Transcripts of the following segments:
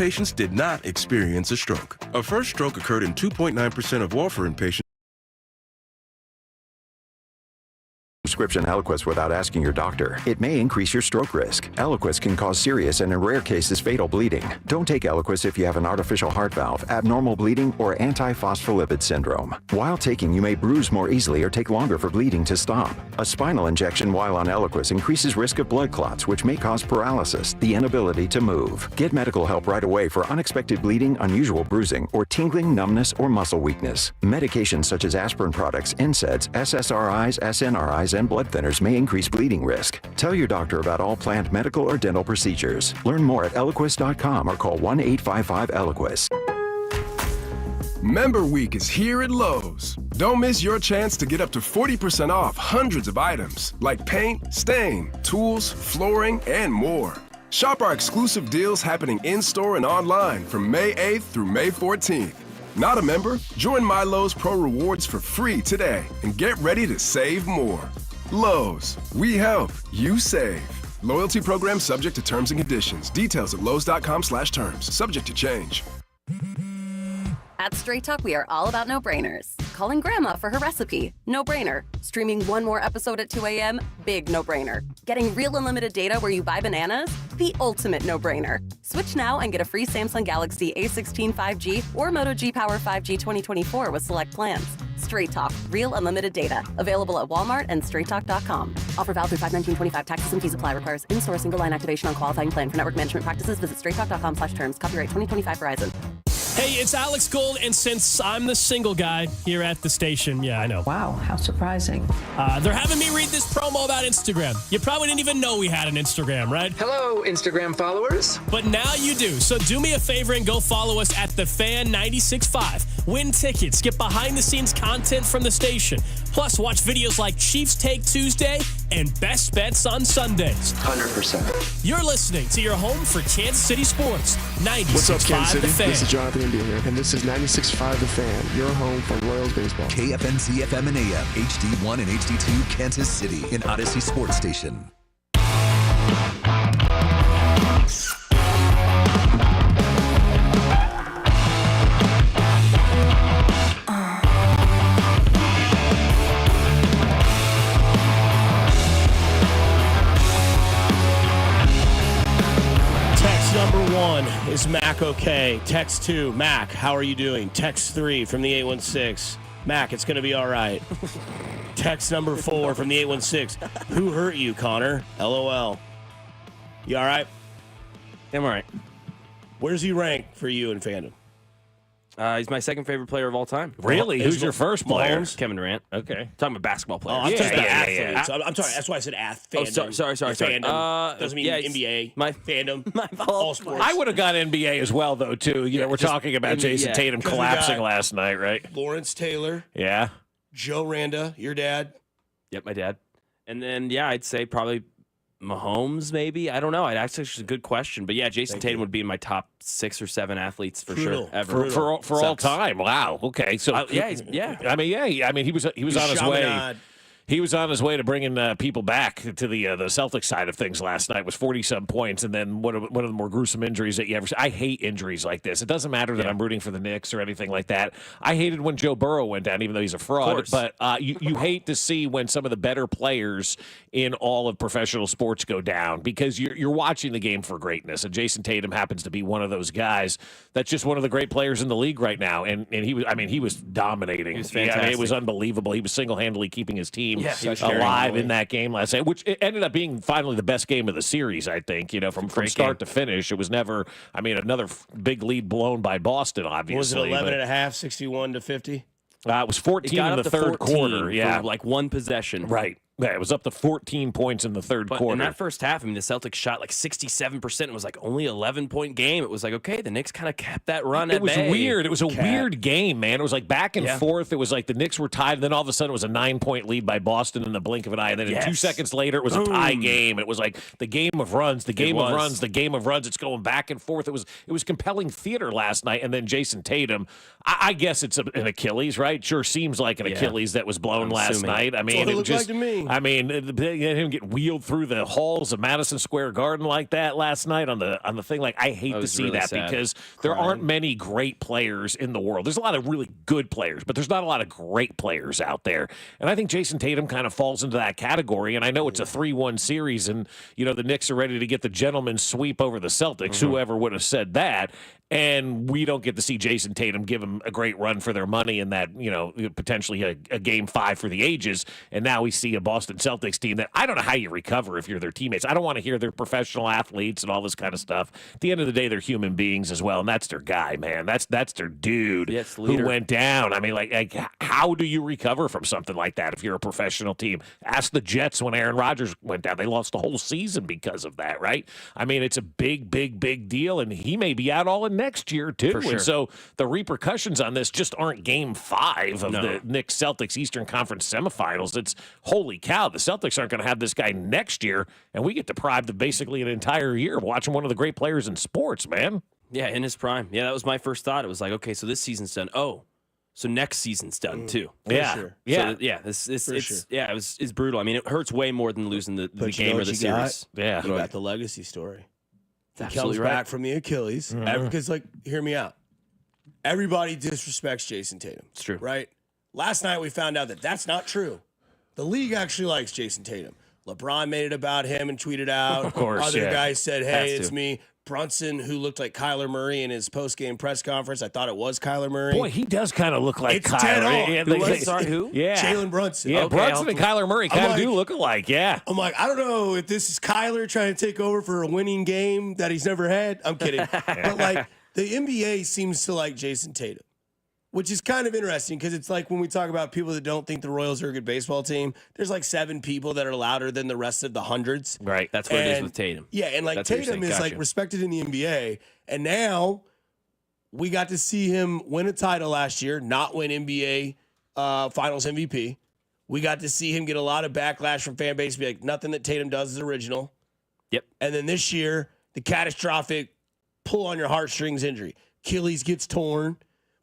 patients did not experience a stroke. A first stroke occurred in 2.9% of warfarin patients. Prescription Eloquis without asking your doctor. It may increase your stroke risk. Eloquis can cause serious and in rare cases fatal bleeding. Don't take Eloquis if you have an artificial heart valve, abnormal bleeding, or antiphospholipid syndrome. While taking, you may bruise more easily or take longer for bleeding to stop. A spinal injection while on Eloquis increases risk of blood clots, which may cause paralysis, the inability to move. Get medical help right away for unexpected bleeding, unusual bruising, or tingling, numbness, or muscle weakness. Medications such as aspirin products, NSAIDs, SSRIs, SNRIs, and blood thinners may increase bleeding risk. Tell your doctor about all planned medical or dental procedures. Learn more at eloquis.com or call 1-855-ELOQUIS. Member Week is here at Lowe's. Don't miss your chance to get up to 40% off hundreds of items like paint, stain, tools, flooring, and more. Shop our exclusive deals happening in-store and online from May 8th through May 14th. Not a member? Join My Lowe's Pro Rewards for free today and get ready to save more. Lowe's, we help, you save. Loyalty program subject to terms and conditions. Details at lowes.com/terms. Subject to change. At Straight Talk, we are all about no-brainers. Calling Grandma for her recipe, no-brainer. Streaming one more episode at 2 a.m., big no-brainer. Getting real unlimited data where you buy bananas, the ultimate no-brainer. Switch now and get a free Samsung Galaxy A16 5G or Moto G Power 5G 2024 with select plans. Straight Talk, real unlimited data. Available at Walmart and straighttalk.com. Offer valid through 5/19/25. Taxes and fees apply. Requires in-store single line activation on qualifying plan. For network management practices, visit straighttalk.com/terms. Copyright 2025 Verizon. Hey, it's Alex Gold, and since I'm the single guy here at the station, yeah, I know. Wow, how surprising. They're having me read this promo about Instagram. You probably didn't even know we had an Instagram, right? Hello, Instagram followers. But now you do. So do me a favor and go follow us at TheFan965. Win tickets, get behind-the-scenes content from the station. Plus, watch videos like Chiefs Take Tuesday and Best Bets on Sundays. 100%. You're listening to your home for Kansas City sports. 96.5 What's up, Kansas City? The Fan. This is Jonathan India here, and this is 96.5 The Fan, your home for Royals baseball. KFNC FM and AM, HD1 and HD2, Kansas City, an Odyssey sports station. Number 1 is Mac okay. Text 2, Mac, how are you doing? Text 3 from the 816, Mac, it's going to be all right. Text number 4 from the 816, who hurt you, Connor? LOL. You all right? I'm all right. Where's he rank for you in fandom? He's my second favorite player of all time. Really? Who's your first player? Kevin Durant. Okay. Talking about basketball players. Oh, I'm talking about athletes. I'm sorry. That's why I said fandom. Oh, sorry. Fandom doesn't mean NBA. My fandom. My fault. All sports. I would have got NBA as well, though, too. You know, we're talking about Jason Tatum collapsing last night, right? Lawrence Taylor. Yeah. Joe Randa, your dad. Yep, my dad. And then, I'd say probably Mahomes, maybe. I don't know. That's actually a good question. But, Jason Tatum would be in my top 6 or 7 athletes for sure. Ever. For all time. Wow. Okay. So, I mean, he was on his way. He was on his way to bringing people back to the Celtics side of things last night. Was 40-some points, and then one of the more gruesome injuries that you ever see. I hate injuries like this. It doesn't matter that I'm rooting for the Knicks or anything like that. I hated when Joe Burrow went down, even though he's a fraud. But you hate to see when some of the better players in all of professional sports go down because you're watching the game for greatness. And Jason Tatum happens to be one of those guys that's just one of the great players in the league right now. And he was dominating. He was fantastic. It was unbelievable. He was single-handedly keeping his team alive in that game last night, which it ended up being finally the best game of the series, I think, from start to finish. It was never, another big lead blown by Boston, obviously. Was it 11 and a half, 61-50? It was 14 in the third quarter. For like one possession. Right. Yeah, it was up to 14 points in the third quarter. In that first half, the Celtics shot like 67%. It was like only 11-point game. It was like, okay, the Knicks kind of kept that run at bay. It was weird. It was a weird game, man. It was like back and forth. It was like the Knicks were tied, and then all of a sudden it was a 9-point lead by Boston in the blink of an eye. And then 2 seconds later, it was a tie game. It was like the game of runs, the game of runs. It's going back and forth. It was compelling theater last night. And then Jason Tatum, I guess it's an Achilles, right? Sure seems like an Achilles that was blown last night. That's what it looked like to me. I mean, him get wheeled through the halls of Madison Square Garden like that last night on the thing. Like, I hate to see really that sad. because there aren't many great players in the world. There's a lot of really good players, but there's not a lot of great players out there. And I think Jason Tatum kind of falls into that category. And I know it's a 3-1 series, and the Knicks are ready to get the gentleman's sweep over the Celtics. Whoever would have said that. And we don't get to see Jason Tatum give them a great run for their money in that, potentially a game 5 for the ages. And now we see a Boston Celtics team that I don't know how you recover if you're their teammates. I don't want to hear they're professional athletes and all this kind of stuff. At the end of the day, they're human beings as well. And that's their guy, man. That's their dude who went down. I mean, like, how do you recover from something like that if you're a professional team? Ask the Jets when Aaron Rodgers went down. They lost the whole season because of that, right? I mean, it's a big, big, big deal. And he may be out all in next year too. Sure. And so the repercussions on this just aren't game 5 of the Knicks Celtics Eastern Conference semifinals. It's holy cow, the Celtics aren't going to have this guy next year, and we get deprived of basically an entire year of watching one of the great players in sports, man. Yeah, in his prime. Yeah, that was my first thought. It was like, okay, so this season's done. Oh, so next season's done too. Yeah, sure. Yeah, So, it's brutal. I mean, it hurts way more than losing the game or the series. You got the legacy story. He Absolutely comes right. back from the Achilles. Because, hear me out. Everybody disrespects Jason Tatum. It's true. Right? Last night we found out that that's not true. The league actually likes Jason Tatum. LeBron made it about him and tweeted out. Of course, Other guys said, hey, Has it's to. me. Brunson, who looked like Kyler Murray in his post-game press conference. I thought it was Kyler Murray. Boy, he does kind of look like It's Kyler. dead on. Yeah, Who was? Sorry, who? Yeah, Jalen Brunson. Yeah, Okay, Brunson and Kyler Murray kind of do look alike. Yeah. I'm like, I don't know if this is Kyler trying to take over for a winning game that he's never had. I'm kidding. But, the NBA seems to like Jason Tatum, which is kind of interesting because it's like when we talk about people that don't think the Royals are a good baseball team, there's 7 people that are louder than the rest of the hundreds. Right. That's what it is with Tatum. Yeah, and That's what you're Tatum saying. is Gotcha. respected in the NBA, and now we got to see him win a title last year, not win NBA Finals MVP. We got to see him get a lot of backlash from fan base, be like, nothing that Tatum does is original. Yep. And then this year, the catastrophic pull on your heartstrings injury. Achilles gets torn.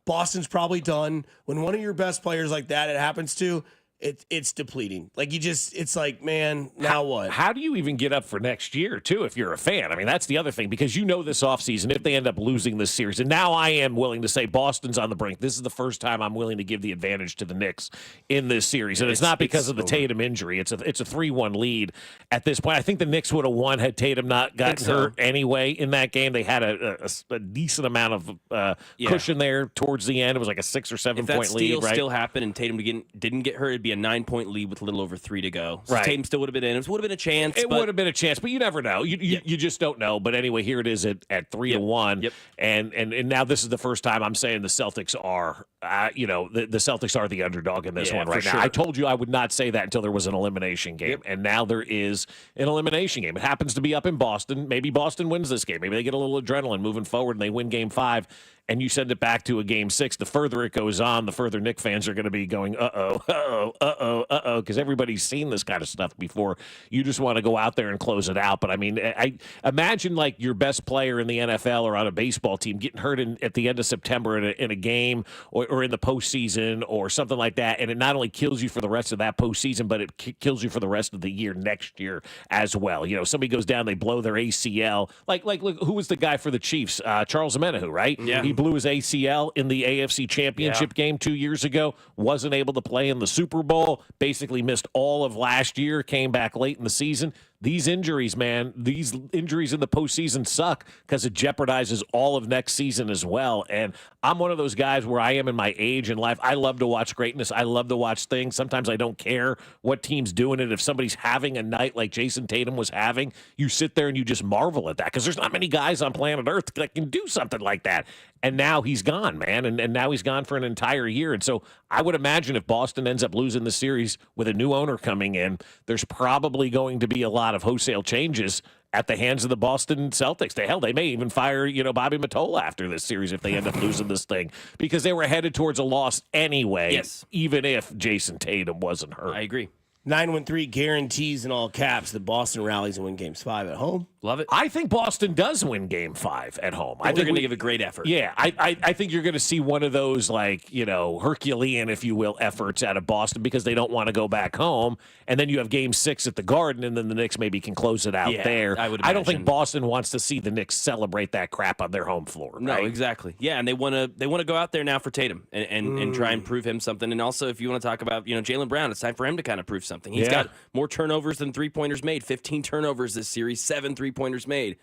Boston's probably done. When one of your best players like that it happens to, it's depleting. It's like, man, now what? How do you even get up for next year, too, if you're a fan? I mean, that's the other thing, because this offseason, if they end up losing this series, and now I am willing to say Boston's on the brink. This is the first time I'm willing to give the advantage to the Knicks in this series, and it's not because of the Tatum injury. It's a 3-1 lead at this point. I think the Knicks would have won had Tatum not gotten hurt anyway in that game. They had a decent amount of cushion there towards the end. It was like a 6 or 7 point lead, If that right? still happened and Tatum didn't get hurt, it'd be a 9-point lead with a little over 3 to go. So Right. Tatum still would have been in. It would have been a chance. It would have been a chance, but you never know. You just don't know. But anyway, here it is at 3-1. Yep. And now this is the first time I'm saying the Celtics are, the Celtics are the underdog in this one right now. sure. I told you I would not say that until there was an elimination game, and now there is an elimination game. It happens to be up in Boston. Maybe Boston wins this game. Maybe they get a little adrenaline moving forward and they win Game 5. And you send it back to a Game 6, the further it goes on, the further Knicks fans are going to be going, because everybody's seen this kind of stuff before. You just want to go out there and close it out. But, I mean, I imagine, your best player in the NFL or on a baseball team getting hurt at the end of September in a game or in the postseason or something like that, and it not only kills you for the rest of that postseason, but it kills you for the rest of the year next year as well. Somebody goes down, they blow their ACL. Look, who was the guy for the Chiefs? Charles Omenihu, right? Yeah. He blew his ACL in the AFC Championship game 2 years ago, wasn't able to play in the Super Bowl, basically missed all of last year, came back late in the season. These injuries, man, these injuries in the postseason suck because it jeopardizes all of next season as well. And I'm one of those guys where I am in my age in life. I love to watch greatness. I love to watch things. Sometimes I don't care what team's doing it. If somebody's having a night like Jason Tatum was having, you sit there and you just marvel at that because there's not many guys on planet Earth that can do something like that. And now he's gone, man. And now he's gone for an entire year. And so I would imagine if Boston ends up losing the series with a new owner coming in, there's probably going to be a lot of wholesale changes at the hands of the Boston Celtics. They may even fire, Bobby Mottola after this series if they end up losing this thing because they were headed towards a loss anyway, even if Jason Tatum wasn't hurt. I agree. 913 guarantees in all caps that Boston rallies and win games 5 at home. Love it. I think Boston does win game 5 at home. I think they're going to give a great effort. Yeah, I think you're going to see one of those, like, Herculean, if you will, efforts out of Boston because they don't want to go back home. And then you have game 6 at the Garden, and then the Knicks maybe can close it out there. I don't think Boston wants to see the Knicks celebrate that crap on their home floor. Right? No, exactly. Yeah, and they want to go out there now for Tatum and try and prove him something. And also, if you want to talk about Jaylen Brown, it's time for him to kind of prove something. He's got more turnovers than 3-pointers made. 15 turnovers this series, 7 3-pointers made.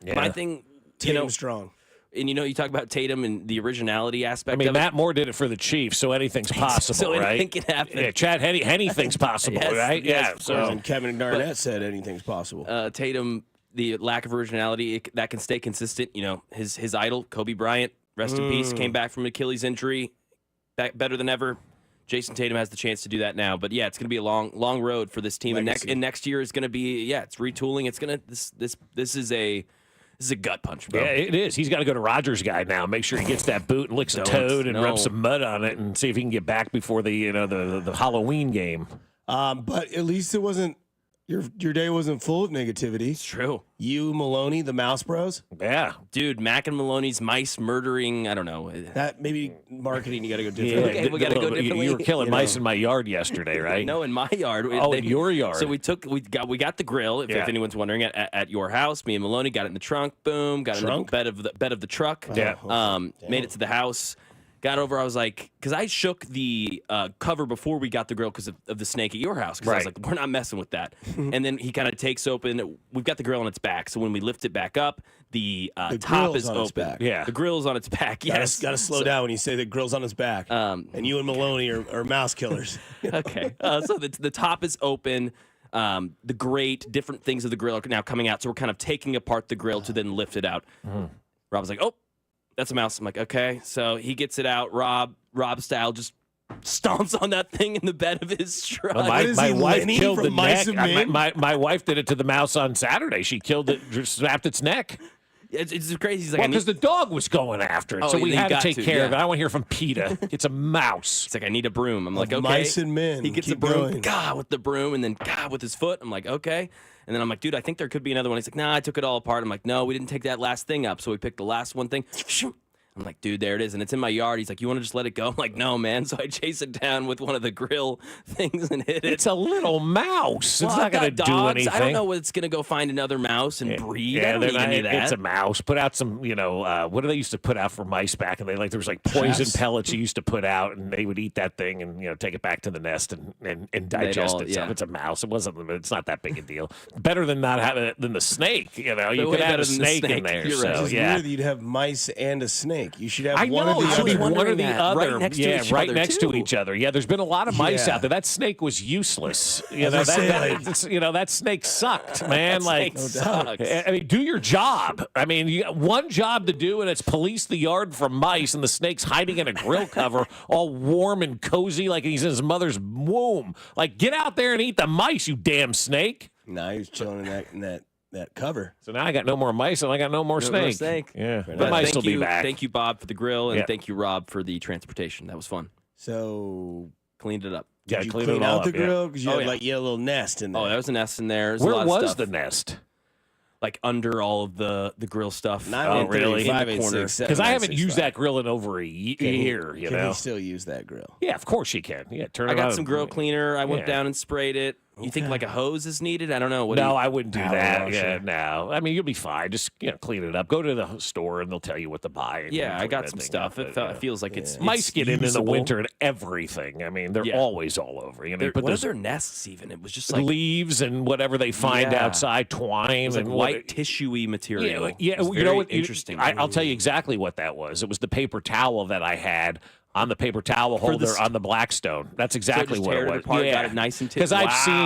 My thing, Tatum's strong. And you talk about Tatum and the originality aspect. I mean, Matt Moore did it for the Chiefs, so anything's possible, so right? Anything can happen. Yeah, Chad, anything's possible, yes, right? Yes, So and Kevin Garnett said anything's possible. Tatum, the lack of originality that can stay consistent. His idol, Kobe Bryant, rest in peace, came back from Achilles injury, back better than ever. Jason Tatum has the chance to do that now, but yeah, it's going to be a long road for this team, and next year is going to be it's retooling. It's going to this is a gut punch, bro. Yeah, it is. He's got to go to Rogers guy now. Make sure he gets that boot and licks a toad and rubs some mud on it, and see if he can get back before the the Halloween game. But at least it wasn't. Your day wasn't full of negativity. It's true. You, Maloney, the Mouse Bros. Yeah. Dude, Mac and Maloney's mice murdering, I don't know. That maybe marketing, you got to go differently. Okay, we got to go differently. You were killing mice in my yard yesterday, right? No, in my yard. In your yard. So we got the grill, if anyone's wondering, at your house. Me and Maloney got it in the trunk. Boom. Got it in the bed of the truck. Made it to the house. Got over, I was like, because I shook the cover before we got the grill because of the snake at your house. Because I was like, we're not messing with that. And then he kind of takes open, we've got the grill on its back. So when we lift it back up, the top is open. Yeah. The grill's on its back, yes. Got to slow down when you say the grill's on its back. And you and Maloney are mouse killers. Okay. So the top is open. The grate, different things of the grill are now coming out. So we're kind of taking apart the grill to then lift it out. Rob's like, oh. That's a mouse. I'm like, okay. So he gets it out. Rob style just stomps on that thing in the bed of his truck. Well, my wife killed the neck. My wife did it to the mouse on Saturday. She killed it, just snapped its neck. It's crazy. He's like, because the dog was going after it, so we had to take care of it. I want to hear from PETA. It's a mouse. It's like, I need a broom. I'm like, okay. Mice and men. He gets a broom, with the broom, and then with his foot. I'm like, okay. And then I'm like, dude, I think there could be another one. He's like, nah, I took it all apart. I'm like, no, we didn't take that last thing up. So we picked the last one thing. I'm like, dude, there it is. And it's in my yard. He's like, you want to just let it go? I'm like, no, man. So I chase it down with one of the grill things and hit it. It's a little mouse. It's not going to do anything. I don't know what's going to go find another mouse and breed. Yeah, I don't need any of that. It's a mouse. Put out some, what do they used to put out for mice back in the day? There was like poison pellets you used to put out, and they would eat that thing and, take it back to the nest and digest it. So it's a mouse. It's not that big a deal. Better than not having it than the snake. You could have a snake in there. You're right. It's weird that you'd have mice and a snake. You should have one. It should be one or the other. Right next to each other. Yeah, there's been a lot of mice out there. That snake was useless. That snake sucked, man. I mean, do your job. I mean, you got one job to do, and it's police the yard from mice, and the snake's hiding in a grill cover, all warm and cozy, like he's in his mother's womb. Like, get out there and eat the mice, you damn snake. Nah, he was chilling in that cover. So now I got no more mice and I got no more snake. Yeah, the mice will be back. Thank you, Bob, for the grill, and thank you, Rob, for the transportation. That was fun. So cleaned it up. Did you clean out the grill? Because you had a little nest in there. Oh, there was a nest in there. Where was the nest? Like under all of the grill stuff. Really? In the corner. Because I haven't used that grill in over a year. Can you still use that grill? Yeah, of course you can. Yeah, turn it on. I got some grill cleaner. I went down and sprayed it. You think like a hose is needed? I don't know. I wouldn't do that. Yeah, no. I mean, you'll be fine. Just clean it up. Go to the store and they'll tell you what to buy. Yeah, I got some stuff. It feels like it's mice get in the winter and everything. I mean, they're always all over. What are their nests even? It was just like leaves and whatever they find outside, twine and white tissuey material. Yeah, interesting. I'll tell you exactly what that was. It was the paper towel that I had on the paper towel holder on the Blackstone. That's exactly what it was. Apart, got it nice and tight. Because I've seen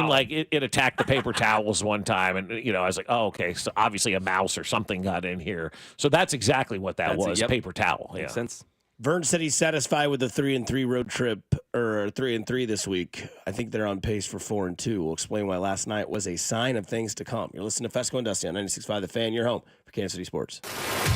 it attacked the paper towels one time, and I was like, oh, okay, so obviously a mouse or something got in here. So that's exactly what that was. Paper towel. Makes sense. Vern said he's satisfied with the 3-3 road trip, or 3-3 this week. I think they're on pace for 4-2. We'll explain why last night was a sign of things to come. You're listening to Fesco and Dusty on 96.5 The Fan, your home for Kansas City sports.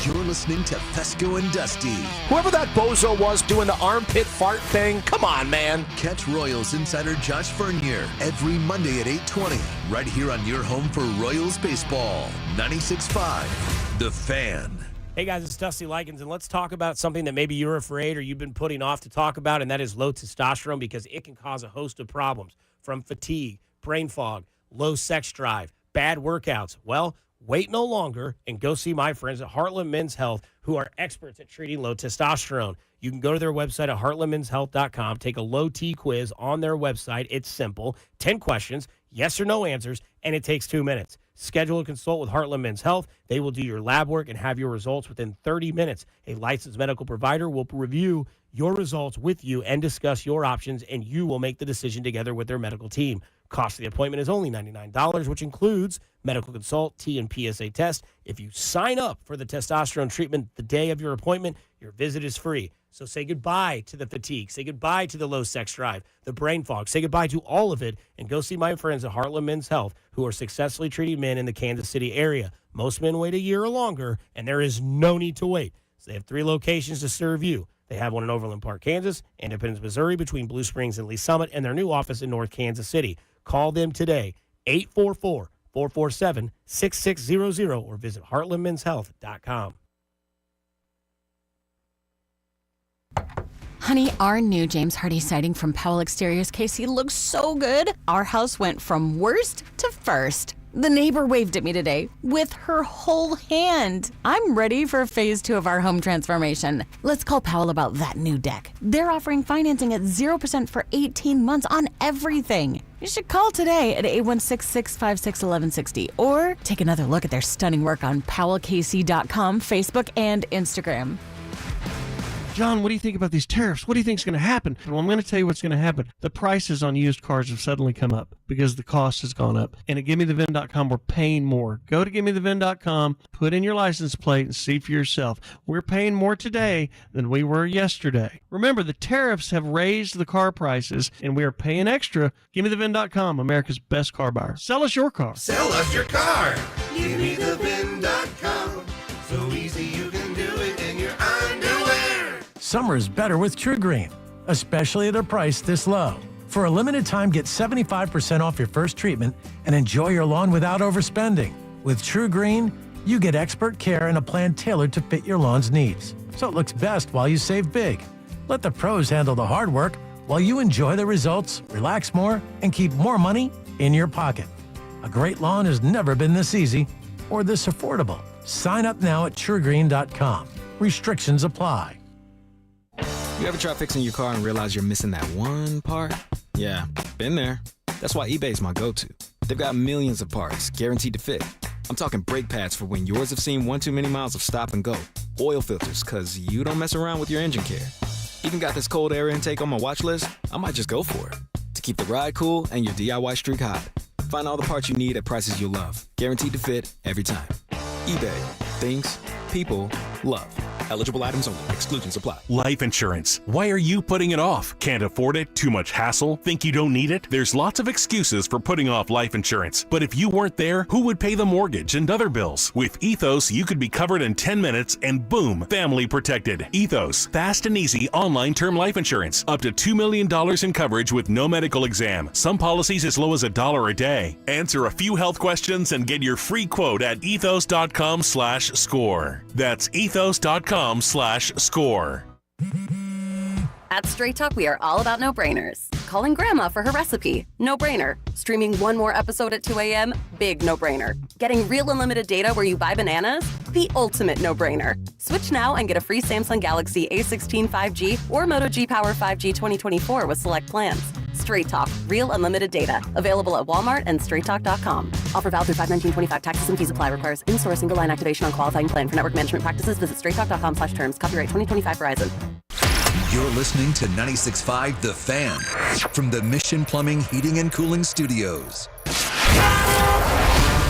You're listening to Fesco and Dusty. Whoever that bozo was doing the armpit fart thing, come on, man. Catch Royals insider Josh Vernier every Monday at 8:20, right here on your home for Royals baseball. 96.5 The Fan. Hey guys, it's Dusty Likens, and let's talk about something that maybe you're afraid or you've been putting off to talk about, and that is low testosterone, because it can cause a host of problems, from fatigue, brain fog, low sex drive, bad workouts. Well, wait no longer and go see my friends at Heartland Men's Health, who are experts at treating low testosterone. You can go to their website at heartlandmenshealth.com, take a low T quiz on their website. It's simple, 10 questions, yes or no answers, and it takes 2 minutes. Schedule a consult with Heartland Men's Health. They will do your lab work and have your results within 30 minutes. A licensed medical provider will review your results with you and discuss your options, and you will make the decision together with their medical team. Cost of the appointment is only $99, which includes medical consult, T and PSA test. If you sign up for the testosterone treatment the day of your appointment, your visit is free. So say goodbye to the fatigue. Say goodbye to the low sex drive, the brain fog. Say goodbye to all of it and go see my friends at Heartland Men's Health, who are successfully treating men in the Kansas City area. Most men wait a year or longer, and there is no need to wait. So they have 3 locations to serve you. They have one in Overland Park, Kansas, Independence, Missouri, between Blue Springs and Lee Summit, and their new office in North Kansas City. Call them today, 844-447-6600, or visit heartlandmenshealth.com. Honey, our new James Hardy siding from Powell Exteriors, KC, looks so good. Our house went from worst to first. The neighbor waved at me today with her whole hand. I'm ready for phase 2 of our home transformation. Let's call Powell about that new deck. They're offering financing at 0% for 18 months on everything. You should call today at 816-656-1160 or take another look at their stunning work on powellkc.com, Facebook, and Instagram. John, what do you think about these tariffs? What do you think is going to happen? Well, I'm going to tell you what's going to happen. The prices on used cars have suddenly come up because the cost has gone up. And at GiveMeTheVin.com, we're paying more. Go to GiveMeTheVin.com, put in your license plate, and see for yourself. We're paying more today than we were yesterday. Remember, the tariffs have raised the car prices, and we are paying extra. GiveMeTheVin.com, America's best car buyer. Sell us your car. Sell us your car. GiveMeTheVin.com. So easy you can do it in your underwear. Summer is better with True Green, especially at a price this low. For a limited time, get 75% off your first treatment and enjoy your lawn without overspending. With True Green, you get expert care and a plan tailored to fit your lawn's needs, so it looks best while you save big. Let the pros handle the hard work while you enjoy the results, relax more, and keep more money in your pocket. A great lawn has never been this easy or this affordable. Sign up now at TrueGreen.com. Restrictions apply. You ever try fixing your car and realize you're missing that one part? Yeah, been there. That's why eBay's my go-to. They've got millions of parts, guaranteed to fit. I'm talking brake pads for when yours have seen one too many miles of stop and go. Oil filters, because you don't mess around with your engine care. Even got this cold air intake on my watch list. I might just go for it. To keep the ride cool and your DIY streak hot. Find all the parts you need at prices you'll love. Guaranteed to fit every time. eBay. Things people love. Eligible items only. Exclusions apply. Life insurance. Why are you putting it off? Can't afford it? Too much hassle? Think you don't need it? There's lots of excuses for putting off life insurance. But if you weren't there, who would pay the mortgage and other bills? With Ethos, you could be covered in 10 minutes and boom, family protected. Ethos. Fast and easy online term life insurance. Up to $2 million in coverage with no medical exam. Some policies as low as $1 a day. Answer a few health questions and get your free quote at ethos.com/score. That's ethos.com/score. At Straight Talk, we are all about no-brainers. Calling Grandma for her recipe? No-brainer. Streaming one more episode at 2 a.m.? Big no-brainer. Getting real unlimited data where you buy bananas? The ultimate no-brainer. Switch now and get a free Samsung Galaxy A16 5G or Moto G Power 5G 2024 with select plans. Straight Talk. Real unlimited data. Available at Walmart and straighttalk.com. Offer valid through 5/19/25. Taxes and fees apply. Requires in-store single line activation on qualifying plan. For network management practices, visit straighttalk.com/terms. Copyright 2025 Verizon. You're listening to 96.5 The Fan from the Mission Plumbing, Heating, and Cooling Studios.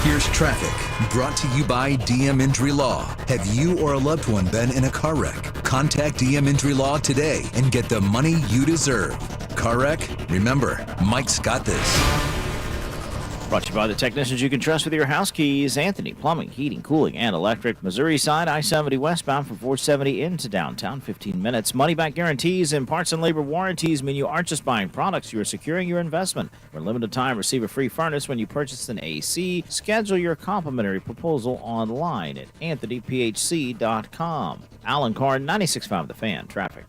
Here's traffic, brought to you by DM Injury Law. Have you or a loved one been in a car wreck? Contact DM Injury Law today and get the money you deserve. Car wreck? Remember, Mike's got this. Brought to you by the technicians you can trust with your house keys. Anthony Plumbing, Heating, Cooling, and Electric. Missouri side, I-70 westbound from 470 into downtown, 15 minutes. Money-back guarantees and parts and labor warranties mean you aren't just buying products, you are securing your investment. For a limited time, receive a free furnace when you purchase an AC. Schedule your complimentary proposal online at anthonyphc.com. Alan Carr, 96.5 The Fan. Traffic.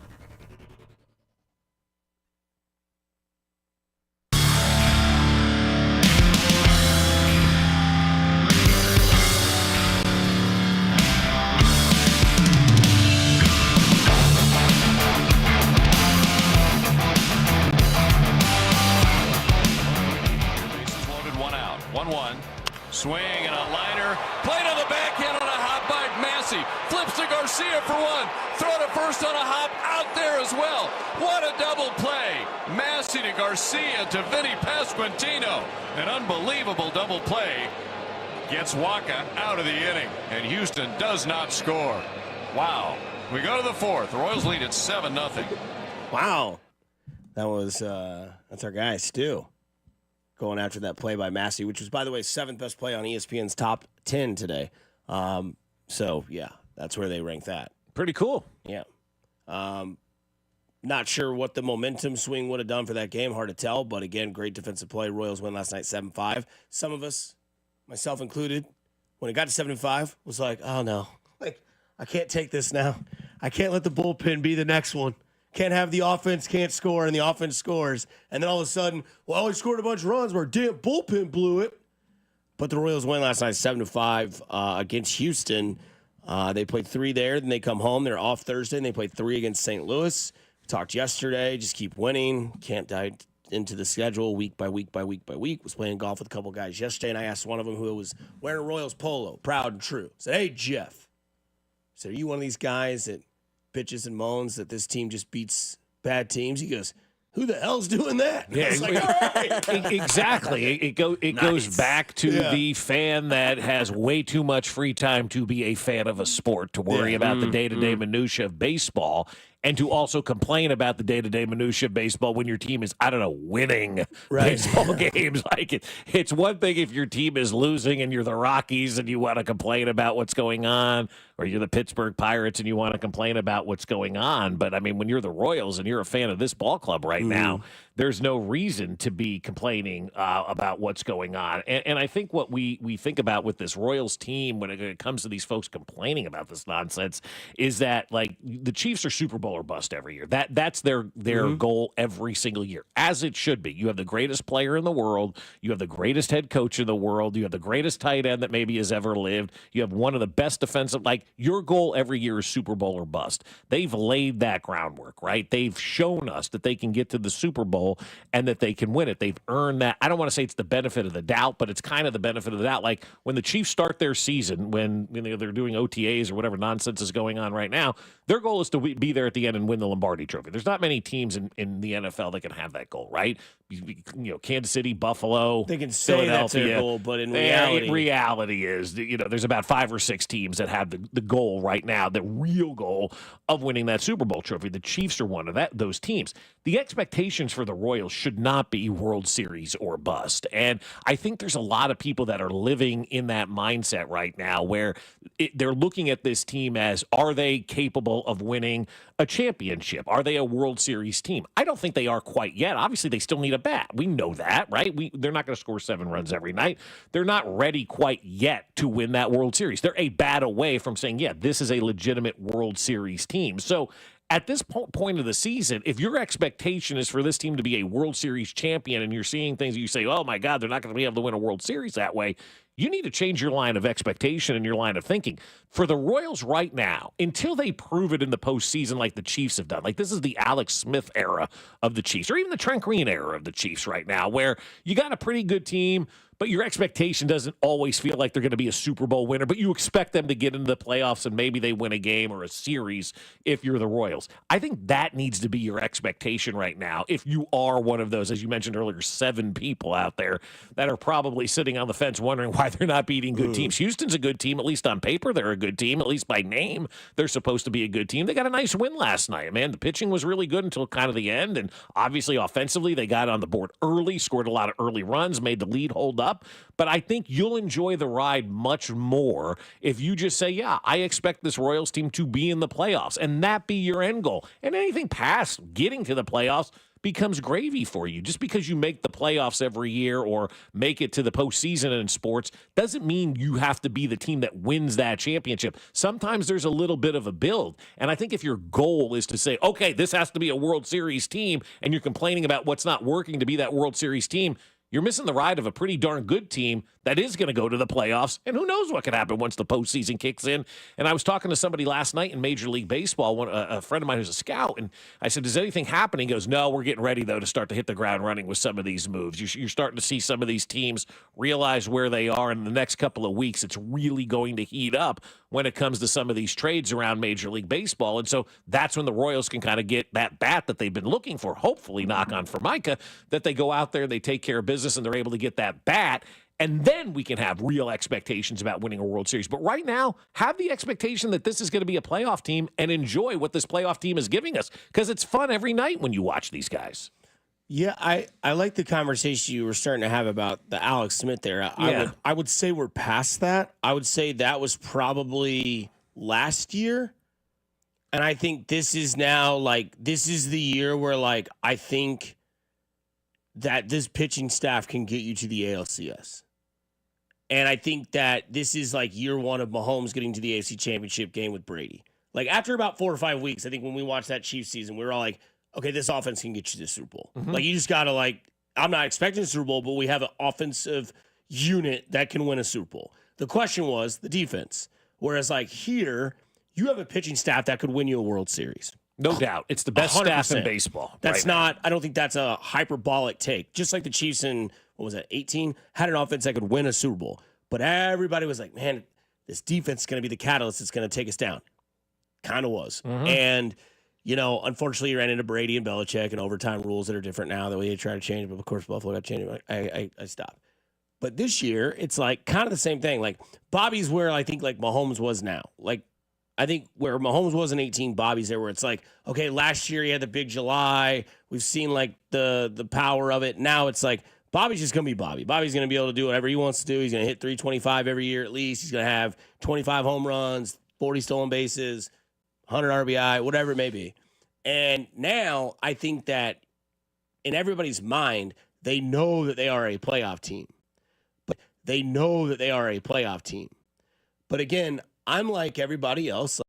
Swing and a liner. Played on the backhand on a hop by Massey. Flips to Garcia for one. Throw to first on a hop out there as well. What a double play. Massey to Garcia to Vinny Pasquantino. An unbelievable double play. Gets Waka out of the inning. And Houston does not score. Wow. We go to the fourth. The Royals lead at 7-0. Wow. That was, that's our guy, Stu. Going after that play by Massey, which was, by the way, 7th best play on ESPN's top 10 today. So, yeah, that's where they rank that. Pretty cool. Yeah. Not sure what the momentum swing would have done for that game. Hard to tell. But, again, great defensive play. Royals win last night 7-5. Some of us, myself included, when it got to 7-5, was like, oh, no. Like, I can't take this now. I can't let the bullpen be the next one. Can't have the offense can't score, and the offense scores. And then all of a sudden, well, he scored a bunch of runs, but our damn bullpen blew it. But the Royals win last night 7-5 against Houston. They played 3 there, then they come home. They're off Thursday, and they played 3 against St. Louis. We talked yesterday, just keep winning. Can't dive into the schedule week by week by week by week. Was playing golf with a couple guys yesterday, and I asked one of them who was wearing a Royals polo, proud and true. I said, hey, Jeff. I said, are you one of these guys that bitches and moans that this team just beats bad teams? He goes, who the hell's doing that? Yeah, exactly. It goes back to the fan that has way too much free time to be a fan of a sport, to worry about the day-to-day minutia of baseball, and to also complain about the day-to-day minutia of baseball when your team is, I don't know, winning baseball games. Like it's one thing if your team is losing and you're the Rockies and you want to complain about what's going on, or you're the Pittsburgh Pirates and you want to complain about what's going on. But, I mean, when you're the Royals and you're a fan of this ball club right now, there's no reason to be complaining about what's going on. And I think what we think about with this Royals team when it comes to these folks complaining about this nonsense is that, like, the Chiefs are Super Bowl or bust every year. That's their goal every single year, as it should be. You have the greatest player in the world. You have the greatest head coach in the world. You have the greatest tight end that maybe has ever lived. You have one of the best defensive. Like, your goal every year is Super Bowl or bust. They've laid that groundwork, right? They've shown us that they can get to the Super Bowl and that they can win it. They've earned that. I don't want to say it's the benefit of the doubt, but it's kind of the benefit of the doubt. Like when the Chiefs start their season, when they're doing OTAs or whatever nonsense is going on right now, their goal is to be there at the end and win the Lombardi Trophy. There's not many teams in the NFL that can have that goal, right? You know, Kansas City, Buffalo, they can say that's their goal, but in reality is, you know, there's about 5 or 6 teams that have the goal right now, the real goal of winning that Super Bowl trophy. The Chiefs are one of those teams. The expectations for the Royals should not be World Series or bust. And I think there's a lot of people that are living in that mindset right now where they're looking at this team as, are they capable of winning a championship? Are they a World Series team? I don't think they are quite yet. Obviously, they still need a bat. We know that, right? They're not going to score 7 runs every night. They're not ready quite yet to win that World Series. They're a bat away from saying, yeah, this is a legitimate World Series team. So at this point of the season, if your expectation is for this team to be a World Series champion and you're seeing things that you say, oh, my God, they're not going to be able to win a World Series that way, you need to change your line of expectation and your line of thinking. For the Royals right now, until they prove it in the postseason like the Chiefs have done, like this is the Alex Smith era of the Chiefs, or even the Trent Green era of the Chiefs right now, where you got a pretty good team, but your expectation doesn't always feel like they're going to be a Super Bowl winner, but you expect them to get into the playoffs and maybe they win a game or a series if you're the Royals. I think that needs to be your expectation right now. If you are one of those, as you mentioned earlier, 7 people out there that are probably sitting on the fence wondering why they're not beating good teams. Houston's a good team, at least on paper. They're a good team, at least by name. They're supposed to be a good team. They got a nice win last night, man. The pitching was really good until kind of the end, and obviously offensively they got on the board early, scored a lot of early runs, made the lead hold up. But I think you'll enjoy the ride much more if you just say, yeah, I expect this Royals team to be in the playoffs, and that be your end goal. And anything past getting to the playoffs becomes gravy for you. Just because you make the playoffs every year or make it to the postseason in sports doesn't mean you have to be the team that wins that championship. Sometimes there's a little bit of a build. And I think if your goal is to say, okay, this has to be a World Series team, and you're complaining about what's not working to be that World Series team, you're missing the ride of a pretty darn good team that is going to go to the playoffs, and who knows what could happen once the postseason kicks in. And I was talking to somebody last night in Major League Baseball, a friend of mine who's a scout, and I said, does anything happen? He goes, no, we're getting ready, though, to start to hit the ground running with some of these moves. You're starting to see some of these teams realize where they are, and in the next couple of weeks, it's really going to heat up when it comes to some of these trades around Major League Baseball. And so that's when the Royals can kind of get that bat that they've been looking for, hopefully, knock on Formica, that they go out there, they take care of business, and they're able to get that bat. And then we can have real expectations about winning a World Series. But right now, have the expectation that this is going to be a playoff team and enjoy what this playoff team is giving us, because it's fun every night when you watch these guys. Yeah, I like the conversation you were starting to have about the Alex Smith there. I would say we're past that. I would say that was probably last year. And I think this is now, this is the year where, I think that this pitching staff can get you to the ALCS. And I think that this is year one of Mahomes getting to the AFC Championship game with Brady. After about 4 or 5 weeks, I think when we watched that Chiefs season, we were all like, okay, this offense can get you to the Super Bowl. Mm-hmm. You just got to I'm not expecting a Super Bowl, but we have an offensive unit that can win a Super Bowl. The question was the defense. Whereas here, you have a pitching staff that could win you a World Series. No doubt. It's the best 100%. Staff in baseball. That's not, I don't think that's a hyperbolic take. Just like the Chiefs in, 18, had an offense that could win a Super Bowl. But everybody was like, man, this defense is going to be the catalyst that's going to take us down. Kind of was. Mm-hmm. And, unfortunately, you ran into Brady and Belichick and overtime rules that are different now that we try to change. But, of course, Buffalo got changed. I stopped. But this year, it's kind of the same thing. Bobby's where I think Mahomes was now. I think where Mahomes was in 18, Bobby's there where it's okay, last year he had the big July. We've seen the power of it. Now it's Bobby's just going to be Bobby. Bobby's going to be able to do whatever he wants to do. He's going to hit 325 every year at least. He's going to have 25 home runs, 40 stolen bases, 100 RBI, whatever it may be. And now I think that in everybody's mind, they know that they are a playoff team. But again, I'm like everybody else.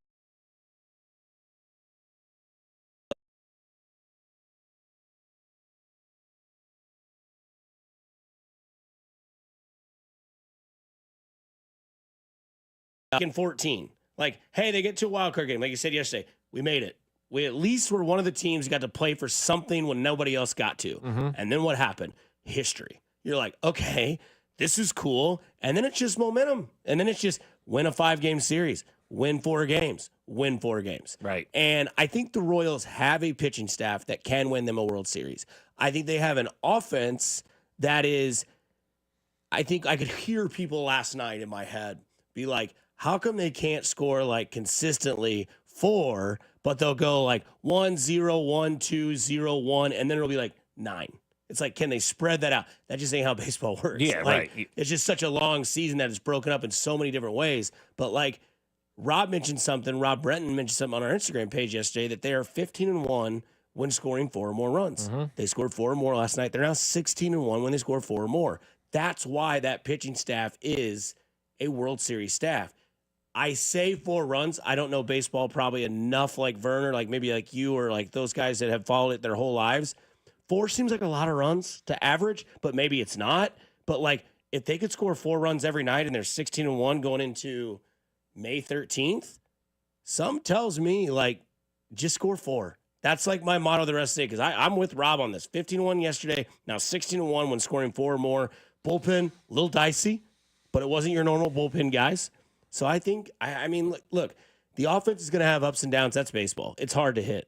In 14, hey, they get to a wild card game. Like you said yesterday, we made it. We at least were one of the teams who got to play for something when nobody else got to. Mm-hmm. And then what happened? History. You're like, okay, this is cool. And then it's just momentum. And then it's just win a 5-game series, win 4 games, win 4 games. Right. And I think the Royals have a pitching staff that can win them a World Series. I think they have an offense that is, I think I could hear people last night in my head be like, how come they can't score consistently 4, but they'll go 1-0, 1-2, 0-1, and then it'll be 9. It's can they spread that out? That just ain't how baseball works. Yeah, right. It's just such a long season that it's broken up in so many different ways. But Rob mentioned something, Rob Brenton mentioned something on our Instagram page yesterday, that they are 15-1 when scoring 4 or more runs. Mm-hmm. They scored 4 or more last night. They're now 16-1 when they score 4 or more. That's why that pitching staff is a World Series staff. I say 4 runs. I don't know baseball probably enough like Verner, maybe you or those guys that have followed it their whole lives. 4 seems like a lot of runs to average, but maybe it's not. But if they could score 4 runs every night and they're 16-1 going into May 13th, some tells me just score 4. That's my motto the rest of the day, because I'm with Rob on this. 15-1 yesterday, now 16-1 when scoring 4 or more. bullpen, a little dicey, but it wasn't your normal bullpen guys. So I think, I mean, look, the offense is going to have ups and downs. That's baseball. It's hard to hit.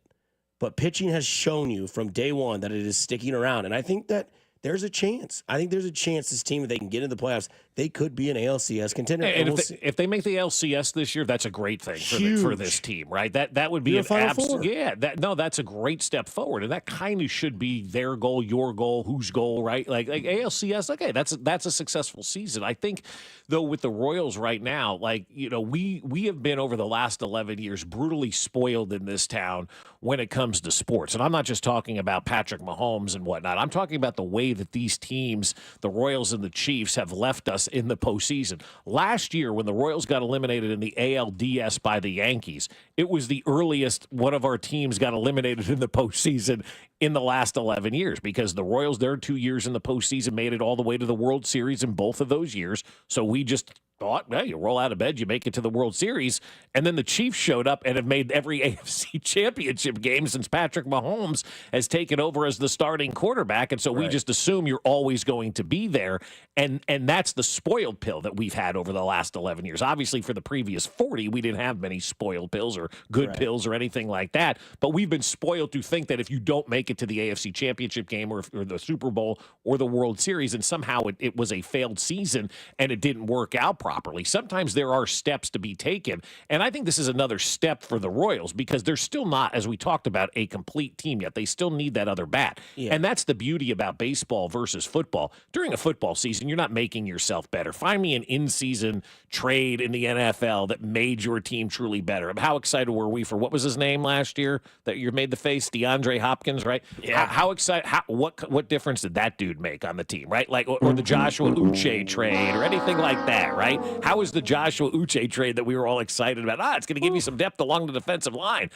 But pitching has shown you from day one that it is sticking around. And I think that there's a chance. I think there's a chance this team, if they can get into the playoffs, they could be an ALCS contender. And if they make the LCS this year, that's a great thing for this team, right? That would be an absolute that's a great step forward, and that kind of should be their goal, your goal, whose goal, right? Like ALCS, okay, that's a successful season. I think though with the Royals right now, like we have been over the last 11 years brutally spoiled in this town when it comes to sports, and I'm not just talking about Patrick Mahomes and whatnot. I'm talking about the way that these teams, the Royals and the Chiefs, have left us in the postseason. Last year, when the Royals got eliminated in the ALDS by the Yankees, it was the earliest one of our teams got eliminated in the postseason in the last 11 years, because the Royals, their 2 years in the postseason, made it all the way to the World Series in both of those years. So we just thought, well, you roll out of bed, you make it to the World Series. And then the Chiefs showed up and have made every AFC championship game since Patrick Mahomes has taken over as the starting quarterback. And so we just assume you're always going to be there. And that's the spoiled pill that we've had over the last 11 years. Obviously, for the previous 40, we didn't have many spoiled pills or good pills or anything like that. But we've been spoiled to think that if you don't make it to the AFC championship game or the Super Bowl or the World Series, and somehow it was a failed season and it didn't work out properly. Sometimes there are steps to be taken. And I think this is another step for the Royals, because they're still not, as we talked about, a complete team yet. They still need that other bat. Yeah. And that's the beauty about baseball versus football. During a football season, you're not making yourself better. Find me an in-season trade in the NFL that made your team truly better. How excited were we for, what was his name last year that you made the face? DeAndre Hopkins, right? Yeah. How excited, what difference did that dude make on the team, right? Like, or the Joshua Uche trade or anything like that, right? How is the Joshua Uche trade that we were all excited about? It's going to give you some depth along the defensive line.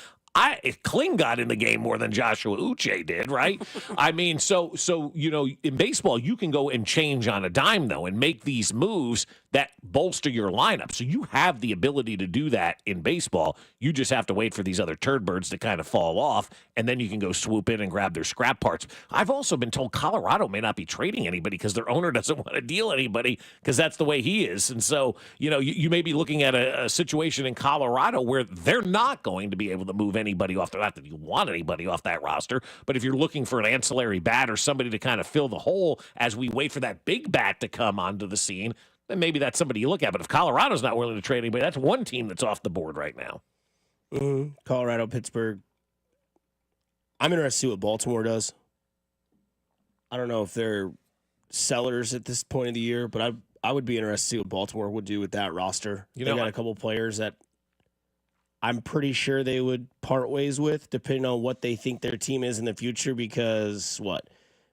Kling got in the game more than Joshua Uche did, right? I mean, so in baseball, you can go and change on a dime, though, and make these moves that bolster your lineup. So you have the ability to do that in baseball. You just have to wait for these other turd birds to kind of fall off, and then you can go swoop in and grab their scrap parts. I've also been told Colorado may not be trading anybody because their owner doesn't want to deal anybody, because that's the way he is. And so, you may be looking at a situation in Colorado where they're not going to be able to move anybody off. Not that you want anybody off that roster, but if you're looking for an ancillary bat or somebody to kind of fill the hole as we wait for that big bat to come onto the scene, then maybe that's somebody you look at. But if Colorado's not willing to trade anybody, that's one team that's off the board right now. Colorado, Pittsburgh. I'm interested to see what Baltimore does. I don't know if they're sellers at this point of the year, but I would be interested to see what Baltimore would do with that roster. They got a couple players that I'm pretty sure they would part ways with, depending on what they think their team is in the future, because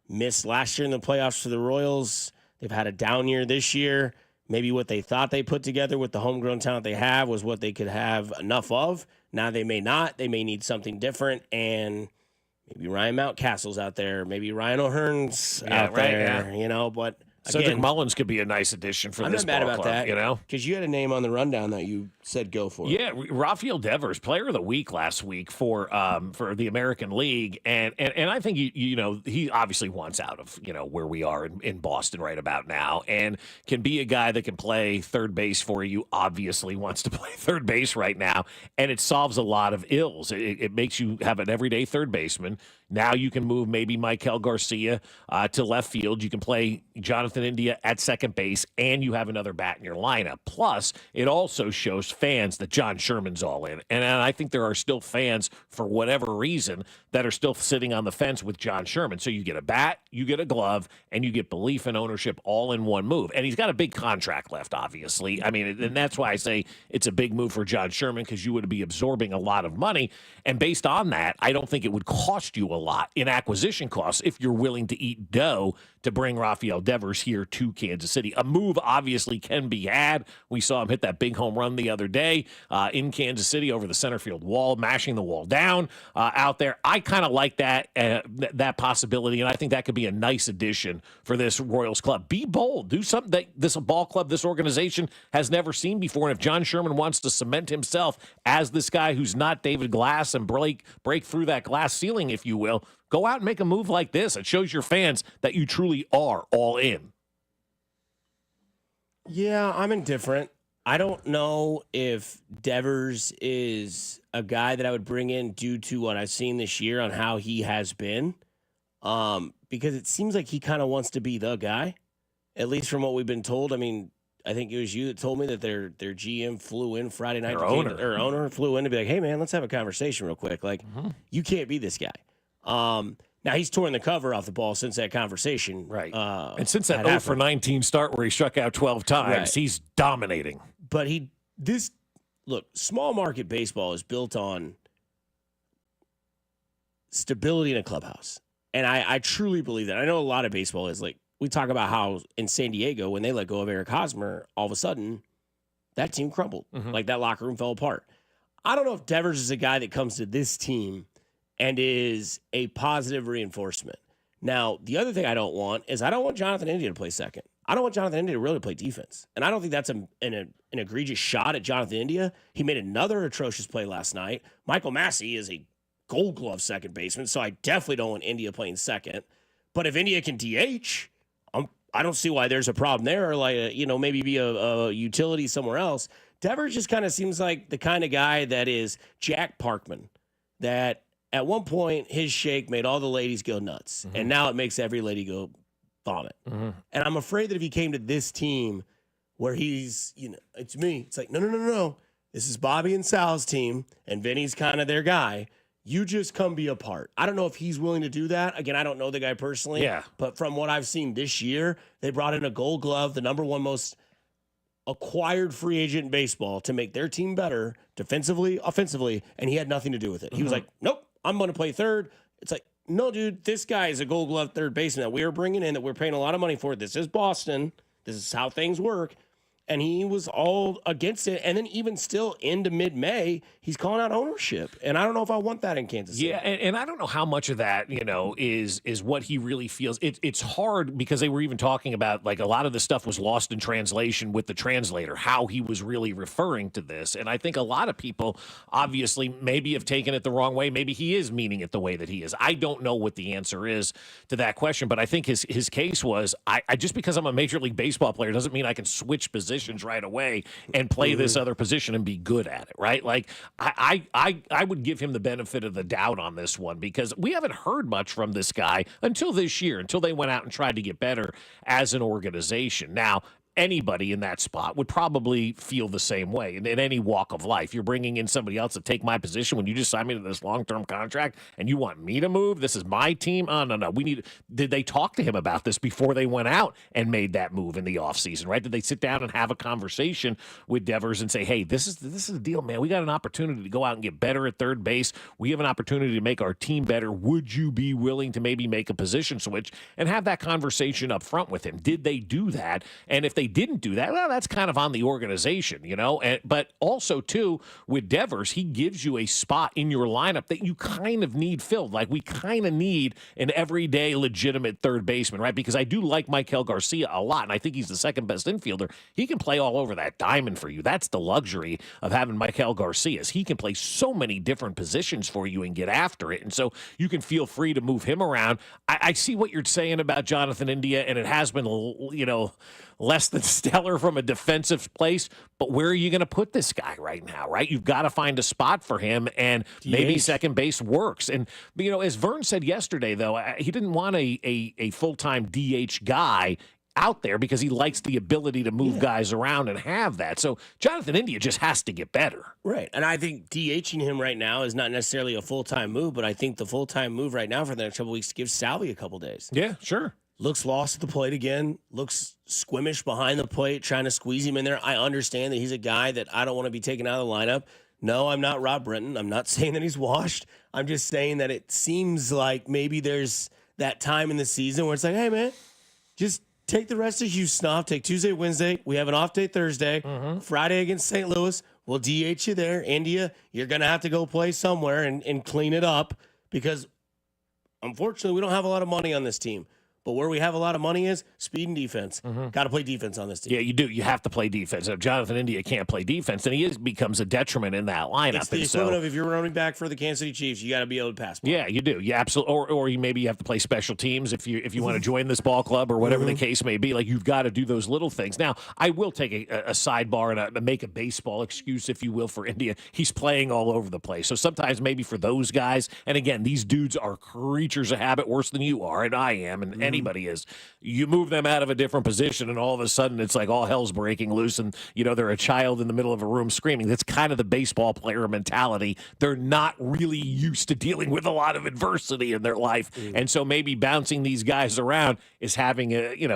missed last year in the playoffs for the Royals. They've had a down year this year. Maybe what they thought they put together with the homegrown talent they have was what they could have enough of. Now they may not. They may need something different, and maybe Ryan Mountcastle's out there. Maybe Ryan O'Hearn's out there, but Cedric Mullins could be a nice addition for this ball club. I'm not mad about that, because you had a name on the rundown that you said go for. Yeah, Rafael Devers, Player of the Week last week for the American League, and I think he obviously wants out of where we are in Boston right about now, and can be a guy that can play third base for you. Obviously wants to play third base right now, and it solves a lot of ills. It makes you have an everyday third baseman. Now you can move maybe Maikel Garcia to left field. You can play Jonathan India at second base, and you have another bat in your lineup. Plus, it also shows fans that John Sherman's all in. And I think there are still fans, for whatever reason, that are still sitting on the fence with John Sherman. So you get a bat, you get a glove, and you get belief and ownership all in one move. And he's got a big contract left, obviously. I mean, and that's why I say it's a big move for John Sherman, because you would be absorbing a lot of money. And based on that, I don't think it would cost you a lot in acquisition costs if you're willing to eat dough to bring Rafael Devers here to Kansas City. A move obviously can be had. We saw him hit that big home run the other day in Kansas City over the center field wall, mashing the wall down out there. I kind of like that possibility, and I think that could be a nice addition for this Royals club. Be bold. Do something that this ball club, this organization has never seen before. And if John Sherman wants to cement himself as this guy who's not David Glass and break through that glass ceiling, if you will, go out and make a move like this. It shows your fans that you truly are all in. Yeah, I'm indifferent. I don't know if Devers is a guy that I would bring in due to what I've seen this year on how he has been, because it seems like he kind of wants to be the guy, at least from what we've been told. I mean, I think it was you that told me that their GM flew in Friday night. Their owner flew in to be like, hey, man, let's have a conversation real quick. Like, you can't be this guy. Now, he's torn the cover off the ball since that conversation. Right. And since that 0 for 19 start where he struck out 12 times, he's dominating. But look, small market baseball is built on stability in a clubhouse. And I truly believe that. I know a lot of baseball is like, we talk about how in San Diego, when they let go of Eric Hosmer, all of a sudden, that team crumbled. Like, that locker room fell apart. I don't know if Devers is a guy that comes to this team and is a positive reinforcement. Now, the other thing I don't want is I don't want Jonathan India to play second. I don't want Jonathan India to really play defense. And I don't think that's an egregious shot at Jonathan India. He made another atrocious play last night. Michael Massey is a Gold Glove second baseman, so I definitely don't want India playing second. But if India can DH, I don't see why there's a problem there. Or like, maybe be a utility somewhere else. Devers just kind of seems like the kind of guy that is Jack Parkman, that at one point, his shake made all the ladies go nuts, and now it makes every lady go vomit. And I'm afraid that if he came to this team where he's, it's me, it's like, no. This is Bobby and Sal's team, and Vinny's kind of their guy. You just come be a part. I don't know if he's willing to do that. Again, I don't know the guy personally, but from what I've seen this year, they brought in a Gold Glove, the number one most acquired free agent in baseball, to make their team better defensively, offensively, and he had nothing to do with it. He was like, nope. I'm going to play third. It's like, no, dude, this guy is a Gold Glove third baseman that we are bringing in, that we're paying a lot of money for. This is Boston. This is how things work. And he was all against it. And then even still into mid-May, he's calling out ownership. And I don't know if I want that in Kansas City. Yeah, and I don't know how much of that, is what he really feels. It's hard because they were even talking about, like, a lot of the stuff was lost in translation with the translator, how he was really referring to this. And I think a lot of people obviously maybe have taken it the wrong way. Maybe he is meaning it the way that he is. I don't know what the answer is to that question, but I think his case was, I just because I'm a Major League Baseball player doesn't mean I can switch positions right away and play this other position and be good at it, right? Like, I would give him the benefit of the doubt on this one, because we haven't heard much from this guy until this year, until they went out and tried to get better as an organization. Now, anybody in that spot would probably feel the same way in any walk of life. You're bringing in somebody else to take my position when you just signed me to this long-term contract and you want me to move? This is my team? Oh, no. Did they talk to him about this before they went out and made that move in the offseason, right? Did they sit down and have a conversation with Devers and say, hey, this is the deal, man. We got an opportunity to go out and get better at third base. We have an opportunity to make our team better. Would you be willing to maybe make a position switch and have that conversation up front with him? Did they do that? And if they didn't do that, well, that's kind of on the organization, but also, too, with Devers, he gives you a spot in your lineup that you kind of need filled. Like, we kind of need an everyday legitimate third baseman, right? Because I do like Michael Garcia a lot, and I think he's the second best infielder. He can play all over that diamond for you. That's the luxury of having Michael Garcia, is he can play so many different positions for you and get after it. And so you can feel free to move him around. I see what you're saying about Jonathan India, and it has been, less than stellar from a defensive place, but where are you going to put this guy right now, right? You've got to find a spot for him, and maybe second base works. And, as Vern said yesterday, though, he didn't want a full-time DH guy out there because he likes the ability to move guys around and have that. So Jonathan India just has to get better. Right. And I think DHing him right now is not necessarily a full-time move, but I think the full-time move right now for the next couple weeks gives Salvi a couple days. Yeah, sure. Looks lost at the plate again. Looks squeamish behind the plate, trying to squeeze him in there. I understand that he's a guy that I don't want to be taken out of the lineup. No, I'm not Rob Brenton. I'm not saying that he's washed. I'm just saying that it seems like maybe there's that time in the season where it's like, hey, man, just take the rest of Houston off. Take Tuesday, Wednesday. We have an off day Thursday. Friday against St. Louis. We'll DH you there. India, you're going to have to go play somewhere and clean it up because, unfortunately, we don't have a lot of money on this team. But where we have a lot of money is speed and defense. Got to play defense on this team. Yeah, you do. You have to play defense. If Jonathan India can't play defense, and becomes a detriment in that lineup. It's the equivalent of if you're running back for the Kansas City Chiefs, you got to be able to pass. Yeah, you do. You absolutely. Or maybe you have to play special teams if you want to join this ball club or whatever the case may be. Like, you've got to do those little things. Now, I will take a sidebar and make a baseball excuse, if you will, for India. He's playing all over the place. So sometimes maybe for those guys, and again, these dudes are creatures of habit worse than you are, and I am, and anybody is. You move them out of a different position, and all of a sudden it's like all hell's breaking loose, and they're a child in the middle of a room screaming. That's kind of the baseball player mentality. They're not really used to dealing with a lot of adversity in their life, and so maybe bouncing these guys around is having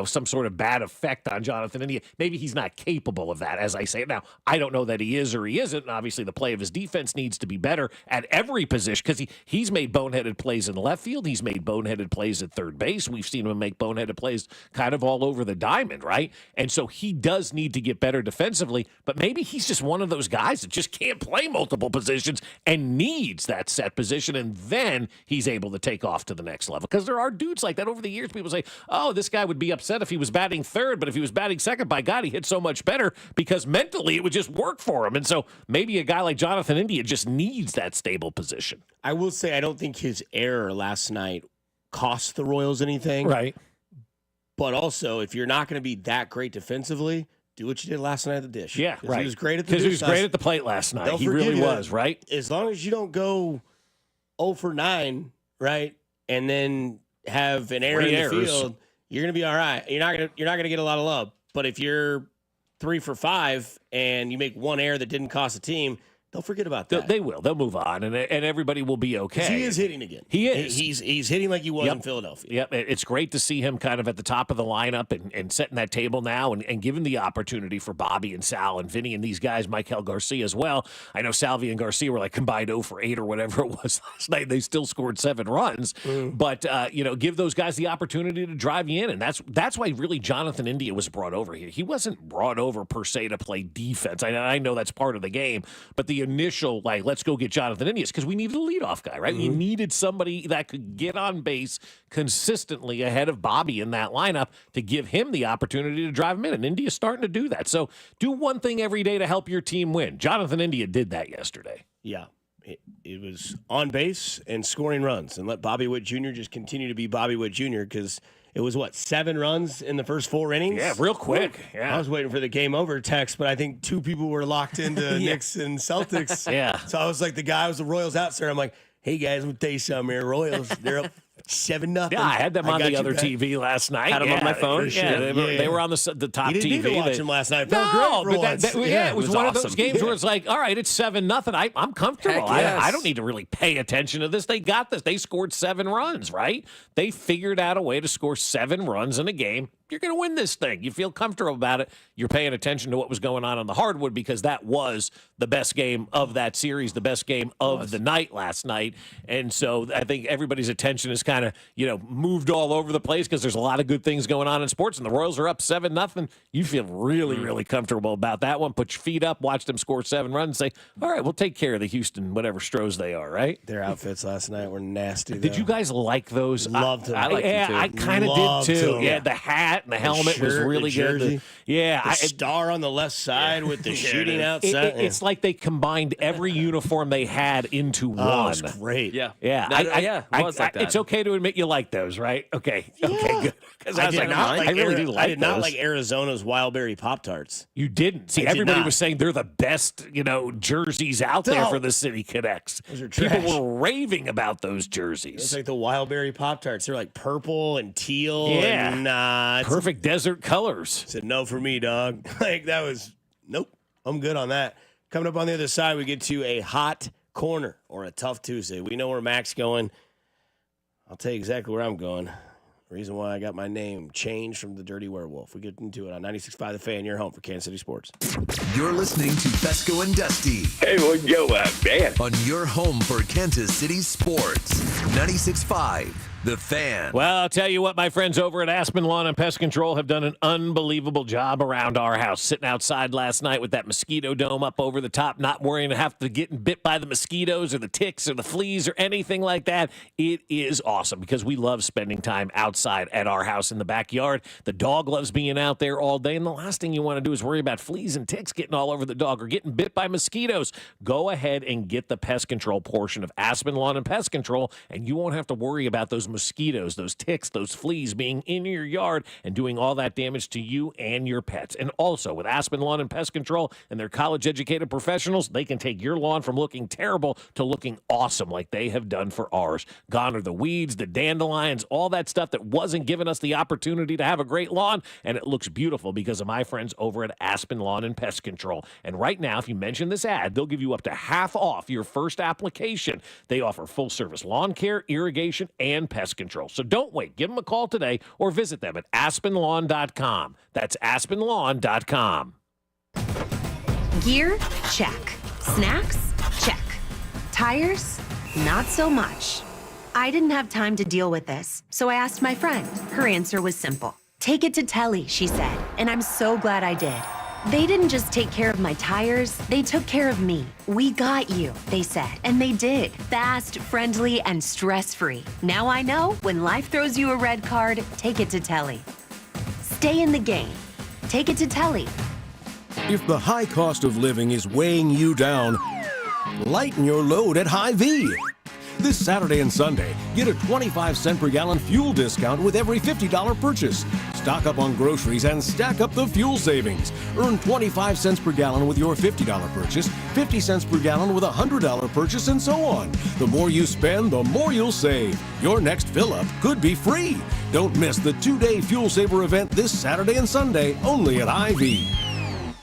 some sort of bad effect on Jonathan India. Maybe he's not capable of that, as I say. Now, I don't know that he is or he isn't, and obviously the play of his defense needs to be better at every position, because he's made boneheaded plays in left field. He's made boneheaded plays at third base. We've seen him make boneheaded plays kind of all over the diamond, right? And so he does need to get better defensively, but maybe he's just one of those guys that just can't play multiple positions and needs that set position, and then he's able to take off to the next level. Because there are dudes like that over the years. People say, oh, this guy would be upset if he was batting third, but if he was batting second, by God, he hit so much better because mentally it would just work for him. And so maybe a guy like Jonathan India just needs that stable position. I will say I don't think his error last night cost the Royals anything. Right. But also, if you're not going to be that great defensively, do what you did last night at the dish. Yeah, right. He was great at the dish. Because he was great at the plate last night. He really was, right? As long as you don't go 0 for 9, right, and then have an error in the field, you're going to be all right. You're not going to get a lot of love. But if you're 3 for 5 and you make one error that didn't cost the team, they'll forget about that. They will. They'll move on, and everybody will be okay. He is hitting again. He is. He's hitting like he was in Philadelphia. Yep. It's great to see him kind of at the top of the lineup and setting that table now and giving the opportunity for Bobby and Sal and Vinny and these guys, Michael Garcia as well. I know Salvi and Garcia were like combined 0 for 8 or whatever it was last night. They still scored 7 runs. But, give those guys the opportunity to drive you in. And that's why really Jonathan India was brought over here. He wasn't brought over per se to play defense. I know that's part of the game, but the initial, let's go get Jonathan India, because we needed a leadoff guy, right? You needed somebody that could get on base consistently ahead of Bobby in that lineup to give him the opportunity to drive him in. And India's starting to do that. So do one thing every day to help your team win. Jonathan India did that yesterday. Yeah. It was on base and scoring runs, and let Bobby Witt Jr. just continue to be Bobby Witt Jr., because it was, 7 runs in the first 4 innings? Yeah, real quick. Yeah. I was waiting for the game over text, but I think 2 people were locked into Knicks and Celtics. Yeah. So I was like, the guy was the Royals out there. I'm like, hey, guys, I'm going to tell you something here. Royals, they're up 7-0. Yeah, I had them on the other TV last night. Had them on my phone. Yeah, they were on the top TV. You didn't need to watch them last night. No, but it was one awesome. of those games where it's like, all right, it's 7-0. I'm comfortable. Yes. I don't need to really pay attention to this. They got this. They scored 7 runs, right? They figured out a way to score 7 runs in a game. You're going to win this thing. You feel comfortable about it. You're paying attention to what was going on the hardwood, because that was the best game of that series, the best game of the night last night. And so I think everybody's attention is kind of, moved all over the place, because there's a lot of good things going on in sports, and the Royals are up 7-0. You feel really, really comfortable about that one. Put your feet up, watch them score 7 runs, and say, all right, we'll take care of the Houston, whatever Stros they are, right? Their outfits last night were nasty, though. Did you guys like those? Loved them. I liked them, too. I kind of did, too. Yeah, the hat and the helmet was really good. The star on the left side with the shooting outside. It's like they combined every uniform they had into one. Oh, it was great. Yeah. Yeah. It was like that. It's okay to admit you like those, right? Okay, good. Because I was like, I really do like I did not those. like Arizona's Wildberry Pop-Tarts. You didn't. See, everybody was saying they're the best, jerseys out there for the City Connects. Those are trash. People were raving about those jerseys. It's like the Wildberry Pop-Tarts. They're like purple and teal. Yeah. And, perfect desert colors. Said no for me, dog. That was, nope. I'm good on that. Coming up on the other side, we get to a hot corner or a tough Tuesday. We know where Mac's going. I'll tell you exactly where I'm going. Reason why I got my name changed from the Dirty Werewolf. We get into it on 96.5 The Fan, your home for Kansas City Sports. You're listening to Fesco and Dusty. Hey, what's going on, man? On your home for Kansas City Sports. 96.5 The Fan. Well, I'll tell you what, my friends over at Aspen Lawn and Pest Control have done an unbelievable job around our house. Sitting outside last night with that mosquito dome up over the top, not worrying to have to get bit by the mosquitoes or the ticks or the fleas or anything like that. It is awesome because we love spending time outside at our house in the backyard. The dog loves being out there all day, and the last thing you want to do is worry about fleas and ticks getting all over the dog or getting bit by mosquitoes. Go ahead and get the pest control portion of Aspen Lawn and Pest Control, and you won't have to worry about those mosquitoes, those ticks, those fleas being in your yard and doing all that damage to you and your pets. And also, with Aspen Lawn and Pest Control and their college-educated professionals, they can take your lawn from looking terrible to looking awesome like they have done for ours. Gone are the weeds, the dandelions, all that stuff that wasn't giving us the opportunity to have a great lawn, and it looks beautiful because of my friends over at Aspen Lawn and Pest Control. And right now, if you mention this ad, they'll give you up to half off your first application. They offer full-service lawn care, irrigation, and pest control. So don't wait. Give them a call today or visit them at aspenlawn.com. That's aspenlawn.com. Gear? Check. Snacks? Check. Tires? Not so much. I didn't have time to deal with this, so I asked my friend. Her answer was simple. Take it to Telly, she said, and I'm so glad I did. They didn't just take care of my tires, they took care of me. We got you, they said, and they did. Fast, friendly, and stress-free. Now I know when life throws you a red card, take it to Telly. Stay in the game. Take it to Telly. If the high cost of living is weighing you down, lighten your load at Hy-Vee. This Saturday and Sunday, get a 25-cent per gallon fuel discount with every $50 purchase. Stock up on groceries and stack up the fuel savings. Earn 25 cents per gallon with your $50 purchase, 50 cents per gallon with a $100 purchase, and so on. The more you spend, the more you'll save. Your next fill-up could be free. Don't miss the 2-day Fuel Saver event this Saturday and Sunday, only at Hy-Vee.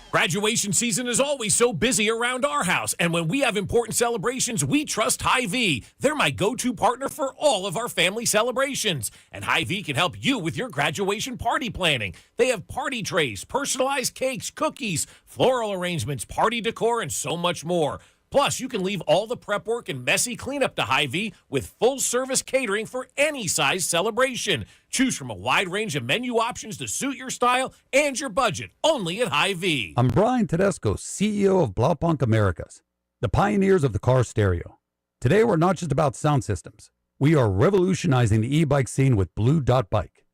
Graduation season is always so busy around our house, and when we have important celebrations, we trust Hy-Vee. They're my go-to partner for all of our family celebrations, and Hy-Vee can help you with your graduation party planning. They have party trays, personalized cakes, cookies, floral arrangements, party decor, and so much more. Plus, you can leave all the prep work and messy cleanup to Hy-Vee with full-service catering for any size celebration. Choose from a wide range of menu options to suit your style and your budget, only at Hy-Vee. I'm Brian Tedesco, CEO of Blaupunkt Americas, the pioneers of the car stereo. Today, we're not just about sound systems. We are revolutionizing the e-bike scene with Blue Dot Bike.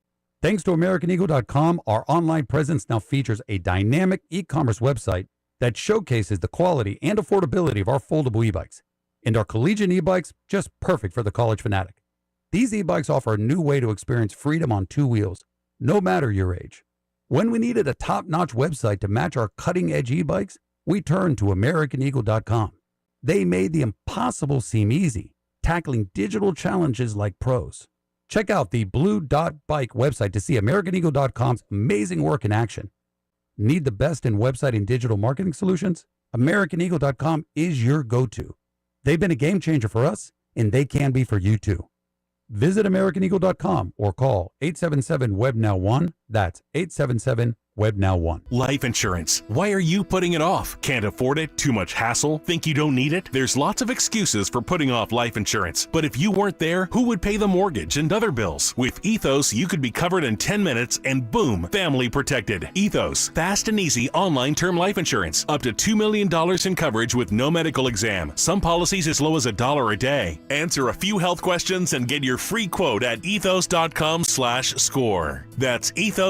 Thanks to AmericanEagle.com, our online presence now features a dynamic e-commerce website that showcases the quality and affordability of our foldable e-bikes. And our collegiate e-bikes, just perfect for the college fanatic. These e-bikes offer a new way to experience freedom on two wheels, no matter your age. When we needed a top-notch website to match our cutting-edge e-bikes, we turned to AmericanEagle.com. They made the impossible seem easy, tackling digital challenges like pros. Check out the Blue Dot Bike website to see AmericanEagle.com's amazing work in action. Need the best in website and digital marketing solutions? AmericanEagle.com is your go-to. They've been a game changer for us, and they can be for you too. Visit AmericanEagle.com or call 877-WEB-NOW-1. That's 877-WEB-NOW-1. Life insurance. Why are you putting it off? Can't afford it? Too much hassle? Think you don't need it? There's lots of excuses for putting off life insurance. But if you weren't there, who would pay the mortgage and other bills? With Ethos, you could be covered in 10 minutes and boom, family protected. Ethos, fast and easy online term life insurance. Up to $2 million in coverage with no medical exam. Some policies as low as $1 a day. Answer a few health questions and get your free quote at ethos.com/score. That's ethos.com/score.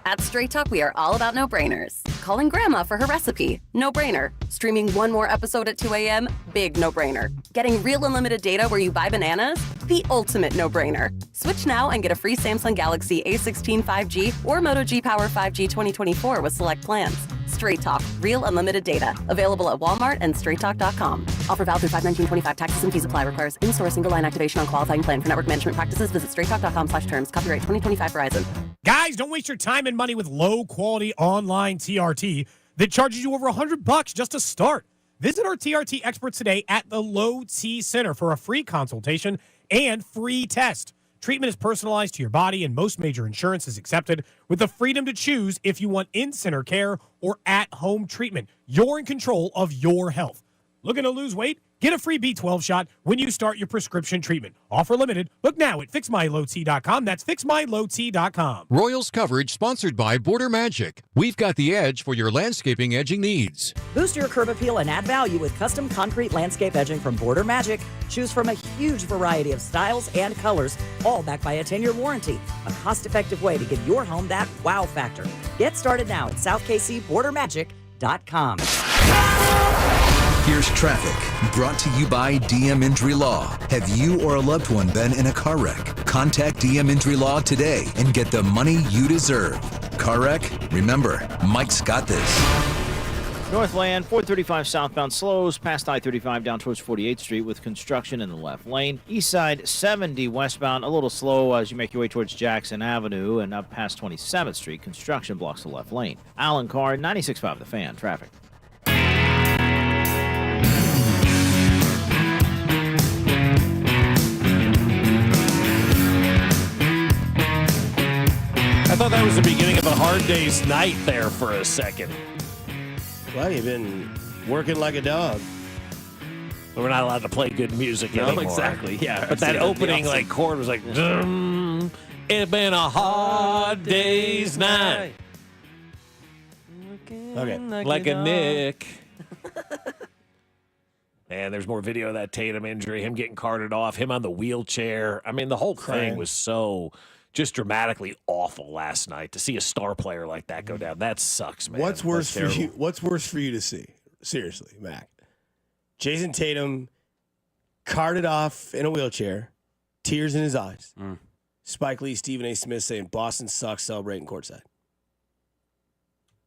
At Straight Talk, we are all about no-brainers. Calling Grandma for her recipe? No-brainer. Streaming one more episode at 2 a.m.? Big no-brainer. Getting real unlimited data where you buy bananas? The ultimate no-brainer. Switch now and get a free Samsung Galaxy A16 5G or Moto G Power 5G 2024 with select plans. Straight Talk. Real unlimited data. Available at Walmart and straighttalk.com. Offer valid through 5/19/25. Taxes and fees apply. Requires in-store single line activation on qualifying plan. For network management practices, visit straighttalk.com/terms. Copyright 2025 Verizon. Guys, don't waste your time and money with low-quality online TRT that charges you over $100 just to start. Visit our TRT experts today at the Lowe T Center for a free consultation and free test. Treatment is personalized to your body, and most major insurance is accepted with the freedom to choose if you want in-center care or at-home treatment. You're in control of your health. Looking to lose weight? Get a free B12 shot when you start your prescription treatment. Offer limited. Look now at fixmylowt.com. That's fixmylowt.com. Royals coverage sponsored by Border Magic. We've got the edge for your landscaping edging needs. Boost your curb appeal and add value with custom concrete landscape edging from Border Magic. Choose from a huge variety of styles and colors, all backed by a 10-year warranty. A cost-effective way to give your home that wow factor. Get started now at southkcbordermagic.com. Here's traffic, brought to you by DM Injury Law. Have you or a loved one been in a car wreck? Contact DM Injury Law today and get the money you deserve. Car wreck? Remember, Mike's got this. Northland, 435 southbound slows past I-35 down towards 48th Street with construction in the left lane. East side, 70 westbound, a little slow as you make your way towards Jackson Avenue and up past 27th Street. Construction blocks the left lane. Alan Carr, 96.5 The Fan, traffic. I thought that was the beginning of a hard day's night there for a second. Well, you've been working like a dog. We're not allowed to play good music anymore. No, exactly. Yeah. But that opening chord was like, it's been a hard day's night. Okay. Like a Nick. And there's more video of that Tatum injury, him getting carted off, him on the wheelchair. I mean, the whole thing was so just dramatically awful last night. To see a star player like that go down, that sucks, man. What's worse for you? What's worse for you to see? Seriously, Mac. Jason Tatum carted off in a wheelchair, tears in his eyes. Spike Lee, Stephen A. Smith saying Boston sucks, celebrating courtside.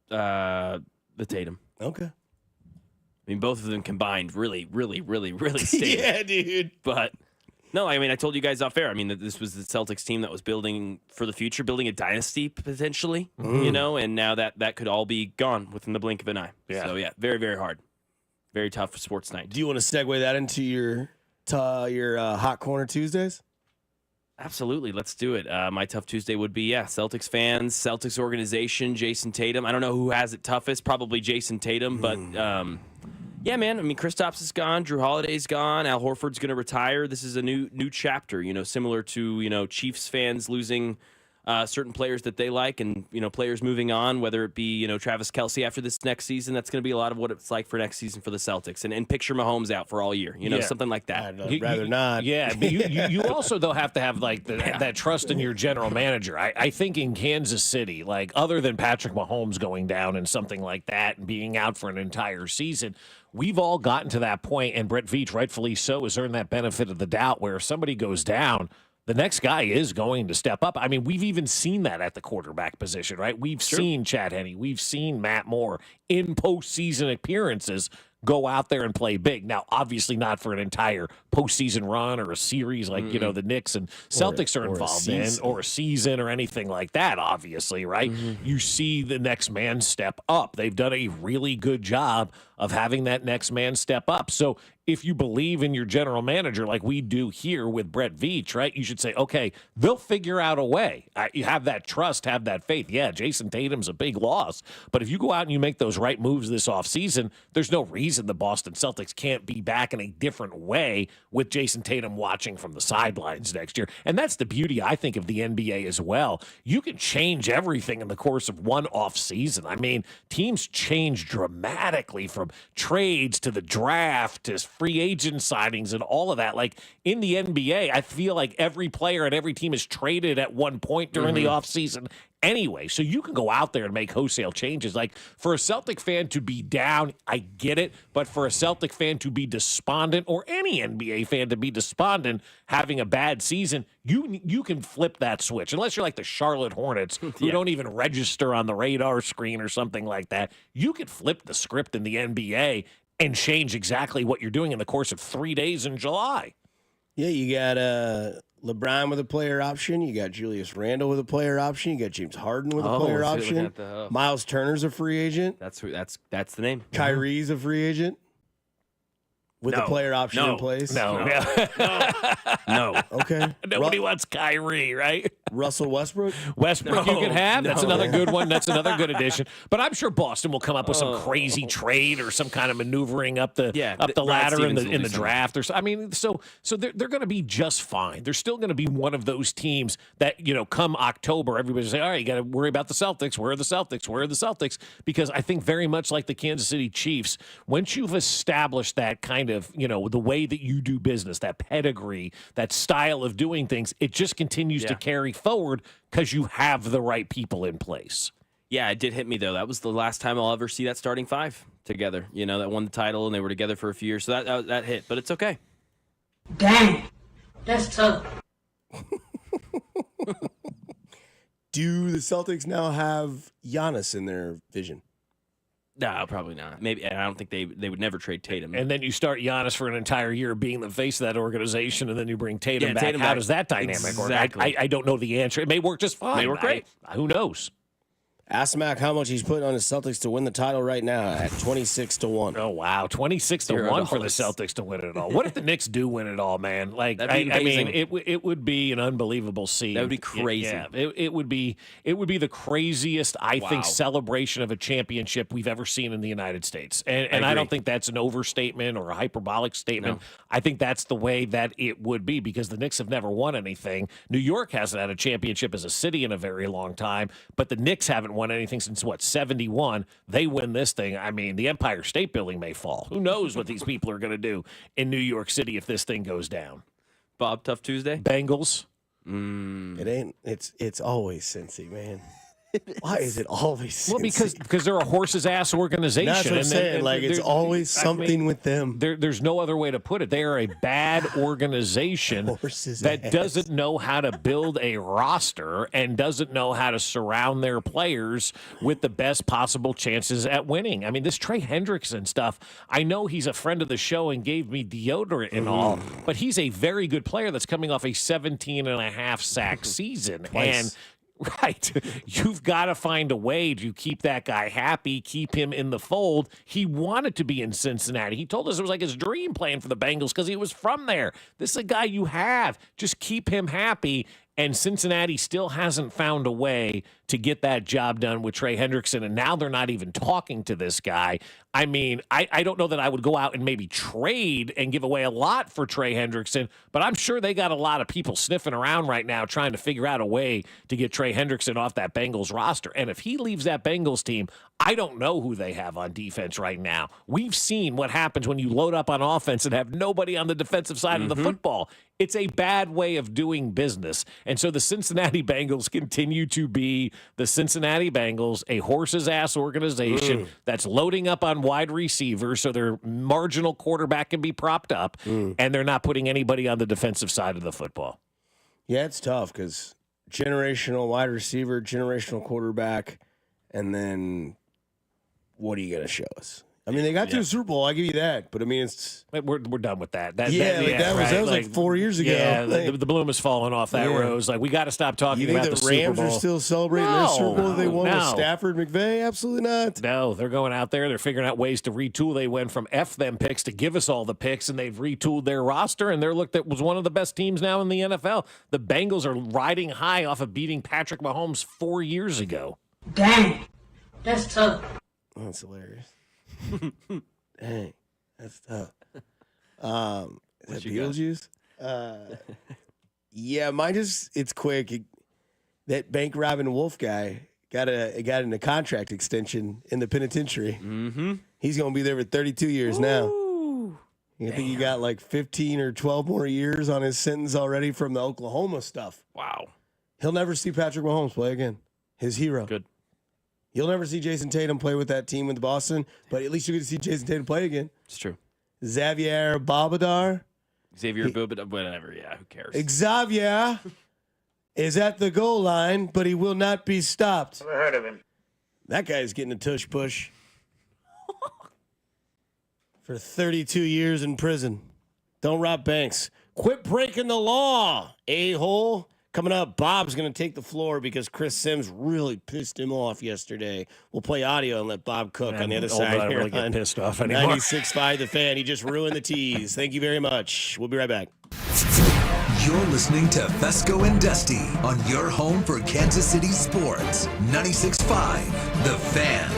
The Tatum. Okay. I mean, both of them combined really stink. Yeah, dude. But no, I mean, I told you guys off air. I mean, that this was the Celtics team that was building for the future, building a dynasty potentially, you know, and now that could all be gone within the blink of an eye. Yeah. So, yeah, very, very hard. Very tough sports night. Do you want to segue that into your Hot Corner Tuesdays? Absolutely. Let's do it. My Tough Tuesday would be, Celtics fans, Celtics organization, Jason Tatum. I don't know who has it toughest, probably Jason Tatum, but yeah, man. I mean, Kristaps is gone, Drew Holiday's gone, Al Horford's going to retire. This is a new chapter, you know, similar to, you know, Chiefs fans losing certain players that they like and, you know, players moving on, whether it be, you know, Travis Kelce after this next season. That's going to be a lot of what it's like for next season for the Celtics. And picture Mahomes out for all year, you know, something like that. I'd rather not. Yeah, but you also, though, have to have, like, that trust in your general manager. I think in Kansas City, like, other than Patrick Mahomes going down and something like that and being out for an entire season, we've all gotten to that point, and Brett Veach, rightfully so, has earned that benefit of the doubt where if somebody goes down, the next guy is going to step up. I mean, we've even seen that at the quarterback position, right? We've seen Chad Henne. We've seen Matt Moore in postseason appearances go out there and play big. Now, obviously not for an entire postseason run or a series like, you know, the Knicks and Celtics are involved in, or a season or anything like that, obviously, right? You see the next man step up. They've done a really good job of having that next man step up. So if you believe in your general manager like we do here with Brett Veach, right, you should say, okay, they'll figure out a way. You have that trust, have that faith. Yeah, Jason Tatum's a big loss, but if you go out and you make those right moves this offseason, there's no reason the Boston Celtics can't be back in a different way with Jason Tatum watching from the sidelines next year. And that's the beauty, I think, of the NBA as well. You can change everything in the course of one offseason. I mean, teams change dramatically from trades to the draft to free agent signings and all of that. Like in the NBA, I feel like every player and every team is traded at one point during the offseason anyway. So you can go out there and make wholesale changes. Like for a Celtic fan to be down, I get it. But for a Celtic fan to be despondent, or any NBA fan to be despondent having a bad season, you can flip that switch. Unless you're like the Charlotte Hornets who don't even register on the radar screen or something like that. You could flip the script in the NBA and change exactly what you're doing in the course of 3 days in July. Yeah, you got LeBron with a player option. You got Julius Randle with a player option. You got James Harden with a player option. Miles Turner's a free agent. That's the name. Kyrie's a free agent with a player option in place. No. No. Okay. Nobody wants Kyrie, right? Russell Westbrook? Westbrook you can have. That's No. another good one. That's another good addition. But I'm sure Boston will come up with some crazy trade or some kind of maneuvering up the ladder in the draft. Or I mean, so they're going to be just fine. They're still going to be one of those teams that, come October, everybody's say, all right, you got to worry about the Celtics. Where are the Celtics? Where are the Celtics? Because I think very much like the Kansas City Chiefs, once you've established that kind of, the way that you do business, that pedigree, that style of doing things, it just continues to carry forward because you have the right people in place. Yeah, it did hit me, though. That was the last time I'll ever see that starting five together, that won the title, and they were together for a few years. So that hit, but it's okay. Dang, that's tough. Do the Celtics now have Giannis in their vision? No, probably not. Maybe. I don't think they would never trade Tatum. And then you start Giannis for an entire year being the face of that organization, and then you bring Tatum back. How does that dynamic work? I don't know the answer. It may work just fine. It may work great. Who knows? Ask Mac how much he's putting on the Celtics to win the title right now at 26-1. Oh, wow. 26-1 for the Celtics to win it all. What if the Knicks do win it all, man? Like, I mean, it would be an unbelievable scene. That would be crazy. It would be the craziest, I think, celebration of a championship we've ever seen in the United States. And I don't think that's an overstatement or a hyperbolic statement. No. I think that's the way that it would be because the Knicks have never won anything. New York hasn't had a championship as a city in a very long time, but the Knicks haven't won anything since 71. They win this thing. I mean, the Empire State Building may fall. Who knows what these people are going to do in New York City if this thing goes down? Bob, tough Tuesday. Bengals. It ain't. It's always Cincy, man. Why is it always Cincy? Well, because they're a horse's ass organization. That's what I'm saying. Like, it's always something with them. There's no other way to put it. They are a bad organization that doesn't know how to build a roster and doesn't know how to surround their players with the best possible chances at winning. I mean, this Trey Hendrickson stuff, I know he's a friend of the show and gave me deodorant and all, but he's a very good player that's coming off a 17.5 sack season. And right. You've got to find a way to keep that guy happy, keep him in the fold. He wanted to be in Cincinnati. He told us it was like his dream playing for the Bengals because he was from there. This is a guy you have. Just keep him happy. And Cincinnati still hasn't found a way to get that job done with Trey Hendrickson. And now they're not even talking to this guy. I mean, I don't know that I would go out and maybe trade and give away a lot for Trey Hendrickson, but I'm sure they got a lot of people sniffing around right now trying to figure out a way to get Trey Hendrickson off that Bengals roster. And if he leaves that Bengals team, I don't know who they have on defense right now. We've seen what happens when you load up on offense and have nobody on the defensive side of the football. It's a bad way of doing business. And so the Cincinnati Bengals continue to be the Cincinnati Bengals, a horse's ass organization that's loading up on wide receivers so their marginal quarterback can be propped up, and they're not putting anybody on the defensive side of the football. Yeah, it's tough because generational wide receiver, generational quarterback, and then what are you going to show us? I mean, they got to a Super Bowl. I give you that, but I mean, we're done with that. That was like 4 years ago. Yeah, the bloom has fallen off that rose. Like, we got to stop talking about the Super Bowl. You think the Rams are still celebrating their Super Bowl they won with Stafford, McVay? Absolutely not. No, they're going out there. They're figuring out ways to retool. They went from F them picks to give us all the picks, and they've retooled their roster, and they're looked at was one of the best teams now in the NFL. The Bengals are riding high off of beating Patrick Mahomes 4 years ago. Dang, that's tough. That's hilarious. Dang, that's tough. Is that Beetlejuice? Yeah, mine it's quick. That bank robbing wolf guy got in a contract extension in the penitentiary. Mm-hmm. He's gonna be there for 32 years now. I think he got like 15 or 12 more years on his sentence already from the Oklahoma stuff. Wow. He'll never see Patrick Mahomes play again. His hero. Good. You'll never see Jason Tatum play with that team with Boston, but at least you get to see Jason Tatum play again. It's true. Xavier Babadar. Whatever, yeah, who cares? Xavier is at the goal line, but he will not be stopped. Never heard of him. That guy's getting a tush push for 32 years in prison. Don't rob banks. Quit breaking the law, a-hole. Coming up, Bob's going to take the floor because Chris Sims really pissed him off yesterday. We'll play audio and let Bob cook on the other side. I here really get pissed off anymore. 96.5 The Fan. He just ruined the tease. Thank you very much. We'll be right back. You're listening to Fesco and Dusty on your home for Kansas City sports. 96.5, The Fan.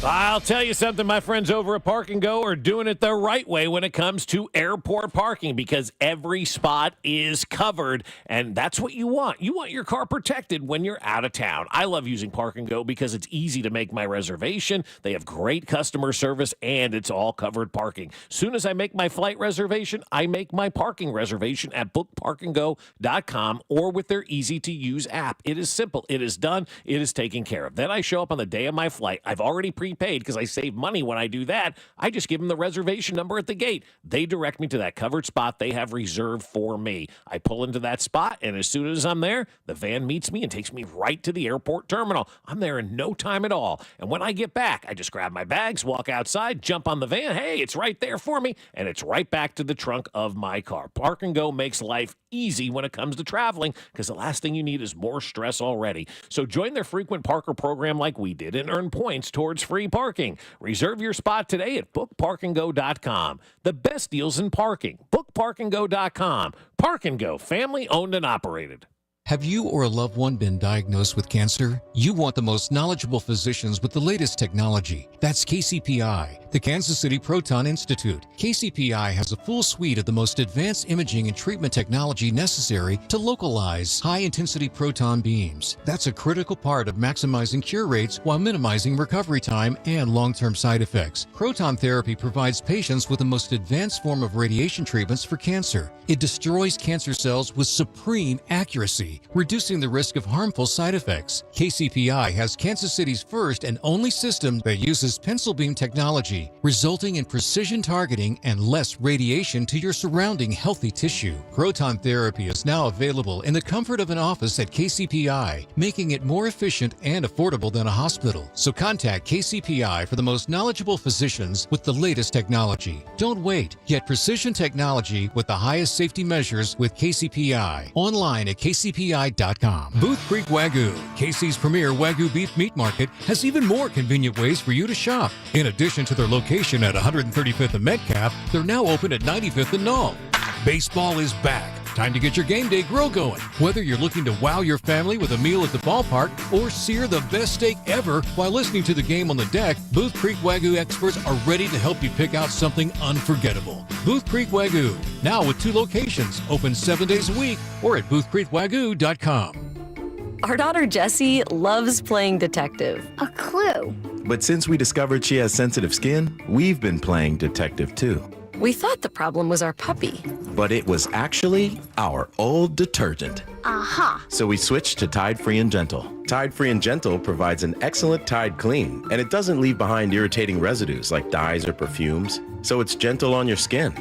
I'll tell you something, my friends over at Park and Go are doing it the right way when it comes to airport parking, because every spot is covered, and that's what you want. You want your car protected when you're out of town. I love using Park and Go because it's easy to make my reservation. They have great customer service, and it's all covered parking. Soon as I make my flight reservation, I make my parking reservation at bookparkandgo.com or with their easy-to-use app. It is simple. It is done. It is taken care of. Then I show up on the day of my flight. I've already prepaid because I save money when I do that. I just give them the reservation number at the gate. They direct me to that covered spot they have reserved for me. I pull into that spot, and as soon as I'm there, the van meets me and takes me right to the airport terminal. I'm there in no time at all. And when I get back, I just grab my bags, walk outside, jump on the van. Hey, it's right there for me, and it's right back to the trunk of my car. Park and Go makes life easy when it comes to traveling, because the last thing you need is more stress already. So join their frequent parker program like we did and earn points towards free parking. Reserve your spot today at bookparkandgo.com. The best deals in parking. Bookparkandgo.com. Park and Go, family owned and operated. Have you or a loved one been diagnosed with cancer? You want the most knowledgeable physicians with the latest technology. That's KCPI, the Kansas City Proton Institute. KCPI has a full suite of the most advanced imaging and treatment technology necessary to localize high-intensity proton beams. That's a critical part of maximizing cure rates while minimizing recovery time and long-term side effects. Proton therapy provides patients with the most advanced form of radiation treatments for cancer. It destroys cancer cells with supreme accuracy, reducing the risk of harmful side effects. KCPI has Kansas City's first and only system that uses pencil beam technology, resulting in precision targeting and less radiation to your surrounding healthy tissue. Proton therapy is now available in the comfort of an office at KCPI, making it more efficient and affordable than a hospital. So contact KCPI for the most knowledgeable physicians with the latest technology. Don't wait. Get precision technology with the highest safety measures with KCPI. Online at KCPI.com. Booth Creek Wagyu, KC's premier Wagyu beef meat market, has even more convenient ways for you to shop. In addition to their location at 135th and Metcalf, they're now open at 95th and Knoll. Baseball is back. Time to get your game day grill going. Whether you're looking to wow your family with a meal at the ballpark or sear the best steak ever while listening to the game on the deck, Booth Creek Wagyu experts are ready to help you pick out something unforgettable. Booth Creek Wagyu, now with 2 locations, open 7 days a week, or at boothcreekwagyu.com. Our daughter Jessie loves playing detective. A clue. But since we discovered she has sensitive skin, we've been playing detective too. We thought the problem was our puppy. But it was actually our old detergent. Aha. So we switched to Tide Free and Gentle. Tide Free and Gentle provides an excellent Tide clean, and it doesn't leave behind irritating residues like dyes or perfumes, so it's gentle on your skin.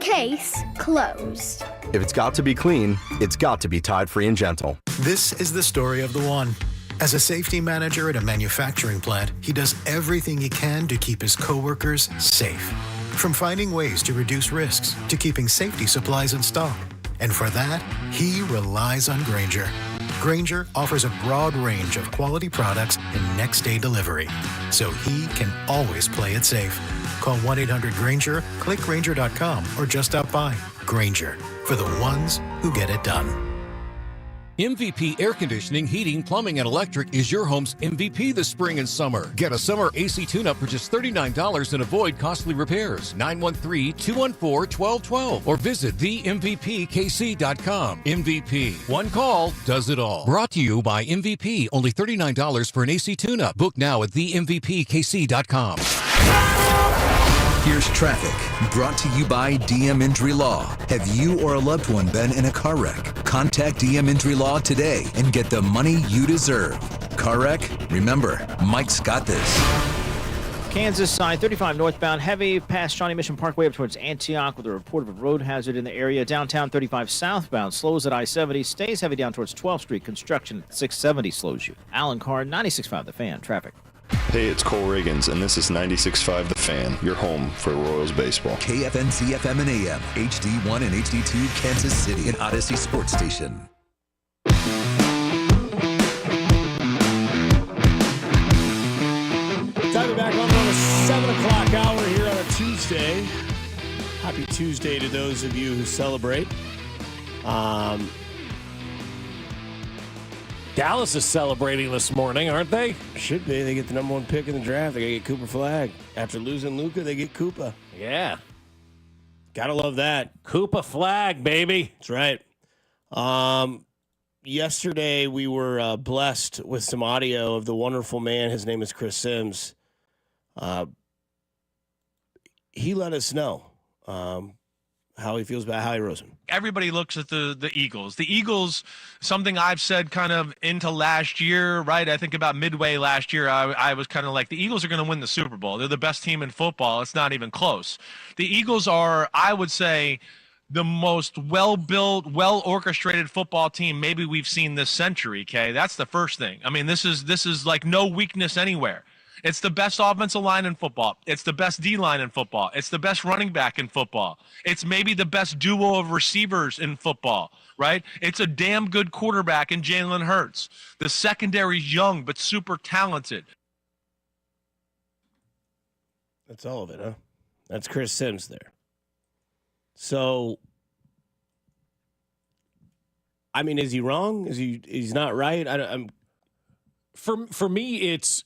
Case closed. If it's got to be clean, it's got to be Tide Free and Gentle. This is the story of the one. As a safety manager at a manufacturing plant, he does everything he can to keep his coworkers safe. From finding ways to reduce risks to keeping safety supplies in stock. And for that, he relies on Grainger. Grainger offers a broad range of quality products and next-day delivery, so he can always play it safe. Call 1-800-GRAINGER, click Grainger.com, or just stop by. Grainger, for the ones who get it done. MVP Air Conditioning, Heating, Plumbing, and Electric is your home's MVP this spring and summer. Get a summer AC tune-up for just $39 and avoid costly repairs. 913-214-1212 or visit themvpkc.com. MVP, one call does it all. Brought to you by MVP. Only $39 for an AC tune-up. Book now at themvpkc.com. Here's traffic, brought to you by DM Injury Law. Have you or a loved one been in a car wreck? Contact DM Injury Law today and get the money you deserve. Car wreck? Remember, Mike's got this. Kansas side 35 northbound, heavy past Shawnee Mission Parkway up towards Antioch with a report of a road hazard in the area. Downtown 35 southbound slows at I-70, stays heavy down towards 12th Street. Construction at 670 slows you. Alan Carr, 96.5 The Fan, traffic. Hey, it's Cole Riggins, and this is 96.5 The Fan, your home for Royals baseball. KFNC FM and AM, HD1 and HD2, Kansas City, and Odyssey Sports Station. Time to back on the 7 o'clock hour here on a Tuesday. Happy Tuesday to those of you who celebrate. Dallas is celebrating this morning, aren't they? Should be. They get the number 1 pick in the draft. They got to get Cooper Flag. After losing Luka, they get Koopa. Yeah. Gotta love that. Koopa Flag, baby. That's right. Yesterday, we were blessed with some audio of the wonderful man. His name is Chris Sims. He let us know how he feels about Howie Roseman. Everybody looks at the Eagles. The Eagles, something I've said kind of into last year, right? I think about midway last year, I was kind of like, the Eagles are going to win the Super Bowl. They're the best team in football. It's not even close. The Eagles are, I would say, the most well-built, well-orchestrated football team maybe we've seen this century, okay? That's the first thing. I mean, this is like no weakness anywhere. It's the best offensive line in football. It's the best D-line in football. It's the best running back in football. It's maybe the best duo of receivers in football, right? It's a damn good quarterback in Jalen Hurts. The secondary's young but super talented. That's all of it, huh? That's Chris Sims there. So, I mean, is he wrong? He's not right? I'm. For me, it's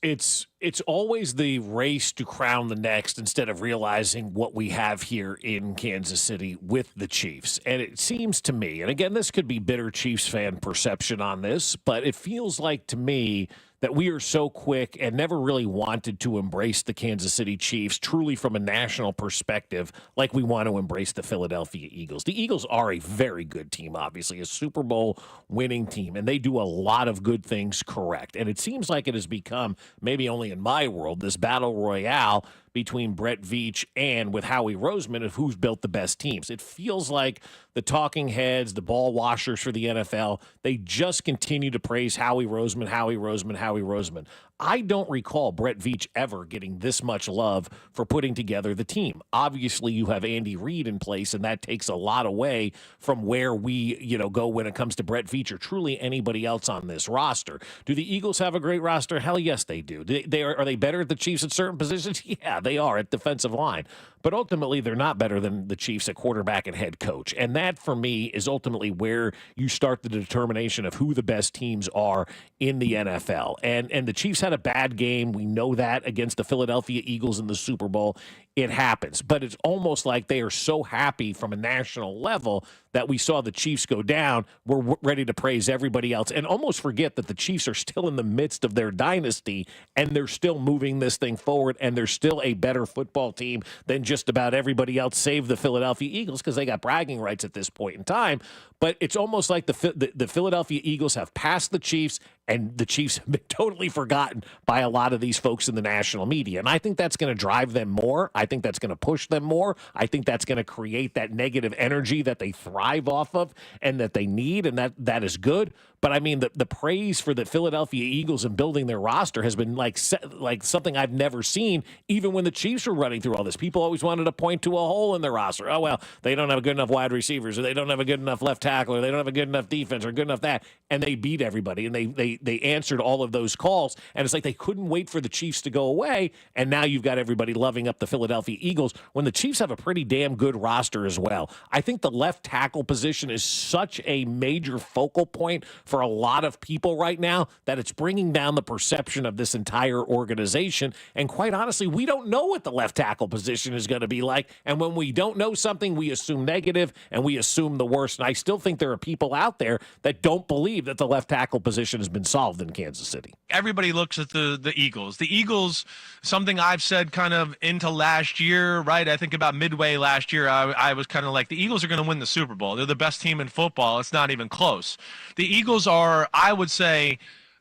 always the race to crown the next instead of realizing what we have here in Kansas City with the Chiefs. And it seems to me, and again, this could be bitter Chiefs fan perception on this, but it feels like to me that we are so quick and never really wanted to embrace the Kansas City Chiefs truly from a national perspective like we want to embrace the Philadelphia Eagles. The Eagles are a very good team, obviously, a Super Bowl winning team, and they do a lot of good things correct. And it seems like it has become, maybe only in my world, this battle royale between Brett Veach and with Howie Roseman of who's built the best teams. It feels like the talking heads, the ball washers for the NFL, they just continue to praise Howie Roseman, Howie Roseman, Howie Roseman. I don't recall Brett Veach ever getting this much love for putting together the team. Obviously, you have Andy Reid in place, and that takes a lot away from where we, go when it comes to Brett Veach or truly anybody else on this roster. Do the Eagles have a great roster? Hell yes, they do. Are they better at the Chiefs at certain positions? Yeah, they are at defensive line. But ultimately, they're not better than the Chiefs at quarterback and head coach. And that, for me, is ultimately where you start the determination of who the best teams are in the NFL. And the Chiefs had a bad game. We know that against the Philadelphia Eagles in the Super Bowl. It happens. But it's almost like they are so happy from a national level that we saw the Chiefs go down. We're ready to praise everybody else and almost forget that the Chiefs are still in the midst of their dynasty and they're still moving this thing forward and they're still a better football team than just about everybody else save the Philadelphia Eagles because they got bragging rights at this point in time. But it's almost like the Philadelphia Eagles have passed the Chiefs and the Chiefs have been totally forgotten by a lot of these folks in the national media. And I think that's going to drive them more. I think that's going to push them more. I think that's going to create that negative energy that they thrive off of and that they need, and that is good. But I mean, the praise for the Philadelphia Eagles and building their roster has been like something I've never seen, even when the Chiefs were running through all this. People always wanted to point to a hole in their roster. Oh, well, they don't have a good enough wide receivers, or they don't have a good enough left tackle, or they don't have a good enough defense, or good enough that. And they beat everybody, and they answered all of those calls. And it's like they couldn't wait for the Chiefs to go away, and now you've got everybody loving up the Philadelphia Eagles when the Chiefs have a pretty damn good roster as well. I think the left tackle position is such a major focal point for a lot of people right now that it's bringing down the perception of this entire organization. And quite honestly, we don't know what the left tackle position is going to be like. And when we don't know something, we assume negative and we assume the worst. And I still think there are people out there that don't believe that the left tackle position has been solved in Kansas City. Everybody looks at the Eagles. The Eagles, something I've said kind of into last year, right? I think about midway last year, I was kind of like, the Eagles are going to win the Super Bowl. They're the best team in football. It's not even close. The Eagles are, I would say,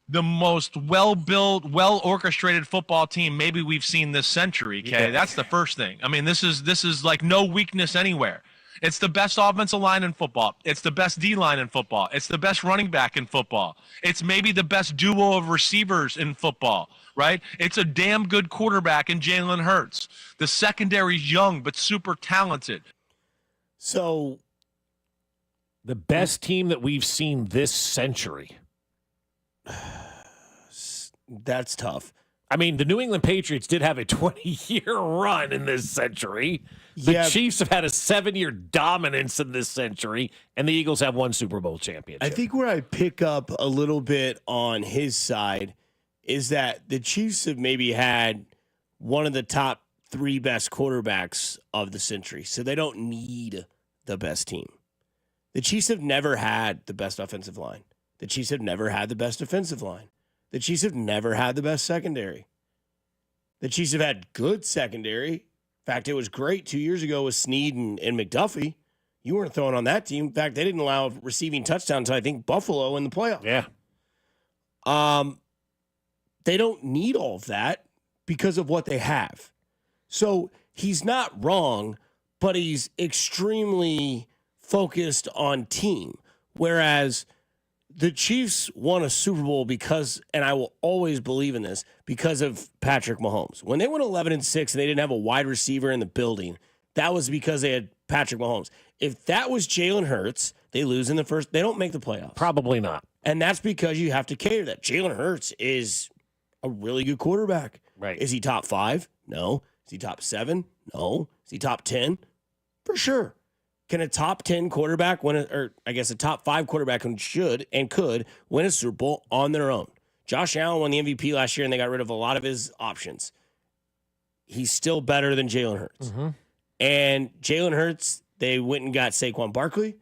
the most well-built, well-orchestrated football team maybe we've seen this century, okay? Yeah. That's the first thing. I mean, this is like no weakness anywhere. It's the best offensive line in football. It's the best D-line in football. It's the best running back in football. It's maybe the best duo of receivers in football, right? It's a damn good quarterback in Jalen Hurts. The secondary's young but super talented. So the best team that we've seen this century. That's tough. I mean, the New England Patriots did have a 20-year run in this century. The Chiefs have had a 7-year dominance in this century, and the Eagles have one Super Bowl championship. I think where I pick up a little bit on his side is that the Chiefs have maybe had one of the top 3 best quarterbacks of the century, so they don't need the best team. The Chiefs have never had the best offensive line. The Chiefs have never had the best defensive line. The Chiefs have never had the best secondary. The Chiefs have had good secondary. In fact, it was great 2 years ago with Snead and McDuffie. You weren't throwing on that team. In fact, they didn't allow a receiving touchdown until I think Buffalo in the playoffs. Yeah. They don't need all of that because of what they have. So he's not wrong, but he's extremely focused on team. Whereas the Chiefs won a Super Bowl because, and I will always believe in this, because of Patrick Mahomes. When they went 11-6 and they didn't have a wide receiver in the building, that was because they had Patrick Mahomes. If that was Jalen Hurts, they lose in the first, they don't make the playoffs. Probably not. And that's because you have to cater that. Jalen Hurts is a really good quarterback. Right. Is he top 5? No. Is he top 7? No. Is he top 10? For sure. Can a top 10 quarterback win, or I guess a top 5 quarterback should and could win a Super Bowl on their own? Josh Allen won the MVP last year and they got rid of a lot of his options. He's still better than Jalen Hurts. Mm-hmm. And Jalen Hurts, they went and got Saquon Barkley.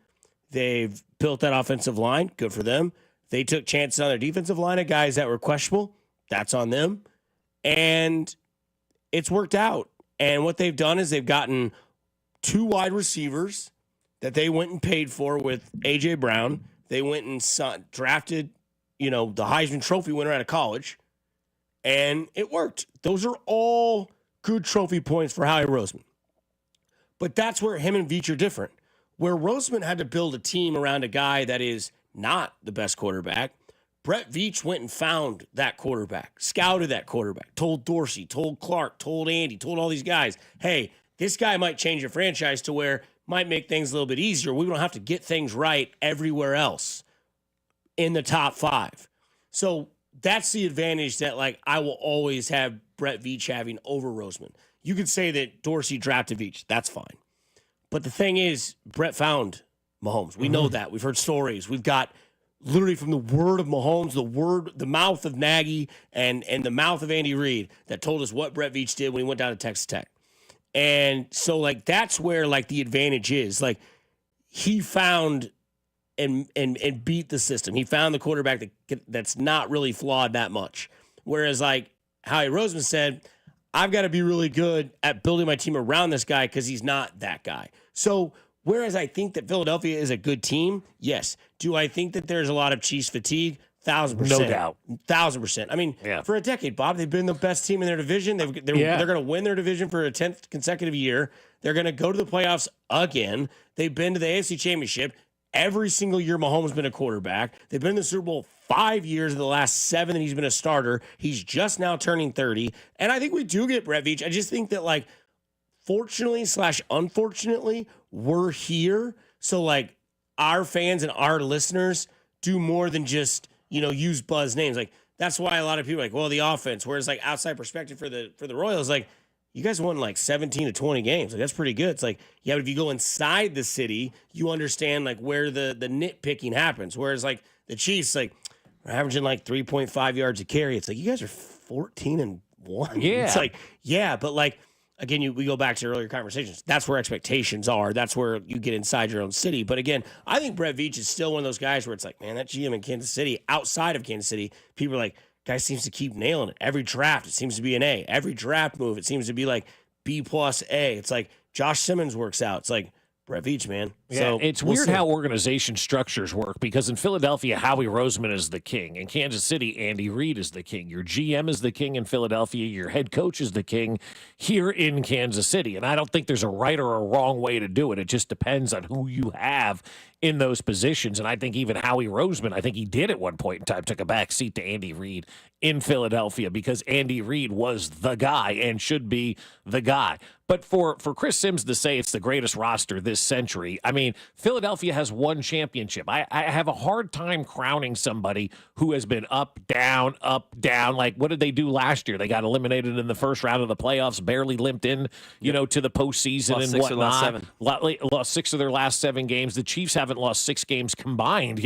They've built that offensive line. Good for them. They took chances on their defensive line of guys that were questionable. That's on them. And it's worked out. And what they've done is they've gotten 2 wide receivers that they went and paid for with A.J. Brown. They went and drafted, the Heisman Trophy winner out of college. And it worked. Those are all good trophy points for Howie Roseman. But that's where him and Veach are different. Where Roseman had to build a team around a guy that is not the best quarterback, Brett Veach went and found that quarterback, scouted that quarterback, told Dorsey, told Clark, told Andy, told all these guys, hey, this guy might change your franchise to where might make things a little bit easier. We don't have to get things right everywhere else in the top 5. So that's the advantage that, I will always have Brett Veach having over Roseman. You could say that Dorsey drafted Veach. That's fine. But the thing is, Brett found Mahomes. We know that. We've heard stories. We've got literally from the word of Mahomes, the mouth of Nagy, and the mouth of Andy Reid that told us what Brett Veach did when he went down to Texas Tech. And so, that's where, the advantage is. He found and beat the system. He found the quarterback that's not really flawed that much. Whereas, Howie Roseman said, I've got to be really good at building my team around this guy because he's not that guy. So, whereas I think that Philadelphia is a good team, yes. Do I think that there's a lot of Chiefs fatigue? 1,000%. No doubt. 1,000%. I mean, for a decade, Bob, they've been the best team in their division. They're going to win their division for a 10th consecutive year. They're going to go to the playoffs again. They've been to the AFC Championship. Every single year Mahomes has been a quarterback. They've been in the Super Bowl 5 years of the last 7 that he's been a starter. He's just now turning 30. And I think we do get Brett Veach. I just think that, fortunately/unfortunately, we're here. So, our fans and our listeners do more than just, use buzz names. That's why a lot of people are the offense. Whereas, outside perspective for the Royals, you guys won 17 to 20 games. That's pretty good. It's but if you go inside the city, you understand where the nitpicking happens. Whereas the Chiefs, we're averaging 3.5 yards a carry. It's you guys are 14-1. Yeah. It's but again, we go back to earlier conversations. That's where expectations are. That's where you get inside your own city. But again, I think Brett Veach is still one of those guys where it's man, that GM in Kansas City, outside of Kansas City, people are guy seems to keep nailing it. Every draft, it seems to be an A. Every draft move, it seems to be B plus A. It's Josh Simmons works out. It's Brett Veach, man. Yeah, so it's weird how organization structures work because in Philadelphia, Howie Roseman is the king. In Kansas City, Andy Reid is the king. Your GM is the king in Philadelphia. Your head coach is the king here in Kansas City. And I don't think there's a right or a wrong way to do it. It just depends on who you have in those positions. And I think even Howie Roseman, I think he did at one point in time, took a back seat to Andy Reid in Philadelphia because Andy Reid was the guy and should be the guy. But for Chris Sims to say it's the greatest roster this century, I mean, Philadelphia has one championship. I have a hard time crowning somebody who has been up, down. Like, what did they do last year? They got eliminated in the first round of the playoffs, barely limped in, to the postseason and whatnot. Lost 6 of their last 7 games. The Chiefs haven't lost 6 games combined.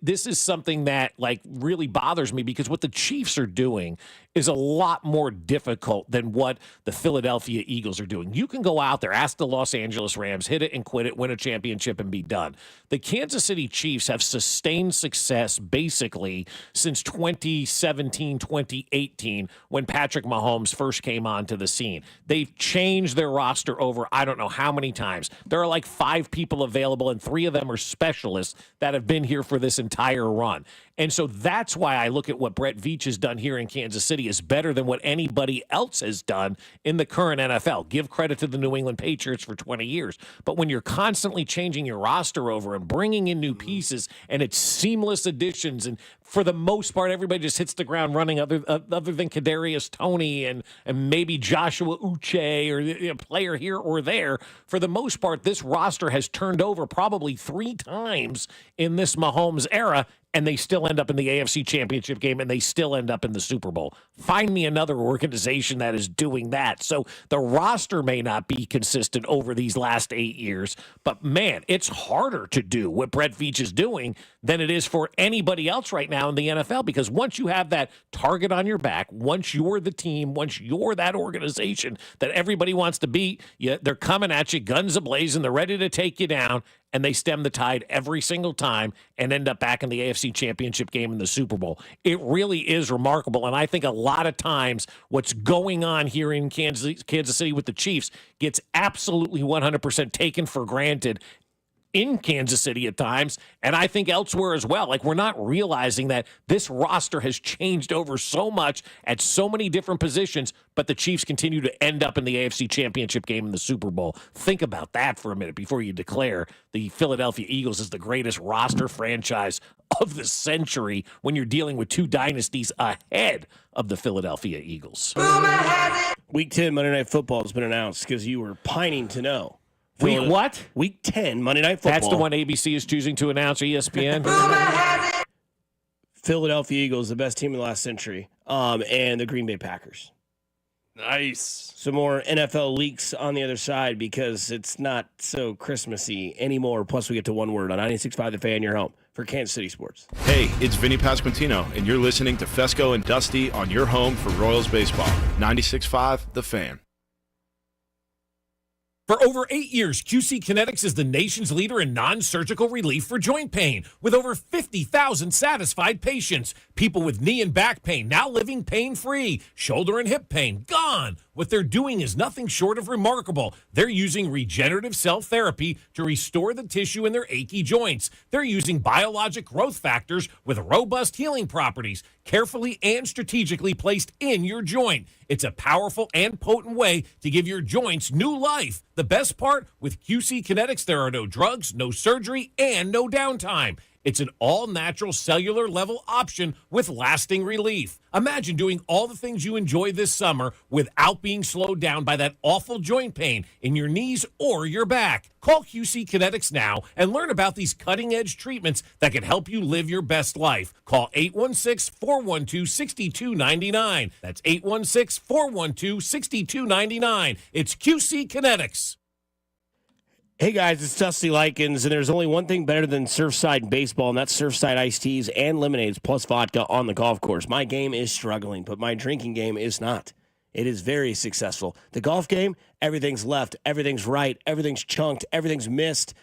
This is something that really bothers me because what the Chiefs are doing is a lot more difficult than what the Philadelphia Eagles are doing. You can go out there, ask the Los Angeles Rams, hit it and quit it, win a championship and be done. The Kansas City Chiefs have sustained success basically since 2017, 2018, when Patrick Mahomes first came onto the scene. They've changed their roster over I don't know how many times. There are 5 people available, and 3 of them are specialists that have been here for this entire run. And so that's why I look at what Brett Veach has done here in Kansas City is better than what anybody else has done in the current NFL. Give credit to the New England Patriots for 20 years. But when you're constantly changing your roster over and bringing in new pieces and it's seamless additions, and for the most part, everybody just hits the ground running other than Kadarius Toney and maybe Joshua Uche or a player here or there. For the most part, this roster has turned over probably 3 times in this Mahomes era, and they still end up in the AFC Championship game, and they still end up in the Super Bowl. Find me another organization that is doing that. So the roster may not be consistent over these last 8 years, but, man, it's harder to do what Brett Veach is doing than it is for anybody else right now in the NFL, because once you have that target on your back, once you're the team, once you're that organization that everybody wants to beat, they're coming at you, guns a-blazing, they're ready to take you down, and they stem the tide every single time and end up back in the AFC Championship game in the Super Bowl. It really is remarkable, and I think a lot of times what's going on here in Kansas City with the Chiefs gets absolutely 100% taken for granted in Kansas City at times, and I think elsewhere as well. We're not realizing that this roster has changed over so much at so many different positions, but the Chiefs continue to end up in the AFC Championship game in the Super Bowl. Think about that for a minute before you declare the Philadelphia Eagles as the greatest roster franchise of the century when you're dealing with 2 dynasties ahead of the Philadelphia Eagles. Week 10 Monday Night Football has been announced because you were pining to know. Week what? Week 10, Monday Night Football. That's the one ABC is choosing to announce, ESPN. Philadelphia Eagles, the best team in the last century, and the Green Bay Packers. Nice. Some more NFL leaks on the other side because it's not so Christmassy anymore. Plus, we get to one word on 96.5 The Fan, your home for Kansas City sports. Hey, it's Vinny Pasquantino, and you're listening to Fesco and Dusty on your home for Royals baseball. 96.5 The Fan. For over 8 years, QC Kinetics is the nation's leader in non-surgical relief for joint pain, with over 50,000 satisfied patients. People with knee and back pain now living pain-free. Shoulder and hip pain gone. What they're doing is nothing short of remarkable. They're using regenerative cell therapy to restore the tissue in their achy joints. They're using biologic growth factors with robust healing properties, carefully and strategically placed in your joint. It's a powerful and potent way to give your joints new life. The best part, with QC Kinetics, there are no drugs, no surgery, and no downtime. It's an all-natural cellular level option with lasting relief. Imagine doing all the things you enjoy this summer without being slowed down by that awful joint pain in your knees or your back. Call QC Kinetics now and learn about these cutting-edge treatments that can help you live your best life. Call 816-412-6299. That's 816-412-6299. It's QC Kinetics. Hey guys, it's Dusty Likens, and there's only one thing better than Surfside baseball, and that's Surfside iced teas and lemonades plus vodka on the golf course. My game is struggling, but my drinking game is not. It is very successful. The golf game, everything's left, everything's right, everything's chunked, everything's missed,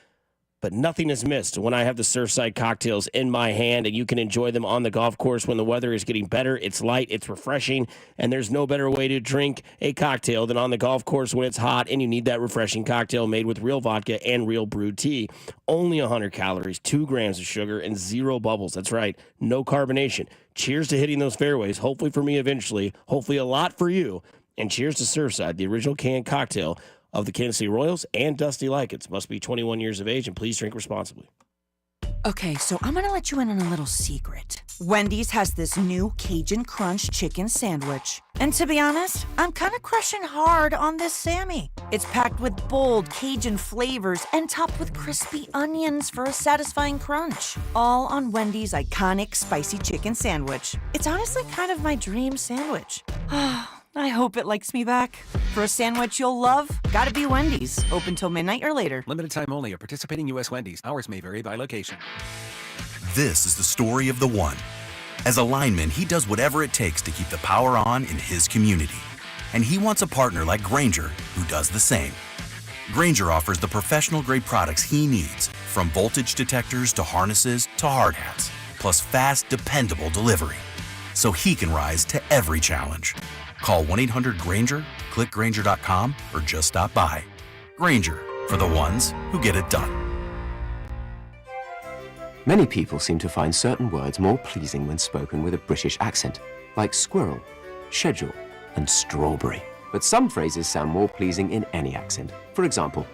but nothing is missed when I have the Surfside cocktails in my hand, and you can enjoy them on the golf course when the weather is getting better. It's light, it's refreshing, and there's no better way to drink a cocktail than on the golf course when it's hot and you need that refreshing cocktail made with real vodka and real brewed tea. Only 100 calories, 2 grams of sugar, and 0 bubbles. That's right, no carbonation. Cheers to hitting those fairways, hopefully for me eventually, hopefully a lot for you, and cheers to Surfside, the original canned cocktail of the Kansas City Royals and Dusty Likens. Must be 21 years of age, and please drink responsibly. Okay, so I'm gonna let you in on a little secret. Wendy's has this new Cajun Crunch chicken sandwich. And to be honest, I'm kind of crushing hard on this Sammy. It's packed with bold Cajun flavors and topped with crispy onions for a satisfying crunch. All on Wendy's iconic spicy chicken sandwich. It's honestly kind of my dream sandwich. I hope it likes me back. For a sandwich you'll love, gotta be Wendy's. Open till midnight or later. Limited time only at participating U.S. Wendy's. Hours may vary by location. This is the story of the one. As a lineman, he does whatever it takes to keep the power on in his community. And he wants a partner like Grainger who does the same. Grainger offers the professional-grade products he needs, from voltage detectors to harnesses to hard hats, plus fast, dependable delivery, so he can rise to every challenge. Call 1-800-GRAINGER, click Grainger.com, or just stop by. Grainger, for the ones who get it done. Many people seem to find certain words more pleasing when spoken with a British accent, like squirrel, schedule, and strawberry. But some phrases sound more pleasing in any accent. For example,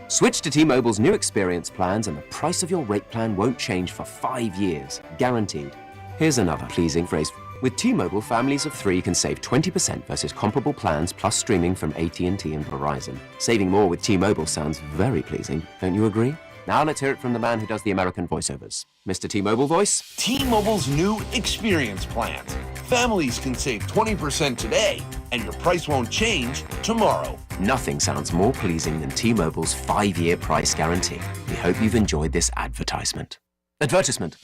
switch to T-Mobile's new experience plans and the price of your rate plan won't change for 5 years, guaranteed. Here's another pleasing phrase. With T-Mobile, families of 3 can save 20% versus comparable plans plus streaming from AT&T and Verizon. Saving more with T-Mobile sounds very pleasing, don't you agree? Now let's hear it from the man who does the American voiceovers. Mr. T-Mobile voice. T-Mobile's new experience plans. Families can save 20% today, and your price won't change tomorrow. Nothing sounds more pleasing than T-Mobile's 5-year price guarantee. We hope you've enjoyed this advertisement. Advertisement.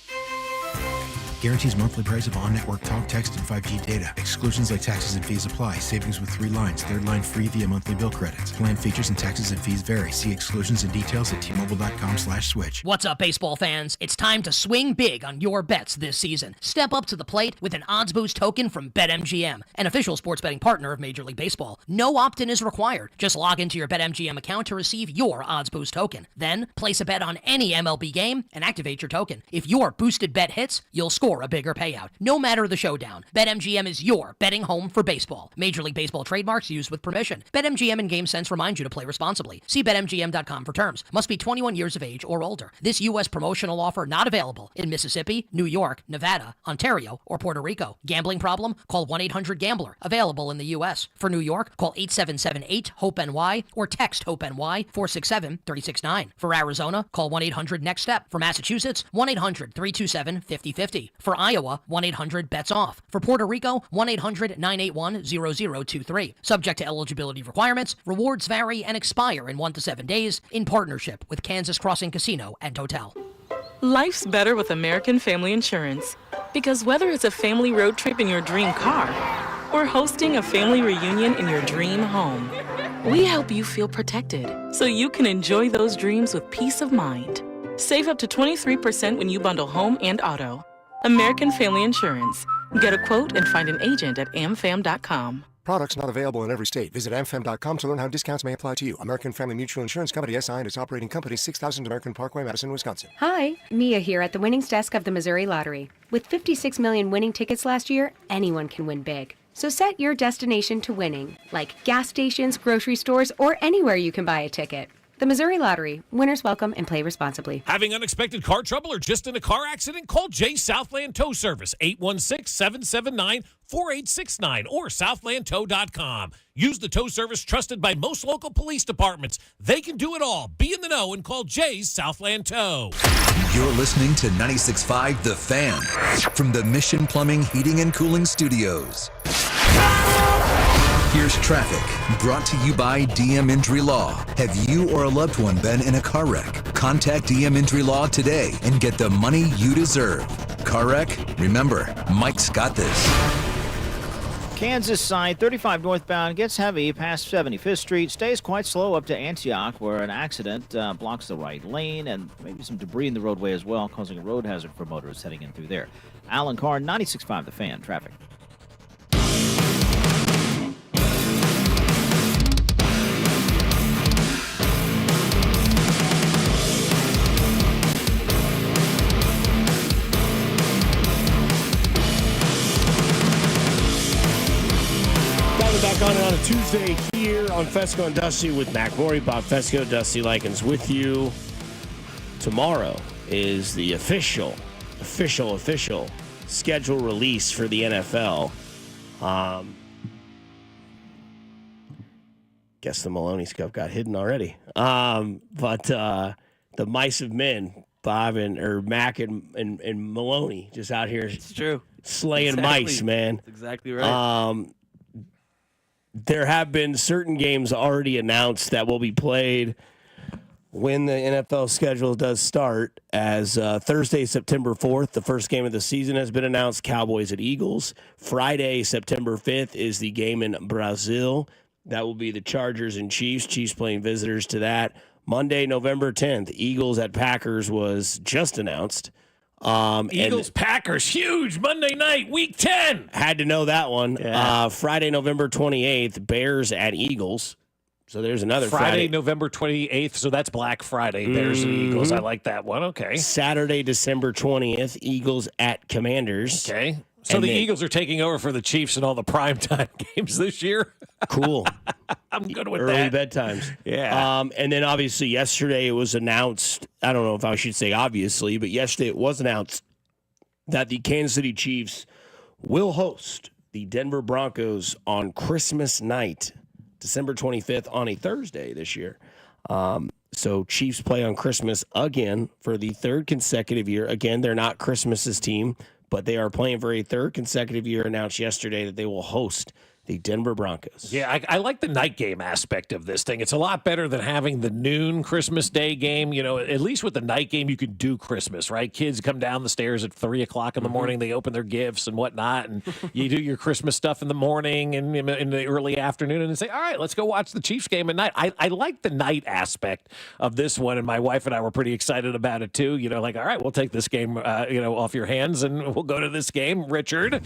Guarantees monthly price of on-network talk, text, and 5G data. Exclusions like taxes and fees apply. Savings with 3 lines. 3rd line free via monthly bill credits. Plan features and taxes and fees vary. See exclusions and details at T-Mobile.com/switch. What's up, baseball fans? It's time to swing big on your bets this season. Step up to the plate with an odds boost token from BetMGM, an official sports betting partner of Major League Baseball. No opt-in is required. Just log into your BetMGM account to receive your odds boost token. Then place a bet on any MLB game and activate your token. If your boosted bet hits, you'll score a bigger payout. No matter the showdown, BetMGM is your betting home for baseball. Major League Baseball trademarks used with permission. BetMGM and GameSense remind you to play responsibly. See BetMGM.com for terms. Must be 21 years of age or older. This U.S. promotional offer not available in Mississippi, New York, Nevada, Ontario, or Puerto Rico. Gambling problem? Call 1-800-GAMBLER. Available in the U.S. For New York, call 877-8-HOPE-NY or text HOPE-NY 467-369. For Arizona, call 1-800-NEXT-STEP. For Massachusetts, 1-800-327-5050. For Iowa, 1-800-BETS-OFF. For Puerto Rico, 1-800-981-0023. Subject to eligibility requirements. Rewards vary and expire in 1 to 7 days in partnership with Kansas Crossing Casino and Hotel. Life's better with American Family Insurance. Because whether it's a family road trip in your dream car or hosting a family reunion in your dream home, we help you feel protected so you can enjoy those dreams with peace of mind. Save up to 23% when you bundle home and auto. American Family Insurance. Get a quote and find an agent at amfam.com. Products not available in every state. Visit amfam.com to learn how discounts may apply to you. American Family Mutual Insurance Company, SI, and its operating company, 6000 American Parkway, Madison, Wisconsin. Hi, Mia here at the winnings desk of the Missouri Lottery. With 56 million winning tickets last year, anyone can win big. So set your destination to winning, like gas stations, grocery stores, or anywhere you can buy a ticket. The Missouri Lottery. Winners welcome and play responsibly. Having unexpected car trouble or just in a car accident? Call Jay Southland Tow Service, 816-779-4869 or southlandtow.com. Use the tow service trusted by most local police departments. They can do it all. Be in the know and call Jay's Southland Tow. You're listening to 96.5 The Fan from the Mission Plumbing, Heating, and Cooling Studios. Here's traffic, brought to you by DM Injury Law. Have you or a loved one been in a car wreck? Contact DM Injury Law today and get the money you deserve. Car wreck? Remember, Mike's got this. Kansas side, 35 northbound, gets heavy past 75th Street, stays quite slow up to Antioch, where an accident blocks the right lane, and maybe some debris in the roadway as well, causing a road hazard for motorists heading in through there. Alan Carr, 96.5 The Fan, traffic. Back on a Tuesday here on Fesco and Dusty with Mac Morey, Bob Fesco, Dusty Likens with you. Tomorrow is the official schedule release for the NFL. Guess the Maloney Cup got hidden already. But the mice of men, Mac and Maloney, just out here. It's true. Slaying mice, man. That's exactly right. There have been certain games already announced that will be played when the NFL schedule does start, as Thursday, September 4th, the first game of the season has been announced, Cowboys at Eagles. Friday, September 5th, is the game in Brazil. That will be the Chargers and Chiefs. Chiefs playing visitors to that. Monday, November 10th, Eagles at Packers was just announced. Eagles-Packers, huge Monday night, Week 10. Had to know that one. Yeah. Friday, November 28th, Bears at Eagles. So there's another Friday, November 28th. So that's Black Friday. Bears and Eagles. I like that one. Okay. Saturday, December 20th, Eagles at Commanders. Okay. So the Eagles are taking over for the Chiefs in all the primetime games this year. Cool. I'm good with Early that. bedtimes. Yeah. And then obviously yesterday it was announced, I don't know if I should say obviously, but yesterday it was announced that the Kansas City Chiefs will host the Denver Broncos on Christmas night, December 25th, on a Thursday this year. So Chiefs play on Christmas again for the third consecutive year. Again, they're not Christmas's team, but they are playing for a third consecutive year. Announced yesterday that they will host the Denver Broncos. Yeah, I like the night game aspect of this thing. It's a lot better than having the noon Christmas Day game. You know, at least with the night game, you could do Christmas, right? Kids come down the stairs at 3 o'clock in the morning. They open their gifts and whatnot, and you do your Christmas stuff in the morning and in the early afternoon, and then say, all right, let's go watch the Chiefs game at night. I like the night aspect of this one, and my wife and I were pretty excited about it too. You know, like, all right, we'll take this game, off your hands, and we'll go to this game, Richard.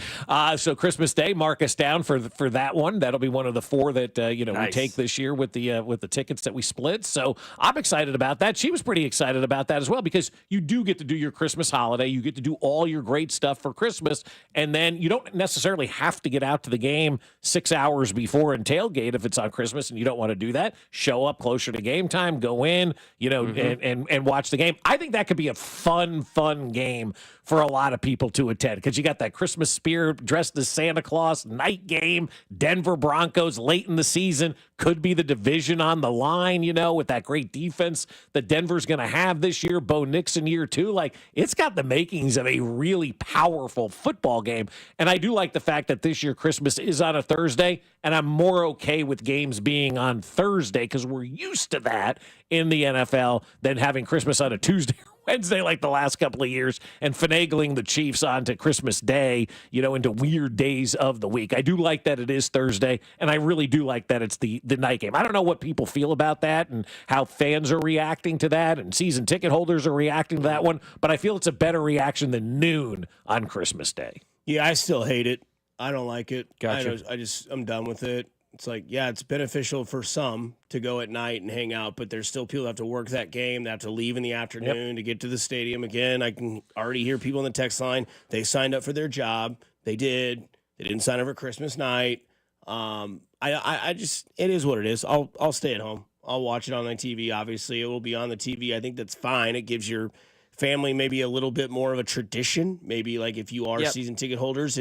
So Christmas Day, mark us down for that one. That'll be one of the 4 that nice. We take this year with the tickets that we split. So I'm excited about that. She was pretty excited about that as well, because you do get to do your Christmas holiday. You get to do all your great stuff for Christmas, and then you don't necessarily have to get out to the game 6 hours before and tailgate if it's on Christmas and you don't want to do that. Show up closer to game time, go in, and watch the game. I think that could be a fun game for a lot of people to attend, because you got that Christmas spirit, dressed as Santa Claus, night game, Denver Broncos late in the season, could be the division on the line, with that great defense that Denver's going to have this year, Bo Nixon year 2. Like, it's got the makings of a really powerful football game. And I do like the fact that this year Christmas is on a Thursday, and I'm more okay with games being on Thursday, because we're used to that in the NFL than having Christmas on a Tuesday Wednesday like the last couple of years, and finagling the Chiefs onto Christmas Day, into weird days of the week. I do like that it is Thursday, and I really do like that it's the night game. I don't know what people feel about that and how fans are reacting to that and season ticket holders are reacting to that one, but I feel it's a better reaction than noon on Christmas Day. Yeah, I still hate it. I don't like it. Gotcha. I'm done with it. It's like, yeah, it's beneficial for some to go at night and hang out, but there's still people that have to work that game. They have to leave in the afternoon to get to the stadium again. I can already hear people in the text line. They signed up for their job. They did. They didn't sign up for Christmas night. It is what it is. I'll stay at home. I'll watch it on my TV. Obviously, it will be on the TV. I think that's fine. It gives your family maybe a little bit more of a tradition. Maybe like if you are season ticket holders,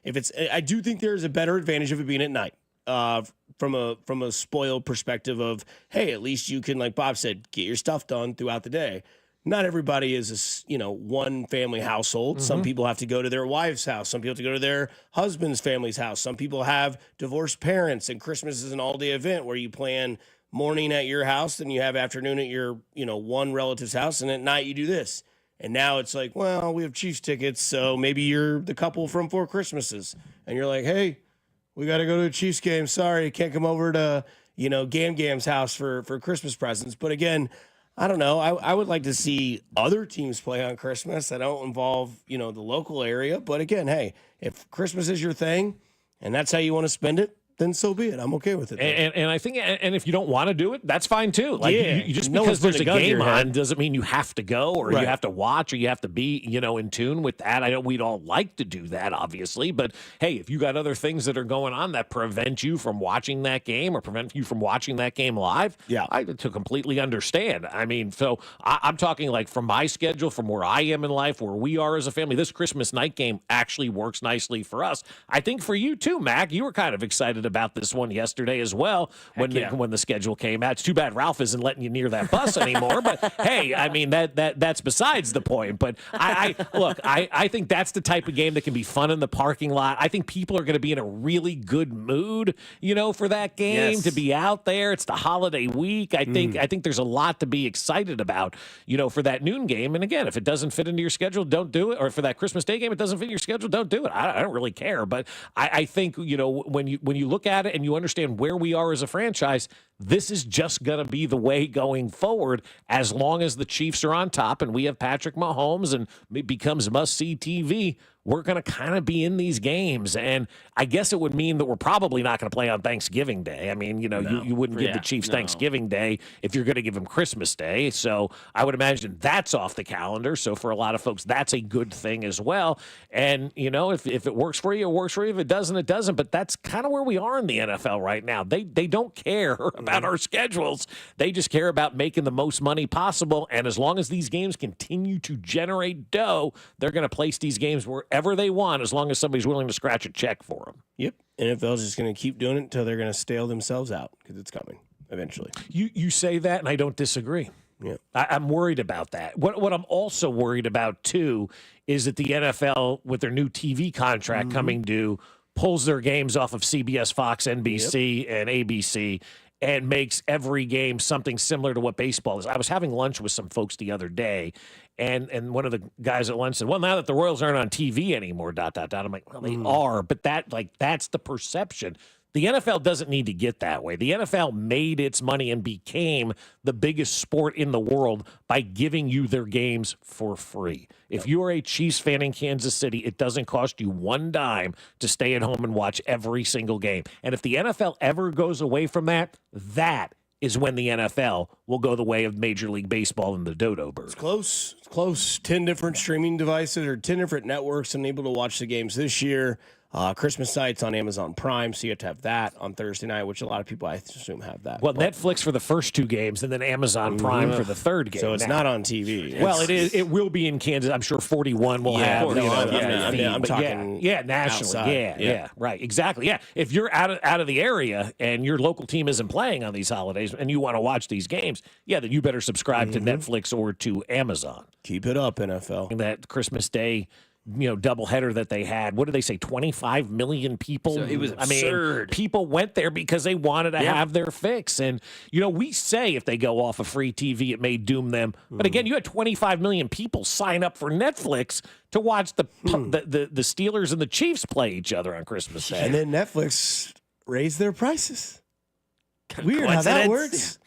I do think there's a better advantage of it being at night. From a spoiled perspective of, hey, at least you can, like Bob said, get your stuff done throughout the day. Not everybody is one family household. Mm-hmm. Some people have to go to their wife's house. Some people have to go to their husband's family's house. Some people have divorced parents, and Christmas is an all-day event where you plan morning at your house, then you have afternoon at your one relative's house, and at night you do this. And now it's like, well, we have Chiefs tickets, so maybe you're the couple from 4 Christmases, and you're like, hey, we got to go to a Chiefs game. Sorry, can't come over to, Gam Gam's house for Christmas presents. But again, I don't know. I would like to see other teams play on Christmas that don't involve, the local area. But again, hey, if Christmas is your thing and that's how you want to spend it, then so be it. I'm okay with it. And I think, and if you don't want to do it, that's fine too. Like, you just No because one's there's a putting a gun to game your on head. doesn't mean you have to go or Right. you have to watch or you have to be, in tune with that. I know we'd all like to do that, obviously, but hey, if you got other things that are going on that prevent you from watching that game or prevent you from watching that game live, I to completely understand. I mean, so I'm talking like from my schedule, from where I am in life, where we are as a family, this Christmas night game actually works nicely for us. I think for you too, Mac, you were kind of excited about this one yesterday as well when the schedule came out. It's too bad Ralph isn't letting you near that bus anymore, but hey, I mean that's besides the point. But I think that's the type of game that can be fun in the parking lot. I think people are going to be in a really good mood, for that game to be out there. It's the holiday week. I think there's a lot to be excited about, for that noon game. And again, if it doesn't fit into your schedule, don't do it. Or for that Christmas Day game, it doesn't fit your schedule, don't do it. I don't really care. But I think, when you look at it and you understand where we are as a franchise, this is just going to be the way going forward as long as the Chiefs are on top and we have Patrick Mahomes and it becomes must-see TV. We're going to kind of be in these games. And I guess it would mean that we're probably not going to play on Thanksgiving Day. I mean, you wouldn't give the Chiefs Thanksgiving Day if you're going to give them Christmas Day. So I would imagine that's off the calendar. So for a lot of folks, that's a good thing as well. And, if it works for you, it works for you. If it doesn't, it doesn't. But that's kind of where we are in the NFL right now. They don't care about our schedules. They just care about making the most money possible. And as long as these games continue to generate dough, they're going to place these games wherever they want as long as somebody's willing to scratch a check for them. Yep. NFL's just going to keep doing it until they're going to stale themselves out because it's coming eventually. You say that, and I don't disagree. Yeah. I'm worried about that. What I'm also worried about, too, is that the NFL, with their new TV contract coming due, pulls their games off of CBS, Fox, NBC, and ABC and makes every game something similar to what baseball is. I was having lunch with some folks the other day, and one of the guys at lunch said, well, now that the Royals aren't on TV anymore, ... I'm like, well, they are, but that's the perception. The NFL doesn't need to get that way. The NFL made its money and became the biggest sport in the world by giving you their games for free. If you are a Chiefs fan in Kansas City, it doesn't cost you one dime to stay at home and watch every single game. And if the NFL ever goes away from that, that is when the NFL will go the way of Major League Baseball and the Dodo Bird. It's close. It's close. 10 different streaming devices or 10 different networks and able to watch the games this year. Christmas night's on Amazon Prime, so you have to have that on Thursday night, which a lot of people, I assume, have that. Well, Netflix for the first two games, and then Amazon Prime for the third game. So it's not on TV. Well, it is. It will be in Kansas. I'm sure 41 will have. I'm talking nationally. outside. Yeah, right, exactly. Yeah, if you're out of the area and your local team isn't playing on these holidays and you want to watch these games, then you better subscribe to Netflix or to Amazon. Keep it up, NFL. And that Christmas Day doubleheader that they had. What did they say? 25 million people. So it was absurd. I mean, people went there because they wanted to have their fix. And, we say if they go off of free TV, it may doom them. But again, you had 25 million people sign up for Netflix to watch the Steelers and the Chiefs play each other on Christmas Day. And then Netflix raised their prices. Weird how that works.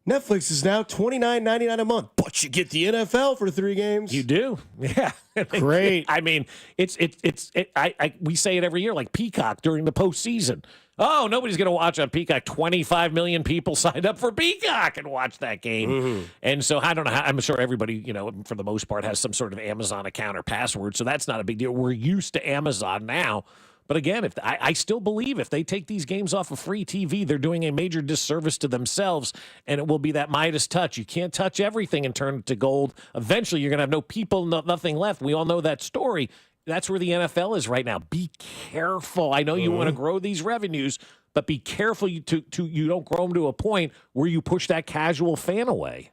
Netflix is now $29.99 a month, but you get the NFL for 3 games. You do, yeah. Great. I mean, we say it every year, like Peacock during the postseason. Oh, nobody's going to watch on Peacock. 25 million people signed up for Peacock and watch that game. And so I don't know how, I'm sure everybody, for the most part, has some sort of Amazon account or password. So that's not a big deal. We're used to Amazon now. But again, I still believe if they take these games off of free TV, they're doing a major disservice to themselves, and it will be that Midas touch. You can't touch everything and turn it to gold. Eventually, you're going to have no people, nothing left. We all know that story. That's where the NFL is right now. Be careful. I know you want to grow these revenues, but be careful you don't grow them to a point where you push that casual fan away.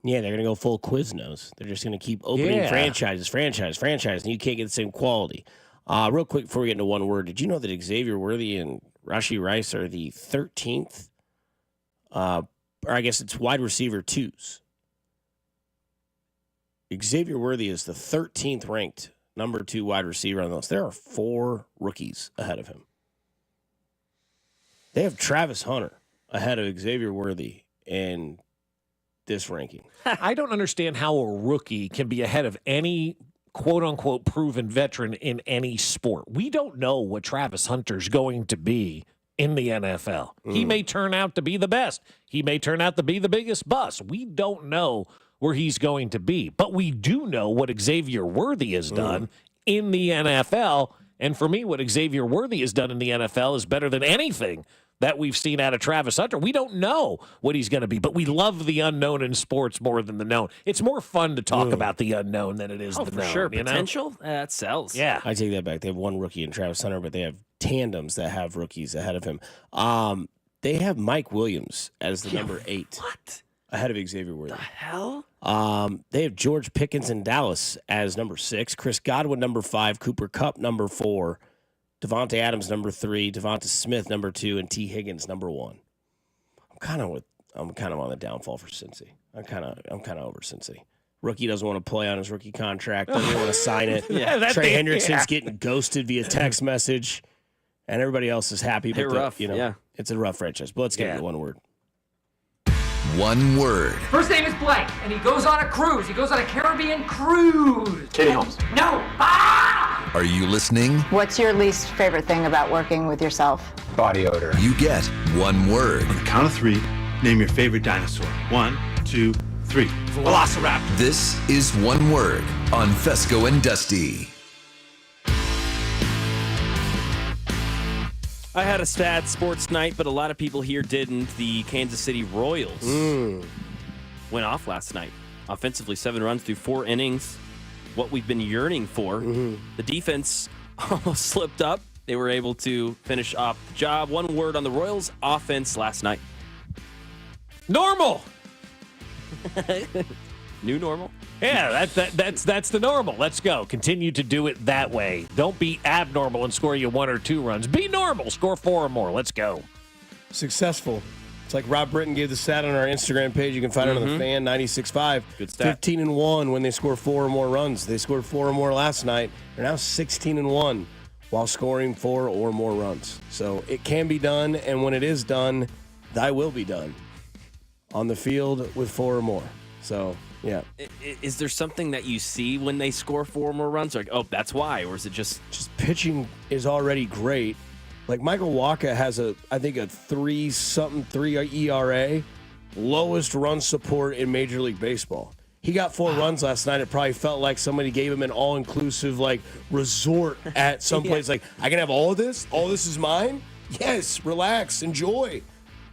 Yeah, they're going to go full Quiznos. They're just going to keep opening franchise, and you can't get the same quality. Real quick before we get into one word, did you know that Xavier Worthy and Rashee Rice are the 13th, or I guess it's wide receiver 2s? Xavier Worthy is the 13th ranked number 2 wide receiver on the list. There are 4 rookies ahead of him. They have Travis Hunter ahead of Xavier Worthy in this ranking. I don't understand how a rookie can be ahead of any quote-unquote proven veteran in any sport. We don't know what Travis Hunter's going to be in the NFL. He may turn out to be the best. He may turn out to be the biggest bust. We don't know where he's going to be. But we do know what Xavier Worthy has done in the NFL. And for me, what Xavier Worthy has done in the NFL is better than anything that we've seen out of Travis Hunter. We don't know what he's going to be, but we love the unknown in sports more than the known. It's more fun to talk about the unknown than it is the for known. sure. You know? Potential? That sells. Yeah. I take that back. They have one rookie in Travis Hunter, but they have tandems that have rookies ahead of him. They have Mike Williams as the number 8. What? Ahead of Xavier Worthy. The hell? They have George Pickens in Dallas as number 6, Chris Godwin number 5, Cooper Kupp number 4, Devontae Adams number 3, Devonta Smith number 2, and T. Higgins number 1. I'm kind of on the downfall for Cincy. I'm kind of over Cincy. Rookie doesn't want to play on his rookie contract. Doesn't even want to sign it. Trey Hendrickson's getting ghosted via text message, and everybody else is happy. They're rough. It's a rough franchise. But let's get into one word. One word. First name is blank, and he goes on a cruise. He goes on a Caribbean cruise. Katie Holmes. No. Ah! Are you listening? What's your least favorite thing about working with yourself? Body odor. You get one word. On the count of 3, name your favorite dinosaur. 1, 2, 3. Velociraptor. This is One Word on Fesco and Dusty. I had a sad sports night, but a lot of people here didn't. The Kansas City Royals went off last night. Offensively, 7 runs through 4 innings. What we've been yearning for. The defense almost slipped up. They were able to finish off the job. One word on the Royals' offense last night. Normal. New normal? Yeah, that's the normal. Let's go. Continue to do it that way. Don't be abnormal and score you 1 or 2 runs. Be normal. Score 4 or more. Let's go. Successful. It's like Rob Britton gave the stat on our Instagram page. You can find it on the Fan 96.5. Good stat. 15-1 when they score 4 or more runs. They scored 4 or more last night. They're now 16-1 while scoring 4 or more runs. So it can be done, and when it is done, thy will be done on the field with 4 or more. So, yeah. Is there something that you see when they score 4 or more runs? Like, oh, that's why? Or is it just pitching is already great. Like Michael Wacha has I think a 3 ERA, lowest run support in Major League Baseball. He got 4 runs last night. It probably felt like somebody gave him an all-inclusive resort at some place. Like, I can have all of this? All this is mine? Yes, relax, enjoy.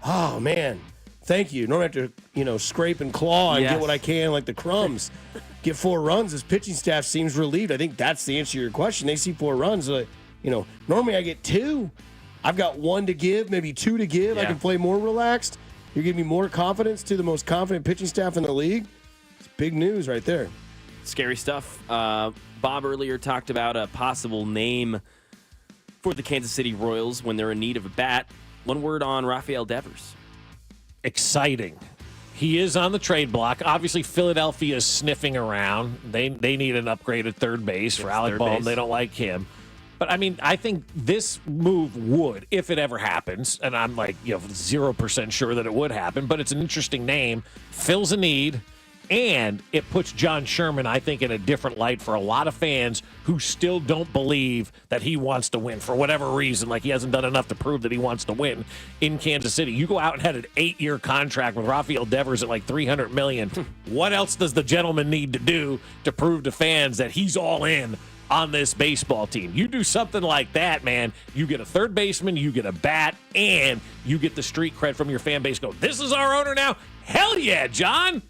Oh, man. Thank you. Normally I have to, scrape and claw and get what I can, like the crumbs. Get 4 runs. His pitching staff seems relieved. I think that's the answer to your question. They see 4 runs. Normally I get 2. I've got 1 to give, maybe 2 to give. I can play more relaxed. You're giving me more confidence to the most confident pitching staff in the league. It's big news right there. Scary stuff. Bob earlier talked about a possible name for the Kansas City Royals when they're in need of a bat. One word on Rafael Devers. Exciting. He is on the trade block. Obviously, Philadelphia is sniffing around. They need an upgrade at third base for Alec Bohm. They don't like him. But, I think this move would, if it ever happens, and I'm 0% sure that it would happen, but it's an interesting name, fills a need, and it puts John Sherman, I think, in a different light for a lot of fans who still don't believe that he wants to win for whatever reason. Like, he hasn't done enough to prove that he wants to win in Kansas City. You go out and had an 8-year contract with Rafael Devers at $300 million. What else does the gentleman need to do to prove to fans that he's all in on this baseball team? You do something like that, man, you get a third baseman, you get a bat, and you get the street cred from your fan base. Go, this is our owner now? Hell yeah, John!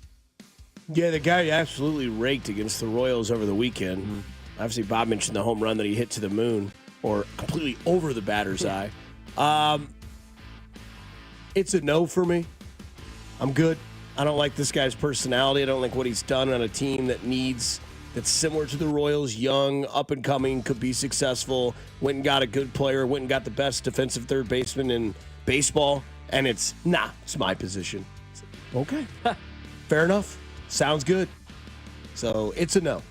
Yeah, the guy absolutely raked against the Royals over the weekend. Obviously, Bob mentioned the home run that he hit to the moon, or completely over the batter's eye. It's a no for me. I'm good. I don't like this guy's personality. I don't like what he's done on a team that's similar to the Royals, young, up-and-coming, could be successful, went and got a good player, went and got the best defensive third baseman in baseball, and it's my position. Okay. Fair enough. Sounds good. So it's a no.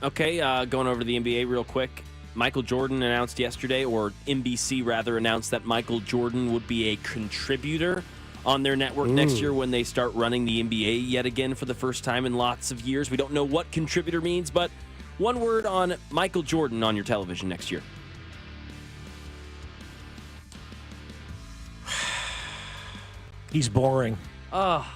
Okay, going over to the NBA real quick. Michael Jordan announced yesterday, or NBC rather, announced that Michael Jordan would be a contributor on their network next year when they start running the NBA yet again for the first time in lots of years. We don't know what contributor means, but one word on Michael Jordan on your television next year. He's boring. I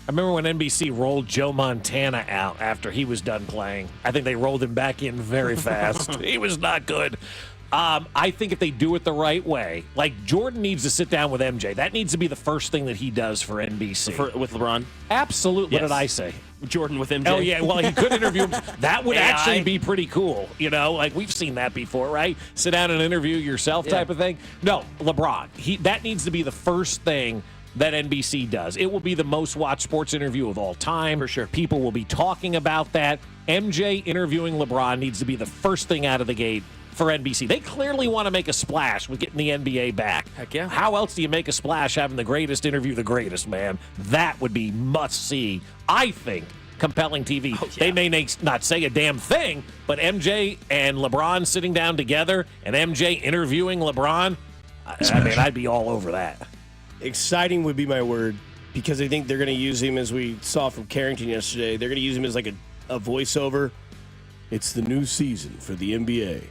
remember when NBC rolled Joe Montana out after he was done playing. I think they rolled him back in very fast. He was not good. I think if they do it the right way, like Jordan needs to sit down with MJ. That needs to be the first thing that he does for NBC. With LeBron? Absolutely. Yes. What did I say? Jordan with MJ? Oh, yeah. Well, he could interview him. That would actually be pretty cool. You know, like we've seen that before, right? Sit down and interview yourself type of thing. No, LeBron. That needs to be the first thing that NBC does. It will be the most watched sports interview of all time. For sure. People will be talking about that. MJ interviewing LeBron needs to be the first thing out of the gate for NBC. They clearly want to make a splash with getting the NBA back. Heck yeah. How else do you make a splash having the greatest interview the greatest, man? That would be must-see, I think, compelling TV. Oh, yeah. They may not say a damn thing, but MJ and LeBron sitting down together and MJ interviewing LeBron, I mean, I'd be all over that. Exciting would be my word, because I think they're going to use him, as we saw from Carrington yesterday, they're going to use him as like a voiceover. It's the new season for the NBA.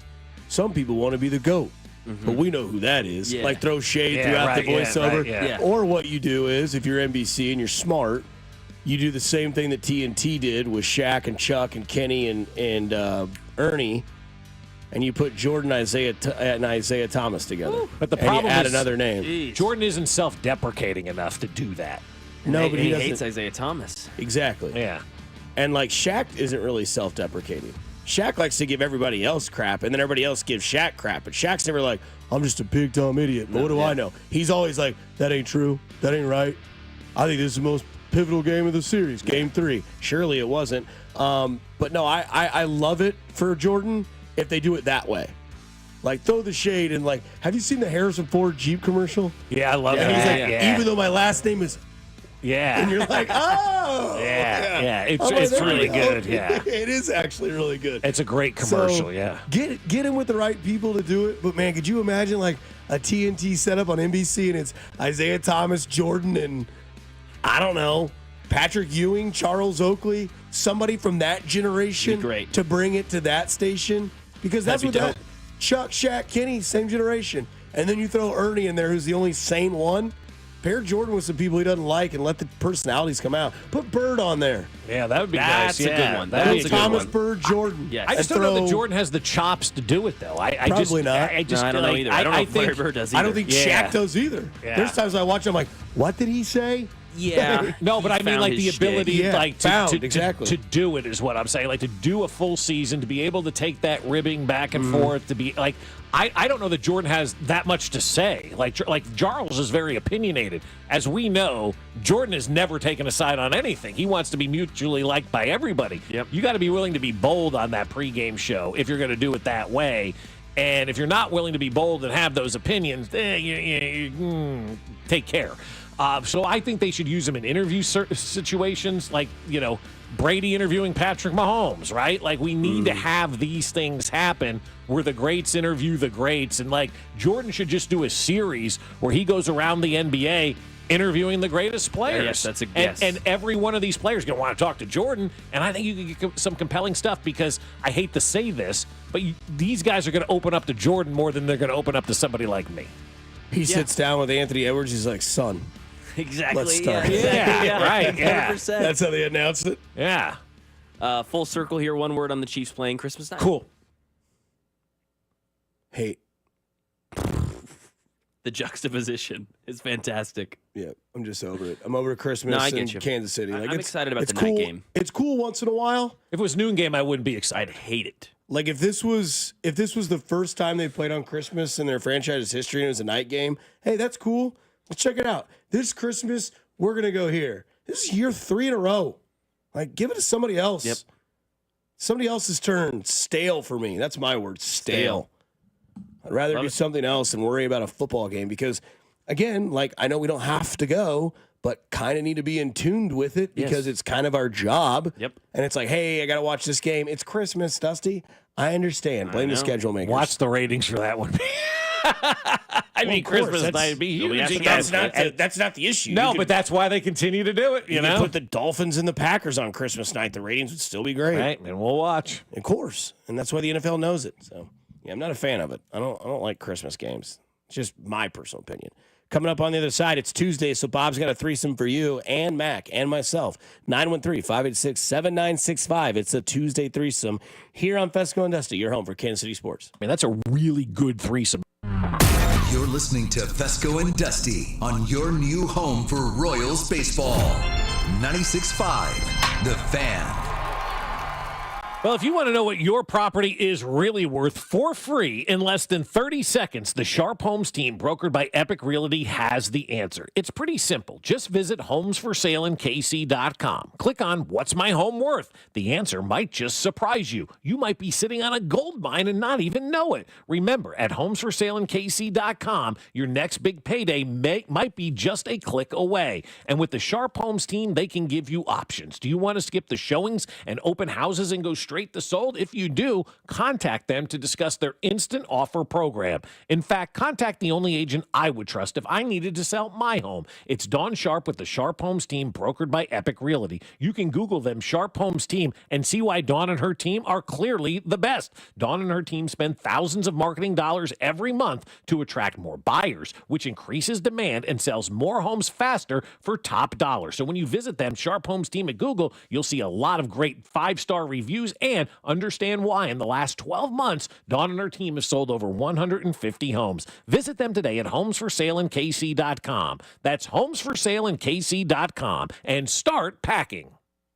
Some people want to be the GOAT, but we know who that is. Yeah. Like throw shade throughout the voiceover. Yeah. Or what you do is, if you're NBC and you're smart, you do the same thing that TNT did with Shaq and Chuck and Kenny and Ernie, and you put Jordan and Isaiah Thomas together. Woo. But the and problem you add is another name. Jeez. Jordan isn't self-deprecating enough to do that. No, but he hates Isaiah Thomas. Exactly. Yeah. And like Shaq isn't really self-deprecating. Shaq likes to give everybody else crap, and then everybody else gives Shaq crap. But Shaq's never like, I'm just a big dumb idiot. But what do I know? He's always like, that ain't true. That ain't right. I think this is the most pivotal game of the series, Game 3. Surely it wasn't. But no, I love it for Jordan if they do it that way. Like, throw the shade and like, have you seen the Harrison Ford Jeep commercial? Yeah, I love And that. he's like, even though my last name is... Yeah. And you're like, oh! Yeah. It's like, really good, yeah. It is actually really good. It's a great commercial, So, yeah. Get in with the right people to do it. But, man, could you imagine, like, a TNT setup on NBC and it's Isaiah Thomas, Jordan, and, I don't know, Patrick Ewing, Charles Oakley, somebody from that generation great. to bring it to that station? Because that's That'd be what that Chuck, Shaq, Kenny, same generation. And then you throw Ernie in there, who's the only sane one. Pair Jordan with some people he doesn't like and let the personalities come out. Put Bird on there. Yeah, that would be That's nice. a good one. That That's is a good Thomas one. Bird, Jordan. Yes. I just don't know that Jordan has the chops to do it, though. I Probably not. I just, No, I don't know either. I don't know if Larry Bird does either. I don't think Yeah. Shaq does either. Yeah. There's times I watch him like, what did he say? Yeah. No, but He I mean, found like his the shtick. ability, Yeah, like exactly. to do it is what I'm saying. Like to do a full season, to be able to take that ribbing back and forth, to be like, I don't know that Jordan has that much to say. Like Charles is very opinionated, as we know. Jordan has never taken a side on anything. He wants to be mutually liked by everybody. Yep. You got to be willing to be bold on that pregame show if you're going to do it that way. And if you're not willing to be bold and have those opinions, take care. So I think they should use them in interview situations, like, Brady interviewing Patrick Mahomes, right? Like, we need to have these things happen where the greats interview the greats. And, like, Jordan should just do a series where he goes around the NBA interviewing the greatest players. Yes, that's a guess. And every one of these players is going to want to talk to Jordan. And I think you can get some compelling stuff because I hate to say this, but these guys are going to open up to Jordan more than they're going to open up to somebody like me. He sits down with Anthony Edwards. He's like, son. Exactly. Let's start. Yeah, exactly. Yeah, right. Yeah. 100%. That's how they announce it. Yeah. Full circle here. One word on the Chiefs playing Christmas night. Cool. Hate. The juxtaposition is fantastic. Yeah, I'm just over it. I'm over Christmas No, I in get you. Kansas City. I'm excited about it's the cool. night game. It's cool once in a while. If it was noon game, I wouldn't be excited. Hate it. Like if this was the first time they played on Christmas in their franchise history and it was a night game, hey, that's cool. Let's check it out. This Christmas, we're gonna go here. This is year 3 in a row. Like, give it to somebody else. Yep. Somebody else's turn. Stale for me. That's my word. Stale. I'd rather do something else than worry about a football game because, again, like I know we don't have to go, but kind of need to be in tune with it because it's kind of our job. Yep. And it's like, hey, I got to watch this game. It's Christmas, Dusty. I understand. Blame the schedule makers. Watch the ratings for that one. I mean, Christmas night would be huge. That's not the issue. No, but that's why they continue to do it. You know, put the Dolphins and the Packers on Christmas night. The ratings would still be great, right? And we'll watch, of course. And that's why the NFL knows it. So, yeah, I'm not a fan of it. I don't like Christmas games. It's just my personal opinion. Coming up on the other side, it's Tuesday, so Bob's got a threesome for you and Mac and myself. 913-586-7965. It's a Tuesday threesome here on Fesco and Dusty, your home for Kansas City sports. I mean, that's a really good threesome. You're listening to Fesco and Dusty on your new home for Royals baseball. 96.5, The Fan. Well, if you want to know what your property is really worth for free in less than 30 seconds, the Sharp Homes team, brokered by Epic Realty, has the answer. It's pretty simple. Just visit homesforsaleandkc.com. Click on What's My Home Worth? The answer might just surprise you. You might be sitting on a gold mine and not even know it. Remember, at homesforsaleandkc.com, your next big payday might be just a click away. And with the Sharp Homes team, they can give you options. Do you want to skip the showings and open houses and go straight to sold? If you do, contact them to discuss their instant offer program. In fact, contact the only agent I would trust if I needed to sell my home. It's Dawn Sharp with the Sharp Homes team, brokered by Epic Realty. You can Google them, Sharp Homes team, and see why Dawn and her team are clearly the best. Dawn and her team spend thousands of marketing dollars every month to attract more buyers, which increases demand and sells more homes faster for top dollar. So when you visit them, Sharp Homes team at Google, you'll see a lot of great 5-star reviews and understand why in the last 12 months, Dawn and her team have sold over 150 homes. Visit them today at homesforsaleandkc.com. That's homesforsaleandkc.com and start packing.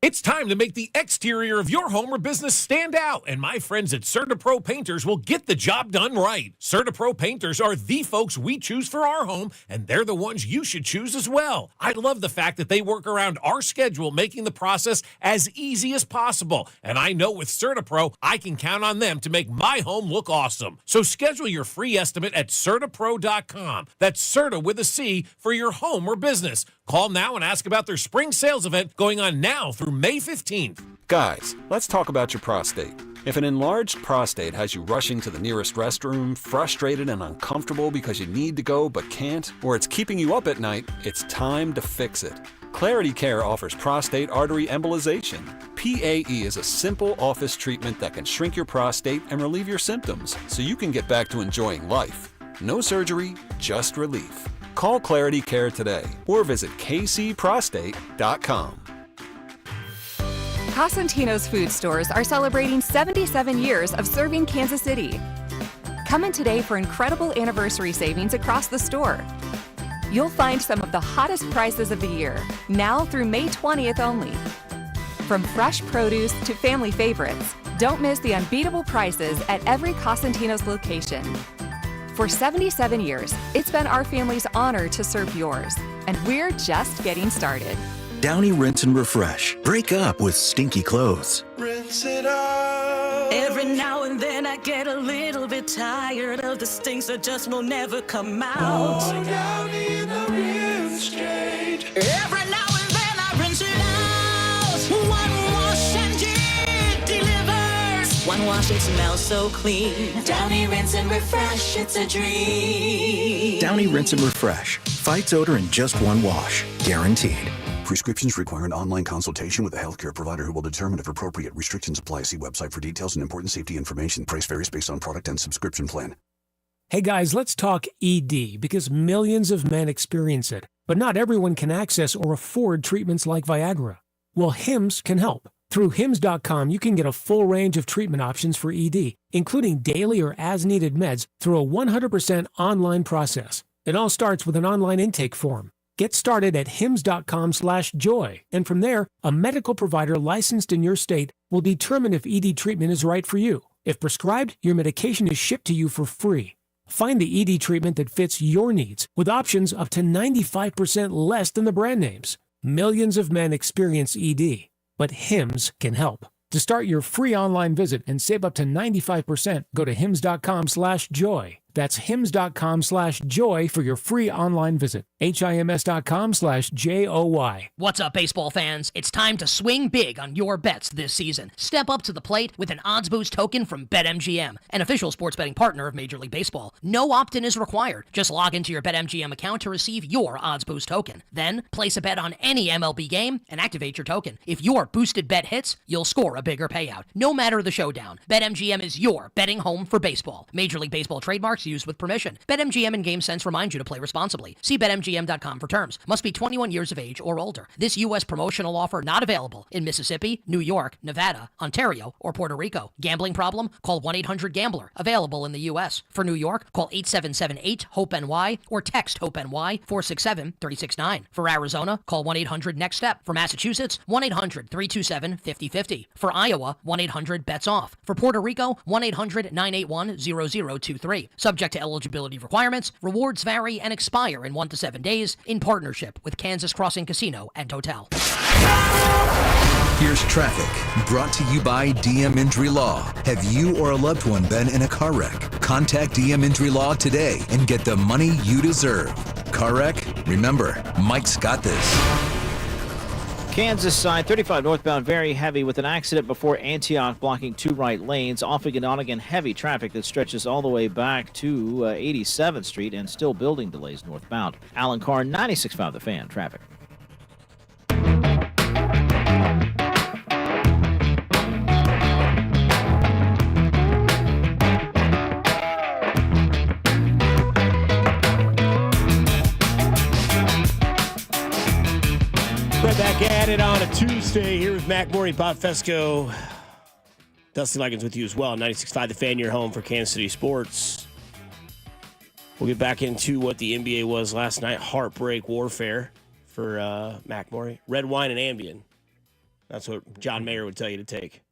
It's time to make the exterior of your home or business stand out, and my friends at CertaPro Painters will get the job done right. CertaPro Painters are the folks we choose for our home, and they're the ones you should choose as well. I love the fact that they work around our schedule, making the process as easy as possible. And I know with CertaPro, I can count on them to make my home look awesome. So schedule your free estimate at CertaPro.com. That's Certa with a C for your home or business. Call now and ask about their spring sales event going on now through May 15th. Guys, let's talk about your prostate. If an enlarged prostate has you rushing to the nearest restroom, frustrated and uncomfortable because you need to go but can't, or it's keeping you up at night, it's time to fix it. Clarity Care offers prostate artery embolization. PAE is a simple office treatment that can shrink your prostate and relieve your symptoms so you can get back to enjoying life. No surgery, just relief. Call Clarity Care today or visit kcprostate.com. Cosentino's food stores are celebrating 77 years of serving Kansas City. Come in today for incredible anniversary savings across the store. You'll find some of the hottest prices of the year, now through May 20th only. From fresh produce to family favorites, don't miss the unbeatable prices at every Cosentino's location. For 77 years, it's been our family's honor to serve yours, and we're just getting started. Downy Rinse and Refresh. Break up with stinky clothes. Rinse it out. Every now and then I get a little bit tired of the stinks that just will never come out. Oh, Downy in the rinse straight. Every now and then I rinse it out. One wash and it delivers. One wash, it smells so clean. Downy Rinse and Refresh, it's a dream. Downy Rinse and Refresh. Fights odor in just one wash. Guaranteed. Prescriptions require an online consultation with a healthcare provider who will determine if appropriate. Restrictions apply. See website for details and important safety information. Price varies based on product and subscription plan. Hey guys, let's talk ED because millions of men experience it, but not everyone can access or afford treatments like Viagra. Well, Hims can help. Through Hims.com, you can get a full range of treatment options for ED, including daily or as-needed meds through a 100% online process. It all starts with an online intake form. Get started at hims.com/joy, and from there, a medical provider licensed in your state will determine if ED treatment is right for you. If prescribed, your medication is shipped to you for free. Find the ED treatment that fits your needs with options up to 95% less than the brand names. Millions of men experience ED, but Hims can help. To start your free online visit and save up to 95%, go to hims.com/joy. That's hims.com/joy for your free online visit. HIMS.com/JOY. What's up, baseball fans? It's time to swing big on your bets this season. Step up to the plate with an odds boost token from BetMGM, an official sports betting partner of Major League Baseball. No opt-in is required. Just log into your BetMGM account to receive your odds boost token. Then, place a bet on any MLB game and activate your token. If your boosted bet hits, you'll score a bigger payout. No matter the showdown, BetMGM is your betting home for baseball. Major League Baseball trademarks used with permission. BetMGM and GameSense remind you to play responsibly. See BetMGM.com for terms. Must be 21 years of age or older. This U.S. promotional offer not available in Mississippi, New York, Nevada, Ontario, or Puerto Rico. Gambling problem? Call 1-800-GAMBLER. Available in the U.S. For New York, call 877-8-HOPE-NY or text HOPE-NY 467-369. For Arizona, call 1-800-NEXT-STEP. For Massachusetts, 1-800-327-5050. For Iowa, 1-800-BETS-OFF. For Puerto Rico, 1-800-981-0023. Subject to eligibility requirements. Rewards vary and expire in 1 to 7 days in partnership with Kansas Crossing Casino and Hotel. Here's traffic brought to you by DM Injury Law. Have you or a loved one been in a car wreck? Contact DM Injury Law today and get the money you deserve. Car wreck? Remember, Mike's got this. Kansas side, 35 northbound, very heavy with an accident before Antioch blocking 2 right lanes. Off again, on again, heavy traffic that stretches all the way back to 87th Street and still building delays northbound. Alan Carr, 96.5 The Fan, traffic. Back at it on a Tuesday here with Mac Morey, Bob Fesco, Dusty Likens with you as well. 96.5 The Fan, your home for Kansas City sports. We'll get back into what the NBA was last night. Heartbreak warfare for Mac Morey. Red wine and Ambien. That's what John Mayer would tell you to take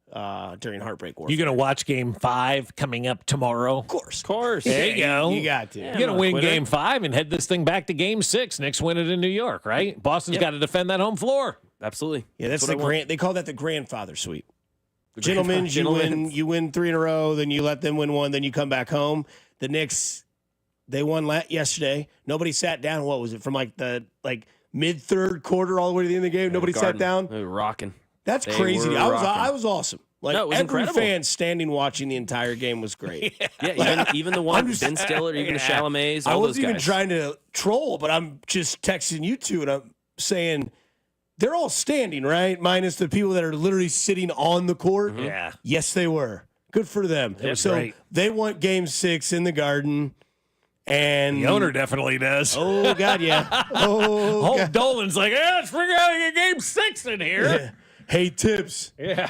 during Heartbreak warfare. You going to watch Game 5 coming up tomorrow? Of course. There you go. You got to. You're going to win Game 5 and head this thing back to Game 6. Knicks win it in New York, right? Boston's got to defend that home floor. Absolutely. Yeah, that's the they call that the grandfather sweep. Gentlemen, you win 3 in a row, then you let them win 1, then you come back home. The Knicks, they won yesterday. Nobody sat down. What was it, from the mid-third quarter all the way to the end of the game? Nobody sat down? They were rocking. That's crazy. I was awesome. It was every incredible. fan standing watching the entire game was great. Even the one, Ben Stiller, even the Chalamets, all those guys. I wasn't even trying to troll, but I'm just texting you two, and I'm saying they're all standing, right? Minus the people that are literally sitting on the court. Mm-hmm. Yeah. Yes, they were. Good for them. It was so great. They want Game 6 in the Garden. And the owner definitely does. Oh, God, yeah. Oh, God. Dolan's like, let's figure out a Game 6 in here. Yeah. Hey, Tibbs. Yeah.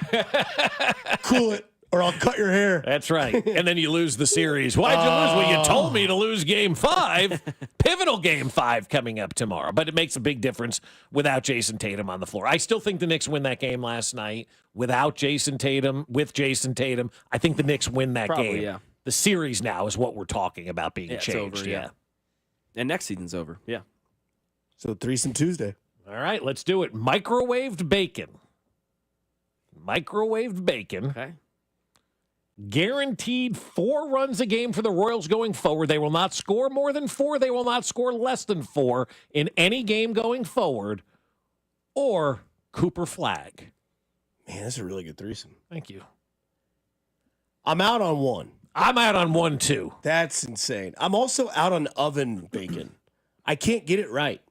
Cool it, or I'll cut your hair. That's right. And then you lose the series. Why'd you lose? Well, you told me to lose Game 5. Pivotal Game 5 coming up tomorrow. But it makes a big difference without Jason Tatum on the floor. I still think the Knicks win that game last night without Jason Tatum. With Jason Tatum, I think the Knicks win that game. Yeah. The series now is what we're talking about being changed. It's over, yeah. And next season's over. Yeah. So Threesome Tuesday. All right, let's do it. Microwaved bacon. Okay. Guaranteed 4 runs a game for the Royals going forward. They will not score more than 4. They will not score less than 4 in any game going forward. Or Cooper Flag. Man, that's a really good threesome. Thank you. I'm out on 1. I'm out on 1, too. That's insane. I'm also out on oven bacon. I can't get it right.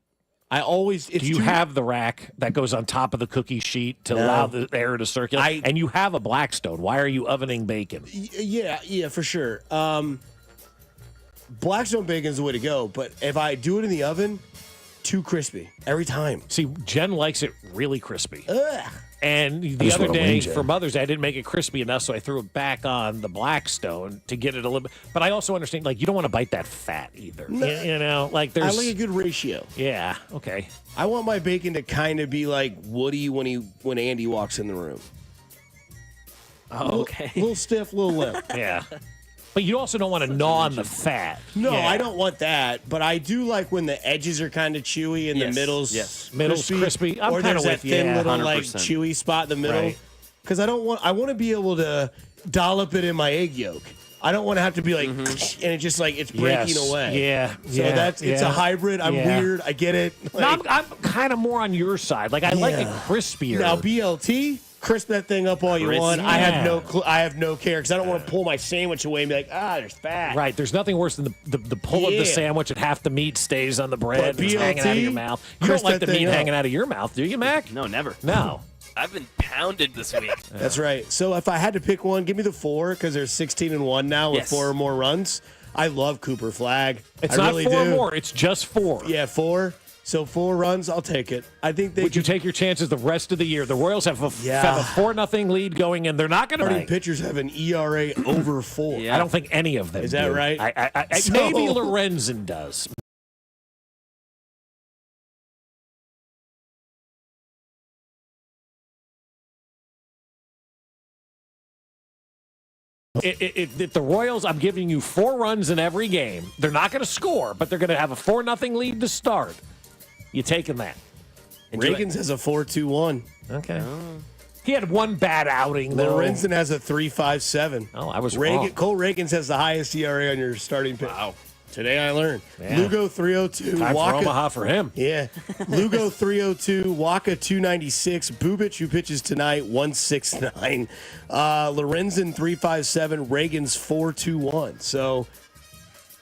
Do you have the rack that goes on top of the cookie sheet to allow the air to circulate? And you have a Blackstone. Why are you ovening bacon? Yeah, for sure. Blackstone bacon is the way to go, but if I do it in the oven, too crispy every time. See, Jen likes it really crispy. Ugh. And the other day for Mother's Day, I didn't make it crispy enough, so I threw it back on the Blackstone to get it a little bit. But I also understand, you don't want to bite that fat either. No. There's. I like a good ratio. Yeah. Okay. I want my bacon to kind of be like Woody when Andy walks in the room. Oh, okay. A little stiff, a little limp. Yeah. But you also don't want to gnaw on the fat. No, I don't want that. But I do like when the edges are kind of chewy and the middle's crispy. I'm or kind there's of that with you. thin little 100%. chewy spot in the middle. Because I want to be able to dollop it in my egg yolk. I don't want to have to be like, and it's just like it's breaking away. Yeah. So it's a hybrid. I'm weird. I get it. No, I'm kind of more on your side. Like I like it crispier. Now BLT, crisp that thing up all you want. I have no care because I don't want to pull my sandwich away and be like, there's fat. Right. There's nothing worse than the pull of the sandwich and half the meat stays on the bread and it's hanging out of your mouth. You don't like the meat hanging out of your mouth, do you, Mac? No, never. No. I've been pounded this week. That's right. So if I had to pick one, give me the 4 because there's 16-1 now with 4 or more runs. I love Cooper Flag. It's I not really 4 do. more. It's just 4. Yeah, 4. So 4 runs, I'll take it. I think they Would you take your chances the rest of the year? The Royals have a 4-0 lead going, and they're not going to. Starting pitchers have an ERA over 4. I don't think any of them. Is that do. right? Maybe Lorenzen does. If the Royals, I'm giving you 4 runs in every game. They're not going to score, but they're going to have a 4-0 lead to start. You taking that? Reagan's has a 4.21. Okay. He had one bad outing, though. Lorenzen has a 3.57. Oh, I was wrong. Cole Reagan's has the highest ERA on your starting pitch. Wow. Today I learned. Yeah. Lugo 302. Time Waka, for Omaha for him. Yeah. Lugo 302. Waka 296. Bubich, who pitches tonight, 169. Lorenzen 357. Reagan's 421. So,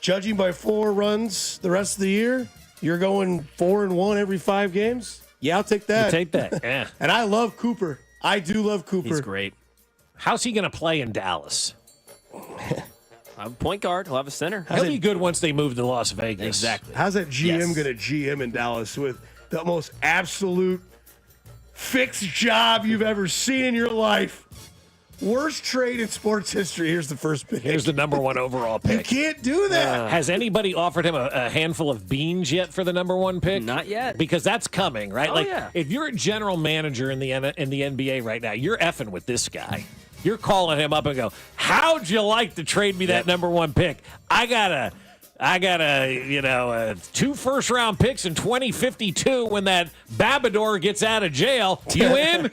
judging by 4 runs the rest of the year, you're going 4-1 every 5 games? Yeah, I'll take that. You take that, yeah. And I love Cooper. I do love Cooper. He's great. How's he going to play in Dallas? Point guard. He'll have a center. He'll be good once they move to Las Vegas. Exactly. How's that GM going to GM in Dallas with the most absolute fixed job you've ever seen in your life? Worst trade in sports history. Here's the first pick. Here's the number 1 overall pick. You can't do that. Has anybody offered him a handful of beans yet for the number 1 pick? Not yet. Because that's coming, right? Oh, yeah. If you're a general manager in the NBA right now, you're effing with this guy. You're calling him up and go, how'd you like to trade me that number 1 pick? I got 2 first-round picks in 2052 when that Babadar gets out of jail. You in?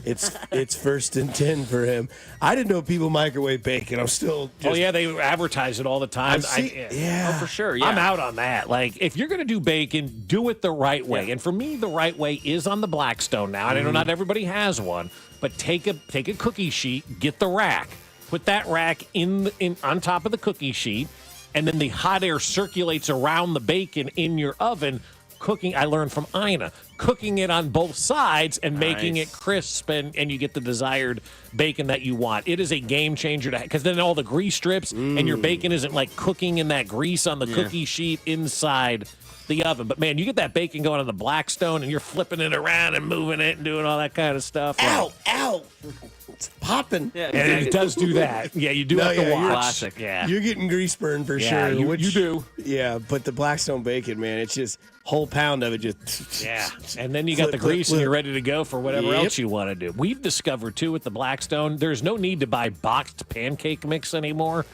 It's first and 10 for him. I didn't know people microwave bacon. I'm still just... Oh, yeah, they advertise it all the time. Yeah. Oh, for sure, yeah. I'm out on that. Like, if you're going to do bacon, do it the right way. And for me, the right way is on the Blackstone now. And I know not everybody has one, but take a cookie sheet, get the rack. Put that rack in on top of the cookie sheet, and then the hot air circulates around the bacon in your oven. Cooking, I learned from Ina, cooking it on both sides and making it crisp, and you get the desired bacon that you want. It is a game changer because then all the grease strips and your bacon isn't like cooking in that grease on the cookie sheet inside the oven. But man, you get that bacon going on the Blackstone and you're flipping it around and moving it and doing all that kind of stuff. Ow! It's popping. Yeah, and it does do that. Yeah, you do have to watch. Classic. Yeah. You're getting grease burn for sure. You do. Yeah, but the Blackstone bacon, man, it's just whole pound of it just. Yeah. And then you got the grease and you're ready to go for whatever else you want to do. We've discovered, too, with the Blackstone, there's no need to buy boxed pancake mix anymore.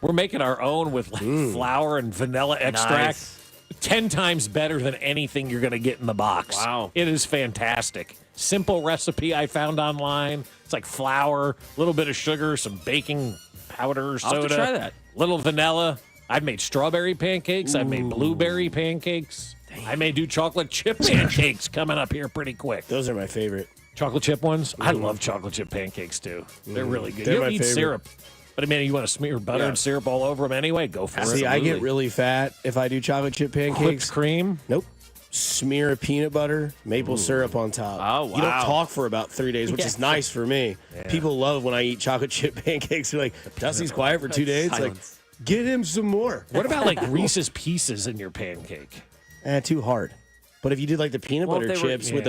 We're making our own with flour and vanilla extract. 10 times better than anything you're going to get in the box. Wow. It is fantastic. Simple recipe I found online. It's like flour, a little bit of sugar, some baking powder, soda. I'll have to try that. Little vanilla. I've made strawberry pancakes. I've made blueberry pancakes. I may do chocolate chip pancakes coming up here pretty quick. Those are my favorite. Chocolate chip ones? I love chocolate chip pancakes, too. They're really good. They're You my don't need favorite. syrup. But, I mean, you want to smear butter and syrup all over them anyway? Go for it. See, I get really fat if I do chocolate chip pancakes. Whipped cream? Nope. Smear of peanut butter, maple syrup on top. Oh, wow. You don't talk for about 3 days, which is nice for me. Yeah. People love when I eat chocolate chip pancakes. They're like, Dusty's quiet for 2 days. It's like, get him some more. What about like Reese's Pieces in your pancake? Too hard. But if you did like the peanut butter chips with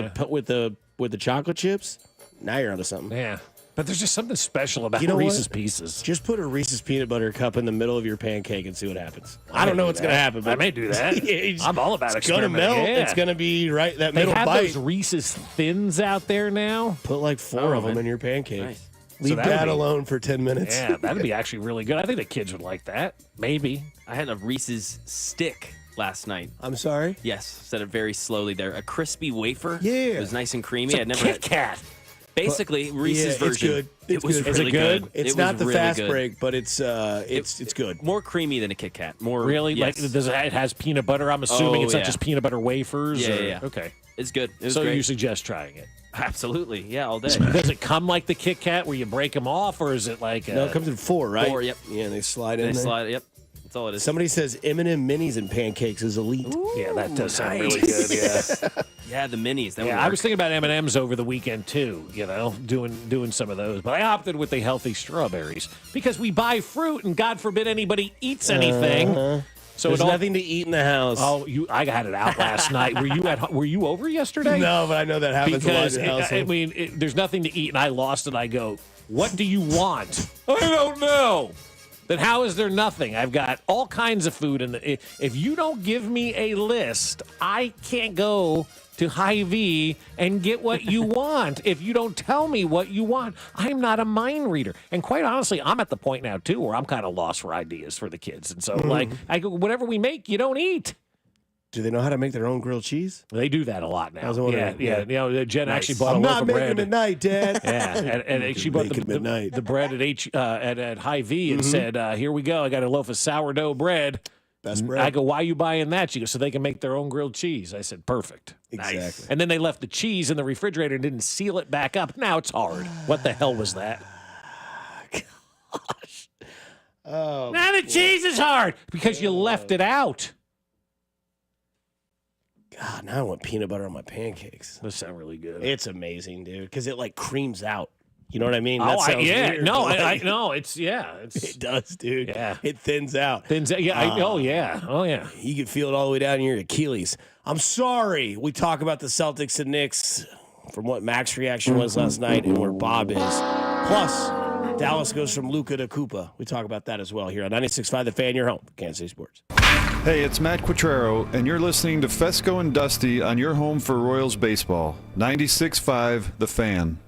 the chocolate chips, now you're onto something. Yeah. But there's just something special about Reese's Pieces. Just put a Reese's peanut butter cup in the middle of your pancake and see what happens. I don't know what's going to happen. But I may do that. I'm all about it's going to melt. Yeah. It's going to be right that they middle have bite. Those Reese's Thins out there now. Put like 4 of them in your pancake. Nice. Leave that alone for 10 minutes. Yeah, that'd be actually really good. I think the kids would like that. Maybe. I had a Reese's stick last night. I'm sorry? Yes, said it very slowly there. A crispy wafer. Yeah. It was nice and creamy. It's a Kit Kat. Basically, Reese's version. It's good. Is it good? It's not the fast break, but it's good. More creamy than a Kit Kat. More really yes. like it has peanut butter. I'm assuming it's not just peanut butter wafers. Yeah. Okay, it's good. So you suggest trying it? Absolutely. Yeah, all day. Does it come like the Kit Kat where you break them off, or is it like? No, it comes in 4, right? 4. Yep. Yeah, and they slide in. They there. slide. Yep. That's all it is. Somebody says M&M minis and pancakes is elite. Ooh, yeah, that does sound nice. really good. Yeah. Yeah, the minis. I was thinking about M&Ms over the weekend too. Doing some of those, but I opted with the healthy strawberries because we buy fruit, and God forbid anybody eats anything. So there's nothing to eat in the house. Oh, I had it out last night. Were you over yesterday? No, but I know that happens because a lot in the house. There's nothing to eat, and I lost it. I go, what do you want? I don't know. Then how is there nothing? I've got all kinds of food, and if you don't give me a list, I can't go to Hy-Vee and get what you want. If you don't tell me what you want, I'm not a mind reader. And quite honestly, I'm at the point now too where I'm kind of lost for ideas for the kids. And so I go, whatever we make, you don't eat. Do they know how to make their own grilled cheese? They do that a lot now. I was wondering. Yeah. Jen actually bought I'm a loaf of bread. not making them at night, Dad. Yeah, and she bought the bread at Hy-Vee and said, "Here we go. I got a loaf of sourdough bread. Best bread." I go, "Why are you buying that?" She goes, "So they can make their own grilled cheese." I said, "Perfect." Exactly. Nice. And then they left the cheese in the refrigerator and didn't seal it back up. Now it's hard. What the hell was that? Gosh. Oh. Now the cheese is hard because you left it out. God, now I want peanut butter on my pancakes. Those sound really good. It's amazing, dude, because it like creams out. You know what I mean? Oh, Weird, no, like, I know. It's it does, dude. Yeah, it thins out. Yeah. Oh yeah. You can feel it all the way down your Achilles. I'm sorry. We talk about the Celtics and Knicks from what Mac's reaction was last night and where Bob is. Plus, Dallas goes from Luka to Koopa. We talk about that as well here on 96.5 The Fan, your home, Kansas City Sports. Hey, it's Matt Quattrero, and you're listening to Fesco and Dusty on your home for Royals baseball. 96.5 The Fan.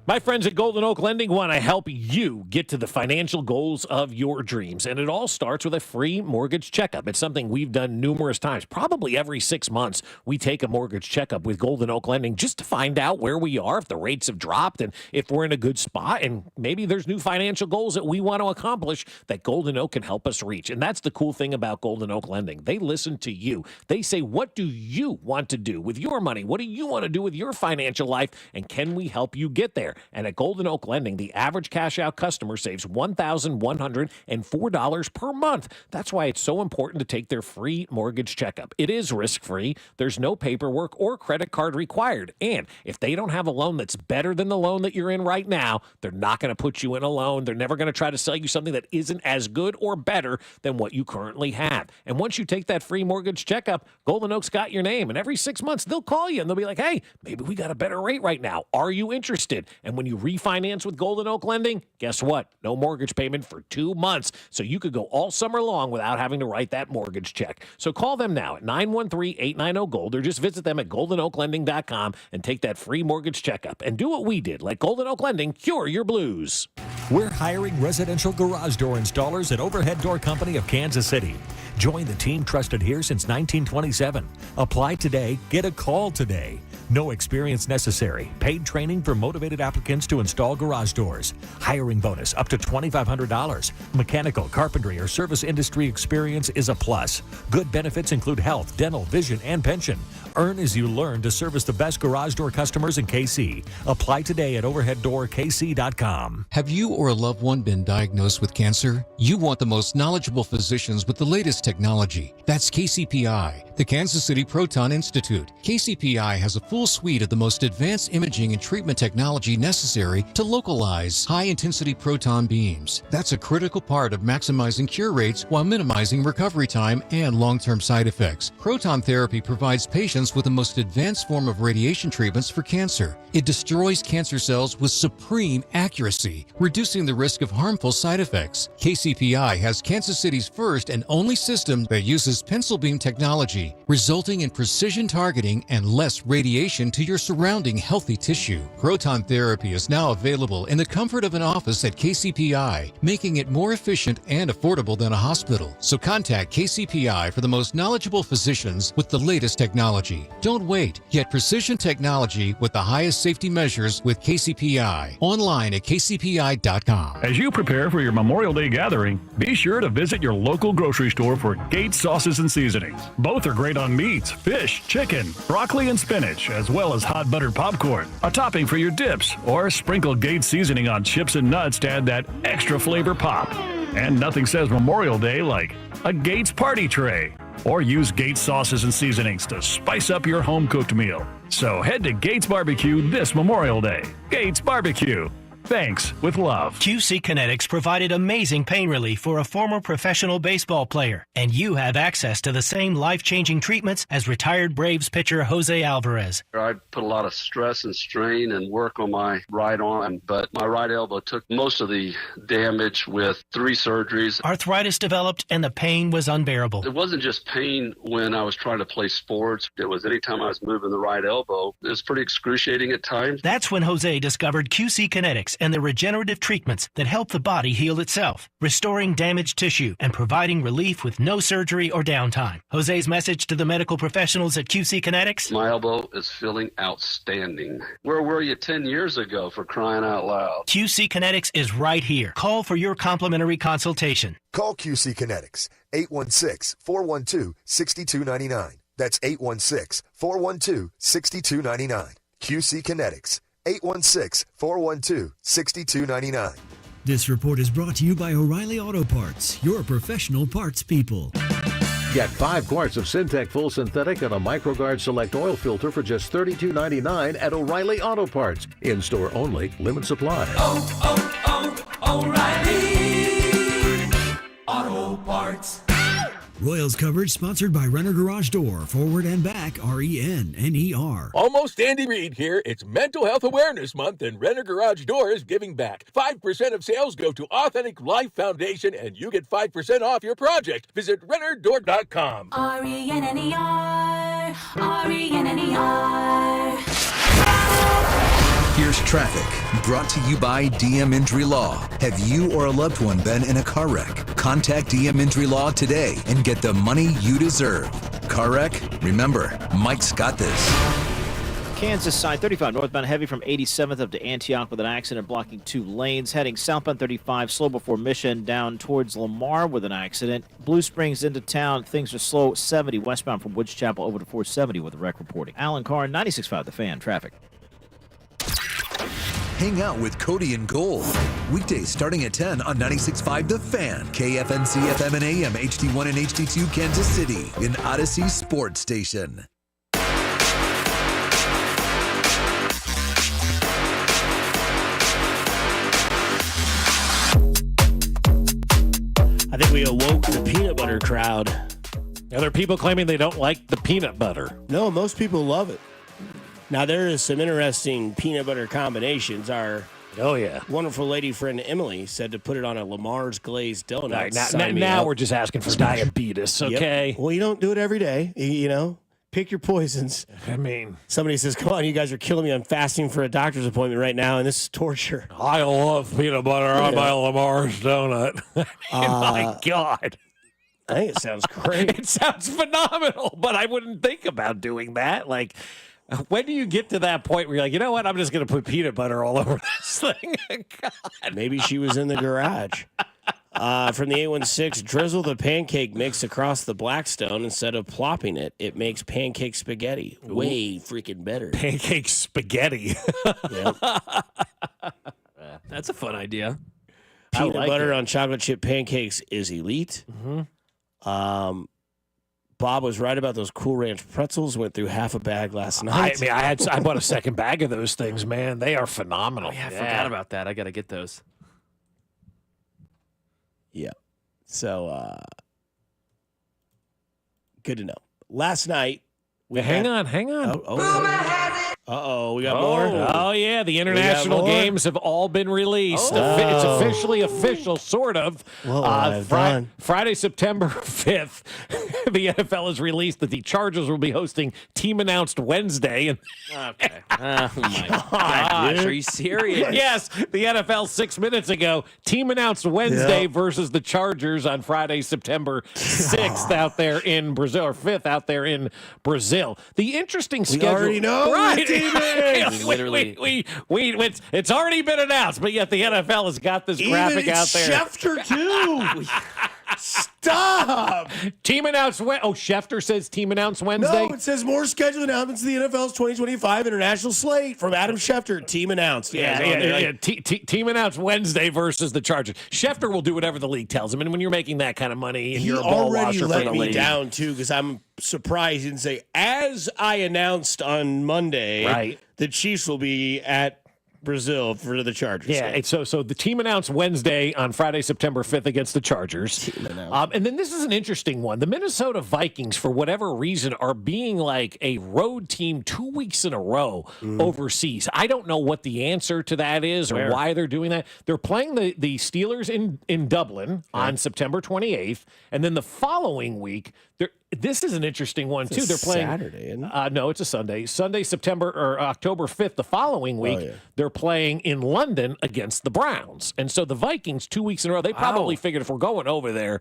My friends at Golden Oak Lending want to help you get to the financial goals of your dreams. And it all starts with a free mortgage checkup. It's something we've done numerous times. Probably every 6 months, we take a mortgage checkup with Golden Oak Lending just to find out where we are, if the rates have dropped, and if we're in a good spot. And maybe there's new financial goals that we want to accomplish that Golden Oak can help us reach. And that's the cool thing about Golden Oak Lending. They listen to you. They say, what do you want to do with your money? What do you want to do with your financial life? And can we help you get there? And at Golden Oak Lending, the average cash-out customer saves $1,104 per month. That's why it's so important to take their free mortgage checkup. It is risk-free. There's no paperwork or credit card required. And if they don't have a loan that's better than the loan that you're in right now, they're not going to put you in a loan. They're never going to try to sell you something that isn't as good or better than what you currently have. And once you take that free mortgage checkup, Golden Oak's got your name. And every 6 months, they'll call you and they'll be like, hey, maybe we got a better rate right now. Are you interested? And when you refinance with Golden Oak Lending, guess what? No mortgage payment for 2 months. So you could go all summer long without having to write that mortgage check. So call them now at 913-890-GOLD or just visit them at goldenoaklending.com and take that free mortgage checkup. And do what we did. Let Golden Oak Lending cure your blues. We're hiring residential garage door installers at Overhead Door Company of Kansas City. Join the team trusted here since 1927. Apply today. Get a call today. No experience necessary. Paid training for motivated applicants to install garage doors. Hiring bonus up to $2,500. Mechanical, carpentry, or service industry experience is a plus. Good benefits include health, dental, vision, and pension. Earn as you learn to service the best garage door customers in KC. Apply today at overheaddoorkc.com. Have you or a loved one been diagnosed with cancer? You want the most knowledgeable physicians with the latest technology. That's KCPI, the Kansas City Proton Institute. KCPI has a full suite of the most advanced imaging and treatment technology necessary to localize high-intensity proton beams. That's a critical part of maximizing cure rates while minimizing recovery time and long-term side effects. Proton therapy provides patients with the most advanced form of radiation treatments for cancer. It destroys cancer cells with supreme accuracy, reducing the risk of harmful side effects. KCPI has Kansas City's first and only system that uses pencil beam technology, resulting in precision targeting and less radiation to your surrounding healthy tissue. Proton therapy is now available in the comfort of an office at KCPI, making it more efficient and affordable than a hospital. So contact KCPI for the most knowledgeable physicians with the latest technology. technology. Don't wait. Get precision technology with the highest safety measures with KCPI. Online at kcpi.com. As you prepare for your Memorial Day gathering, be sure to visit your local grocery store for Gates sauces and seasonings. Both are great on meats, fish, chicken, broccoli, and spinach, as well as hot buttered popcorn, a topping for your dips, or sprinkle Gates seasoning on chips and nuts to add that extra flavor pop. And nothing says Memorial Day like a Gates party tray. Or use Gates sauces and seasonings to spice up your home-cooked meal. So head to Gates Barbecue this Memorial Day. Gates Barbecue. Thanks with love. QC Kinetics provided amazing pain relief for a former professional baseball player, and you have access to the same life-changing treatments as retired Braves pitcher Jose Alvarez. I put a lot of stress and strain and work on my right arm, but my right elbow took most of the damage with 3 surgeries. Arthritis developed and the pain was unbearable. It wasn't just pain when I was trying to play sports. It was anytime I was moving the right elbow. It was pretty excruciating at times. That's when Jose discovered QC Kinetics and the regenerative treatments that help the body heal itself, restoring damaged tissue and providing relief with no surgery or downtime. Jose's message to the medical professionals at QC Kinetics: my elbow is feeling outstanding. Where were you 10 years ago, for crying out loud? QC Kinetics is right here. Call for your complimentary consultation. Call QC Kinetics, 816-412-6299. That's 816-412-6299. QC Kinetics, 816-412-6299. This report is brought to you by O'Reilly Auto Parts, your professional parts people. Get 5 quarts of Syntec Full Synthetic and a MicroGuard Select Oil Filter for just $32.99 at O'Reilly Auto Parts. In-store only, limit supply. O'Reilly Auto Parts. Royals coverage sponsored by Renner Garage Door, forward and back, RENNER. Almost Andy Reid here. It's Mental Health Awareness Month, and Renner Garage Door is giving back. 5% of sales go to Authentic Life Foundation, and you get 5% off your project. Visit rennerdoor.com. RENNER, RENNER. Here's traffic, brought to you by DM Injury Law. Have you or a loved one been in a car wreck? Contact DM Injury Law today and get the money you deserve. Car wreck? Remember, Mike's got this. Kansas side 35 northbound heavy from 87th up to Antioch with an accident blocking 2 lanes. Heading southbound 35 slow before Mission down towards Lamar with an accident. Blue Springs into town. Things are slow 70 westbound from Woods Chapel over to 470 with a wreck reporting. Alan Carr, 96.5 The Fan. Traffic. Hang out with Cody and Gold. Weekdays starting at 10 on 96.5 The Fan. KFNC FM and AM, HD1 and HD2 Kansas City. An Odyssey sports station. I think we awoke the peanut butter crowd. Now, there are people claiming they don't like the peanut butter. No, most people love it. Now, there is some interesting peanut butter combinations. Our wonderful lady friend Emily said to put it on a Lamar's glazed donut. Right, now we're just asking for diabetes, okay? Yep. Well, you don't do it every day, you know? Pick your poisons. I mean, somebody says, come on, you guys are killing me. I'm fasting for a doctor's appointment right now, and this is torture. I love peanut butter on my Lamar's donut. My God. I think it sounds great. It sounds phenomenal, but I wouldn't think about doing that. Like, when do you get to that point where you're like, you know what, I'm just going to put peanut butter all over this thing? God. Maybe she was in the garage. From the 816, drizzle the pancake mix across the Blackstone instead of plopping it. It makes pancake spaghetti way freaking better. Pancake spaghetti. Yep. That's a fun idea. Peanut butter on chocolate chip pancakes is elite. Mm-hmm. Bob was right about those Cool Ranch pretzels. Went through half a bag last night. I bought a second bag of those things, man. They are phenomenal. Oh, yeah, I forgot about that. I got to get those. Yeah. So, good to know. Last night, hang on. Uh-oh, we got more? Oh, yeah. The international games have all been released. It's officially official, sort of. Friday, September 5th, the NFL has released that the Chargers will be hosting Team Announced Wednesday. Okay. Oh, my gosh. Are you serious? Yes. The NFL 6 minutes ago, Team Announced Wednesday versus the Chargers on Friday, September 6th out there in Brazil, or 5th out there in Brazil. The interesting schedule. already know right? what team it is. Literally, it's already been announced, but yet the NFL has got this graphic out there. Schefter too. Stop. Team announced. Schefter says team announced Wednesday. No, it says more scheduled announcements of the NFL's 2025 international slate from Adam Schefter. Team announced. Team announced Wednesday versus the Chargers. Schefter will do whatever the league tells him, and when you're making that kind of money and you're a ball already washer let for the me league, down too, because I'm surprised he didn't say, as I announced on Monday, right, the Chiefs will be at Brazil for the Chargers. Yeah, so the team announced Wednesday on Friday, September 5th against the Chargers. And then this is an interesting one. The Minnesota Vikings, for whatever reason, are being like a road team 2 weeks in a row overseas. I don't know what the answer to that is or why they're doing that. They're playing the Steelers in Dublin on September 28th, and then the following week, this is an interesting one, too. They're playing Saturday, isn't it? No, it's a Sunday. Sunday, October 5th, the following week, they're playing in London against the Browns. And so the Vikings, 2 weeks in a row, they probably figured if we're going over there,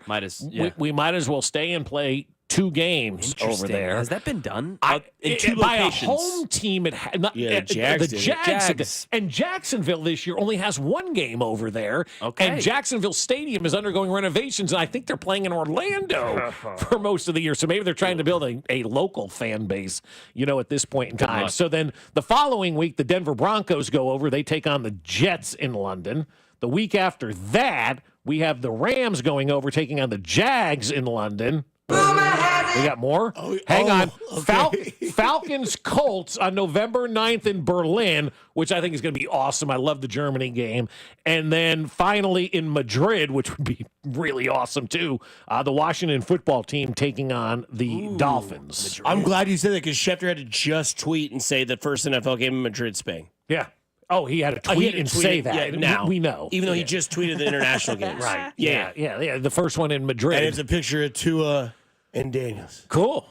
we might as well stay and play 2 games over there. Has that been done? In 2 by locations? A home team. The Jags. And Jacksonville this year only has 1 game over there. Okay. And Jacksonville Stadium is undergoing renovations, and I think they're playing in Orlando for most of the year. So maybe they're trying to build a local fan base, at this point in time. So then the following week, the Denver Broncos go over. They take on the Jets in London. The week after that, we have the Rams going over, taking on the Jags in London. We got more? Hang on. Okay. Falcons Colts on November 9th in Berlin, which I think is going to be awesome. I love the Germany game. And then finally in Madrid, which would be really awesome too, the Washington football team taking on the Dolphins. I'm glad you said that because Schefter had to just tweet and say the first NFL game in Madrid, Spain. Yeah. Oh, he had to tweet and say that. Yeah, now. We know. Even though he just tweeted the international games. Right. Yeah. The first one in Madrid. And it's a picture of Tua and Daniels. Cool.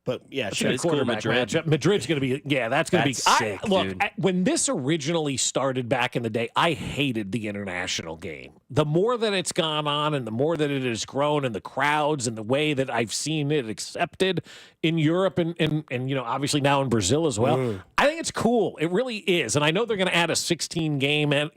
But yeah, quarterback cool, matchup. Madrid's going to be, that's going to be sick, dude. When this originally started back in the day, I hated the international game. The more that it's gone on and the more that it has grown and the crowds and the way that I've seen it accepted in Europe and obviously now in Brazil as well, I think it's cool. It really is. And I know they're going to add a 16-game,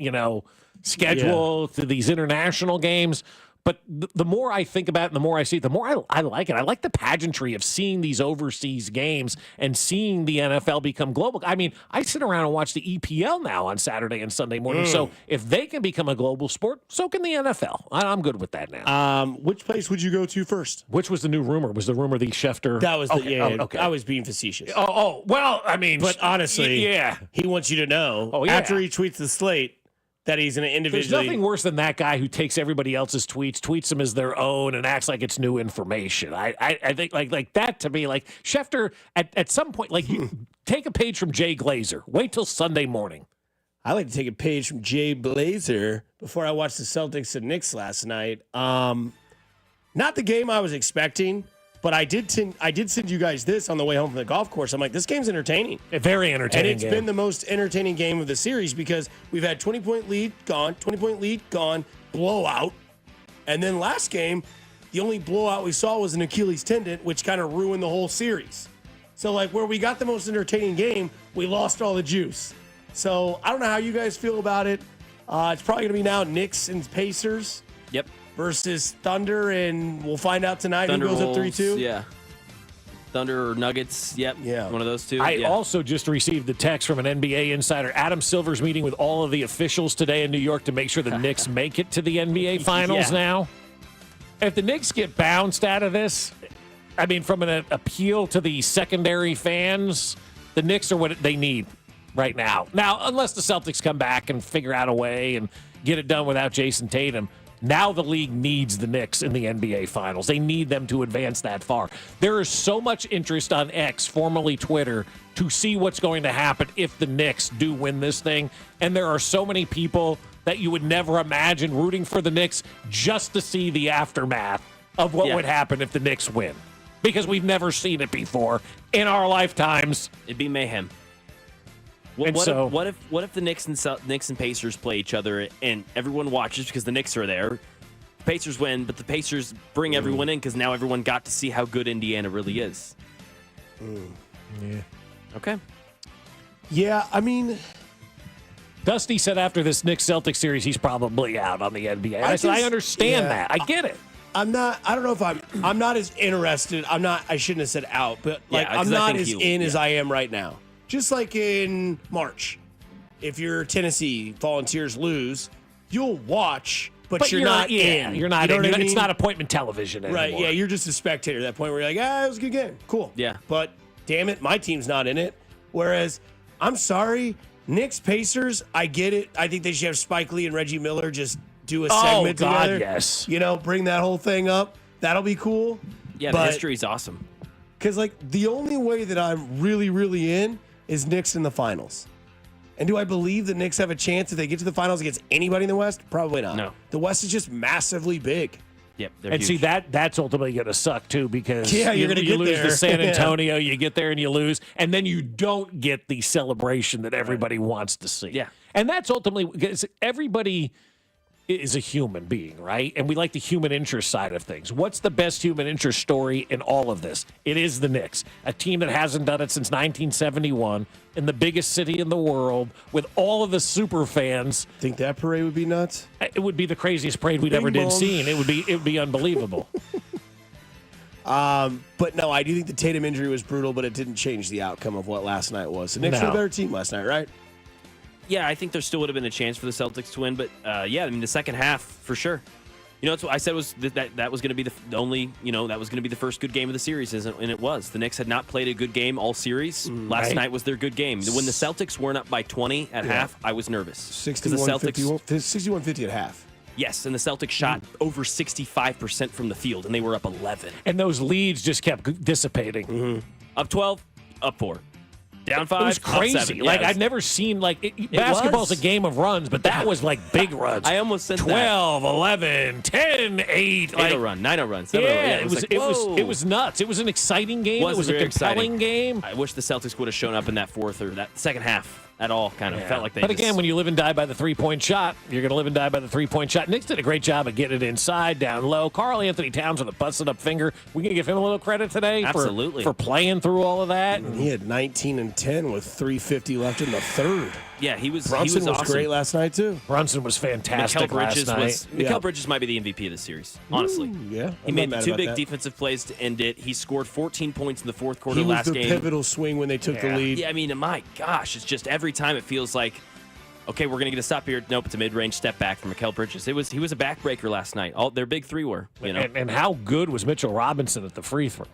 schedule to these international games. But the more I think about it and the more I see it, the more I like it. I like the pageantry of seeing these overseas games and seeing the NFL become global. I mean, I sit around and watch the EPL now on Saturday and Sunday morning. So if they can become a global sport, so can the NFL. I'm good with that now. Which place would you go to first? Which was the new rumor? Was the rumor the Schefter? That was okay. Okay. I was being facetious. Well, I mean. But honestly, he wants you to know after he tweets the slate, that he's going to individually. There's nothing worse than that guy who takes everybody else's tweets them as their own, and acts like it's new information. I think like that to me, like Schefter at some point, like you take a page from Jay Glazer. Wait till Sunday morning. I like to take a page from Jay Glazer before I watched the Celtics and Knicks last night. Not the game I was expecting. But I did send you guys this on the way home from the golf course. I'm like, this game's entertaining. Very entertaining. And it's been the most entertaining game of the series because we've had 20-point lead gone, blowout. And then last game, the only blowout we saw was an Achilles tendon, which kind of ruined the whole series. So, like, where we got the most entertaining game, we lost all the juice. So, I don't know how you guys feel about it. It's probably going to be now Knicks and Pacers. Yep. Versus Thunder, and we'll find out tonight Thunder who goes Wolves, up 3-2. Yeah. Thunder or Nuggets. Yep. Yeah. One of those two. I also just received the text from an NBA insider. Adam Silver's meeting with all of the officials today in New York to make sure the Knicks make it to the NBA Finals now. If the Knicks get bounced out of this, I mean, from an appeal to the secondary fans, the Knicks are what they need right now. Now, unless the Celtics come back and figure out a way and get it done without Jason Tatum, Now the league needs the Knicks in the NBA Finals. They need them to advance that far. There is so much interest on X, formerly Twitter, to see what's going to happen if the Knicks do win this thing. And there are so many people that you would never imagine rooting for the Knicks just to see the aftermath of what would happen if the Knicks win. Because we've never seen it before in our lifetimes. It'd be mayhem. What if the Knicks and Pacers play each other and everyone watches because the Knicks are there? The Pacers win, but the Pacers bring everyone in because now everyone got to see how good Indiana really is. Yeah. Okay. Yeah, I mean, Dusty said after this Knicks Celtics series, he's probably out on the NBA. I said, I understand that. I get it. I don't know if I'm not as interested. I shouldn't have said out, but I'm not as in as I am right now. Just like in March, if your Tennessee Volunteers lose, you'll watch, but you're not in. You're not in. It's not appointment television anymore. Right, yeah, you're just a spectator at that point where you're like, it was a good game. Cool. Yeah. But damn it, my team's not in it. Whereas, I'm sorry, Knicks Pacers, I get it. I think they should have Spike Lee and Reggie Miller just do a segment together. Yes. Bring that whole thing up. That'll be cool. Yeah, the history's awesome. Because, the only way that I'm really, really in is Knicks in the finals. And do I believe the Knicks have a chance if they get to the finals against anybody in the West? Probably not. No. The West is just massively big. Yep. And huge. see, that's ultimately going to suck, too, because you're going to lose there. to San Antonio, you get there and you lose, and then you don't get the celebration that everybody wants to see. Yeah. And that's ultimately because everybody is a human being, right? And we like the human interest side of things. What's the best human interest story in all of this? It is the Knicks, a team that hasn't done it since 1971 in the biggest city in the world with all of the super fans. Think that parade would be nuts? It would be the craziest parade we'd ever did seen. It would be unbelievable. But no, I do think the Tatum injury was brutal, but it didn't change the outcome of what last night was. The Knicks were a better team last night, right? Yeah, I think there still would have been a chance for the Celtics to win, but the second half for sure. That's what I said was that was going to be the only, that was going to be the first good game of the series, and it was. The Knicks had not played a good game all series. Last night was their good game. When the Celtics weren't up by 20 at half, I was nervous. 61-50 at half. Yes, and the Celtics shot over 65% from the field, and they were up 11. And those leads just kept dissipating. Up 12, up 4. Down 5, it was crazy. up 7. I've never seen basketball's a game of runs, but that was big runs. I almost said 12, 11, 10, 8. 8-0 run, 9-0 run, 7-0 run. Yeah, it was nuts. It was an exciting game. It was a compelling game. I wish the Celtics would have shown up in that fourth or that second half at all. Kind of felt like they. But again, when you live and die by the 3-point shot, you're going to live and die by the 3-point shot. Knicks did a great job of getting it inside, down low. Karl Anthony Towns with a busted up finger. We can give him a little credit today for playing through all of that. And he had 19 and 10 with 3:50 left in the third. Yeah, he was. Brunson was awesome. great last night too. Brunson was fantastic last night. Mikal Bridges might be the MVP of the series. Honestly, he made the two big defensive plays to end it. He scored 14 points in the fourth quarter last game. He was the pivotal swing when they took the lead. Yeah, I mean, my gosh, it's just every time it feels like, okay, we're gonna get a stop here. Nope, it's a mid-range step back from Mikal Bridges. He was a backbreaker last night. All their big three were. And how good was Mitchell Robinson at the free throw?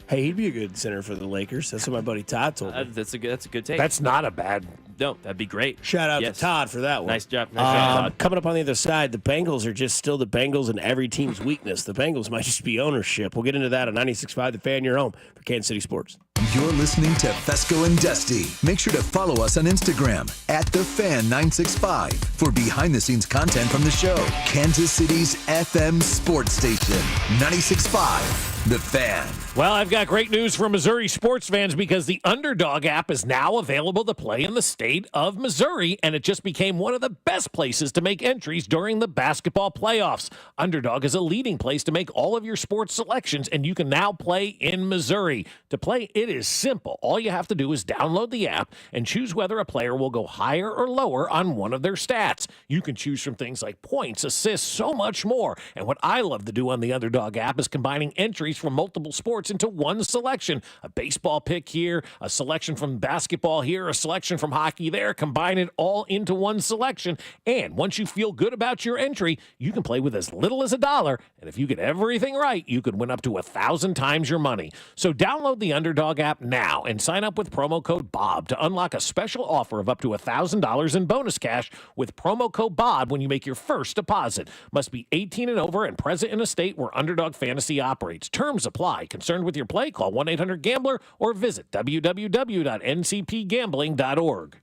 Hey, he'd be a good center for the Lakers. That's what my buddy Todd told me. That's a good take. That's not a bad. No, that'd be great. Shout out to Todd for that one. Nice job, Todd. Coming up on the other side, the Bengals are just still the Bengals and every team's weakness. The Bengals might just be ownership. We'll get into that on 96.5 The Fan, your home for Kansas City Sports. You're listening to Fesco and Dusty. Make sure to follow us on Instagram @TheFan965 for behind-the-scenes content from the show. Kansas City's FM sports station, 96.5 The Fan. Well, I've got great news for Missouri sports fans because the Underdog app is now available to play in the state of Missouri, and it just became one of the best places to make entries during the basketball playoffs. Underdog is a leading place to make all of your sports selections, and you can now play in Missouri. To play, it is simple. All you have to do is download the app and choose whether a player will go higher or lower on one of their stats. You can choose from things like points, assists, so much more. And what I love to do on the Underdog app is combining entries entries from multiple sports into one selection. A baseball pick here, a selection from basketball here, a selection from hockey there. Combine it all into one selection. And once you feel good about your entry, you can play with as little as $1. And if you get everything right, you could win up to 1,000 times your money. So download the Underdog app now and sign up with promo code BOB to unlock a special offer of up to $1,000 in bonus cash with promo code BOB when you make your first deposit. Must be 18 and over and present in a state where Underdog Fantasy operates. Terms apply. Concerned with your play? Call 1-800-GAMBLER or visit www.ncpgambling.org.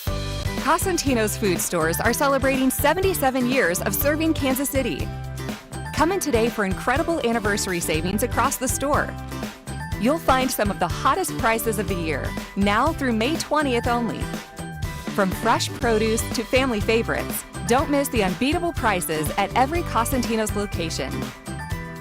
Cosentino's food stores are celebrating 77 years of serving Kansas City. Come in today for incredible anniversary savings across the store. You'll find some of the hottest prices of the year, now through May 20th only. From fresh produce to family favorites, don't miss the unbeatable prices at every Cosentino's location.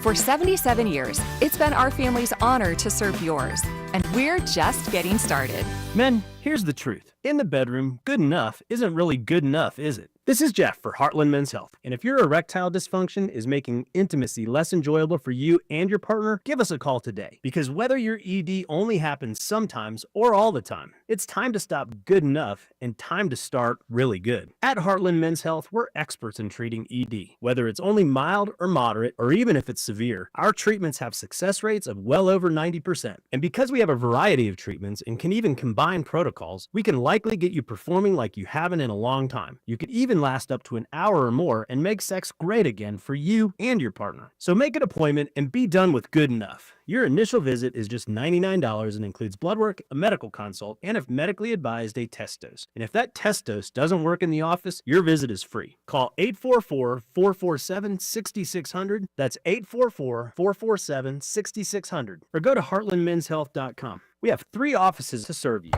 For 77 years, it's been our family's honor to serve yours, and we're just getting started. Men, here's the truth. In the bedroom, good enough isn't really good enough, is it? This is Jeff for Heartland Men's Health, and if your erectile dysfunction is making intimacy less enjoyable for you and your partner, give us a call today. Because whether your ED only happens sometimes or all the time, it's time to stop good enough and time to start really good. At Heartland Men's Health, we're experts in treating ED. Whether it's only mild or moderate, or even if it's severe, our treatments have success rates of well over 90%. And because we have a variety of treatments and can even combine protocols, we can likely get you performing like you haven't in a long time. You could even last up to an hour or more and make sex great again for you and your partner. So make an appointment and be done with good enough. Your initial visit is just $99 and includes blood work, a medical consult, and if medically advised, a test dose. And if that test dose doesn't work in the office, your visit is free. Call 844-447-6600. That's 844-447-6600. Or go to heartlandmenshealth.com. We have 3 offices to serve you.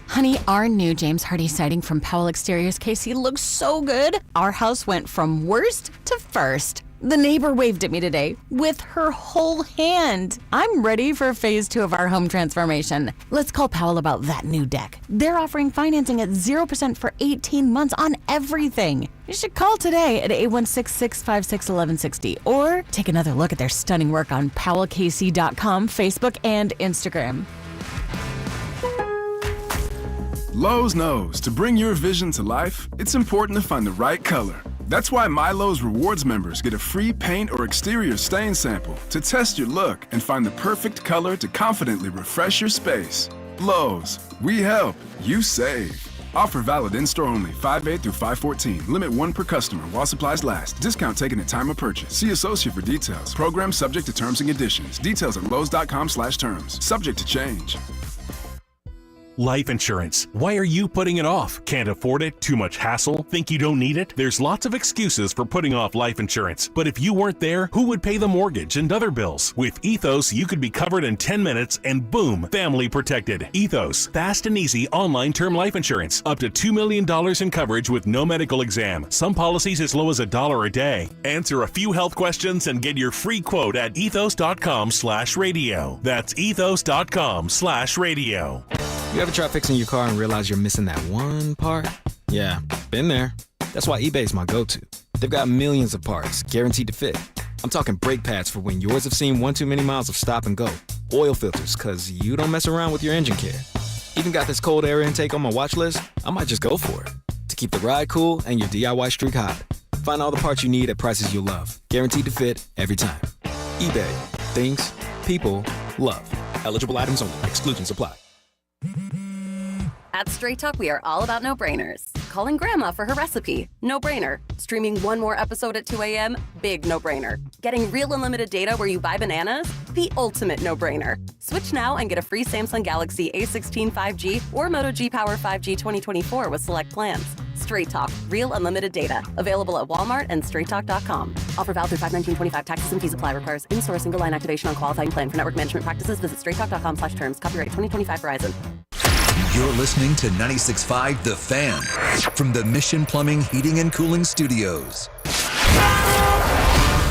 Honey, our new James Hardy siding from Powell Exteriors KC looks so good. Our house went from worst to first. The neighbor waved at me today with her whole hand. I'm ready for phase 2 of our home transformation. Let's call Powell about that new deck. They're offering financing at 0% for 18 months on everything. You should call today at 816-656-1160 or take another look at their stunning work on powellkc.com, Facebook, and Instagram. Lowe's knows to bring your vision to life, it's important to find the right color. That's why My Lowe's Rewards members get a free paint or exterior stain sample to test your look and find the perfect color to confidently refresh your space. Lowe's, we help, you save. Offer valid in-store only, 5/8 through 5/14. Limit 1 per customer while supplies last. Discount taken at time of purchase. See associate for details. Program subject to terms and conditions. Details at lowes.com/terms. Subject to change. Life insurance. Why are you putting it off? Can't afford it? Too much hassle? Think you don't need it? There's lots of excuses for putting off life insurance. But if you weren't there, who would pay the mortgage and other bills? With Ethos, you could be covered in 10 minutes and boom, family protected. Ethos, fast and easy online term life insurance. Up to $2 million in coverage with no medical exam. Some policies as low as $1 a day. Answer a few health questions and get your free quote at ethos.com/radio. That's ethos.com/radio. You ever try fixing your car and realize you're missing that one part? Yeah, been there. That's why eBay's my go-to. They've got millions of parts, guaranteed to fit. I'm talking brake pads for when yours have seen one too many miles of stop and go. Oil filters, cause you don't mess around with your engine care. Even got this cold air intake on my watch list. I might just go for it. To keep the ride cool and your DIY streak hot. Find all the parts you need at prices you'll love. Guaranteed to fit every time. eBay. Things people love. Eligible items only. Exclusions apply. At Straight Talk, we are all about no-brainers. Calling Grandma for her recipe, no-brainer. Streaming one more episode at 2 a.m., big no-brainer. Getting real unlimited data where you buy bananas, the ultimate no-brainer. Switch now and get a free Samsung Galaxy A16 5G or Moto G Power 5G 2024 with select plans. Straight Talk, real unlimited data. Available at Walmart and straighttalk.com. Offer valid through 5/19/25. Taxes and fees apply. Requires in-store single line activation on qualifying plan. For network management practices, visit straighttalk.com/terms. Copyright 2025 Verizon. You're listening to 96.5 The Fan from the Mission Plumbing, Heating, and Cooling Studios.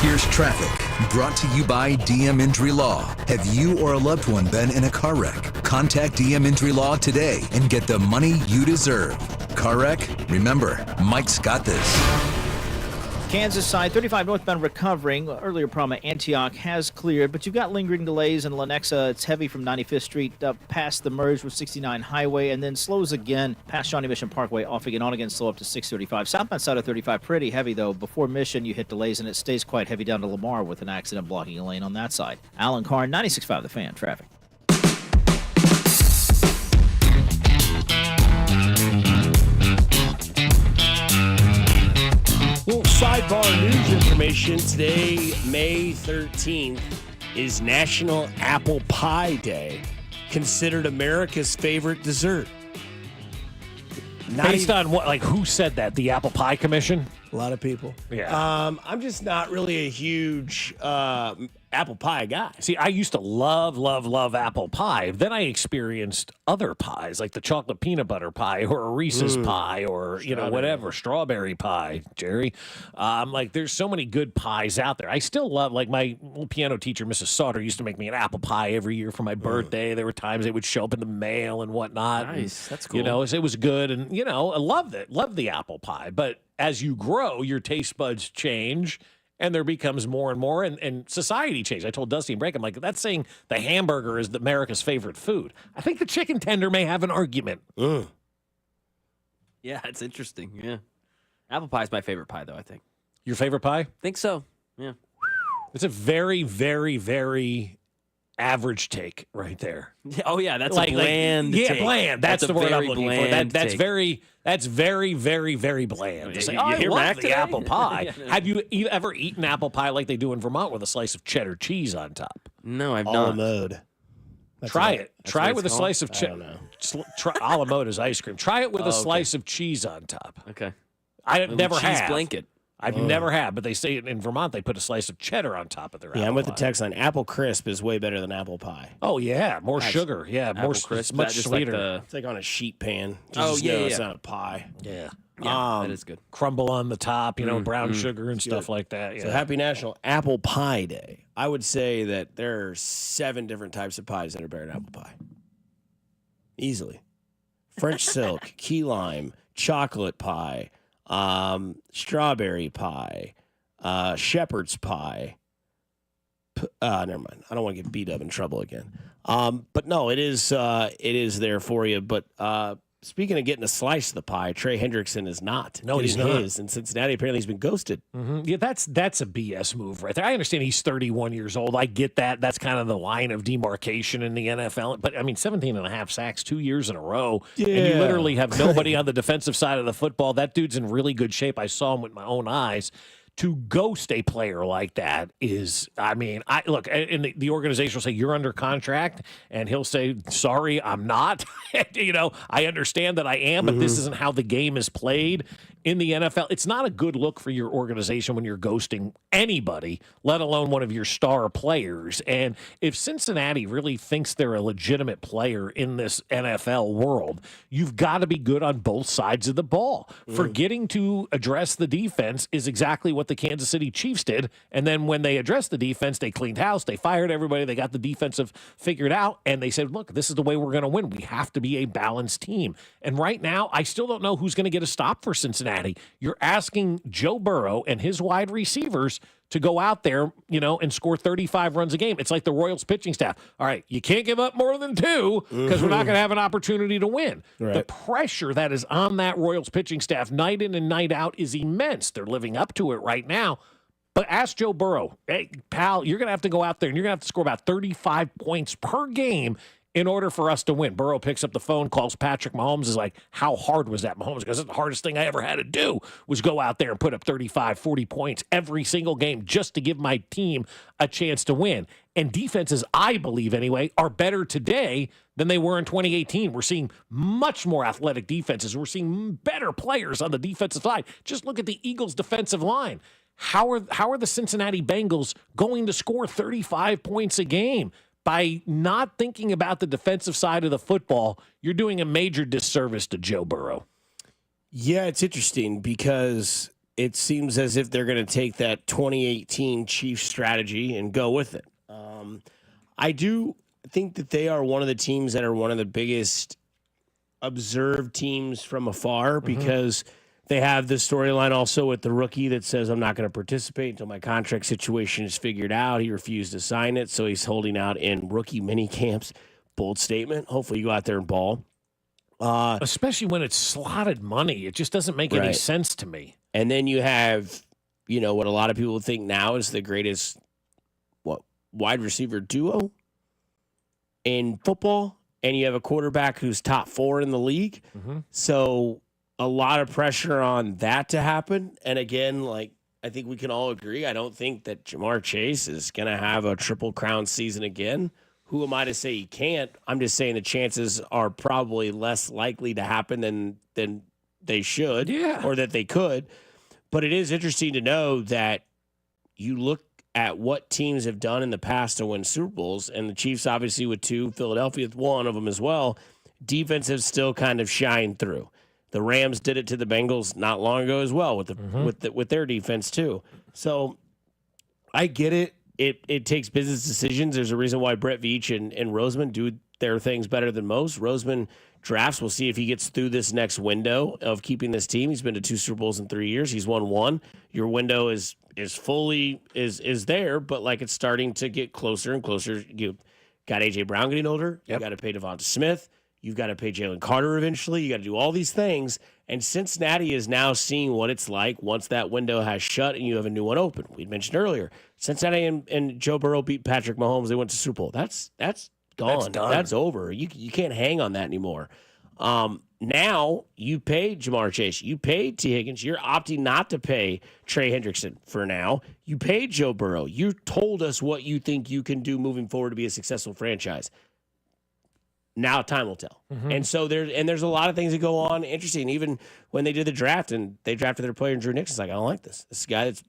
Here's traffic, brought to you by DM Injury Law. Have you or a loved one been in a car wreck? Contact DM Injury Law today and get the money you deserve. Car wreck? Remember, Mike's got this. Kansas side, 35 northbound recovering. Earlier problem at Antioch has cleared, but you've got lingering delays in Lenexa. It's heavy from 95th Street up past the merge with 69 Highway, and then slows again past Shawnee Mission Parkway, off again, on again, slow up to 635. Southbound side of 35, pretty heavy, though. Before Mission, you hit delays, and it stays quite heavy down to Lamar with an accident blocking a lane on that side. Alan Carr, 96.5 The Fan, traffic. Well, sidebar news information. Today, May 13th, is National Apple Pie Day, considered America's favorite dessert. Based on what, like, who said that? The Apple Pie Commission? A lot of people. Yeah. I'm just not really a huge apple pie guy. See, I used to love apple pie. Then I experienced other pies, like the chocolate peanut butter pie or a Reese's pie or, whatever, strawberry pie, Jerry. Like, there's so many good pies out there. I still love, like, my piano teacher, Mrs. Sauter, used to make me an apple pie every year for my birthday. There were times it would show up in the mail and whatnot. Nice. And, that's cool. It was good. And, I loved it. Loved the apple pie. But as you grow, your taste buds change. And there becomes more and more, and society changes. I told Dusty and Break, I'm like, that's saying the hamburger is America's favorite food. I think the chicken tender may have an argument. Yeah, it's interesting. Yeah. Apple pie is my favorite pie, though, I think. Your favorite pie? Think so. Yeah. It's a very, very, very average take right there. Oh, yeah, that's like bland take. Bland. That's the word I'm looking for. That's very, very, very bland. To say, I love the apple pie. Have you ever eaten apple pie like they do in Vermont with a slice of cheddar cheese on top? No, I've A not. la mode. Try it. Try it with a slice of cheddar. A la mode is ice cream. Try it with a slice of cheese on top. Okay. I've never had. Cheese blanket. I've never had, but they say in Vermont they put a slice of cheddar on top of their apple pie. I'm with the text line. Apple crisp is way better than apple pie. Oh, yeah. More sugar. Yeah, more crisp. Much sweeter. It's like on a sheet pan. It's not a pie. Yeah. That is good. Crumble on the top, brown sugar and stuff like that. Yeah. So happy National Apple Pie Day. I would say that there are 7 different types of pies that are better than apple pie. Easily. French silk, key lime, chocolate pie, strawberry pie, shepherd's pie. Never mind. I don't want to get beat up in trouble again. But no, it is there for you. But speaking of getting a slice of the pie, Trey Hendrickson is not. No, he's not. In Cincinnati, apparently he's been ghosted. Mm-hmm. Yeah, that's a BS move right there. I understand he's 31 years old. I get that. That's kind of the line of demarcation in the NFL. But, 17 and a half sacks 2 years in a row. Yeah. And you literally have nobody on the defensive side of the football. That dude's in really good shape. I saw him with my own eyes. To ghost a player like that is, look, and the organization will say, you're under contract, and he'll say, sorry, I'm not. I understand that I am, but this isn't how the game is played in the NFL. It's not a good look for your organization when you're ghosting anybody, let alone one of your star players. And if Cincinnati really thinks they're a legitimate player in this NFL world, you've got to be good on both sides of the ball. Forgetting to address the defense is exactly what the Kansas City Chiefs did. And then when they addressed the defense, they cleaned house, they fired everybody, they got the defensive figured out, and they said, look, this is the way we're going to win. We have to be a balanced team. And right now, I still don't know who's going to get a stop for Cincinnati. You're asking Joe Burrow and his wide receivers to go out there, and score 35 runs a game. It's like the Royals pitching staff. All right, you can't give up more than 2 because we're not going to have an opportunity to win. Right. The pressure that is on that Royals pitching staff night in and night out is immense. They're living up to it right now. But ask Joe Burrow, hey, pal, you're going to have to go out there and you're going to have to score about 35 points per game in order for us to win. Burrow picks up the phone, calls Patrick Mahomes, is like, how hard was that, Mahomes? Because it's the hardest thing I ever had to do was go out there and put up 35, 40 points every single game just to give my team a chance to win. And defenses, I believe anyway, are better today than they were in 2018. We're seeing much more athletic defenses. We're seeing better players on the defensive side. Just look at the Eagles' defensive line. How are the Cincinnati Bengals going to score 35 points a game? By not thinking about the defensive side of the football, you're doing a major disservice to Joe Burrow. Yeah, it's interesting because it seems as if they're going to take that 2018 Chiefs strategy and go with it. I do think that they are one of the teams that are one of the biggest observed teams from afar because They have the storyline also with the rookie that says, I'm not going to participate until my contract situation is figured out. He refused to sign it, so he's holding out in rookie mini camps. Bold statement. Hopefully you go out there and ball. Especially when it's slotted money. It just doesn't make any sense to me. And then you have, what a lot of people think now is the greatest wide receiver duo in football, and you have a quarterback who's top 4 in the league. Mm-hmm. So a lot of pressure on that to happen. And again, I think we can all agree, I don't think that Jamar Chase is going to have a Triple Crown season again. Who am I to say he can't? I'm just saying the chances are probably less likely to happen than they should, or that they could. But it is interesting to know that you look at what teams have done in the past to win Super Bowls, and the Chiefs obviously with 2, Philadelphia with 1 of them as well. Defense have still kind of shined through. The Rams did it to the Bengals not long ago as well with their defense too. So I get it. It takes business decisions. There's a reason why Brett Veach and Roseman do their things better than most. Roseman drafts. We'll see if he gets through this next window of keeping this team. He's been to 2 Super Bowls in 3 years. He's won 1. Your window is fully there, but it's starting to get closer and closer. You got A.J. Brown getting older. You got to pay Devonta Smith. You've got to pay Jalen Carter eventually. You got to do all these things. And Cincinnati is now seeing what it's like once that window has shut and you have a new one open. We mentioned earlier, Cincinnati and Joe Burrow beat Patrick Mahomes. They went to Super Bowl. That's gone. That's over. You can't hang on that anymore. Now you pay Jamar Chase. You paid T. Higgins. You're opting not to pay Trey Hendrickson for now. You paid Joe Burrow. You told us what you think you can do moving forward to be a successful franchise. Now time will tell. Mm-hmm. And so there's a lot of things that go on. Interesting. Even when they did the draft and they drafted their player, Drew Nixon's like, I don't like this. This guy that's,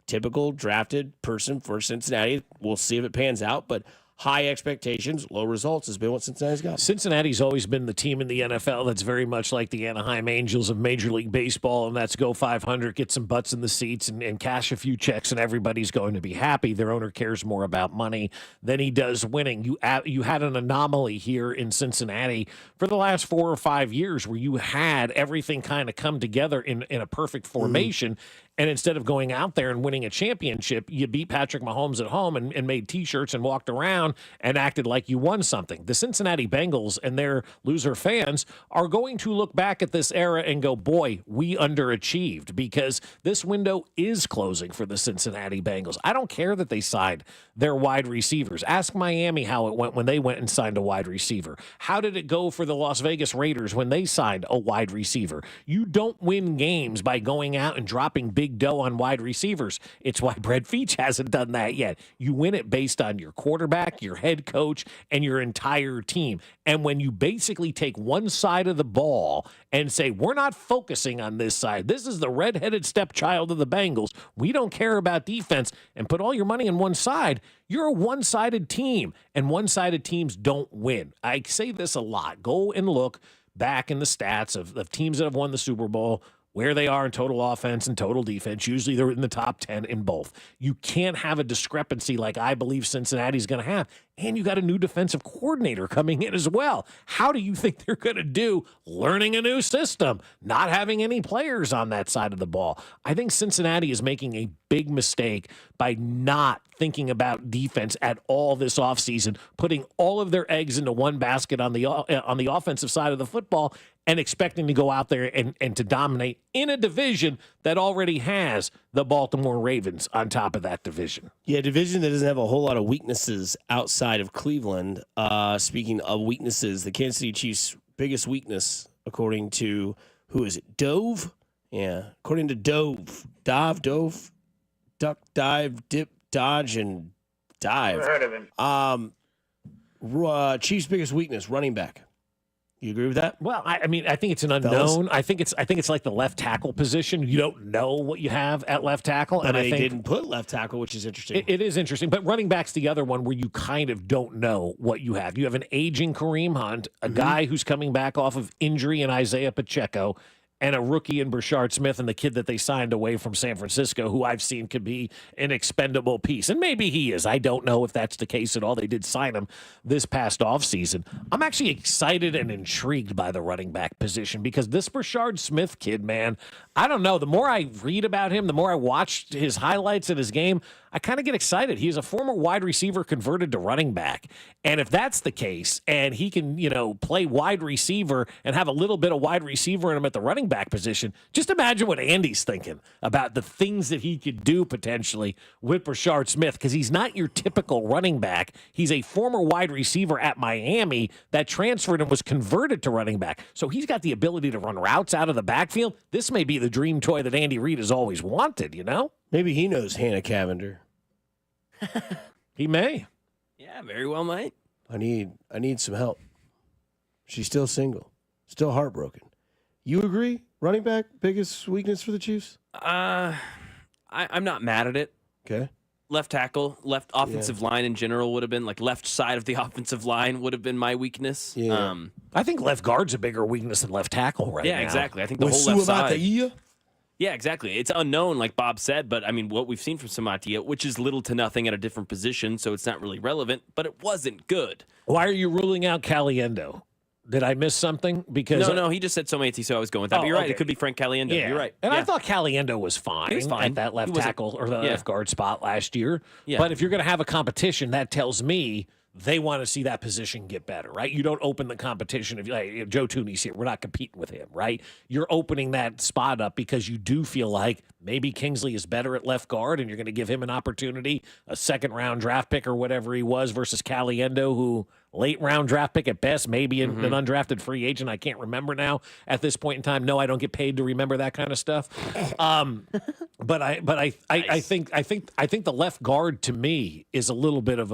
typical drafted person for Cincinnati. We'll see if it pans out, but high expectations, low results has been what Cincinnati's got. Cincinnati's always been the team in the NFL that's very much like the Anaheim Angels of Major League Baseball, and that's go 500, get some butts in the seats, and cash a few checks, and everybody's going to be happy. Their owner cares more about money than he does winning. You had an anomaly here in Cincinnati for the last 4 or 5 years where you had everything kind of come together in a perfect formation. And instead of going out there and winning a championship, you beat Patrick Mahomes at home and made T-shirts and walked around and acted like you won something. The Cincinnati Bengals and their loser fans are going to look back at this era and go, boy, we underachieved, because this window is closing for the Cincinnati Bengals. I don't care that they signed their wide receivers. Ask Miami how it went when they went and signed a wide receiver. How did it go for the Las Vegas Raiders when they signed a wide receiver? You don't win games by going out and dropping big dough on wide receivers. It's why Brett Veach hasn't done that yet. You win it based on your quarterback, your head coach, and your entire team. And when you basically take one side of the ball and say, we're not focusing on this side, this is the redheaded stepchild of the Bengals, we don't care about defense, and put all your money on one side, you're a one-sided team, and one-sided teams don't win. I say this a lot. Go and look back in the stats of teams that have won the Super Bowl, where they are in total offense and total defense. Usually they're in the top 10 in both. You can't have a discrepancy like I believe Cincinnati's going to have. And you got a new defensive coordinator coming in as well. How do you think they're going to do learning a new system, not having any players on that side of the ball? I think Cincinnati is making a big mistake by not thinking about defense at all this offseason, putting all of their eggs into one basket on the offensive side of the football and expecting to go out there and to dominate in a division that already has the Baltimore Ravens on top of that division. Yeah, a division that doesn't have a whole lot of weaknesses outside of Cleveland. Speaking of weaknesses, the Kansas City Chiefs' biggest weakness, according to, who is it, Dove? Yeah, according to Dove. Dove, duck, dive, dip, dodge, and dive. Never heard of him. Chiefs' biggest weakness, running back. You agree with that? Well, I mean, I think it's an unknown. I think it's like the left tackle position. You don't know what you have at left tackle, but and they I think didn't put left tackle, which is interesting. It is interesting, but running back's the other one where you kind of don't know what you have. You have an aging Kareem Hunt, a guy who's coming back off of injury, and Isaiah Pacheco, and a rookie in Brashard Smith and the kid that they signed away from San Francisco, who I've seen could be an expendable piece. And maybe he is. I don't know if that's the case at all. They did sign him this past offseason. I'm actually excited and intrigued by the running back position because this Brashard Smith kid, man, I don't know. The more I read about him, the more I watched his highlights in his game, I kind of get excited. He is a former wide receiver converted to running back. And if that's the case, and he can, play wide receiver and have a little bit of wide receiver in him at the running back position, just imagine what Andy's thinking about the things that he could do potentially with Brashard Smith, because he's not your typical running back. He's a former wide receiver at Miami that transferred and was converted to running back. So he's got the ability to run routes out of the backfield. This may be the dream toy that Andy Reid has always wanted, Maybe he knows Hannah Cavender. He may. Yeah, very well might. I need some help. She's still single, still heartbroken. You agree? Running back, biggest weakness for the Chiefs? I'm not mad at it. Okay. Left tackle, left offensive line in general would have been, left side of the offensive line would have been my weakness. Yeah. I think left guard's a bigger weakness than left tackle right now. Yeah, exactly. I think the whole left side. Yeah, exactly. It's unknown, like Bob said, but what we've seen from Samatia, which is little to nothing at a different position, so it's not really relevant, but it wasn't good. Why are you ruling out Caliendo? Did I miss something? Because No, he just said Somati, so I was going with that. But you're right. It could be Frank Caliendo. Yeah. You're right. And I thought Caliendo was fine, He was fine. at that left tackle or the left guard spot last year. Yeah. But if you're going to have a competition, that tells me they want to see that position get better, right? You don't open the competition if Joe Tooney's here. We're not competing with him, right? You're opening that spot up because you do feel like maybe Kingsley is better at left guard and you're going to give him an opportunity, a second-round draft pick or whatever he was versus Caliendo, who late-round draft pick at best, maybe an undrafted free agent. I can't remember now at this point in time. No, I don't get paid to remember that kind of stuff. But I think the left guard to me is a little bit of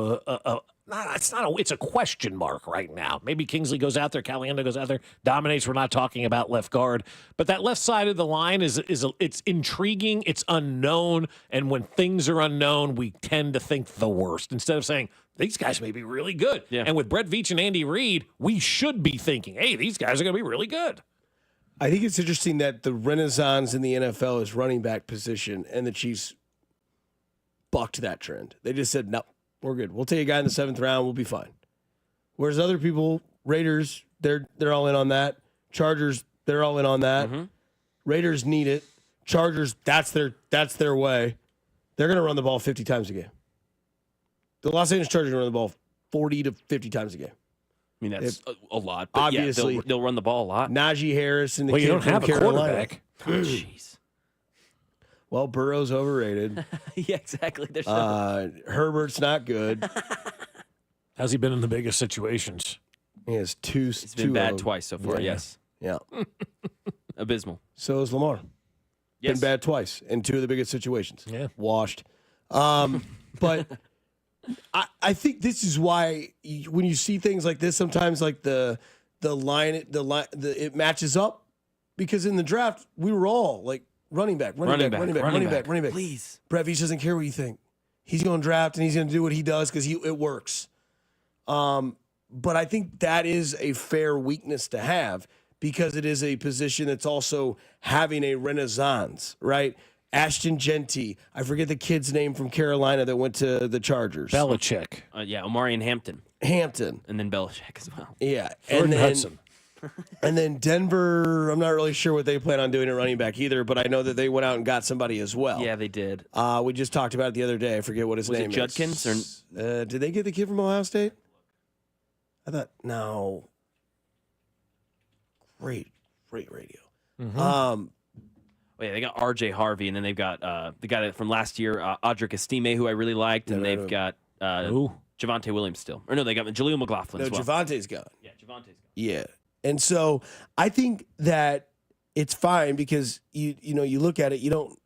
it's a question mark right now. Maybe Kingsley goes out there, Caliendo goes out there, dominates. We're not talking about left guard, but that left side of the line it's intriguing, it's unknown, and when things are unknown, we tend to think the worst instead of saying these guys may be really good. Yeah. And with Brett Veach and Andy Reid, we should be thinking, hey, these guys are going to be really good. I think it's interesting that the renaissance in the NFL is running back position, and the Chiefs bucked that trend. They just said, no, we're good. We'll take a guy in the 7th round. We'll be fine. Whereas other people, Raiders, they're all in on that. Chargers, they're all in on that. Mm-hmm. Raiders need it. Chargers, that's their way. They're going to run the ball 50 times a game. The Los Angeles Chargers run the ball 40 to 50 times a game. I mean, that's a lot. But obviously, yeah, they'll run the ball a lot. Najee Harris and the well, kid you don't from have Carolina. a quarterback. Jeez. Well, Burrow's overrated. Yeah, exactly. Herbert's not good. How's he been in the biggest situations? He has two. It's been bad twice so far. Yeah. Yes. Yeah. Abysmal. So is Lamar. Yes. Been bad twice in 2 of the biggest situations. Yeah. Washed. But I think this is why when you see things like this, sometimes like the line it matches up, because in the draft we were all like running back. Please. Brett Veach doesn't care what you think. He's going to draft and he's going to do what he does because it works. But I think that is a fair weakness to have, because it is a position that's also having a renaissance, right? Ashton Genty. I forget the kid's name from Carolina that went to the Chargers. Belichick. Omarion Hampton. And then Belichick as well. Yeah. Jordan Hudson. And then Denver, I'm not really sure what they plan on doing at running back either, but I know that they went out and got somebody as well. Yeah, they did. We just talked about it the other day. I forget what his name is. Was it Judkins? Did they get the kid from Ohio State? No. Great radio. Mm-hmm. They got R.J. Harvey, and then they've got the guy from last year, Audric Estime, who I really liked, and they've got Javonte Williams still. Or no, they got Jaleel McLaughlin as well. Javonte's gone. Yeah, Javonte's gone. Yeah. And so I think that it's fine, because you look at it,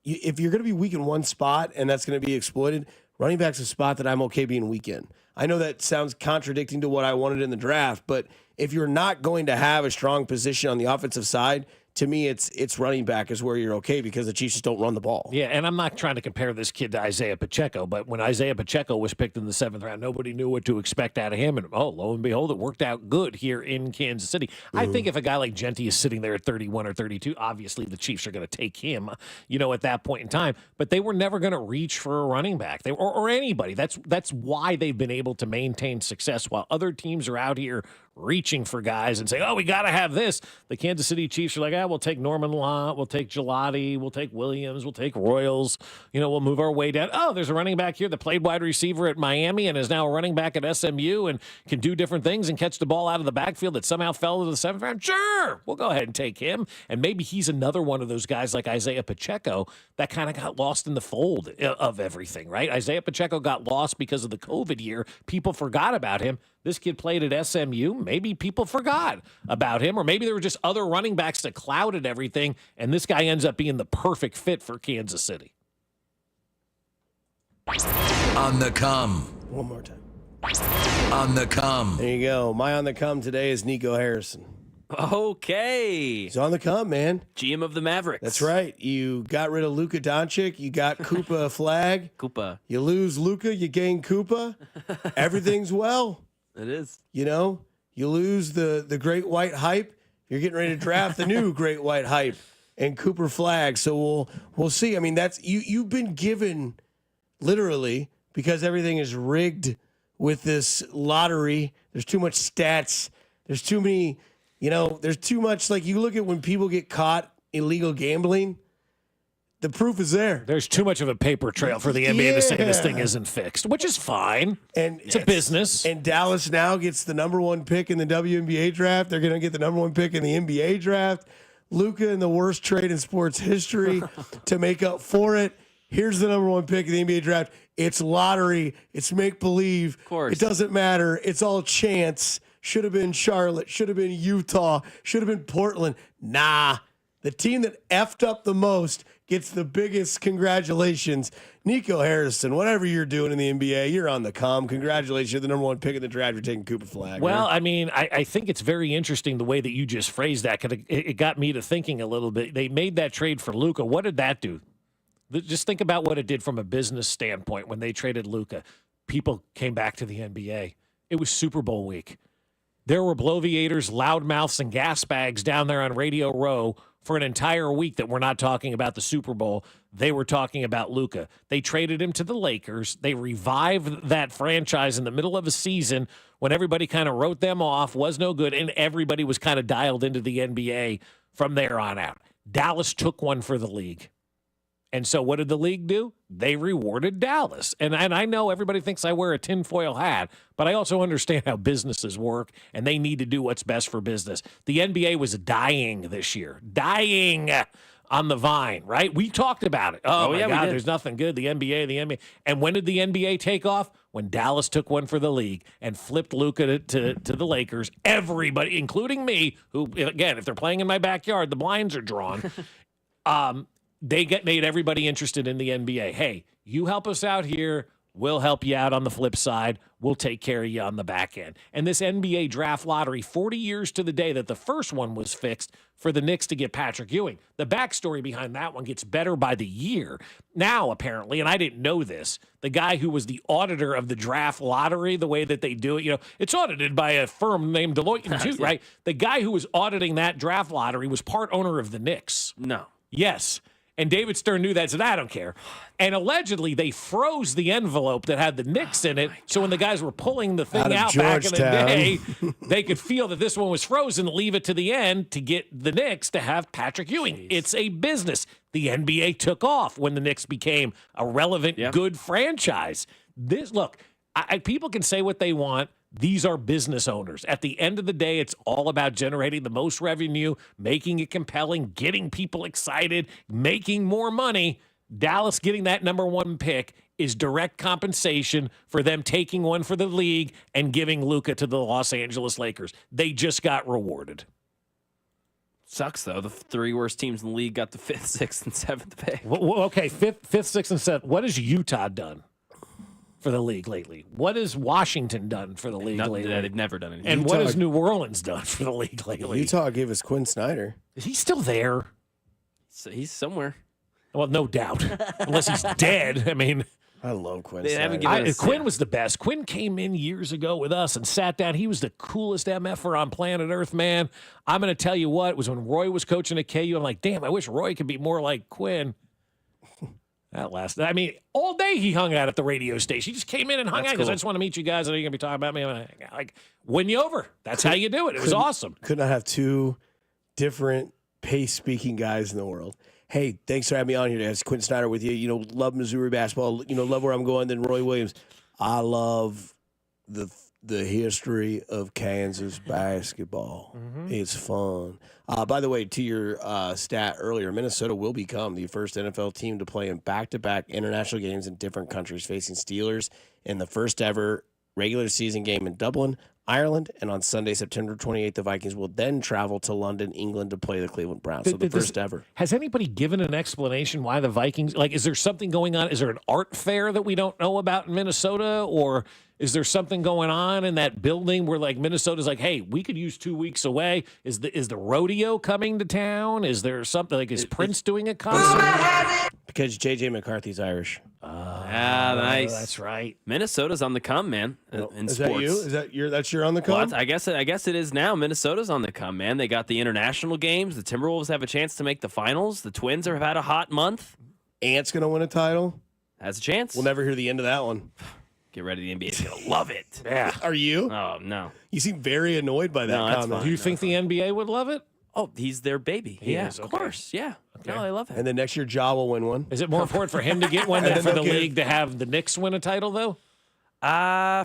if you're going to be weak in one spot and that's going to be exploited, running back's a spot that I'm okay being weak in. I know that sounds contradicting to what I wanted in the draft, but if you're not going to have a strong position on the offensive side, to me, it's running back is where you're okay because the Chiefs just don't run the ball. Yeah, and I'm not trying to compare this kid to Isaiah Pacheco, but when Isaiah Pacheco was picked in the 7th round, nobody knew what to expect out of him. And, lo and behold, it worked out good here in Kansas City. I think if a guy like Genty is sitting there at 31 or 32, obviously the Chiefs are going to take him, at that point in time. But they were never going to reach for a running back or anybody. That's why they've been able to maintain success while other teams are out here reaching for guys and saying, we got to have this. The Kansas City Chiefs are like, we'll take Norman Lott, we'll take Gelati, we'll take Williams, we'll take Royals. We'll move our way down. There's a running back here that played wide receiver at Miami and is now a running back at SMU and can do different things and catch the ball out of the backfield that somehow fell to the 7th round. Sure, we'll go ahead and take him. And maybe he's another one of those guys like Isaiah Pacheco that kind of got lost in the fold of everything, right? Isaiah Pacheco got lost because of the COVID year. People forgot about him. This kid played at SMU. Maybe people forgot about him, or maybe there were just other running backs that clouded everything, and this guy ends up being the perfect fit for Kansas City. On the come. One more time. On the come. There you go. My on the come today is Nico Harrison. Okay. He's on the come, man. GM of the Mavericks. That's right. You got rid of Luka Doncic. You got Koopa Flag. Koopa. You lose Luka, you gain Koopa. Everything's well. It is. You lose the great white hype. You're getting ready to draft the new great white hype and Cooper Flag. So we'll see. I mean, that's you've been given literally because everything is rigged with this lottery. There's too much stats. There's too many, there's too much. Like you look at when people get caught illegal gambling. The proof is there. There's too much of a paper trail for the NBA to say this thing isn't fixed, which is fine. And it's a business. And Dallas now gets the number 1 pick in the WNBA draft. They're going to get the number 1 pick in the NBA draft. Luka in the worst trade in sports history to make up for it. Here's the number 1 pick in the NBA draft. It's lottery. It's make-believe. Of course. It doesn't matter. It's all chance. Should have been Charlotte. Should have been Utah. Should have been Portland. Nah. The team that effed up the most gets the biggest congratulations. Nico Harrison, whatever you're doing in the NBA, you're on the come. Congratulations. You're the number 1 pick in the draft. You're taking Cooper Flag. Well, I mean, I think it's very interesting the way that you just phrased that because it got me to thinking a little bit. They made that trade for Luka. What did that do? Just think about what it did from a business standpoint when they traded Luka. People came back to the NBA. It was Super Bowl week. There were bloviators, loudmouths, and gas bags down there on Radio Row for an entire week that we're not talking about the Super Bowl. They were talking about Luka. They traded him to the Lakers. They revived that franchise in the middle of a season when everybody kind of wrote them off, was no good, and everybody was kind of dialed into the NBA from there on out. Dallas took one for the league. And so what did the league do? They rewarded Dallas. And I know everybody thinks I wear a tinfoil hat, but I also understand how businesses work, and they need to do what's best for business. The NBA was dying this year. Dying on the vine, right? We talked about it. Oh my God, there's nothing good. The NBA. And when did the NBA take off? When Dallas took one for the league and flipped Luka to the Lakers. Everybody, including me, who, again, if they're playing in my backyard, the blinds are drawn. They made everybody interested in the NBA. Hey, you help us out here. We'll help you out on the flip side. We'll take care of you on the back end. And this NBA draft lottery, 40 years to the day that the first one was fixed for the Knicks to get Patrick Ewing. The backstory behind that one gets better by the year. Now, apparently, and I didn't know this, the guy who was the auditor of the draft lottery, the way that they do it, it's audited by a firm named Deloitte & Touche, right? The guy who was auditing that draft lottery was part owner of the Knicks. No. Yes. And David Stern knew that, said, I don't care. And allegedly, they froze the envelope that had the Knicks in it, so when the guys were pulling the thing out back in the day, they could feel that this one was frozen, leave it to the end to get the Knicks to have Patrick Ewing. Jeez. It's a business. The NBA took off when the Knicks became a relevant, good franchise. Look, people can say what they want. These are business owners. At the end of the day, it's all about generating the most revenue, making it compelling, getting people excited, making more money. Dallas getting that number 1 pick is direct compensation for them taking one for the league and giving Luka to the Los Angeles Lakers. They just got rewarded. Sucks, though. The 3 worst teams in the league got the 5th, 6th, and 7th pick. Okay, 5th, 6th, and 7th. What has Utah done? for the league lately? What has Washington done for the league lately? They've never done anything. And what has New Orleans done for the league lately? Utah gave us Quinn Snyder. Is he still there? So he's somewhere. Well, no doubt. Unless he's dead. I mean, I love Quinn They haven't Snyder. given us- Quinn was the best. Quinn came in years ago with us and sat down. He was the coolest MFer on planet Earth, man. I'm going to tell you what, it was when Roy was coaching at KU. I'm like, damn, I wish Roy could be more like Quinn. All day he hung out at the radio station. He just came in and hung out because I just want to meet you guys. I know you're going to be talking about me. I'm like, win you over. That's how you do it. It was awesome. Could not have two different pace-speaking guys in the world. Hey, thanks for having me on here. It's Quinn Snyder with you. You know, love Missouri basketball. You know, love where I'm going. Then Roy Williams. I love the history of Kansas basketball. It's fun. By the way, to your stat earlier, Minnesota will become the first NFL team to play in back-to-back international games in different countries, facing Steelers in the first ever regular season game in Dublin, Ireland, and on Sunday, September 28th, the Vikings will then travel to London, England to play the Cleveland Browns. So the first ever. Has anybody given an explanation why the Vikings, is there something going on? Is there an art fair that we don't know about in Minnesota? Or is there something going on in that building where Minnesota's like, hey, we could use 2 weeks away? Is the rodeo coming to town? Is there something is Prince doing a concert? Because J.J. McCarthy's Irish. Nice. That's right. Minnesota's on the come, man. In Is sports. that you? Is that that's your on the come? Well, I guess it is now. Minnesota's on the come, man. They got the international games. The Timberwolves have a chance to make the finals. The Twins have had a hot month. Ant's gonna win a title. Has a chance. We'll never hear the end of that one. Get ready. The NBA's gonna love it. Yeah. Are you? Oh no. You seem very annoyed by that No, that's comment. fine. Do you think the NBA would love it? Oh, he's their baby. He Yeah, is, of okay. course. Yeah. Okay. No, I love it. And then next year, Ja will win one. Is it more important for him to get one than And for then the they'll league to have the Knicks win a title, though?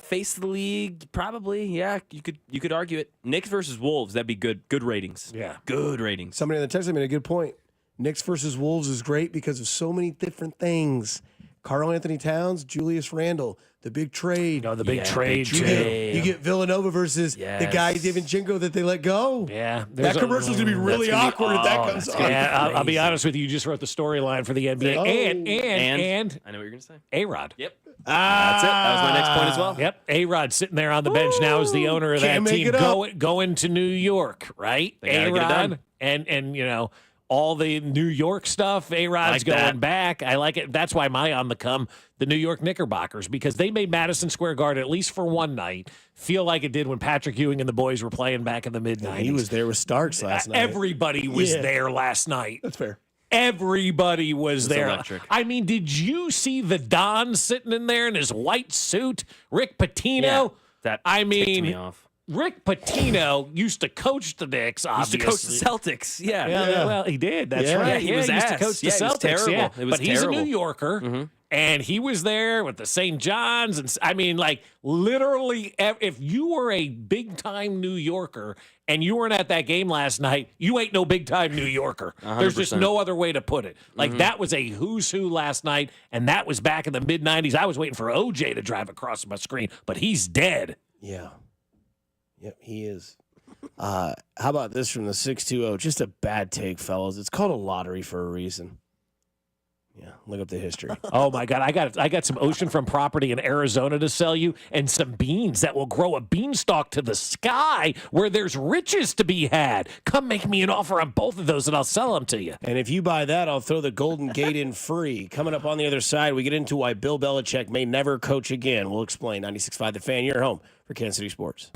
Face of the league, probably. Yeah, you could argue it. Knicks versus Wolves, that'd be good. Good ratings. Yeah. Good ratings. Somebody in the text made a good point. Knicks versus Wolves is great because of so many different things. Karl Anthony Towns, Julius Randle, the big trade. The big trade. You get Villanova versus the guy Divincenzo that they let go. Yeah. That commercial's going to be really awkward if that comes on. Yeah, I'll be honest with you. You just wrote the storyline for the NBA. And I know what you're going to say. A-Rod. Yep. That's it. That was my next point as well. Yep. A-Rod sitting there on the bench now is the owner of that team going to New York, right? They gotta get it done. And all the New York stuff, A-Rod's going back. I like it. That's why my on the come, the New York Knickerbockers, because they made Madison Square Garden, at least for one night, feel like it did when Patrick Ewing and the boys were playing back in the mid-90s. He was there with Starks last night. Everybody was there last night. That's fair. Everybody was there. Electric. I mean, did you see the Don sitting in there in his white suit? Rick Pitino? Yeah, that ticked me off. Rick Pitino used to coach the Knicks, obviously. Used to coach the Celtics. Yeah. Well, he did. That's right. He was used to coach the Celtics. Celtics. Terrible. Yeah. It was but he's terrible. a New Yorker, and he was there with the St. John's. And I mean, literally, if you were a big-time New Yorker and you weren't at that game last night, you ain't no big-time New Yorker. 100%. There's just no other way to put it. That was a who's who last night, and that was back in the mid-'90s. I was waiting for OJ to drive across my screen, but he's dead. Yeah. Yep, he is. How about this from the 620? Just a bad take, fellas. It's called a lottery for a reason. Yeah, look up the history. Oh my God, I got some oceanfront property in Arizona to sell you, and some beans that will grow a beanstalk to the sky where there's riches to be had. Come make me an offer on both of those, and I'll sell them to you. And if you buy that, I'll throw the Golden Gate in free. Coming up on the other side, we get into why Bill Belichick may never coach again. We'll explain. 96.5 The Fan, your home for Kansas City Sports.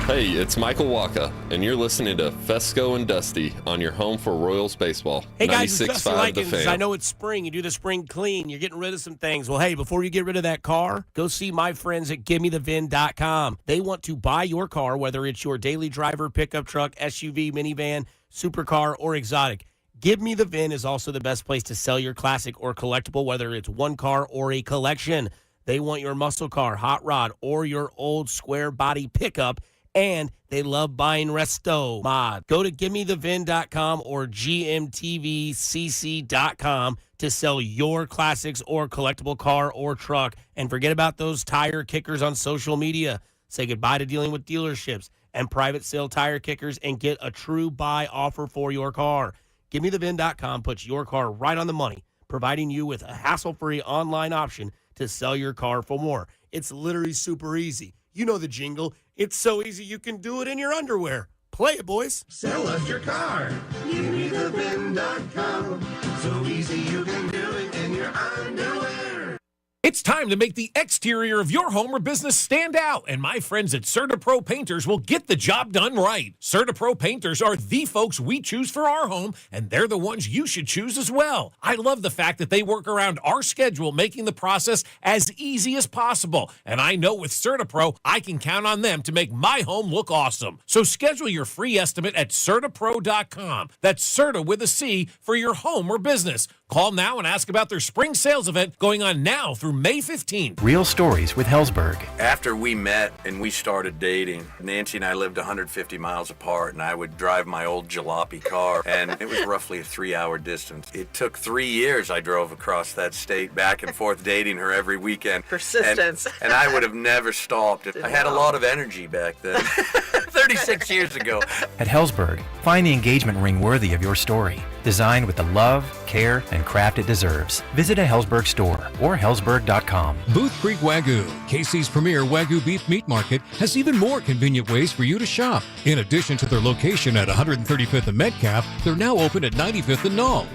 Hey, it's Michael Waka, and you're listening to Fesco and Dusty on your home for Royals baseball. Hey guys, it's Dusty 96.5 The Likens. Fan. I know it's spring. You do the spring clean. You're getting rid of some things. Well, hey, before you get rid of that car, go see my friends at GiveMeTheVin.com. They want to buy your car, whether it's your daily driver, pickup truck, SUV, minivan, supercar, or exotic. Give Me The Vin is also the best place to sell your classic or collectible, whether it's one car or a collection. They want your muscle car, hot rod, or your old square body pickup, and they love buying resto mod. Go to GiveMeTheVin.com or GMTVCC.com to sell your classics or collectible car or truck. And forget about those tire kickers on social media. Say goodbye to dealing with dealerships and private sale tire kickers and get a true buy offer for your car. GiveMeTheVin.com puts your car right on the money, providing you with a hassle-free online option to sell your car for more. It's literally super easy. You know the jingle. It's so easy you can do it in your underwear. Play it, boys. Sell us your car. GiveMeTheVin.com. So easy you can do it in your underwear. It's time to make the exterior of your home or business stand out, and my friends at CertaPro Painters will get the job done right. CertaPro Painters are the folks we choose for our home, and they're the ones you should choose as well. I love the fact that they work around our schedule, making the process as easy as possible. And I know with CertaPro, I can count on them to make my home look awesome. So schedule your free estimate at CertaPro.com. That's Certa with a C for your home or business. Call now and ask about their spring sales event going on now through May 15th. Real stories with Hellsberg. After we met and we started dating, Nancy and I lived 150 miles apart, and I would drive my old jalopy car, and it was roughly a 3-hour distance. It took 3 years I drove across that state back and forth dating her every weekend. Persistence. And I would have never stopped. I had a lot of energy back then. 36 years ago. At Hellsberg, find the engagement ring worthy of your story. Designed with the love, care, and craft it deserves. Visit a Hellsberg store or hellsberg.com. Booth Creek Wagyu, KC's premier Wagyu beef meat market, has even more convenient ways for you to shop. In addition to their location at 135th and Metcalf, they're now open at 95th and Knoll.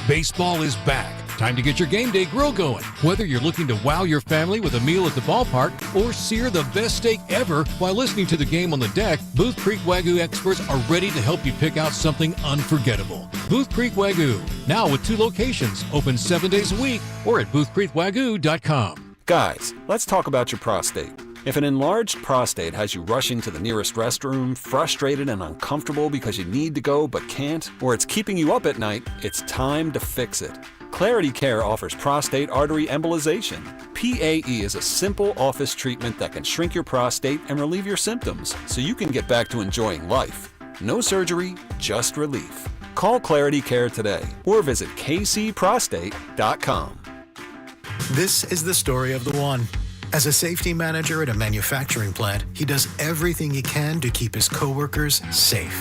Baseball is back. Time to get your game day grill going. Whether you're looking to wow your family with a meal at the ballpark or sear the best steak ever while listening to the game on the deck, Booth Creek Wagyu experts are ready to help you pick out something unforgettable. Booth Creek Wagyu, now with 2 locations, open 7 days a week or at boothcreekwagyu.com. Guys, let's talk about your prostate. If an enlarged prostate has you rushing to the nearest restroom, frustrated and uncomfortable because you need to go but can't, or it's keeping you up at night, it's time to fix it. Clarity Care offers prostate artery embolization. PAE is a simple office treatment that can shrink your prostate and relieve your symptoms so you can get back to enjoying life. No surgery, just relief. Call Clarity Care today or visit kcprostate.com. This is the story of the one. As a safety manager at a manufacturing plant, he does everything he can to keep his coworkers safe.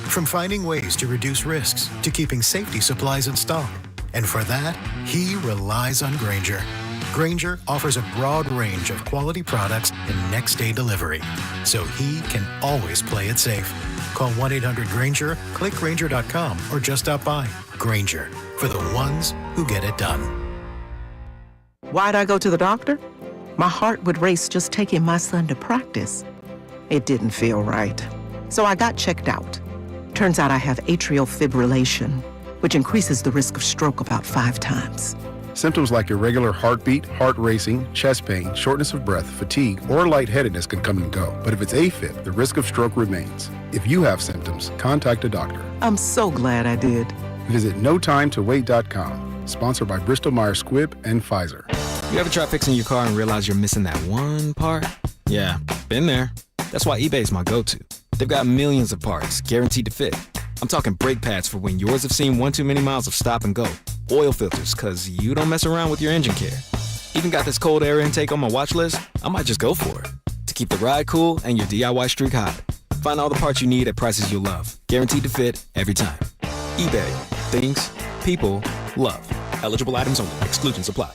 From finding ways to reduce risks to keeping safety supplies in stock. And for that, he relies on Grainger. Grainger offers a broad range of quality products and next-day delivery, so he can always play it safe. Call 1-800-GRAINGER, click Grainger.com, or just stop by. Grainger, for the ones who get it done. Why'd I go to the doctor? My heart would race just taking my son to practice. It didn't feel right. So I got checked out. Turns out I have atrial fibrillation, which increases the risk of stroke about 5 times. Symptoms like irregular heartbeat, heart racing, chest pain, shortness of breath, fatigue, or lightheadedness can come and go. But if it's AFib, the risk of stroke remains. If you have symptoms, contact a doctor. I'm so glad I did. Visit NoTimeToWait.com. Sponsored by Bristol-Myers Squibb and Pfizer. You ever try fixing your car and realize you're missing that one part? Yeah, been there. That's why eBay's my go-to. They've got millions of parts, guaranteed to fit. I'm talking brake pads for when yours have seen one too many miles of stop and go. Oil filters, cause you don't mess around with your engine care. Even got this cold air intake on my watch list. I might just go for it. To keep the ride cool and your DIY streak hot. Find all the parts you need at prices you'll love. Guaranteed to fit every time. eBay. Things people love. Eligible items only. Exclusions apply.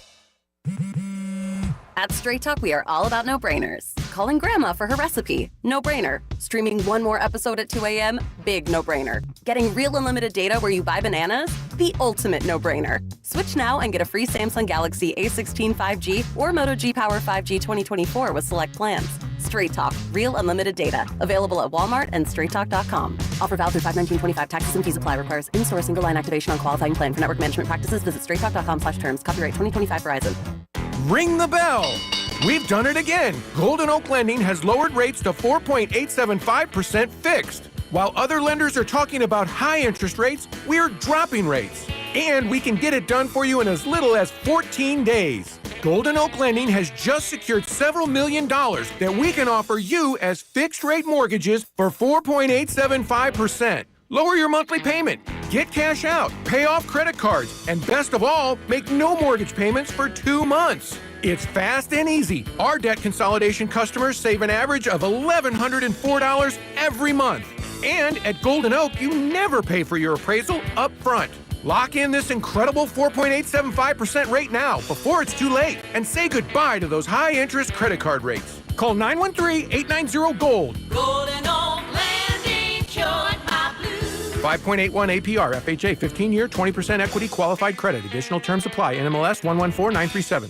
At Straight Talk, we are all about no-brainers. Calling Grandma for her recipe? No-brainer. Streaming one more episode at 2 a.m.? Big no-brainer. Getting real unlimited data where you buy bananas? The ultimate no-brainer. Switch now and get a free Samsung Galaxy A16 5G or Moto G Power 5G 2024 with select plans. Straight Talk. Real unlimited data. Available at Walmart and straighttalk.com. Offer valid through 5/19/25. Taxes and fees apply. Requires in-store single line activation on qualifying plan. For network management practices, visit straighttalk.com/terms. Copyright 2025 Verizon. Ring the bell! We've done it again! Golden Oak Lending has lowered rates to 4.875% fixed. While other lenders are talking about high interest rates, we're dropping rates. And we can get it done for you in as little as 14 days. Golden Oak Lending has just secured several $1 million that we can offer you as fixed-rate mortgages for 4.875%. Lower your monthly payment, get cash out, pay off credit cards, and best of all, make no mortgage payments for 2 months. It's fast and easy. Our debt consolidation customers save an average of $1,104 every month. And at Golden Oak, you never pay for your appraisal up front. Lock in this incredible 4.875% rate now before it's too late and say goodbye to those high-interest credit card rates. Call 913-890-GOLD. Golden Old Land insured my blues. 5.81 APR, FHA, 15-year, 20% equity qualified credit. Additional terms apply. NMLS 114937.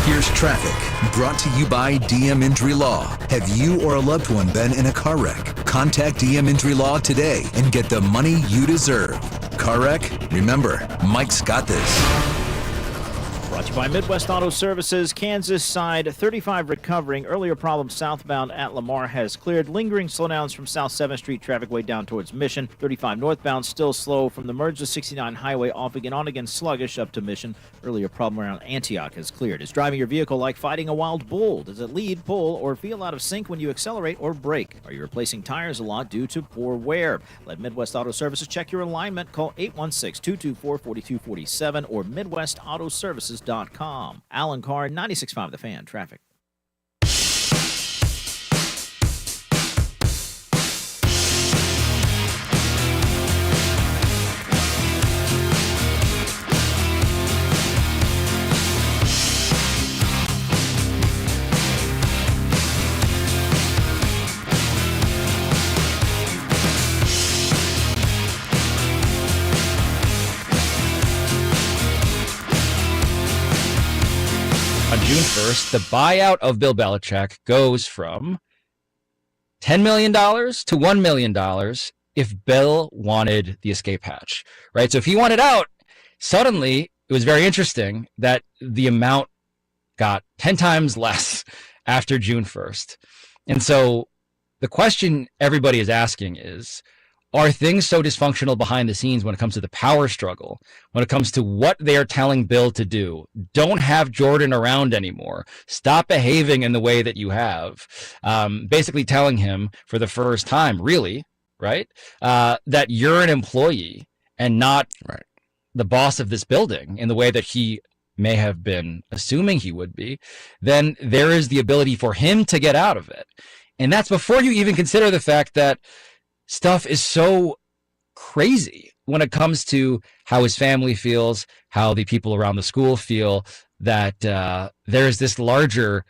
Here's traffic, brought to you by DM Injury Law. Have you or a loved one been in a car wreck? Contact DM Injury Law today and get the money you deserve. Car wreck? Remember, Mike's got this. Brought to you by Midwest Auto Services. Kansas side 35 recovering. Earlier problem southbound at Lamar has cleared. Lingering slowdowns from South 7th Street traffic way down towards Mission. 35 northbound still slow from the merge to 69 highway off again on again sluggish up to Mission. Earlier problem around Antioch has cleared. Is driving your vehicle like fighting a wild bull? Does it lead, pull, or feel out of sync when you accelerate or brake? Are you replacing tires a lot due to poor wear? Let Midwest Auto Services check your alignment. Call 816-224-4247 or MidwestAutoservices.com. Alan Carr, 96.5 The Fan, traffic. On June 1st, the buyout of Bill Belichick goes from $10 million to $1 million if Bill wanted the escape hatch, right? So if he wanted out, suddenly it was very interesting that the amount got 10 times less after June 1st. And so the question everybody is asking is, are things so dysfunctional behind the scenes when it comes to the power struggle, when it comes to what they are telling Bill to do? Don't have Jordan around anymore. Stop behaving in the way that you have. Basically telling him for the first time, really, right, that you're an employee and not the boss of this building in the way that he may have been assuming he would be. Then there is the ability for him to get out of it. And that's before you even consider the fact that stuff is so crazy when it comes to how his family feels, how the people around the school feel, that there's this larger,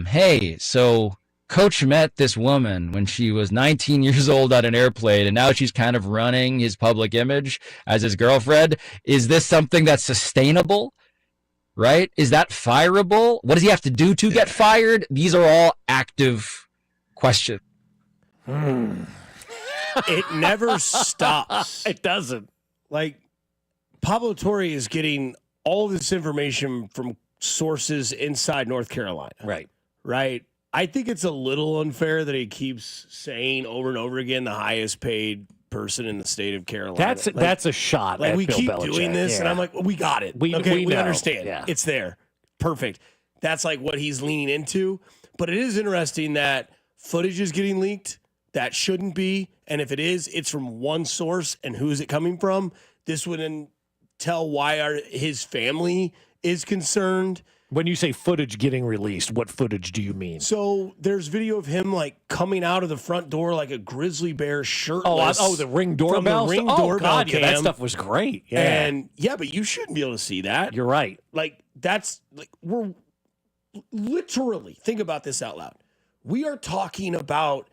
hey, so Coach met this woman when she was 19 years old on an airplane, and now she's kind of running his public image as his girlfriend. Is this something that's sustainable? Right? Is that fireable? What does he have to do to get fired? These are all active questions. It never stops. It doesn't. Like, Pablo Torre is getting all this information from sources inside North Carolina. Right. Right. I think it's a little unfair that he keeps saying over and over again the highest paid person in the state of Carolina. That's a shot. Like, at we Bill keep Belichick. doing this, and I'm like, well, we got it. We know. understand. Yeah. It's there. Perfect. That's like what he's leaning into. But it is interesting that footage is getting leaked. That shouldn't be. And if it is, it's from one source. And who's it coming from? This would then tell why his family is concerned. When you say footage getting released, what footage do you mean? So there's video of him like coming out of the front door like a grizzly bear shirtless. Oh, the Ring doorbell? From the Ring doorbell God, cam. yeah, that stuff was great. Yeah. And yeah, but you shouldn't be able to see that. You're right. Like, that's like, we're literally, think about this out loud. We are talking about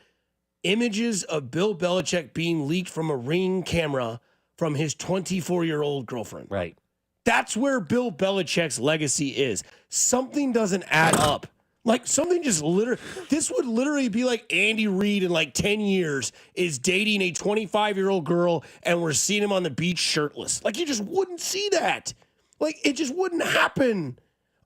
images of Bill Belichick being leaked from a Ring camera from his 24-year-old girlfriend. Right. That's where Bill Belichick's legacy is. Something doesn't add up. Like, something just this would literally be like Andy Reid in like 10 years is dating a 25-year-old girl and we're seeing him on the beach shirtless. Like, you just wouldn't see that. Like, it just wouldn't happen.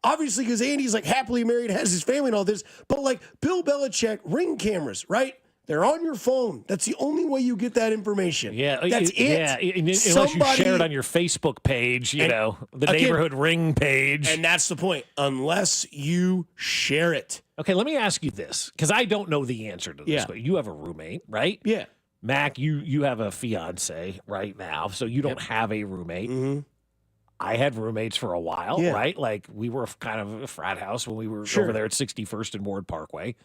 Obviously, because Andy's like happily married, has his family and all this. But like Bill Belichick, Ring cameras, right? They're on your phone. That's the only way you get that information. Yeah, that's it. Yeah, unless you share it on your Facebook page, the neighborhood Ring page. And that's the point. Unless you share it. Okay, let me ask you this, because I don't know the answer to this. Yeah. But you have a roommate, right? Yeah. Mac, you have a fiance right now, so you don't have a roommate. Mm-hmm. I had roommates for a while, Yeah. right? Like, we were kind of a frat house when we were over there at 61st and Ward Parkway.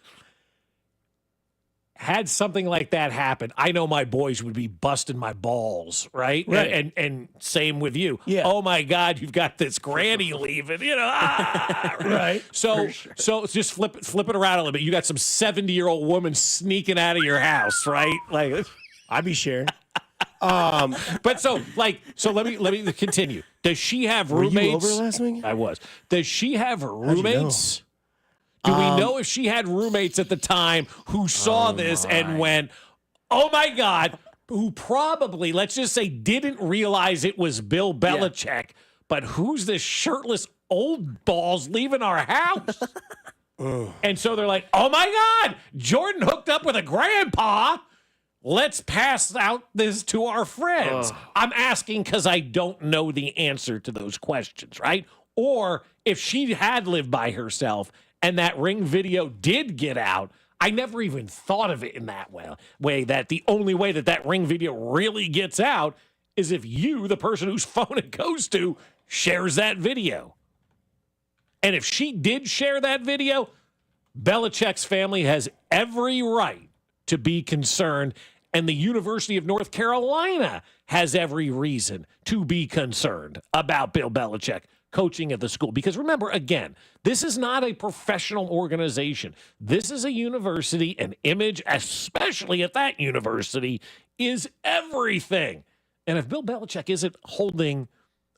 had something like that happen, I know my boys would be busting my balls, right? And same with you. Yeah. Oh my God, you've got this granny leaving, Right. So just flip it around a little bit. You got some 70-year-old woman sneaking out of your house, right? Like, I'd be sharing. But so let me continue. Does she have roommates? Were you over last week? I was. Does she have How'd you roommates? Do we know if she had roommates at the time who saw this and went, "Oh my God," who probably, let's just say, didn't realize it was Bill Belichick, but who's this shirtless old balls leaving our house? And so they're like, "Oh my God, Jordan hooked up with a grandpa. Let's pass out this to our friends." I'm asking because I don't know the answer to those questions, right? Or if she had lived by herself and that Ring video did get out, I never even thought of it in that way, that the only way that Ring video really gets out is if you, the person whose phone it goes to, shares that video. And if she did share that video, Belichick's family has every right to be concerned, and the University of North Carolina has every reason to be concerned about Bill Belichick coaching at the school. Because remember, again, this is not a professional organization. This is a university, and image, especially at that university, is everything. And if Bill Belichick isn't holding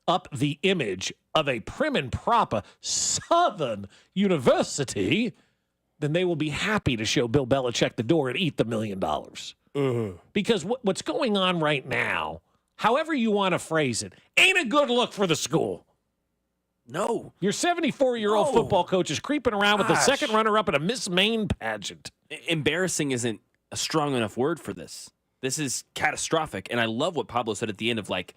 up the image of a prim and proper Southern university, then they will be happy to show Bill Belichick the door and eat the $1 million. Because what's going on right now, however you want to phrase it, ain't a good look for the school. No. Your 74-year-old football coach is creeping around with the second runner-up at a Miss Maine pageant. Embarrassing isn't a strong enough word for this. This is catastrophic. And I love what Pablo said at the end of, like,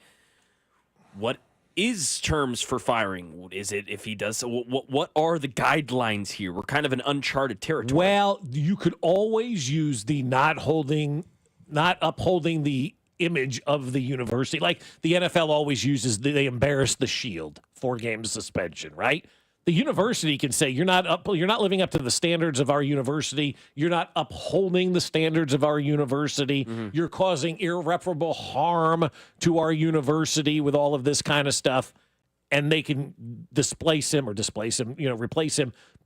what is terms for firing? Is it if he does so? What are the guidelines here? We're kind of in uncharted territory. Well, you could always use the not upholding the image of the university. Like the NFL always uses, they embarrass the shield, 4 game suspension, right? The university can say, you're not living up to the standards of our university. You're not upholding the standards of our university. You're causing irreparable harm to our university with all of this kind of stuff. And they can replace him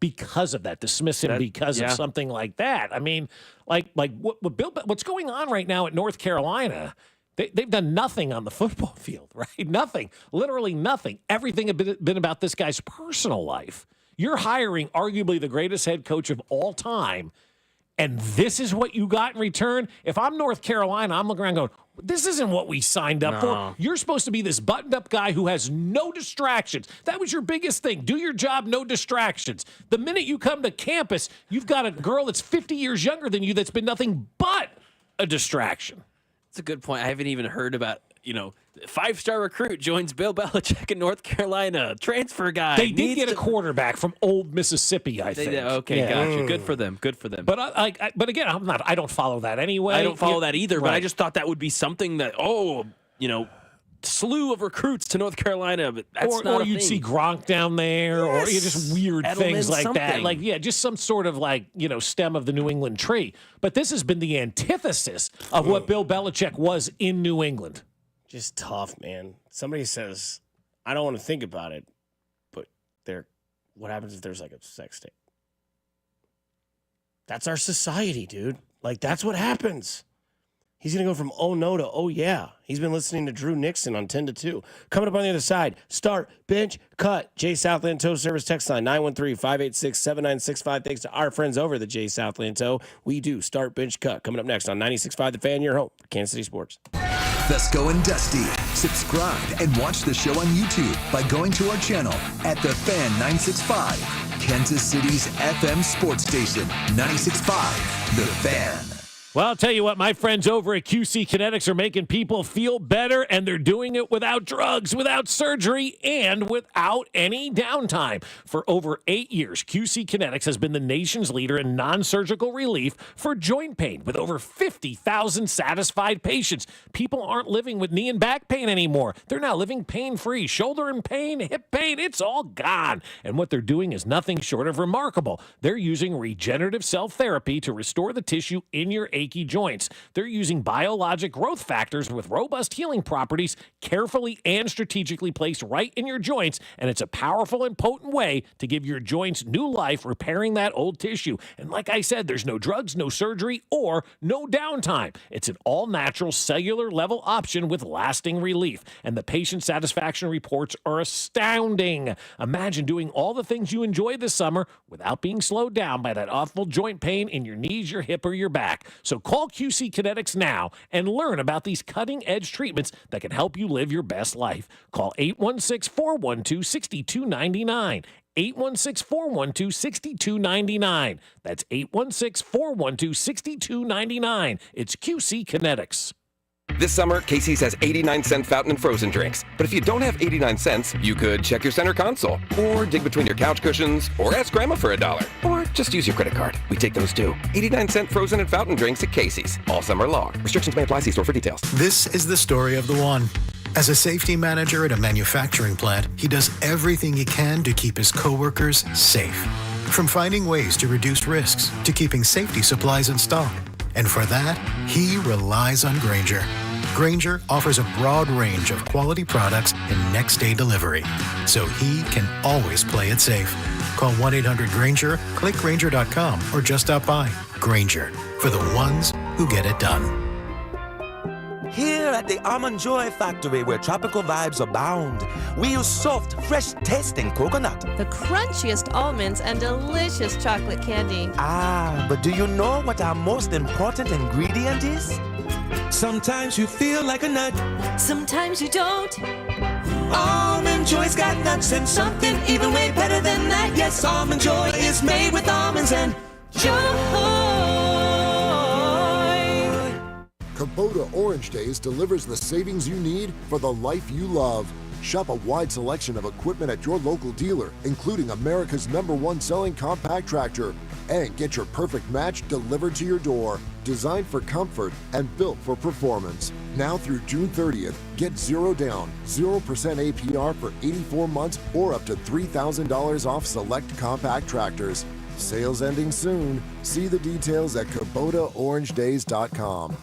because of that, dismiss him because of something like that. I mean, what's going on right now at North Carolina, they've done nothing on the football field, right? Nothing, literally nothing. Everything had been about this guy's personal life. You're hiring arguably the greatest head coach of all time, and this is what you got in return? If I'm North Carolina, I'm looking around going, this isn't what we signed up for. You're supposed to be this buttoned-up guy who has no distractions. That was your biggest thing. Do your job, no distractions. The minute you come to campus, you've got a girl that's 50 years younger than you that's been nothing but a distraction. That's a good point. I haven't even heard about, 5-star recruit joins Bill Belichick in North Carolina. Transfer guy. They did get a quarterback from Old Mississippi, I think. Okay, gotcha. Good for them. Good for them. But but again, I don't follow that anyway. I don't follow that either. Right. But I just thought that would be something that slew of recruits to North Carolina. But that's not or you'd see Gronk down there, or just weird Edelman, things like that. something. Just some sort of stem of the New England tree. But this has been the antithesis of what Bill Belichick was in New England. Just tough, man. Somebody says, I don't want to think about it, but what happens if there's like a sex tape? That's our society, dude. That's what happens. He's going to go from oh no to oh yeah. He's been listening to Drew Nixon on 10 to 2. Coming up on the other side, start, bench, cut. Jay Southland Tow Service text line 913-586-7965. Thanks to our friends over at the Jay Southland Tow. We do start, bench, cut. Coming up next on 96.5 The Fan, your home for Kansas City Sports. Fesco and Dusty. Subscribe and watch the show on YouTube by going to our channel at The Fan 96.5, Kansas City's FM sports station, 96.5 The Fan. Well, I'll tell you what, my friends over at QC Kinetics are making people feel better, and they're doing it without drugs, without surgery, and without any downtime. For over 8 years, QC Kinetics has been the nation's leader in non-surgical relief for joint pain, with over 50,000 satisfied patients. People aren't living with knee and back pain anymore. They're now living pain-free. Shoulder and pain, hip pain, it's all gone. And what they're doing is nothing short of remarkable. They're using regenerative cell therapy to restore the tissue in your achy joints. They're using biologic growth factors with robust healing properties carefully and strategically placed right in your joints, and it's a powerful and potent way to give your joints new life, repairing that old tissue. And like I said, there's no drugs, no surgery, or no downtime. It's an all-natural cellular level option with lasting relief, and the patient satisfaction reports are astounding. Imagine doing all the things you enjoy this summer without being slowed down by that awful joint pain in your knees, your hip, or your back. So call QC Kinetics now and learn about these cutting-edge treatments that can help you live your best life. Call 816-412-6299. 816-412-6299. That's 816-412-6299. It's QC Kinetics. This summer, Casey's has 89-cent fountain and frozen drinks. But if you don't have 89 cents, you could check your center console, or dig between your couch cushions, or ask Grandma for $1, or just use your credit card. We take those too. 89-cent frozen and fountain drinks at Casey's all summer long. Restrictions may apply. See store for details. This is the story of the one. As a safety manager at a manufacturing plant, he does everything he can to keep his coworkers safe. From finding ways to reduce risks, to keeping safety supplies in stock. And for that, he relies on Grainger. Grainger offers a broad range of quality products and next-day delivery, so he can always play it safe. Call 1-800-GRAINGER, click Grainger.com, or just stop by. Grainger, for the ones who get it done. Here at the Almond Joy Factory, where tropical vibes abound, we use soft, fresh-tasting coconut. The crunchiest almonds and delicious chocolate candy. Ah, but do you know what our most important ingredient is? Sometimes you feel like a nut. Sometimes you don't. Almond Joy's got nuts and something even way better than that. Yes, Almond Joy is made with almonds and joy. Kubota Orange Days delivers the savings you need for the life you love. Shop a wide selection of equipment at your local dealer, including America's #1 selling compact tractor. And get your perfect match delivered to your door. Designed for comfort and built for performance. Now through June 30th, get 0 down, 0% APR for 84 months or up to $3,000 off select compact tractors. Sales ending soon. See the details at KubotaOrangeDays.com.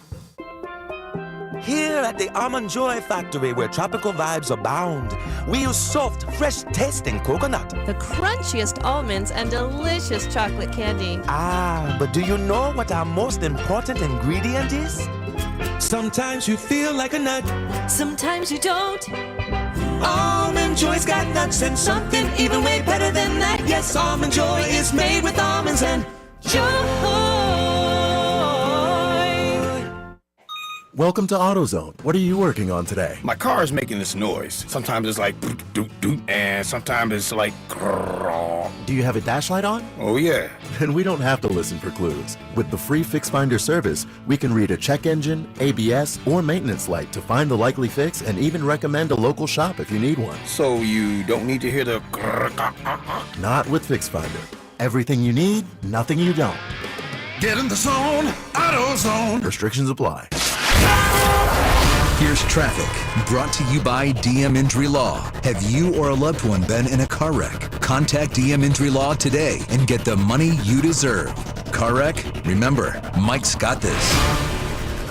Here at the Almond Joy Factory, where tropical vibes abound, we use soft, fresh-tasting coconut. The crunchiest almonds and delicious chocolate candy. Ah, but do you know what our most important ingredient is? Sometimes you feel like a nut. Sometimes you don't. Almond Joy's got nuts and something even way better than that. Yes, Almond Joy is made with almonds and joy. Welcome to AutoZone. What are you working on today? My car is making this noise. Sometimes it's like doot doot, and sometimes it's like grrr. Do you have a dash light on? Oh yeah. Then we don't have to listen for clues. With the free Fix Finder service, we can read a check engine, ABS, or maintenance light to find the likely fix and even recommend a local shop if you need one. So you don't need to hear the grrr. Not with Fix Finder. Everything you need, nothing you don't. Get in the zone, AutoZone. Restrictions apply. Here's traffic, brought to you by DM Injury Law. Have you or a loved one been in a car wreck? Contact DM Injury Law today and get the money you deserve. Car wreck? Remember, Mike's got this.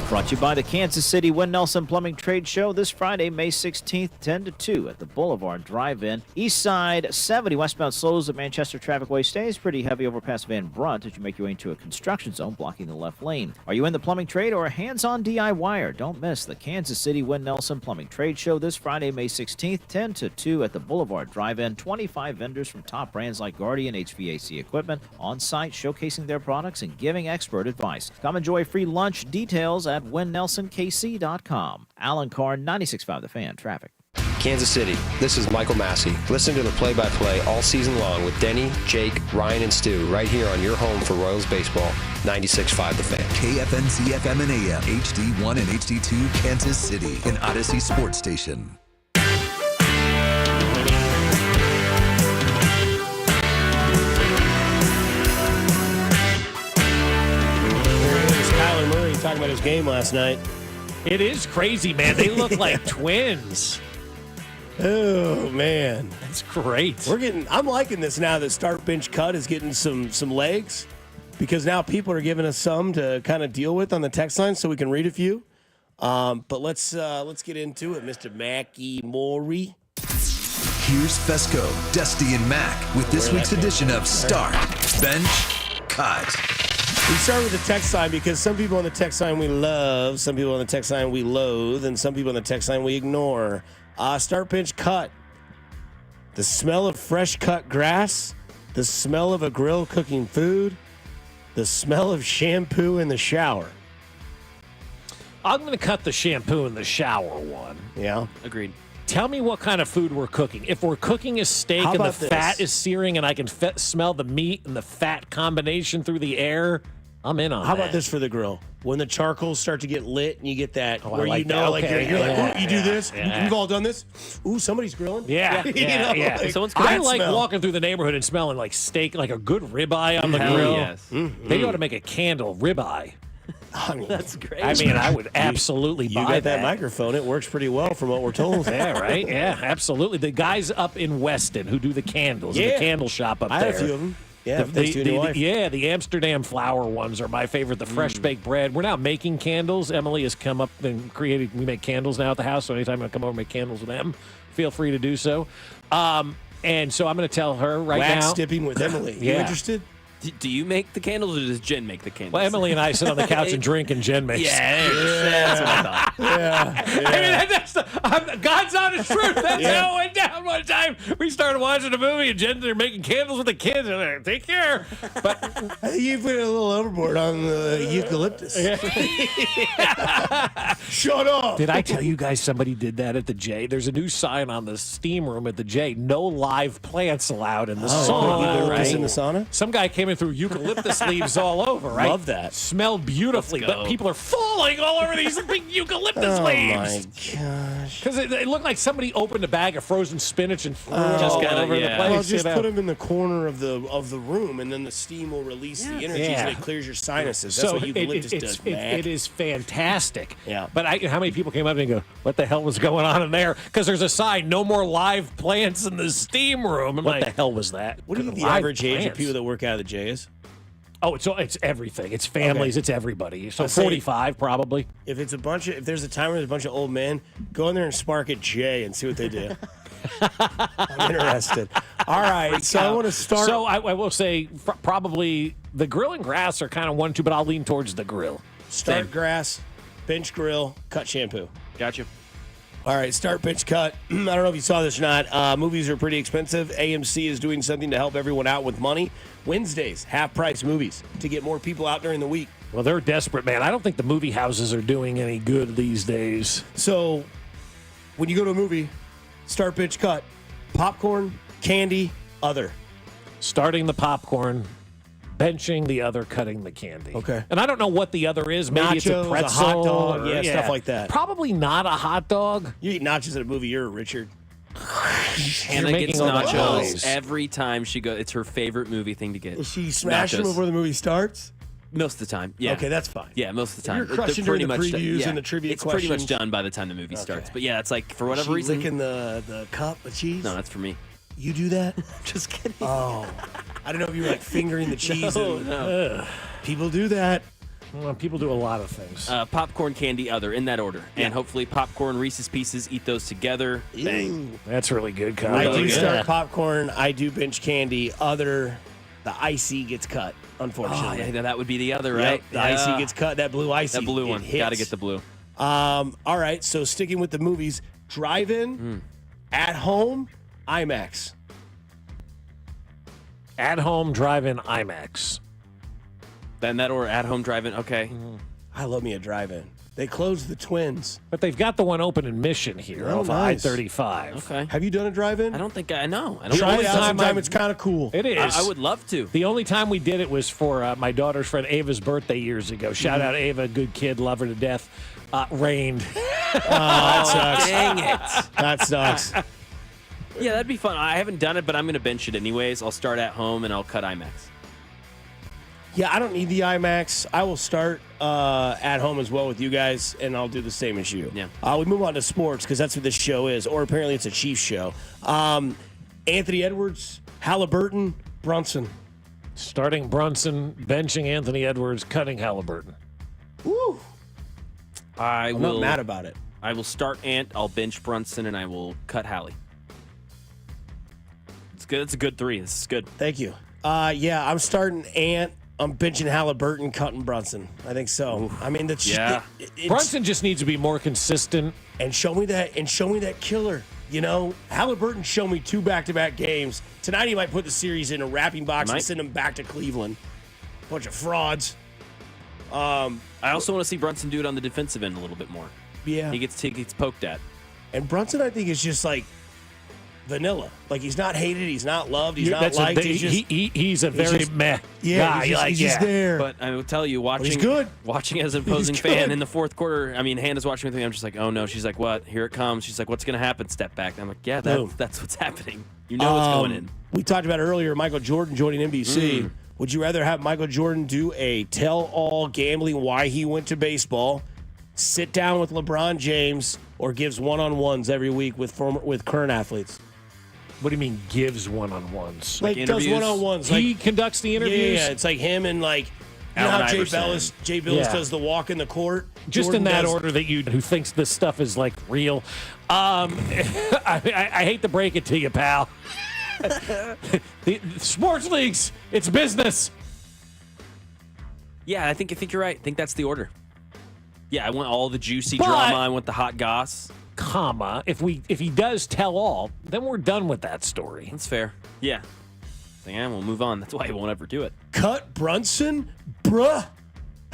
Brought to you by the Kansas City Win Nelson Plumbing Trade Show this Friday, May 16th, 10 to 2 at the Boulevard Drive-In. East Side 70 westbound slows at Manchester Traffic Way stays pretty heavy overpass Van Brunt as you make your way into a construction zone blocking the left lane. Are you in the plumbing trade or a hands-on DIYer? Don't miss the Kansas City Win Nelson Plumbing Trade Show this Friday, May 16th, 10 to 2 at the Boulevard Drive-In. 25 vendors from top brands like Guardian HVAC equipment on site showcasing their products and giving expert advice. Come enjoy free lunch. Details at WinNelsonKC.com. Alan Carr, 96.5 The Fan, traffic. Kansas City, this is Michael Massey. Listen to the play-by-play all season long with Denny, Jake, Ryan, and Stu right here on your home for Royals baseball, 96.5 The Fan. KFNC FM and AM, HD1 and HD2, Kansas City, an Odyssey sports station. Kyler Murray talking about his game last night. It is crazy, man. They look like twins. Oh man, that's great. I'm liking this now that start bench cut is getting some legs, because now people are giving us some to kind of deal with on the text line, so we can read a few. But let's get into it, Mr. Mackie Maury. Here's Fesco, Dusty, and Mac with this week's edition of Start Bench Cut. We start with the text line because some people on the text line we love, some people on the text line we loathe, and some people on the text line we ignore. Start bench cut. The smell of fresh cut grass, the smell of a grill cooking food, the smell of shampoo in the shower. I'm going to cut the shampoo in the shower one. Yeah. Agreed. Tell me what kind of food we're cooking. If we're cooking a steak and the fat is searing and I can smell the meat and the fat combination through the air, I'm in on that. How about this for the grill? When the charcoals start to get lit and you get that, where like you know, that. Okay. you're like, ooh, you do this? Yeah. You've all done this? Ooh, somebody's grilling? Yeah. I like walking through the neighborhood and smelling like steak, like a good ribeye on the grill. Yes. Mm-hmm. They ought to make a candle ribeye. I mean, that's great. I mean, I would absolutely buy that. You got that microphone. It works pretty well from what we're told. Yeah, right? Yeah, absolutely. The guys up in Weston who do the candles, in the candle shop up there. I have a few of them. Yeah, the Amsterdam flower ones are my favorite. The fresh baked bread. We're now making candles. Emily has come up and created. We make candles now at the house. So anytime I come over and make candles with them, feel free to do so. And so I'm going to tell her right now. Wax dipping with Emily. You interested? Do you make the candles or does Jen make the candles? Well, Emily and I sit on the couch and drink, and Jen makes. That's what I thought. I mean, that's God's honest truth. That's how it went down one time. We started watching a movie, and Jen, they're making candles with the kids. And they're like, take care. But I think you put a little overboard on the eucalyptus. Shut up. Did I tell you guys somebody did that at the J? There's a new sign on the steam room at the J. No live plants allowed in the sauna. Right? In the sauna? Some guy came in through eucalyptus leaves all over, right? Love that. Smelled beautifully, but people are falling all over these big eucalyptus leaves. Oh, my gosh. Because it looked like somebody opened a bag of frozen spinach and threw it all over the place. Well, just put them in the corner of the room, and then the steam will release the energies, and it clears your sinuses. That's what eucalyptus does, man. It is fantastic. Yeah. But how many people came up and go, what the hell was going on in there? Because there's a sign, no more live plants in the steam room. I'm what the hell was that? What do you think the average age of people that work out of the J is? Oh, it's everything. It's families. It's everybody. So 45 probably. If there's a time where there's a bunch of old men, go in there and spark at J and see what they do. I'm interested. All right, so I want to start. So I will say probably the grill and grass are kind of 1-2, but I'll lean towards the grill. Start grass, bench grill, cut shampoo. Gotcha. All right, start, bench, cut. I don't know if you saw this or not. Movies are pretty expensive. AMC is doing something to help everyone out with money. Wednesdays, half-price movies to get more people out during the week. Well, they're desperate, man. I don't think the movie houses are doing any good these days. So when you go to a movie, start, bench, cut, popcorn, candy, other. Starting the popcorn, benching the other, cutting the candy. Okay. And I don't know what the other is. Maybe it's a Nachos, pretzel. a hot dog, or, stuff like that. Probably not a hot dog. You eat nachos at a movie, you're a Richard. Hannah gets nachos every time she goes. It's her favorite movie thing to get. Is she smashing them before the movie starts? Most of the time, yeah. Okay, that's fine. Yeah, most of the time. You're crushing during the previews and the trivia It's questions. pretty much done by the time the movie starts. But yeah, it's like, for whatever reason. Licking the cup of cheese? No, that's for me. You do that? Just kidding. Oh. I don't know if you were like fingering the cheese. No. People do that. Well, people do a lot of things. Popcorn, candy, other, in that order. Yeah. And hopefully popcorn, Reese's Pieces, eat those together. Bang. That's really good. I do start popcorn. I do bench candy. Other, the icy gets cut, unfortunately. Oh, yeah, that would be the other, right? Yep, the icy gets cut. That blue icy. That blue one. Got to get the blue. All right, so sticking with the movies, drive-in, at home, IMAX. At home, drive-in, IMAX. Then that or at home drive-in, okay. I love me a drive-in. They closed the Twins. But they've got the one open in Mission here off nice. I-35. Okay. Have you done a drive-in? I don't think I know. Try it out sometime. It's kind of cool. It is. I would love to. The only time we did it was for my daughter's friend Ava's birthday years ago. Shout out Ava, good kid, love her to death. Rained. That sucks. Dang it. That sucks. Yeah, that'd be fun. I haven't done it, but I'm going to bench it anyways. I'll start at home and I'll cut IMAX. Yeah, I don't need the IMAX. I will start at home as well with you guys, and I'll do the same as you. Yeah. We move on to sports because that's what this show is, or apparently it's a Chiefs show. Anthony Edwards, Halliburton, Brunson. Starting Brunson, benching Anthony Edwards, cutting Halliburton. Woo! I'm not mad about it. I will start Ant, I'll bench Brunson, and I will cut Hallie. It's good. It's a good 3. This is good. Thank you. Yeah, I'm starting Ant. I'm benching Halliburton, cutting Brunson. I think so. Oof. I mean, Brunson just needs to be more consistent and show me that killer. You know, Halliburton showed me 2 back-to-back games. Tonight he might put the series in a wrapping box and send him back to Cleveland. Bunch of frauds. I also want to see Brunson do it on the defensive end a little bit more. Yeah, he gets poked at. And Brunson, I think, is just like vanilla. Like, he's not hated, he's not loved, he's not liked. He's a very meh guy. He's just there. But I will tell you, watching as an opposing fan in the fourth quarter, I mean, Hannah's watching with me. I'm just like, oh no. She's like, what? Here it comes. She's like, what's going to happen? Step back. And I'm like, yeah, that's what's happening. You know what's going in. We talked about earlier, Michael Jordan joining NBC. Would you rather have Michael Jordan do a tell-all gambling why he went to baseball, sit down with LeBron James, or gives one-on-ones every week with current athletes? What do you mean gives one-on-ones? Like does one-on-ones. He conducts the interviews? Yeah, it's like him and like, you know how Jay Billis does the walk in the court? Just Jordan in that order that who thinks this stuff is like real. I hate to break it to you, pal. The sports leagues, it's business. Yeah, I think you're right. I think that's the order. Yeah, I want all the juicy drama. I want the hot goss. If he does tell all, then we're done with that story. That's fair. Yeah. We'll move on. That's why he won't ever do it. Cut Brunson? Bruh.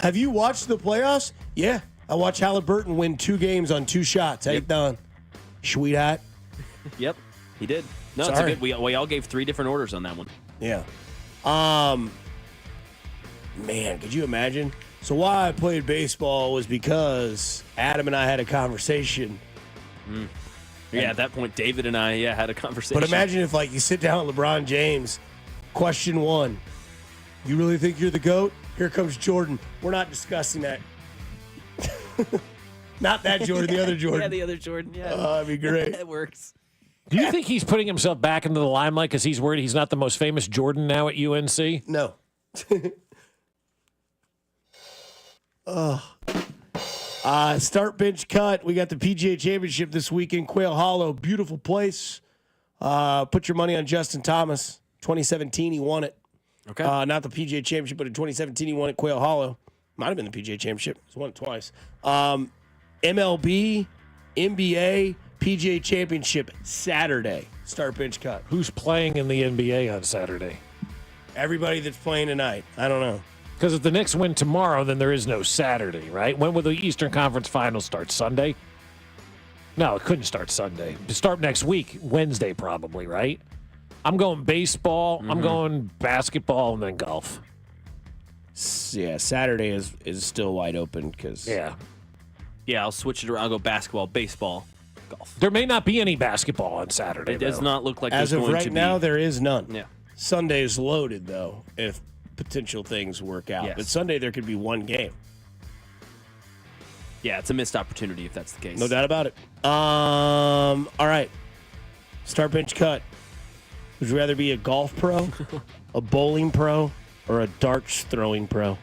Have you watched the playoffs? Yeah. I watched Halliburton win 2 games on 2 shots. How you done? Sweetheart. Yep, he did. No, Sorry. It's a good. We all gave 3 different orders on that one. Yeah. Man, could you imagine? So why I played baseball was because Adam and I had a conversation. Yeah, at that point, David and I had a conversation. But imagine if you sit down with LeBron James, question 1, you really think you're the GOAT? Here comes Jordan. We're not discussing that. Not that Jordan, the other Jordan. Yeah, the other Jordan, yeah. That'd be great. That works. Do you think he's putting himself back into the limelight because he's worried he's not the most famous Jordan now at UNC? No. Start, bench, cut. We got the PGA Championship this weekend. Quail Hollow, beautiful place. Put your money on Justin Thomas. 2017, he won it. Okay. Not the PGA Championship, but in 2017, he won at Quail Hollow. Might have been the PGA Championship. He's won it twice. MLB, NBA, PGA Championship Saturday. Start, bench, cut. Who's playing in the NBA on Saturday? Everybody that's playing tonight. I don't know. Because if the Knicks win tomorrow, then there is no Saturday, right? When will the Eastern Conference Finals start? Sunday? No, it couldn't start Sunday. Start next week, Wednesday probably, right? I'm going baseball, I'm going basketball, and then golf. Yeah, Saturday is still wide open because... Yeah, I'll switch it around. I'll go basketball, baseball, golf. There may not be any basketball on Saturday, It does not look like as there's of going right to now, be. there is none. Yeah. Sunday is loaded, though, if potential things work out. Yes. But Sunday, there could be one game. Yeah, it's a missed opportunity if that's the case. No doubt about it. All right. Start, bench, cut. Would you rather be a golf pro, a bowling pro, or a darts throwing pro?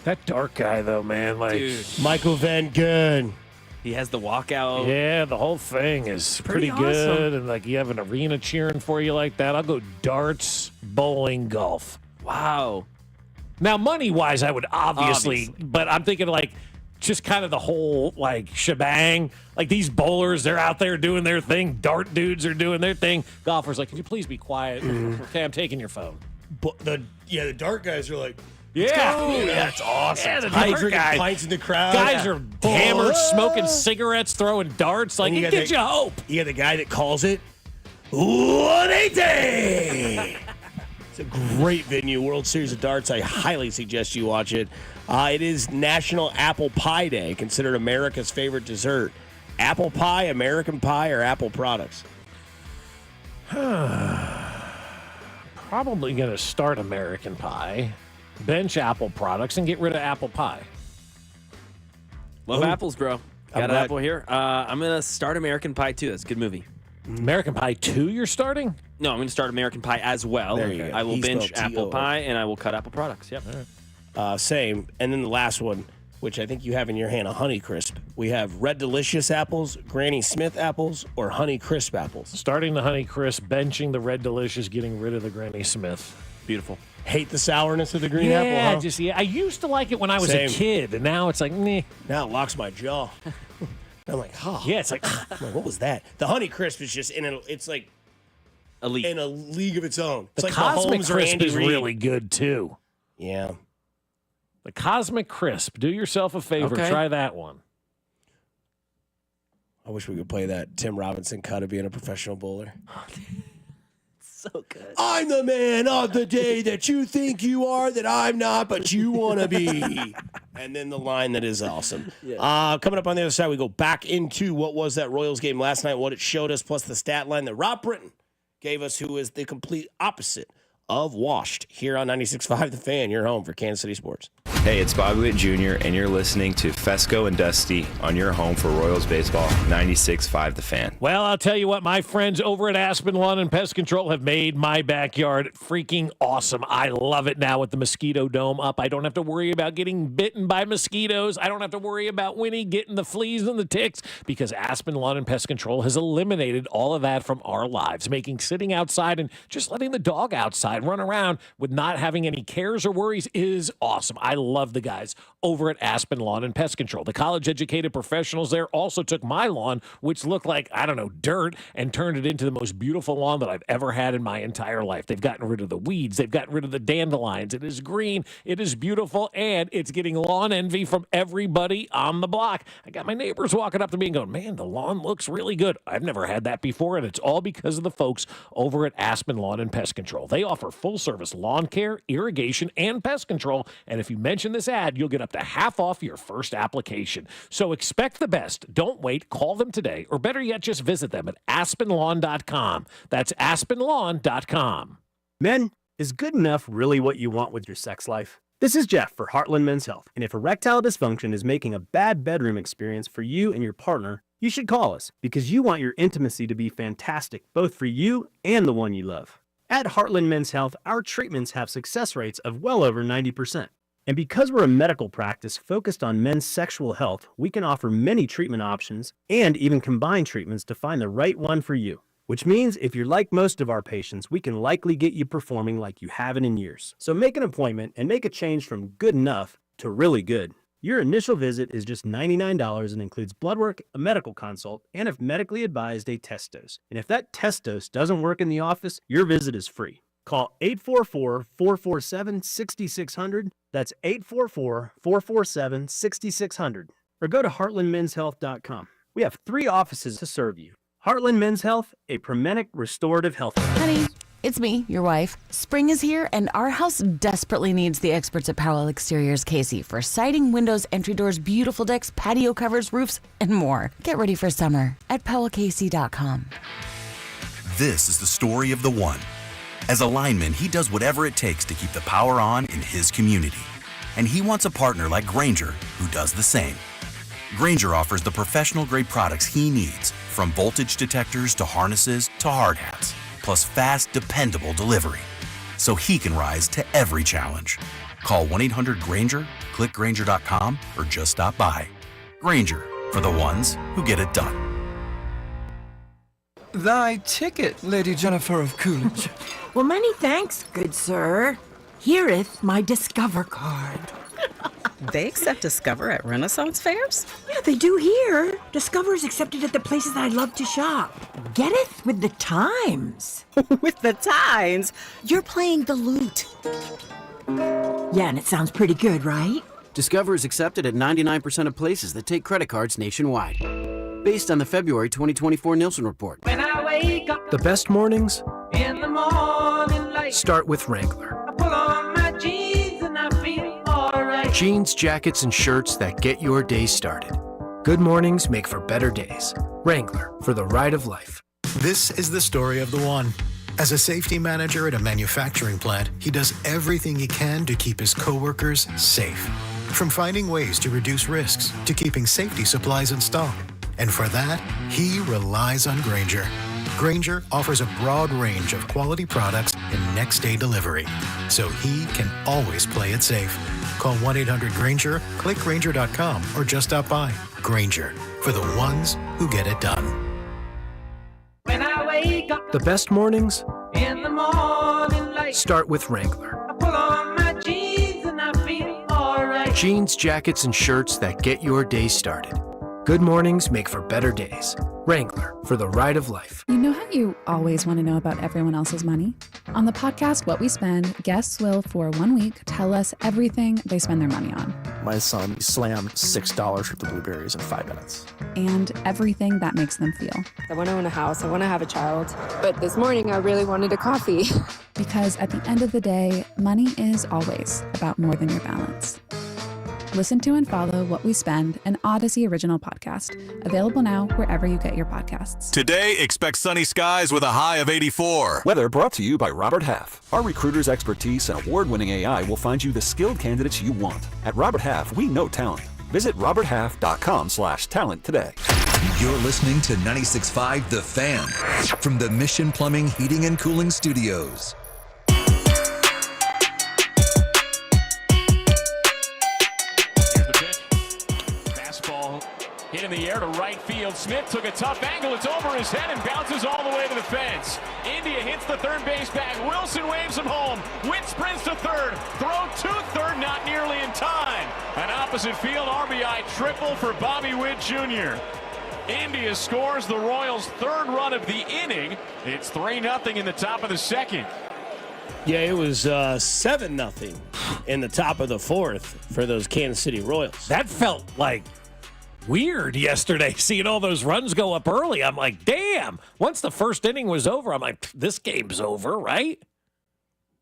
That dark guy, though, man. Dude. Michael Van Gunn. He has the walkout. Yeah, the whole thing is pretty awesome. good. And, you have an arena cheering for you like that. I'll go darts, bowling, golf. Wow. Now, money-wise, I would obviously. But I'm thinking, just kind of the whole, shebang. These bowlers, they're out there doing their thing. Dart dudes are doing their thing. Golfers, can you please be quiet? Okay, I'm taking your phone. But the dart guys are like, Yeah, that's awesome. Yeah, the drinking guy. pints in the crowd. Guys are hammered, smoking cigarettes, throwing darts. Like, it gives you hope. You got the guy that calls it 180. It's a great venue, World Series of Darts. I highly suggest you watch it. It is National Apple Pie Day, considered America's favorite dessert. Apple pie, American pie, or Apple products? Probably going to start American pie, bench Apple products, and get rid of apple pie. Love apples, bro. Got an apple here. I'm going to start American Pie, too. That's a good movie. American Pie 2 you're starting? No, I'm going to start American Pie as well. There you go. I will bench apple T-O-O. pie, and I will cut apple products. Yep. Same. And then the last one, which I think you have in your hand, a Honey Crisp. We have Red Delicious apples, Granny Smith apples, or Honey Crisp apples. Starting the Honey Crisp, benching the Red Delicious, getting rid of the Granny Smith. Beautiful. Hate the sourness of the green apple, huh? I used to like it when I was a kid, and now it's like, meh. Now it locks my jaw. I'm like, oh. Yeah, it's like, what was that? The Honey Crisp is just it's like elite. In a league of its own. It's The like Cosmic Mahomes or Crisp Andy is Reid. really good, too. Yeah. The Cosmic Crisp. Do yourself a favor. Okay. Try that one. I wish we could play that Tim Robinson cut of being a professional bowler. So good. I'm the man of the day that you think you are, that I'm not, but you want to be. And then the line that is awesome. Coming up on the other side, we go back into what was that Royals game last night, what it showed us, plus the stat line that Rob Britton gave us, who is the complete opposite of washed, here on 96.5 The Fan, your home for Kansas City sports. Hey, it's Bobby Witt Jr., and you're listening to Fesco and Dusty on your home for Royals baseball, 96.5 The Fan. Well, I'll tell you what, my friends over at Aspen Lawn and Pest Control have made my backyard freaking awesome. I love it now with the mosquito dome up. I don't have to worry about getting bitten by mosquitoes. I don't have to worry about Winnie getting the fleas and the ticks, because Aspen Lawn and Pest Control has eliminated all of that from our lives, making sitting outside and just letting the dog outside run around with not having any cares or worries is awesome. I love the guys over at Aspen Lawn and Pest Control. The college-educated professionals there also took my lawn, which looked like, I don't know, dirt, and turned it into the most beautiful lawn that I've ever had in my entire life. They've gotten rid of the weeds. They've gotten rid of the dandelions. It is green. It is beautiful, and it's getting lawn envy from everybody on the block. I got my neighbors walking up to me and going, man, the lawn looks really good. I've never had that before, and it's all because of the folks over at Aspen Lawn and Pest Control. They offer full-service lawn care, irrigation, and pest control, and if you mention this ad, you'll get up to half off your first application. So expect the best. Don't wait. Call them today, or better yet, just visit them at aspenlawn.com. That's aspenlawn.com. Men, is good enough really what you want with your sex life? This is Jeff for Heartland Men's Health, and if erectile dysfunction is making a bad bedroom experience for you and your partner, you should call us, because you want your intimacy to be fantastic, both for you and the one you love. At Heartland Men's Health, our treatments have success rates of well over 90%. And because we're a medical practice focused on men's sexual health, we can offer many treatment options and even combine treatments to find the right one for you. Which means if you're like most of our patients, we can likely get you performing like you haven't in years. So make an appointment and make a change from good enough to really good. Your initial visit is just $99 and includes blood work, a medical consult, and if medically advised, a test dose. And if that test dose doesn't work in the office, your visit is free. Call 844-447-6600. That's 844-447-6600. Or go to heartlandmenshealth.com. We have 3 offices to serve you. Heartland Men's Health, a Promenic restorative health. Honey, it's me, your wife. Spring is here, and our house desperately needs the experts at Powell Exteriors, Casey, for siding, windows, entry doors, beautiful decks, patio covers, roofs, and more. Get ready for summer at powellkc.com. This is the story of the one. As a lineman, he does whatever it takes to keep the power on in his community. And he wants a partner like Grainger who does the same. Grainger offers the professional-grade products he needs, from voltage detectors to harnesses to hard hats, plus fast, dependable delivery, so he can rise to every challenge. Call 1-800-GRAINGER, click Grainger.com, or just stop by. Grainger, for the ones who get it done. Thy ticket, Lady Jennifer of Coolidge. Well, many thanks, good sir. Hereeth my Discover card. They accept Discover at Renaissance fairs? Yeah, they do here. Discover is accepted at the places I love to shop. Getteth with the times. With the times? You're playing the lute. Yeah, and it sounds pretty good, right? Discover is accepted at 99% of places that take credit cards nationwide. Based on the February 2024 Nielsen report. When I wake up The best mornings in the morning light, start with Wrangler. I pull on my jeans and I feel alright. Jeans, jackets, and shirts that get your day started. Good mornings make for better days. Wrangler, for the ride of life. This is the story of the one. As a safety manager at a manufacturing plant, he does everything he can to keep his coworkers safe. From finding ways to reduce risks to keeping safety supplies in stock. And for that, he relies on Grainger. Grainger offers a broad range of quality products and next-day delivery, so he can always play it safe. Call 1-800-GRAINGER, click Grainger.com, or just stop by. Grainger, for the ones who get it done. When I wake up The best mornings in the morning light, start with Wrangler. I pull on my jeans and I feel alright. Jeans, jackets, and shirts that get your day started. Good mornings make for better days. Wrangler, for the ride of life. You know how you always want to know about everyone else's money? On the podcast What We Spend, guests will, for 1 week, tell us everything they spend their money on. My son slammed $6 worth of blueberries in 5 minutes. And everything that makes them feel. I want to own a house. I want to have a child. But this morning, I really wanted a coffee. Because at the end of the day, money is always about more than your balance. Listen to and follow What We Spend, an Odyssey original podcast. Available now wherever you get your podcasts. Today, expect sunny skies with a high of 84. Weather brought to you by Robert Half. Our recruiters' expertise and award-winning AI will find you the skilled candidates you want. At Robert Half, we know talent. Visit roberthalf.com/talent today. You're listening to 96.5 The Fan from the Mission Plumbing, Heating, and Cooling Studios. Hit in the air to right field. Smith took a tough angle. It's over his head and bounces all the way to the fence. India hits the third base bag. Wilson waves him home. Witt sprints to third. Throw to third, not nearly in time. An opposite field RBI triple for Bobby Witt Jr. India scores the Royals' third run of the inning. It's 3-0 in the top of the second. Yeah, it was 7-0 in the top of the fourth for those Kansas City Royals. That felt like weird yesterday, seeing all those runs go up early. I'm like, damn. Once the first inning was over, I'm like, this game's over, right?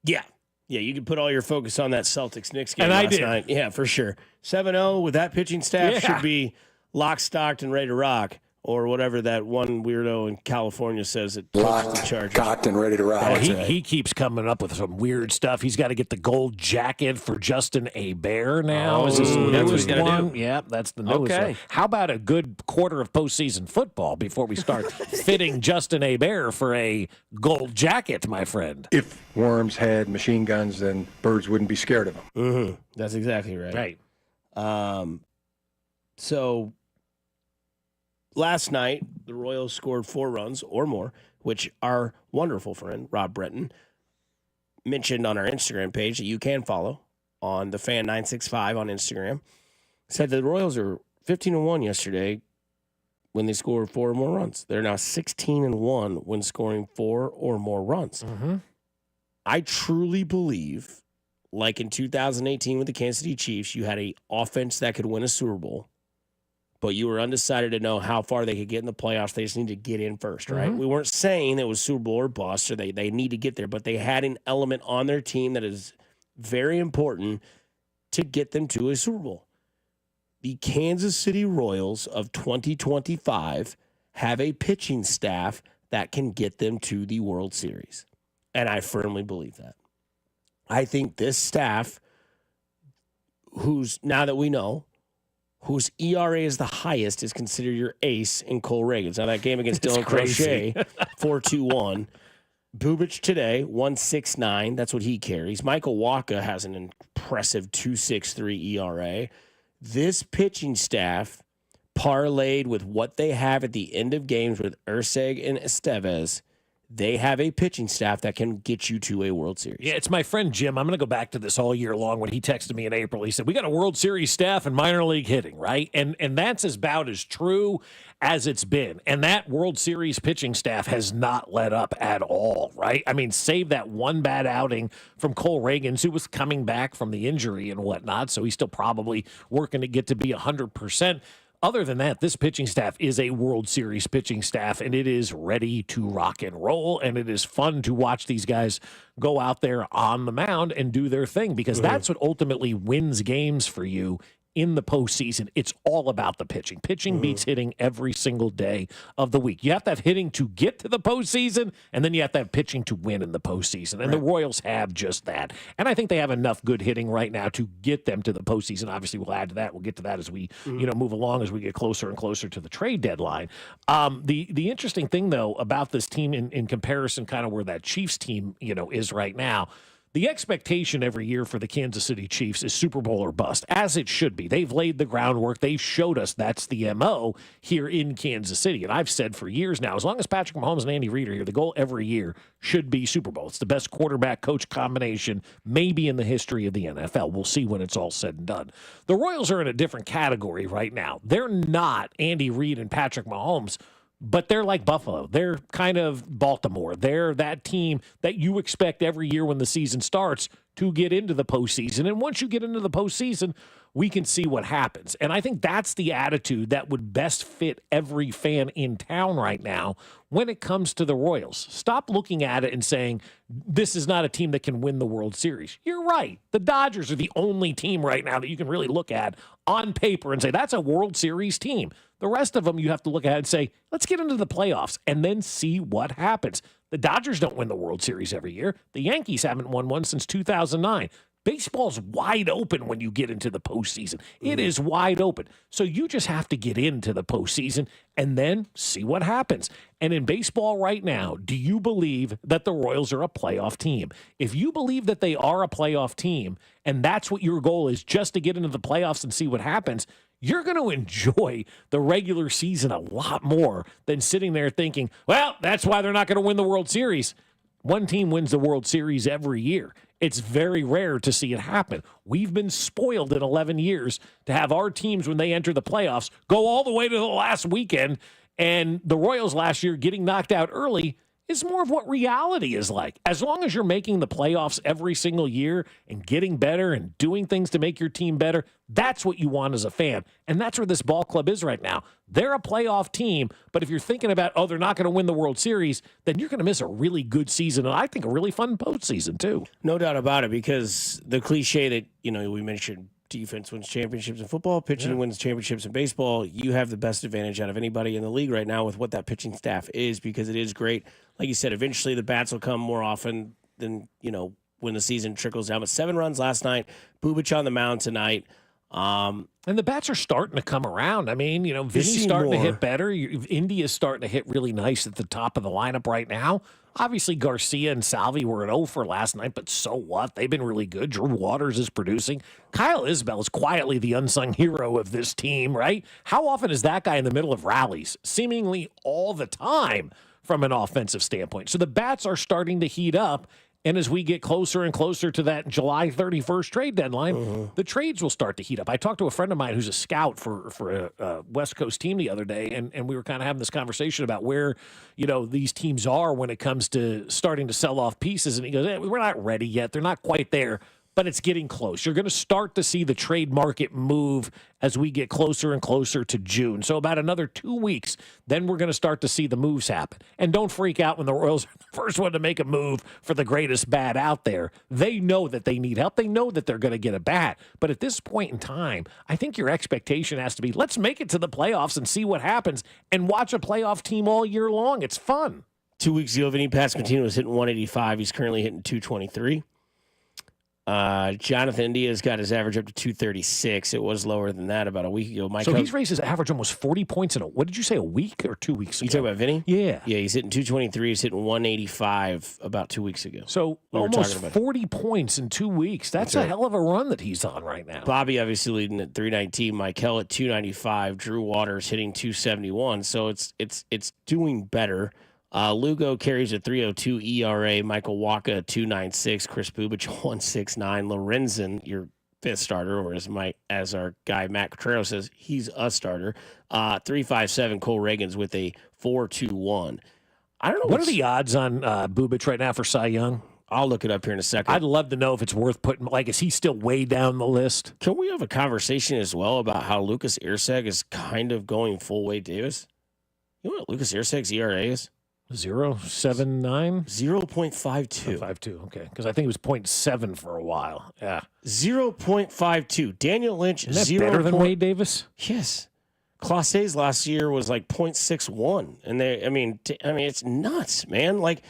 Yeah. Yeah, you can put all your focus on that Celtics-Knicks game and last I did. night. Yeah, for sure. 7-0 with that pitching staff should be locked, stocked, and ready to rock. Or whatever that one weirdo in California says it locked, cocked, and ready to rock. He keeps coming up with some weird stuff. He's got to get the gold jacket for Justin Hebert now. Is this the newest one? Yeah, that's the newest one. How about a good quarter of postseason football before we start fitting Justin Hebert for a gold jacket, my friend? If worms had machine guns, then birds wouldn't be scared of them. Mm-hmm. That's exactly right. Right. So last night, the Royals scored 4 runs or more, which our wonderful friend, Rob Breton, mentioned on our Instagram page that you can follow on the Fan 965 on Instagram. Said the Royals are 15-1 yesterday when they scored 4 or more runs. They're now 16-1 when scoring 4 or more runs. Mm-hmm. I truly believe, like in 2018 with the Kansas City Chiefs, you had an offense that could win a Super Bowl, but you were undecided to know how far they could get in the playoffs. They just need to get in first, right? Mm-hmm. We weren't saying it was Super Bowl or bust, or they need to get there, but they had an element on their team that is very important to get them to a Super Bowl. The Kansas City Royals of 2025 have a pitching staff that can get them to the World Series, and I firmly believe that. I think this staff, now that we know, whose ERA is the highest, is considered your ace in Cole Reagans. Now, that game against Dylan Crochet, 4.21. Bubich today, 1.69. That's what he carries. Michael Wacha has an impressive 2.63 ERA. This pitching staff, parlayed with what they have at the end of games with Urseg and Estevez, they have a pitching staff that can get you to a World Series. Yeah, it's my friend Jim. I'm going to go back to this all year long. When he texted me in April, he said, we got a World Series staff and minor league hitting, right? And that's about as true as it's been. And that World Series pitching staff has not let up at all, right? I mean, save that one bad outing from Cole Reagans, who was coming back from the injury and whatnot, so he's still probably working to get to be 100%. Other than that, this pitching staff is a World Series pitching staff, and it is ready to rock and roll, and it is fun to watch these guys go out there on the mound and do their thing, because that's what ultimately wins games for you in the postseason. It's all about the pitching. Pitching beats hitting every single day of the week. You have to have hitting to get to the postseason, and then you have to have pitching to win in the postseason. And the Royals have just that. And I think they have enough good hitting right now to get them to the postseason. Obviously, we'll add to that. We'll get to that as we move along, as we get closer and closer to the trade deadline. The interesting thing, though, about this team in comparison kind of where that Chiefs team is right now, the expectation every year for the Kansas City Chiefs is Super Bowl or bust, as it should be. They've laid the groundwork. They've showed us that's the MO here in Kansas City. And I've said for years now, as long as Patrick Mahomes and Andy Reid are here, the goal every year should be Super Bowl. It's the best quarterback-coach combination maybe in the history of the NFL. We'll see when it's all said and done. The Royals are in a different category right now. They're not Andy Reid and Patrick Mahomes, but they're like Buffalo. They're kind of Baltimore. They're that team that you expect every year when the season starts to get into the postseason. And once you get into the postseason, we can see what happens. And I think that's the attitude that would best fit every fan in town right now when it comes to the Royals. Stop looking at it and saying, this is not a team that can win the World Series. You're right. The Dodgers are the only team right now that you can really look at on paper and say, that's a World Series team. The rest of them, you have to look at and say, let's get into the playoffs and then see what happens. The Dodgers don't win the World Series every year. The Yankees haven't won one since 2009. Baseball's wide open when you get into the postseason. It is wide open. So you just have to get into the postseason and then see what happens. And in baseball right now, do you believe that the Royals are a playoff team? If you believe that they are a playoff team, and that's what your goal is, just to get into the playoffs and see what happens, you're going to enjoy the regular season a lot more than sitting there thinking, well, that's why they're not going to win the World Series. One team wins the World Series every year. It's very rare to see it happen. We've been spoiled in 11 years to have our teams, when they enter the playoffs, go all the way to the last weekend. And the Royals last year getting knocked out early is more of what reality is like. As long as you're making the playoffs every single year and getting better and doing things to make your team better, that's what you want as a fan. And that's where this ball club is right now. They're a playoff team, but if you're thinking about, they're not going to win the World Series, then you're going to miss a really good season, and I think a really fun postseason too. No doubt about it, because the cliche that, we mentioned, defense wins championships in football, pitching wins championships in baseball. You have the best advantage out of anybody in the league right now with what that pitching staff is, because it is great. Like you said, eventually the bats will come more often than, when the season trickles down. But 7 runs last night, Bich on the mound tonight. And the bats are starting to come around. I mean, Vinny's starting to hit better. India's starting to hit really nice at the top of the lineup right now. Obviously, Garcia and Salvi were an 0 for last night, but so what? They've been really good. Drew Waters is producing. Kyle Isbell is quietly the unsung hero of this team, right? How often is that guy in the middle of rallies? Seemingly all the time from an offensive standpoint. So the bats are starting to heat up. And as we get closer and closer to that July 31st trade deadline, the trades will start to heat up. I talked to a friend of mine who's a scout for a West Coast team the other day, and we were kind of having this conversation about where, these teams are when it comes to starting to sell off pieces. And he goes, we're not ready yet. They're not quite there, but it's getting close. You're going to start to see the trade market move as we get closer and closer to June. So about another 2 weeks, then we're going to start to see the moves happen. And don't freak out when the Royals are the first one to make a move for the greatest bat out there. They know that they need help. They know that they're going to get a bat. But at this point in time, I think your expectation has to be, let's make it to the playoffs and see what happens and watch a playoff team all year long. It's fun. 2 weeks ago, Vinny Pasquantino was hitting 185. He's currently hitting 223. Jonathan India's got his average up to 236. It was lower than that about a week ago. So he's raised his average almost 40 points in what did you say, a week or 2 weeks ago? You talking about Vinny? Yeah. Yeah, he's hitting 223. He's hitting 185 about 2 weeks ago. So almost 40 points in 2 weeks. That's a hell of a run that he's on right now. Bobby obviously leading at 319. Michael at 295. Drew Waters hitting 271. So it's doing better. Lugo carries a 3.02 ERA. Michael Wacha, 2.96. Chris Bubich, 1.69. Lorenzen, your fifth starter, or as our guy Matt Cotrero says, he's a starter. 3.57. Cole Reagans with a 4.21. I don't know. What are the odds on Bubich right now for Cy Young? I'll look it up here in a second. I'd love to know if it's worth putting. Like, is he still way down the list? Can we have a conversation as well about how Lucas Irseg is kind of going full Wade Davis? You know what Lucas Irseg's ERA is? 0.79? 0.52. 0.52, okay. Because I think it was 0.7 for a while. Yeah. 0.52. Daniel Lynch, Isn't that better than Wade Davis? Yes. Clase's last year was like 0.61. And I mean, it's nuts, man. Like,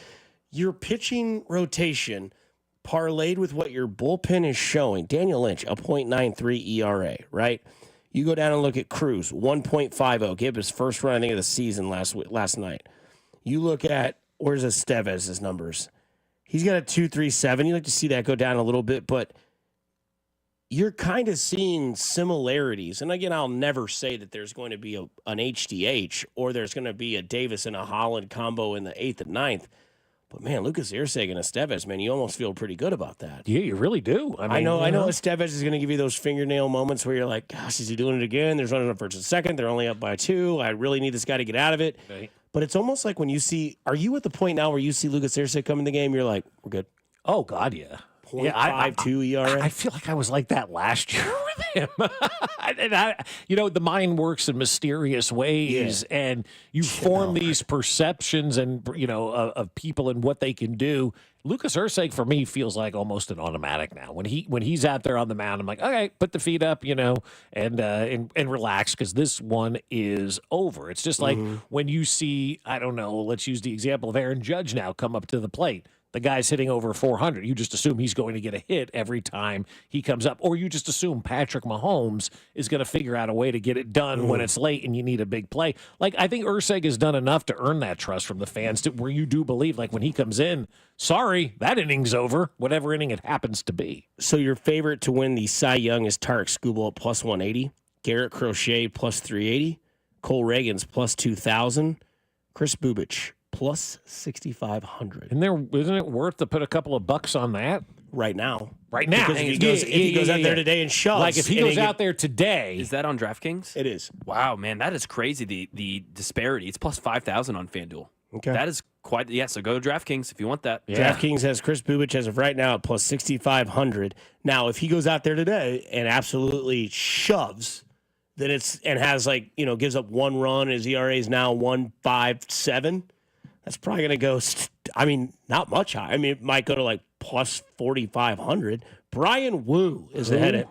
your pitching rotation parlayed with what your bullpen is showing. Daniel Lynch, a 0.93 ERA, right? You go down and look at Cruz, 1.50. Gave his first run, I think, of the season last night. You look at, where's Estevez's numbers? He's got a 2.37. You like to see that go down a little bit, but you're kind of seeing similarities. And again, I'll never say that there's going to be an HDH or there's going to be a Davis and a Holland combo in the 8th and 9th. But, man, Lucas Irseg and Estevez, man, you almost feel pretty good about that. Yeah, you really do. I know Estevez is going to give you those fingernail moments where you're like, gosh, is he doing it again? There's running up first and second. They're only up by 2. I really need this guy to get out of it. Right. But it's almost like when you see – are you at the point now where you see Lucas Irseg come in the game, you're like, we're good? Oh, God, yeah. 0.52 ERA. I feel like I was like that last year with him. The mind works in mysterious ways, and you form these perceptions and of people and what they can do. Lucas Irseg for me feels like almost an automatic now. When he's out there on the mound, I'm like, okay, put the feet up, and relax because this one is over. It's just like when you see, I don't know, let's use the example of Aaron Judge now come up to the plate. The guy's hitting over 400. You just assume he's going to get a hit every time he comes up. Or you just assume Patrick Mahomes is going to figure out a way to get it done when it's late and you need a big play. Like, I think Irseg has done enough to earn that trust from the fans where you do believe, like, when he comes in, sorry, that inning's over, whatever inning it happens to be. So your favorite to win the Cy Young is Tarek Skubal at plus 180, Garrett Crochet plus 380, Cole Reagans plus 2,000, Chris Bubich plus 6,500. And isn't it worth to put a couple of bucks on that? Right now. Because if he goes out there today and shoves. Like if he goes out there today. Is that on DraftKings? It is. Wow, man, that is crazy, the disparity. It's plus 5,000 on FanDuel. Okay. That is quite, so go to DraftKings if you want that. Yeah. DraftKings has Chris Bubich as of right now at plus 6,500. Now, if he goes out there today and absolutely shoves, then gives up one run, his ERA is now 1.57. That's probably going to go, not much high. It might go to like plus 4,500. Brian Wu is ahead of.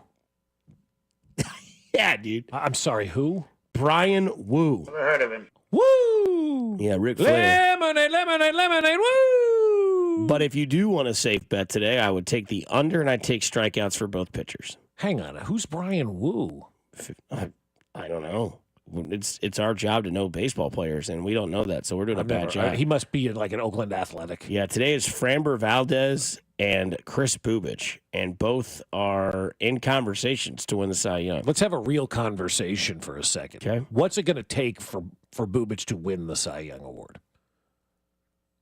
Yeah, dude. I'm sorry, who? Brian Wu. Never heard of him. Woo! Yeah, Ric Flair. Lemonade, woo! But if you do want a safe bet today, I would take the under and I'd take strikeouts for both pitchers. Hang on. Who's Brian Wu? I don't know. It's our job to know baseball players, and we don't know that, so we're doing a bad job. He must be like an Oakland Athletic. Yeah, today is Framber Valdez and Chris Bubich, and both are in conversations to win the Cy Young. Let's have a real conversation for a second. Okay. What's it going to take for Bubich to win the Cy Young Award?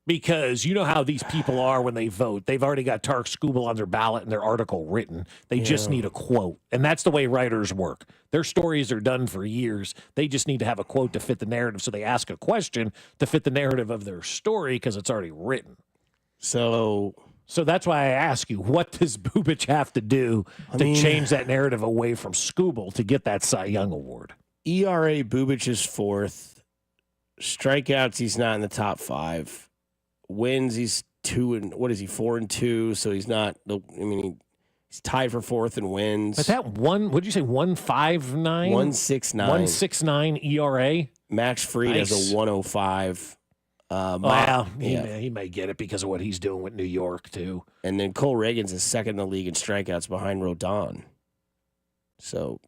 Because you know how these people are when they vote. They've already got Tarek Skubal on their ballot and their article written. They just need a quote. And that's the way writers work. Their stories are done for years. They just need to have a quote to fit the narrative. So they ask a question to fit the narrative of their story because it's already written. So that's why I ask you, what does Bubich have to do to change that narrative away from Skubal to get that Cy Young Award? ERA, Bubich is 4th. Strikeouts, he's not in the top 5. Wins, he's 4-2, so he's not. He's tied for 4th in wins. But that what did you say? 1.59, 1.69, 1.69 ERA. Max Fried has a 1.05. He may get it because of what he's doing with New York too. And then Cole Reagans is second in the league in strikeouts behind Rodon. So,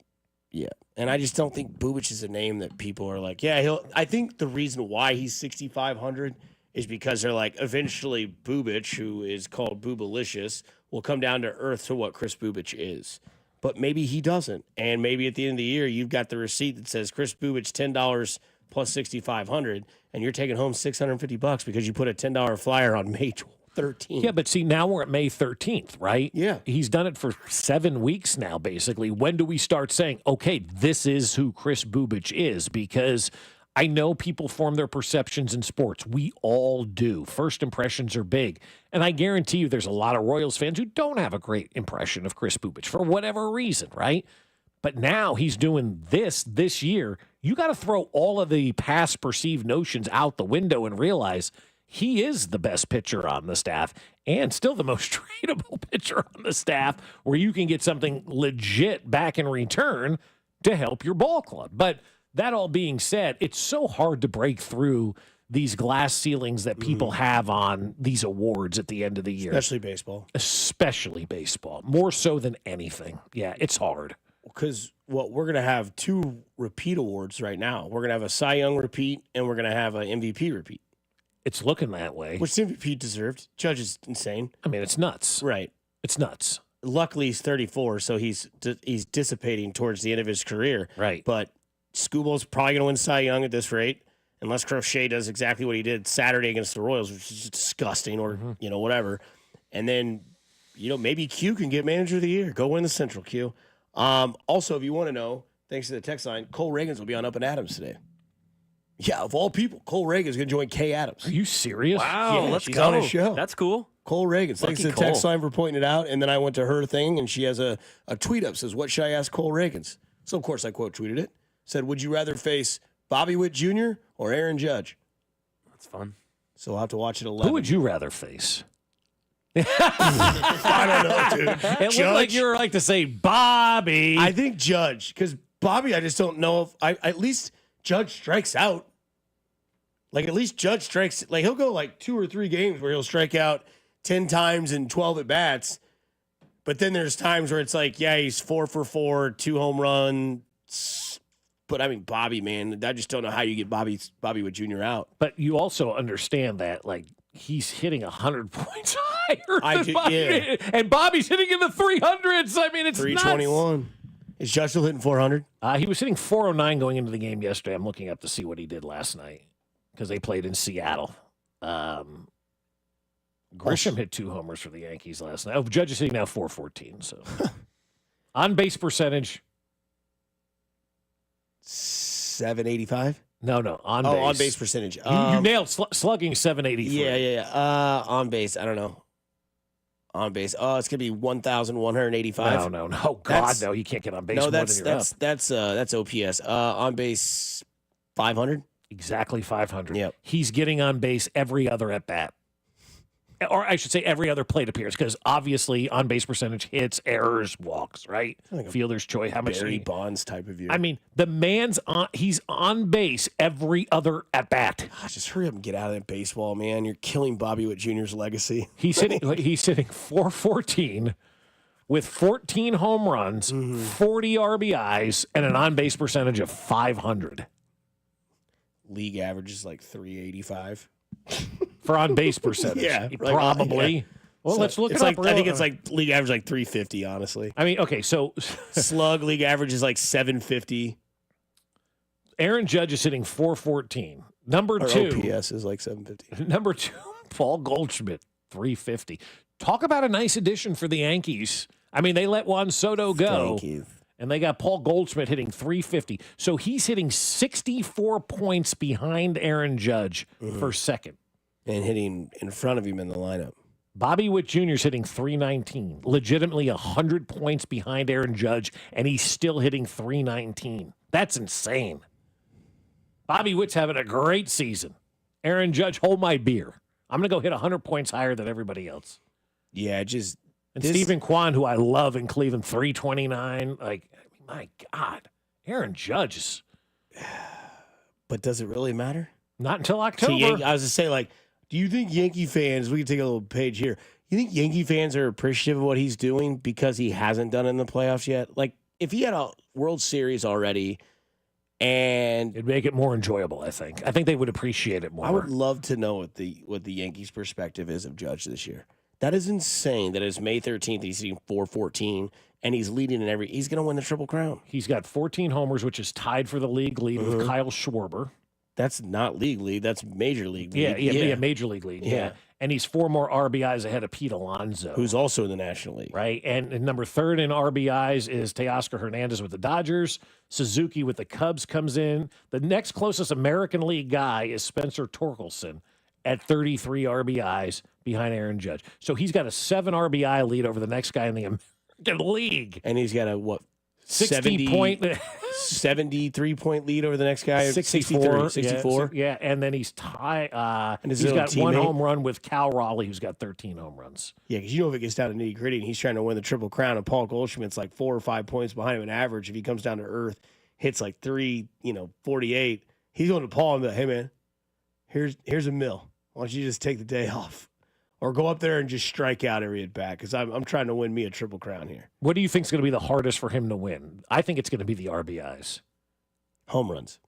yeah. And I just don't think Bubich is a name that people are like, I think the reason why he's 6,500 is because they're like, eventually Bubich, who is called Boobalicious, will come down to earth to what Chris Bubich is. But maybe he doesn't. And maybe at the end of the year, you've got the receipt that says Chris Bubich, $10 plus 6,500, and you're taking home $650 because you put a $10 flyer on May 13th. Yeah, but see, now we're at May 13th, right? Yeah. He's done it for 7 weeks now, basically. When do we start saying, okay, this is who Chris Bubich is? Because I know people form their perceptions in sports. We all do. First impressions are big. And I guarantee you there's a lot of Royals fans who don't have a great impression of Chris Bubich for whatever reason, right? But now he's doing this year. You got to throw all of the past perceived notions out the window and realize he is the best pitcher on the staff and still the most tradable pitcher on the staff where you can get something legit back in return to help your ball club. But that all being said, it's so hard to break through these glass ceilings that people have on these awards at the end of the year. Especially baseball. Especially baseball. More so than anything. Yeah, it's hard. Because we're going to have 2 repeat awards right now. We're going to have a Cy Young repeat, and we're going to have an MVP repeat. It's looking that way. Which MVP deserved. Judge is insane. I mean, it's nuts. Right. It's nuts. Luckily, he's 34, so he's dissipating towards the end of his career. Right. But Scubo's probably going to win Cy Young at this rate, unless Crochet does exactly what he did Saturday against the Royals, which is disgusting, or, whatever. And then, maybe Q can get Manager of the Year. Go win the Central, Q. Also, if you want to know, thanks to the text line, Cole Reagans will be on Up and Adams today. Yeah, of all people, Cole Reagans going to join Kay Adams. Are you serious? Wow, yeah, let's she's go. on his show. That's cool. Cole Reagans. Thanks to the text line for pointing it out. And then I went to her thing, and she has a tweet up, says, what should I ask Cole Reagans? So, of course, I quote tweeted it. Said, would you rather face Bobby Witt Jr. or Aaron Judge? That's fun. So I'll have to watch it 11. Who would you rather face? I don't know, dude. It looked like you were like to say Bobby. I think Judge, because Bobby, I just don't know if at least Judge strikes out. Like, at least Judge strikes, like, he'll go like 2 or 3 games where he'll strike out 10 times in 12 at bats. But then there's times where it's like, yeah, he's 4 for 4, 2 home runs. But I mean, Bobby, man, I just don't know how you get Bobby Witt Jr. out. But you also understand that, like, he's hitting 100 points higher than Bobby. Yeah. And Bobby's hitting in the 300s. I mean, it's 321. nuts. Is Judge still hitting 400? He was hitting 409 going into the game yesterday. I'm looking up to see what he did last night because they played in Seattle. Grisham hit 2 homers for the Yankees last night. Oh, Judge is hitting now 414. So on base percentage, 785. No, on base. On base percentage. You nailed slugging 783. Yeah. On base, I don't know. On base. Oh, it's gonna be 1,185. No. God, no, you can't get on base. No, more than you're up. that's OPS. On base, 500. Exactly 500. Yep. He's getting on base every other at bat. Or I should say every other plate appearance, because obviously on base percentage, hits, errors, walks, right? Like Fielder's choice. How much? Barry Bonds type of year. I mean, the man's he's on base every other at bat. Gosh, just hurry up and get out of that baseball, man. You're killing Bobby Witt Jr.'s legacy. He's hitting 414 with 14 home runs, 40 RBIs, and an on base percentage of 500. League average is like 385. For on base percentage. Yeah, probably. Yeah. Well, so let's look it up. I think it's like league average like 350, honestly. I mean, okay, so slug league average is like 750. Aaron Judge is hitting 414. Number 2. OPS is like 750. Number 2, Paul Goldschmidt, 350. Talk about a nice addition for the Yankees. I mean, they let Juan Soto go. Thank you. And they got Paul Goldschmidt hitting 350. So he's hitting 64 points behind Aaron Judge for second. And hitting in front of him in the lineup. Bobby Witt Jr. is hitting 319. Legitimately 100 points behind Aaron Judge, and he's still hitting 319. That's insane. Bobby Witt's having a great season. Aaron Judge, hold my beer. I'm going to go hit 100 points higher than everybody else. Yeah, And Stephen Kwan, who I love in Cleveland, 329. Like, my God, Aaron Judge is. But does it really matter? Not until October. I was going to say, like, do you think Yankee fans, we can take a little page here, you think Yankee fans are appreciative of what he's doing because he hasn't done it in the playoffs yet? Like, if he had a World Series already and... It'd make it more enjoyable, I think. I think they would appreciate it more. I would love to know what the Yankees' perspective is of Judge this year. That is insane that it's May 13th, he's hitting 414, and he's leading in he's going to win the Triple Crown. He's got 14 homers, which is tied for the league lead with Kyle Schwarber. That's not league. That's major league. Yeah, major league lead. Yeah. And he's 4 more RBIs ahead of Pete Alonso, who's also in the National League. Right. And number 3rd in RBIs is Teoscar Hernandez with the Dodgers. Suzuki with the Cubs comes in. The next closest American League guy is Spencer Torkelson at 33 RBIs behind Aaron Judge. So he's got a 7 RBI lead over the next guy in the American League. And he's got a, 73-point lead over the next guy. 64. Yeah, and then he's tied. He's got 1 home run with Cal Raleigh, who's got 13 home runs. Yeah, because if it gets down to nitty gritty and he's trying to win the Triple Crown, and Paul Goldschmidt's like 4 or 5 points behind him in average, if he comes down to earth, hits like 348, he's going to Paul and be like, hey man, here's $1 million. Why don't you just take the day off? Or go up there and just strike out every at bat, because I'm trying to win me a Triple Crown here. What do you think is going to be the hardest for him to win? I think it's going to be the RBIs. Home runs.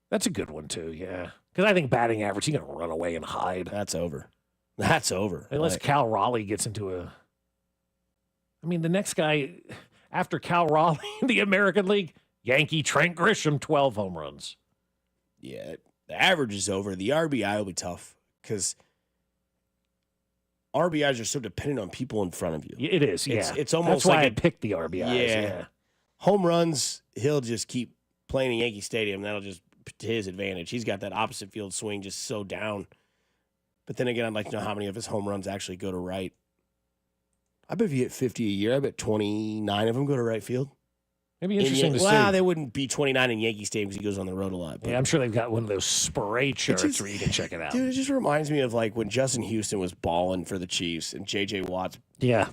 That's a good one, too, yeah. Because I think batting average, he's going to run away and hide. That's over. Unless Cal Raleigh gets into a... I mean, the next guy after Cal Raleigh in the American League, Yankee Trent Grisham, 12 home runs. Yeah, the average is over. The RBI will be tough, because... RBIs are so dependent on people in front of you. It is, yeah. It's almost That's why like I picked the RBIs. Yeah. Home runs, he'll just keep playing in Yankee Stadium. That'll just to his advantage. He's got that opposite field swing just so down. But then again, I'd like to know how many of his home runs actually go to right. I bet if you hit 50 a year, I bet 29 of them go to right field. Maybe interesting to see. Well, they wouldn't be 29 in Yankee Stadium because he goes on the road a lot. But yeah, I'm sure they've got one of those spray charts where you can check it out. Dude, it just reminds me of like when Justin Houston was balling for the Chiefs and J.J. Watt's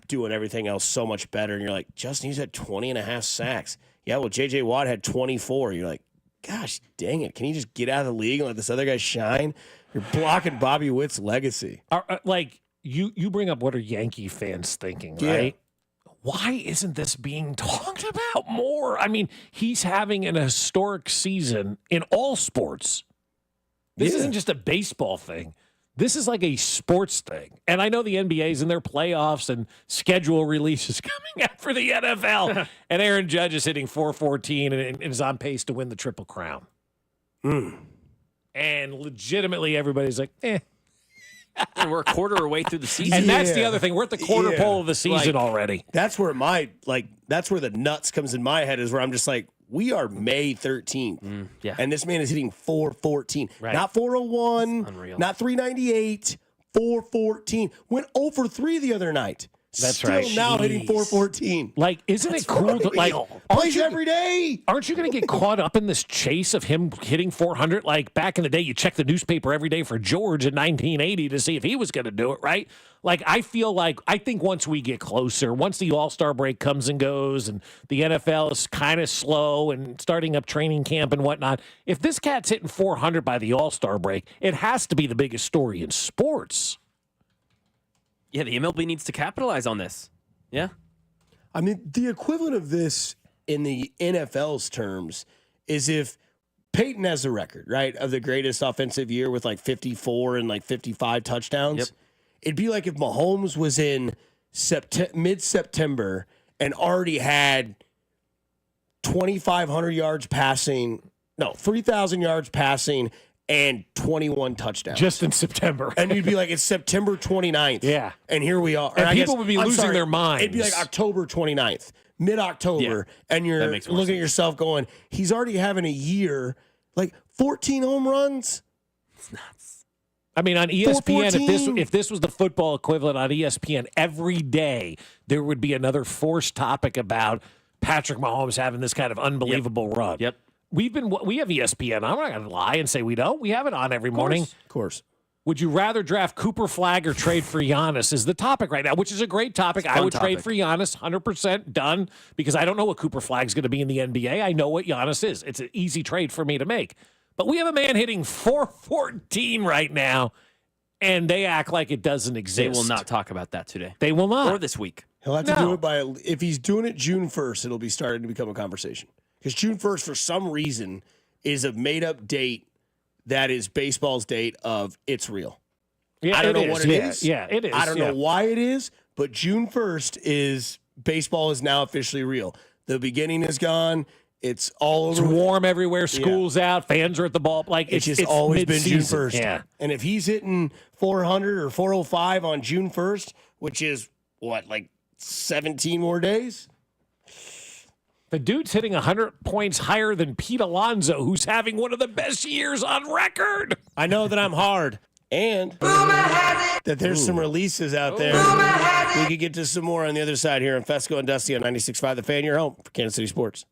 doing everything else so much better. And you're like, Justin, he's had 20 and a half sacks. Yeah, well, J.J. Watt had 24. You're like, gosh, dang it. Can he just get out of the league and let this other guy shine? You're blocking Bobby Witt's legacy. You bring up what are Yankee fans thinking, right? Why isn't this being talked about more? I mean, he's having an historic season in all sports. This isn't just a baseball thing. This is like a sports thing. And I know the NBA's in their playoffs and schedule releases coming out for the NFL. And Aaron Judge is hitting .414 and is on pace to win the Triple Crown. And legitimately everybody's like, And we're a quarter way through the season. And that's the other thing. We're at the quarter pole of the season already. That's where that's where the nuts comes in my head, is where I'm just like, we are May 13th. And this man is hitting .414. Not .401, not .398, .414. Went 0-for-3 the other night. That's right. Still now hitting .414. Like, isn't it cool? Plays every day. Aren't you going to get caught up in this chase of him hitting 400? Like, back in the day, you check the newspaper every day for George in 1980 to see if he was going to do it, right? Like, I think once we get closer, once the All-Star break comes and goes and the NFL is kind of slow and starting up training camp and whatnot, if this cat's hitting 400 by the All-Star break, it has to be the biggest story in sports. Yeah, the MLB needs to capitalize on this. Yeah. I mean, the equivalent of this in the NFL's terms is if Peyton has the record, right, of the greatest offensive year with like 54 and like 55 touchdowns. Yep. It'd be like if Mahomes was in mid-September and already had 2,500 yards passing, 3,000 yards passing, and 21 touchdowns. Just in September. And you'd be like, it's September 29th. Yeah. And here we are. And people would be losing their minds. It'd be like October 29th, mid-October. Yeah. And you're looking at yourself going, he's already having a year, like 14 home runs. It's nuts. I mean, on ESPN, if this was the football equivalent on ESPN, every day there would be another forced topic about Patrick Mahomes having this kind of unbelievable run. Yep. We have ESPN. I'm not going to lie and say we don't. We have it on every morning. Of course. Would you rather draft Cooper Flagg or trade for Giannis is the topic right now, which is a great topic. I would trade for Giannis, 100% done, because I don't know what Cooper Flagg's going to be in the NBA. I know what Giannis is. It's an easy trade for me to make. But we have a man hitting .414 right now, and they act like it doesn't exist. They will not talk about that today. They will not. Or this week. He'll have to do it if he's doing it June 1st, it'll be starting to become a conversation. Because June 1st, for some reason, is a made-up date that is baseball's date of it's real. Yeah, I don't know what it is. Yeah, it is. I don't know why it is, but June 1st is baseball is now officially real. The beginning is gone. It's all over. It's warm everywhere. School's out. Fans are at the ball. Like it's just always been June 1st. Yeah. And if he's hitting 400 or 405 on June 1st, which is like 17 more days? The dude's hitting 100 points higher than Pete Alonso, who's having one of the best years on record. I know that I'm hard. And that there's some releases out there. We could get to some more on the other side here on Fesco and Dusty on 96.5 The Fan, your home for Kansas City Sports.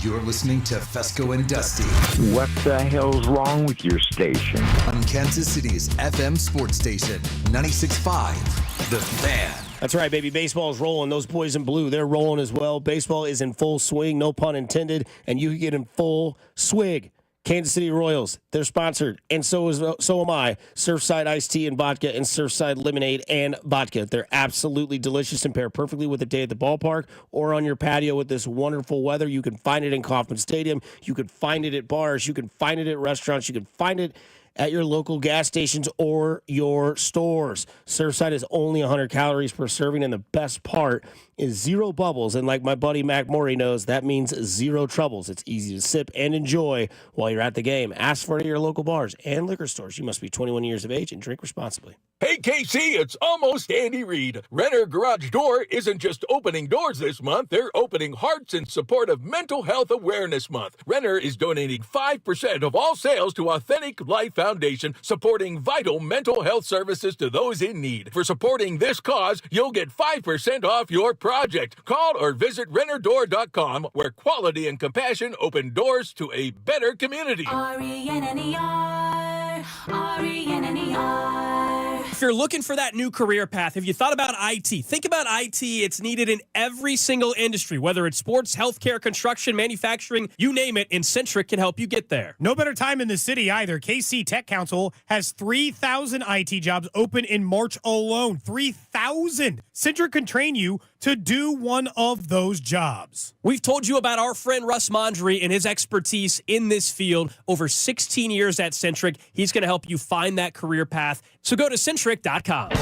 You're listening to Fesco and Dusty. What the hell's wrong with your station? On Kansas City's FM sports station, 96.5 The Fan. That's right, baby. Baseball is rolling. Those boys in blue, they're rolling as well. Baseball is in full swing, no pun intended, and you can get in full swig. Kansas City Royals, they're sponsored, and so am I. Surfside iced tea and vodka and Surfside lemonade and vodka. They're absolutely delicious and pair perfectly with a day at the ballpark or on your patio with this wonderful weather. You can find it in Kauffman Stadium. You can find it at bars. You can find it at restaurants. You can find it at your local gas stations or your stores. Surfside is only 100 calories per serving, and the best part is zero bubbles. And like my buddy Mac Morey knows, that means zero troubles. It's easy to sip and enjoy while you're at the game. Ask for it at your local bars and liquor stores. You must be 21 years of age and drink responsibly. Hey, KC, it's almost Andy Reid. Renner Garage Door isn't just opening doors this month. They're opening hearts in support of Mental Health Awareness Month. Renner is donating 5% of all sales to Authentic Life Foundation, supporting vital mental health services to those in need. For supporting this cause, you'll get 5% off your project. Call or visit rennerdoor.com, where quality and compassion open doors to a better community. RENNER, RENNER. If you're looking for that new career path, have you thought about IT? Think about IT. It's needed in every single industry, whether it's sports, healthcare, construction, manufacturing, you name it, and Centric can help you get there. No better time in the city either. KC Tech Council has 3,000 IT jobs open in March alone. 3,000. Centric can train you to do one of those jobs. We've told you about our friend Russ Mondry and his expertise in this field. Over 16 years at Centric. He's going to help you find that career path. So go to Centric.com.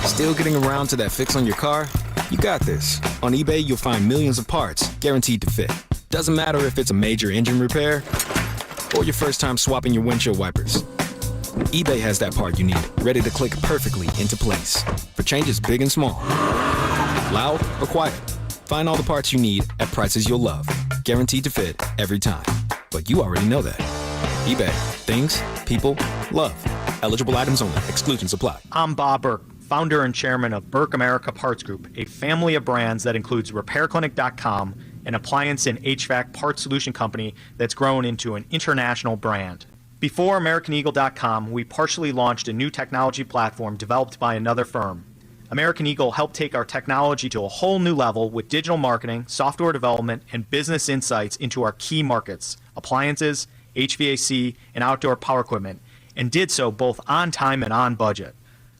Still getting around to that fix on your car? You got this. On eBay, you'll find millions of parts guaranteed to fit. Doesn't matter if it's a major engine repair or your first time swapping your windshield wipers. eBay has that part you need, ready to click perfectly into place for changes big and small. Loud or quiet, find all the parts you need at prices you'll love. Guaranteed to fit every time. But you already know that. eBay. Things, people, love. Eligible items only. Exclusions apply. I'm Bob Burke, founder and chairman of Burke America Parts Group, a family of brands that includes RepairClinic.com, an appliance and HVAC parts solution company that's grown into an international brand. Before AmericanEagle.com, we partially launched a new technology platform developed by another firm. American Eagle helped take our technology to a whole new level with digital marketing, software development, and business insights into our key markets, appliances, HVAC, and outdoor power equipment, and did so both on time and on budget.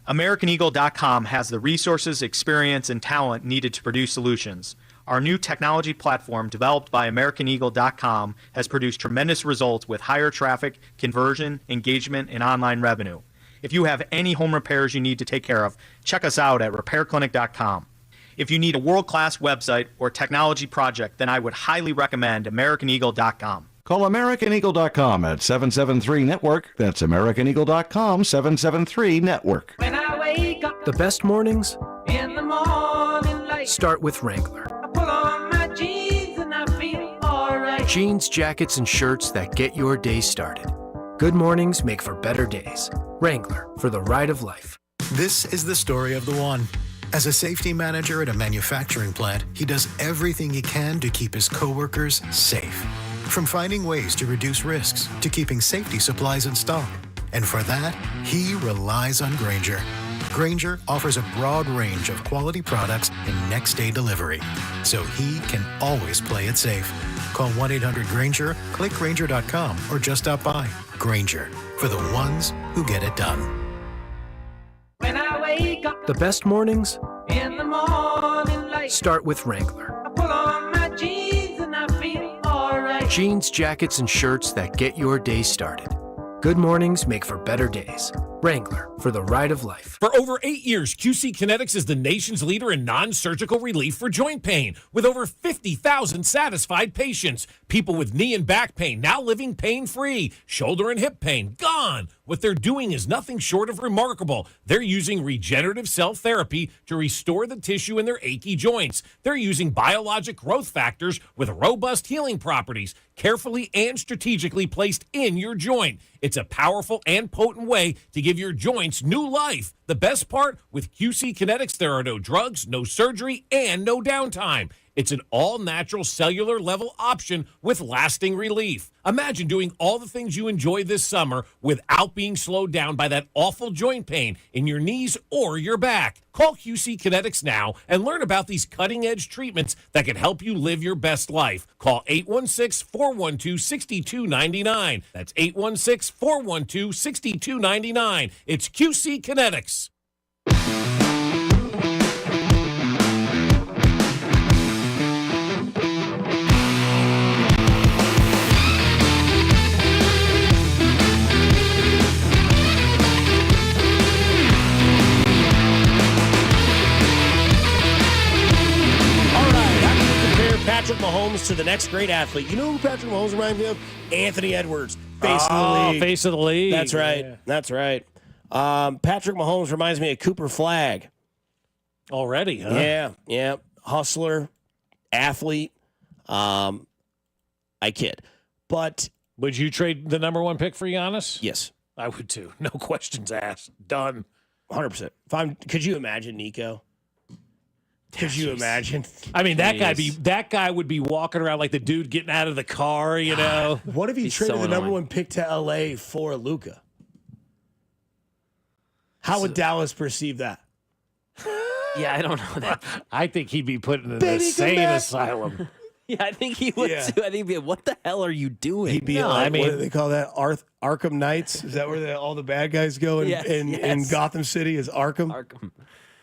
AmericanEagle.com has the resources, experience, and talent needed to produce solutions. Our new technology platform, developed by AmericanEagle.com, has produced tremendous results with higher traffic, conversion, engagement, and online revenue. If you have any home repairs you need to take care of, check us out at RepairClinic.com. If you need a world-class website or technology project, then I would highly recommend AmericanEagle.com. Call AmericanEagle.com at 773-NETWORK. That's AmericanEagle.com, 773-NETWORK. When I wake up The best mornings in the morning light, start with Wrangler. I pull on my jeans and I feel alright. Jeans, jackets, and shirts that get your day started. Good mornings make for better days. Wrangler, for the ride of life. This is the story of the one. As a safety manager at a manufacturing plant, he does everything he can to keep his coworkers safe. From finding ways to reduce risks to keeping safety supplies in stock. And for that, he relies on Grainger. Grainger offers a broad range of quality products and next-day delivery, so he can always play it safe. Call 1-800-GRAINGER, click Grainger.com, or just stop by. Grainger, for the ones who get it done. When I wake up The best mornings in the morning light, start with Wrangler. I pull on my jeans and I feel alright. Jeans, jackets, and shirts that get your day started. Good mornings make for better days. Wrangler, for the ride of life. For over 8 years, QC Kinetics is the nation's leader in non-surgical relief for joint pain, with over 50,000 satisfied patients. People with knee and back pain now living pain-free. Shoulder and hip pain, gone. What they're doing is nothing short of remarkable. They're using regenerative cell therapy to restore the tissue in their achy joints. They're using biologic growth factors with robust healing properties, carefully and strategically placed in your joint. It's a powerful and potent way to give your joints new life. The best part, with QC Kinetics, there are no drugs, no surgery, and no downtime. It's an all-natural cellular level option with lasting relief. Imagine doing all the things you enjoy this summer without being slowed down by that awful joint pain in your knees or your back. Call QC Kinetics now and learn about these cutting-edge treatments that can help you live your best life. Call 816-412-6299. That's 816-412-6299. It's QC Kinetics. Patrick Mahomes to the next great athlete. You know who Patrick Mahomes reminds me of? Anthony Edwards, face of the league. Face of the league. That's right. Yeah. That's right. Patrick Mahomes reminds me of Cooper Flagg. Already, huh? Yeah. Hustler, athlete. I kid. But would you trade the number one pick for Giannis? Yes. I would too. No questions asked. Done. 100%. Could you imagine Nico? Could you imagine? I mean, that guy would be walking around like the dude getting out of the car, you know. What if he traded the number one pick to LA for Luka? How would Dallas perceive that? Yeah, I don't know that. I think he'd be put in an insane asylum. Yeah, I think he would too. I think he'd be, what the hell are you doing? He'd be what do they call that? Arkham Knights? Is that where all the bad guys go in Gotham City? Is Arkham?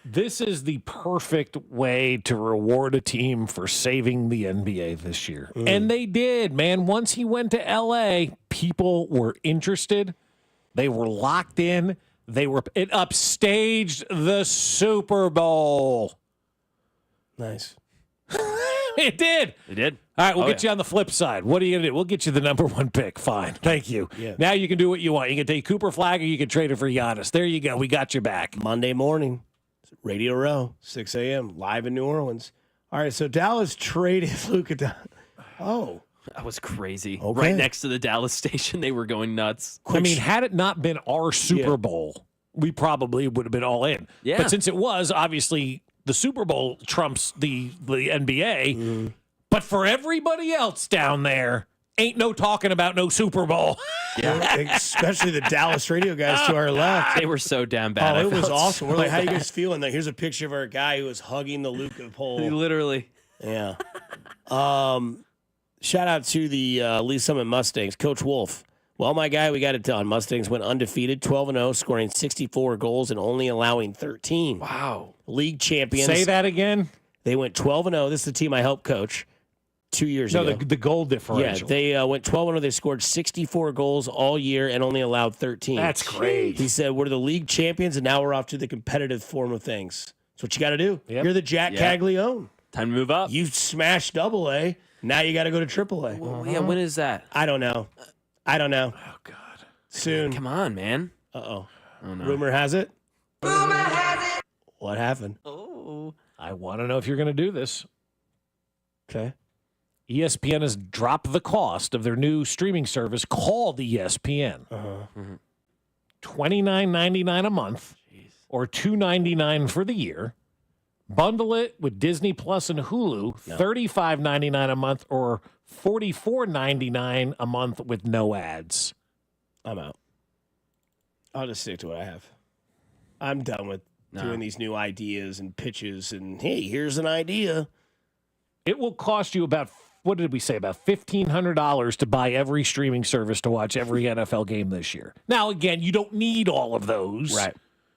This is the perfect way to reward a team for saving the NBA this year. And they did, man. Once he went to LA, people were interested. They were locked in. It upstaged the Super Bowl. Nice. It did. It did. All right, we'll get you on the flip side. What are you going to do? We'll get you the number one pick. Fine. Thank you. Yeah. Now you can do what you want. You can take Cooper Flagg or you can trade it for Giannis. There you go. We got your back. Monday morning. Radio Row, 6 a.m., live in New Orleans. All right, so Dallas traded Luka down. Oh. That was crazy. Okay. Right next to the Dallas station, they were going nuts. I mean, had it not been our Super Bowl, we probably would have been all in. Yeah. But since it was, obviously, the Super Bowl trumps the NBA. Mm-hmm. But for everybody else down there, ain't no talking about no Super Bowl. Yeah, especially the Dallas radio guys to our left. They were so damn bad. Oh, it was awesome. We're like, how you guys feeling? Like, here's a picture of our guy who was hugging the Luka pole. Literally. Yeah. Shout out to the Lee Summit Mustangs, Coach Wolf. Well, my guy, we got it done. Mustangs went undefeated, 12-0, scoring 64 goals and only allowing 13. Wow. League champions. Say that again. They went 12-0. This is the team I helped coach 2 years ago. No, the goal differential. Yeah, they went 12-0. They scored 64 goals all year and only allowed 13. That's great. He said, we're the league champions, and now we're off to the competitive form of things. That's what you got to do. Yep. You're the Jack Caglione. Time to move up. You smashed AA. Now you got to go to AAA. Well, yeah, when is that? I don't know. Oh, God. Soon. Come on, man. Uh-oh. Oh, no. Rumor has it. What happened? Oh. I want to know if you're going to do this. Okay. ESPN has dropped the cost of their new streaming service called ESPN. Uh-huh. $29.99 a month or $2.99 for the year. Bundle it with Disney Plus and Hulu, $35.99 a month or $44.99 a month with no ads. I'm out. I'll just stick to what I have. I'm done with doing these new ideas and pitches and, hey, here's an idea. It will cost you about, what did we say, about $1,500 to buy every streaming service to watch every NFL game this year. Now, again, you don't need all of those. Right.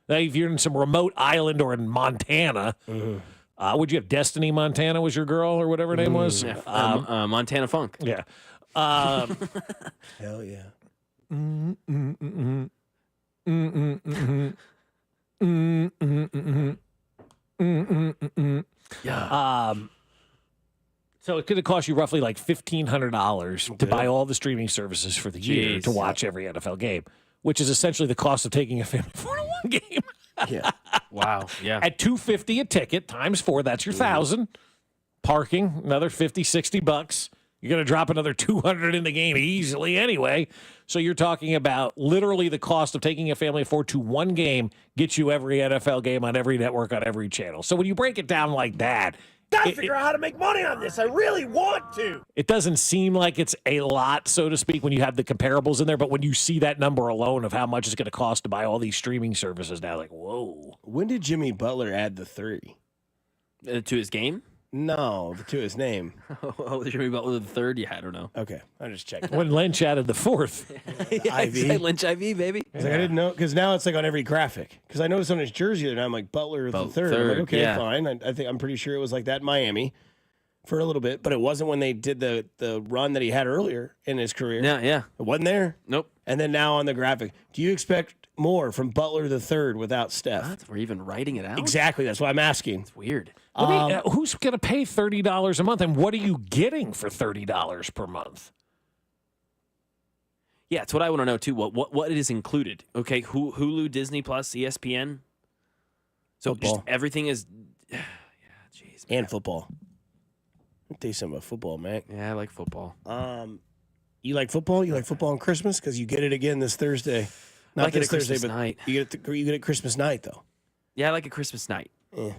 Now, if you're in some remote island or in Montana, would you have Destiny Montana was your girl or whatever her name was? Yeah. Montana Funk. Yeah. Hell yeah. Yeah. So it could have cost you roughly like $1,500 to buy all the streaming services for the year to watch every NFL game, which is essentially the cost of taking a family 4-1 game. Yeah. Wow. Yeah. At $250 a ticket times 4, that's your $1,000. Parking, another $50-$60. You're going to drop another $200 in the game easily anyway. So you're talking about literally the cost of taking a family of 4 to one game gets you every NFL game on every network on every channel. So when you break it down like that, gotta figure out how to make money on this. I really want to. It doesn't seem like it's a lot, so to speak, when you have the comparables in there. But when you see that number alone of how much it's going to cost to buy all these streaming services now, like, whoa. When did Jimmy Butler add the 3? To his game? No, to his name. Oh, Jimmy Butler the third? Yeah, I don't know. Okay, I just checked. When Lynch added the 4th. IV. Lynch IV, baby. I didn't know, because now it's like on every graphic. Because I noticed on his jersey that I'm like Butler the third. I'm like, okay, fine. I'm pretty sure it was like that in Miami for a little bit, but it wasn't when they did the run that he had earlier in his career. Yeah. It wasn't there. Nope. And then now on the graphic, do you expect more from Butler the third without Steph? What? We're even writing it out? Exactly. That's why I'm asking. It's weird. Who's going to pay $30 a month, and what are you getting for $30 per month? Yeah, it's what I want to know, too. What is included? Okay, Hulu, Disney+, ESPN. So just everything is... Yeah, jeez. And football. I'll tell you something about football, man. Yeah, I like football. You like football? You like football on Christmas? Because you get it again this Thursday. Not like this it at Thursday, Christmas but night. you get it Christmas night, though. Yeah, I like a Christmas night. Yeah.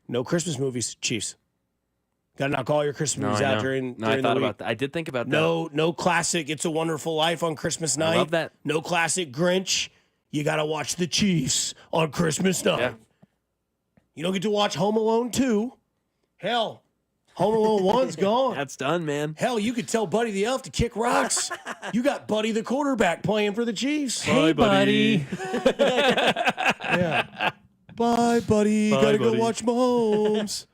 No Christmas movies, Chiefs. Got to knock all your Christmas movies out during I the thought week. about that. I did think about that. No classic It's a Wonderful Life on Christmas night. I love that. No classic Grinch. You got to watch the Chiefs on Christmas night. Yeah. You don't get to watch Home Alone 2. Hell, Home Alone 1's gone. That's done, man. Hell, you could tell Buddy the Elf to kick rocks. You got Buddy the quarterback playing for the Chiefs. Hey, buddy. Yeah. Bye, buddy. Gotta go watch Mahomes.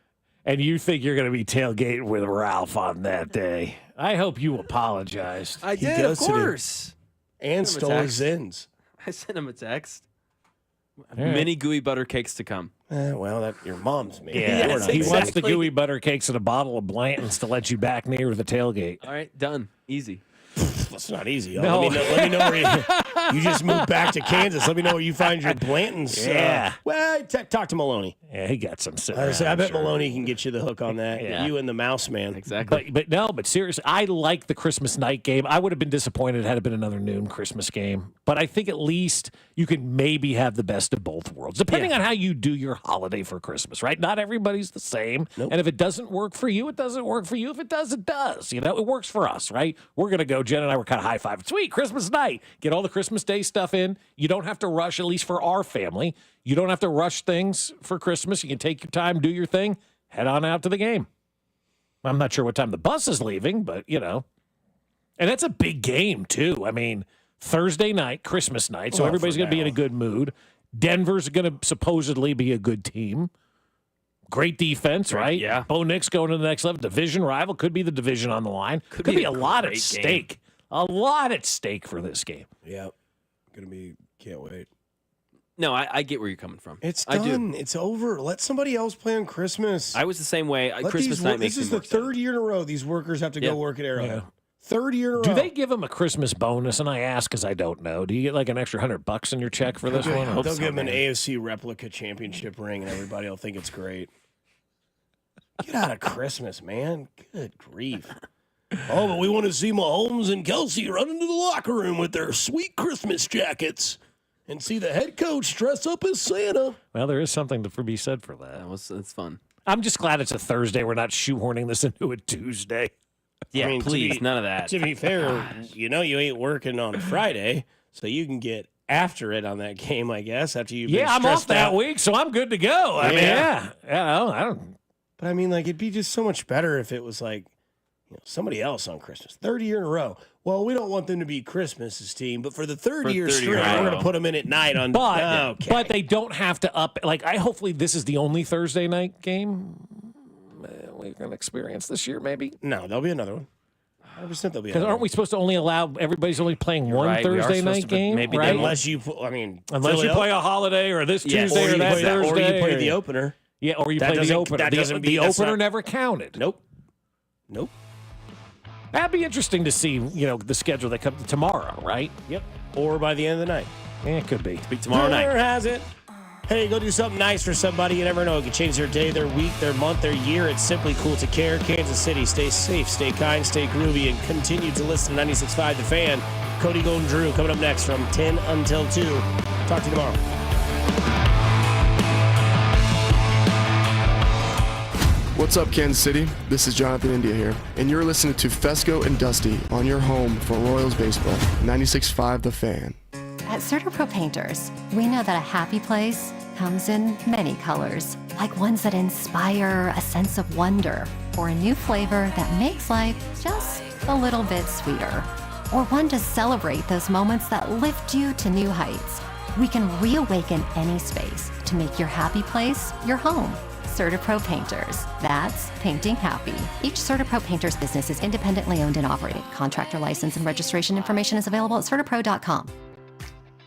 And you think you're going to be tailgating with Ralph on that day. I hope you apologized. I did, of course. And stole his ends. I sent him a text. right. Many gooey butter cakes to come. Well, that your mom's made. Yeah, Yes, he wants the exactly. gooey butter cakes and a bottle of Blanton's to let you back near the tailgate. All right, done. Easy. That's not easy. Yo. No. Let me know where you just moved back to Kansas. Let me know where you find your Blantons. Yeah. Talk to Maloney. Yeah, he got some sitting I around, bet sure. Maloney can get you the hook on that. Yeah. You and the mouse man. Exactly. But seriously, I like the Christmas night game. I would have been disappointed had it been another noon Christmas game. But I think at least you can maybe have the best of both worlds, depending on how you do your holiday for Christmas, right? Not everybody's the same. Nope. And if it doesn't work for you, it doesn't work for you. If it does, it does. You know, it works for us, right? We're going to go. Jen and I were kind of high-fiving. Sweet, Christmas night. Get all the Christmas Day stuff in. You don't have to rush, at least for our family. You don't have to rush things for Christmas. You can take your time, do your thing, head on out to the game. I'm not sure what time the bus is leaving, but, you know. And that's a big game, too. I mean, Thursday night, Christmas night, so everybody's going to be in a good mood. Denver's going to supposedly be a good team. Great defense, right? Yeah. Bo Nix going to the next level. Division rival. Could be the division on the line. Could be a lot at stake. A lot at stake for this game. Yeah. Can't wait. No, I get where you're coming from. It's I done. do. It's over. Let somebody else play on Christmas. I was the same way. Let Christmas night makes This is me the third year in a row these workers have to go work at Arrowhead. Yeah. Third year in a row. Do they give them a Christmas bonus? And I ask because I don't know. Do you get like an extra $100 in your check for this one? They'll give them an AFC replica championship ring, and everybody will think it's great. Get out of Christmas, man. Good grief. Oh, but we want to see Mahomes and Kelsey run into the locker room with their sweet Christmas jackets and see the head coach dress up as Santa. Well, there is something to be said for that. It's fun. I'm just glad it's a Thursday. We're not shoehorning this into a Tuesday. Yeah, I mean, please, none of that. To be fair, you know you ain't working on a Friday, so you can get after it on that game, I guess, after you've been I'm off stressed that out. week, so I'm good to go. I mean, I don't. But I mean, like, it'd be just so much better if it was like, somebody else on Christmas. Third year in a row. Well, we don't want them to be Christmas's team, but for the third year straight, we're going to put them in at night on. But they don't have to up. Like, hopefully this is the only Thursday night game we're going to experience this year. Maybe no, there'll be another one. 100% they'll be. Because aren't we supposed to only allow everybody's only playing one Thursday night game? Maybe right? Unless you play a holiday or this Tuesday or that Thursday, or you play the opener. Yeah, or you play the opener. The opener never counted. Nope. That'd be interesting to see. The schedule that comes tomorrow, right? Yep. Or by the end of the night. Yeah, it could be. Be tomorrow night. Rumor has it. Hey, go do something nice for somebody. You never know. It could change their day, their week, their month, their year. It's simply cool to care. Kansas City, stay safe, stay kind, stay groovy, and continue to listen to 96.5 The Fan. Cody, Gold, and Drew coming up next from 10 until 2. Talk to you tomorrow. What's up, Kansas City? This is Jonathan India here, and you're listening to Fesco and Dusty on your home for Royals baseball. 96.5 The Fan. At CertaPro Painters, we know that a happy place comes in many colors, like ones that inspire a sense of wonder, or a new flavor that makes life just a little bit sweeter, or one to celebrate those moments that lift you to new heights. We can reawaken any space to make your happy place your home. CertaPro Painters. That's painting happy. Each CertaPro Painters business is independently owned and operated. Contractor license and registration information is available at CertaPro.com.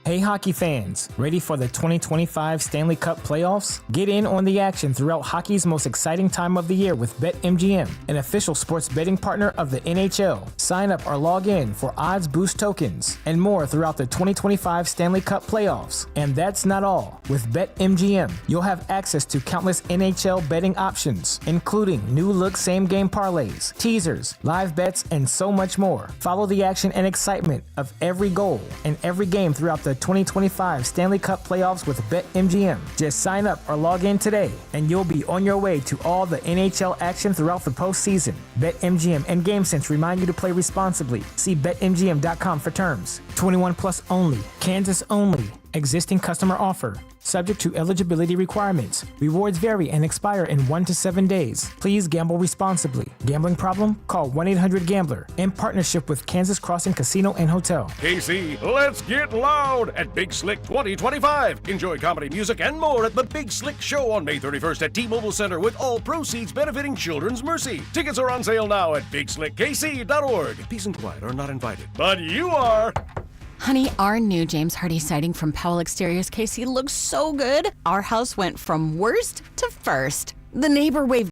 Hey hockey fans, ready for the 2025 Stanley Cup playoffs? Get in on the action throughout hockey's most exciting time of the year with BetMGM, an official sports betting partner of the NHL. Sign up or log in for odds boost tokens and more throughout the 2025 Stanley Cup playoffs. And that's not all. With BetMGM, you'll have access to countless NHL betting options, including new look same game parlays, teasers, live bets, and so much more. Follow the action and excitement of every goal and every game throughout the 2025 Stanley Cup playoffs with BetMGM. Just sign up or log in today, and you'll be on your way to all the NHL action throughout the postseason. BetMGM and GameSense remind you to play responsibly. See BetMGM.com for terms. 21 plus only. Kansas only. Existing customer offer. Subject to eligibility requirements. Rewards vary and expire in 1 to 7 days. Please gamble responsibly. Gambling problem? Call 1-800-GAMBLER. In partnership with Kansas Crossing Casino and Hotel. KC, let's get loud at Big Slick 2025. Enjoy comedy, music, and more at the Big Slick Show on May 31st at T-Mobile Center, with all proceeds benefiting Children's Mercy. Tickets are on sale now at BigSlickKC.org. Peace and quiet are not invited, but you are. Honey, our new James Hardy siding from Powell Exteriors, KC, looks so good. Our house went from worst to first. The neighbor waved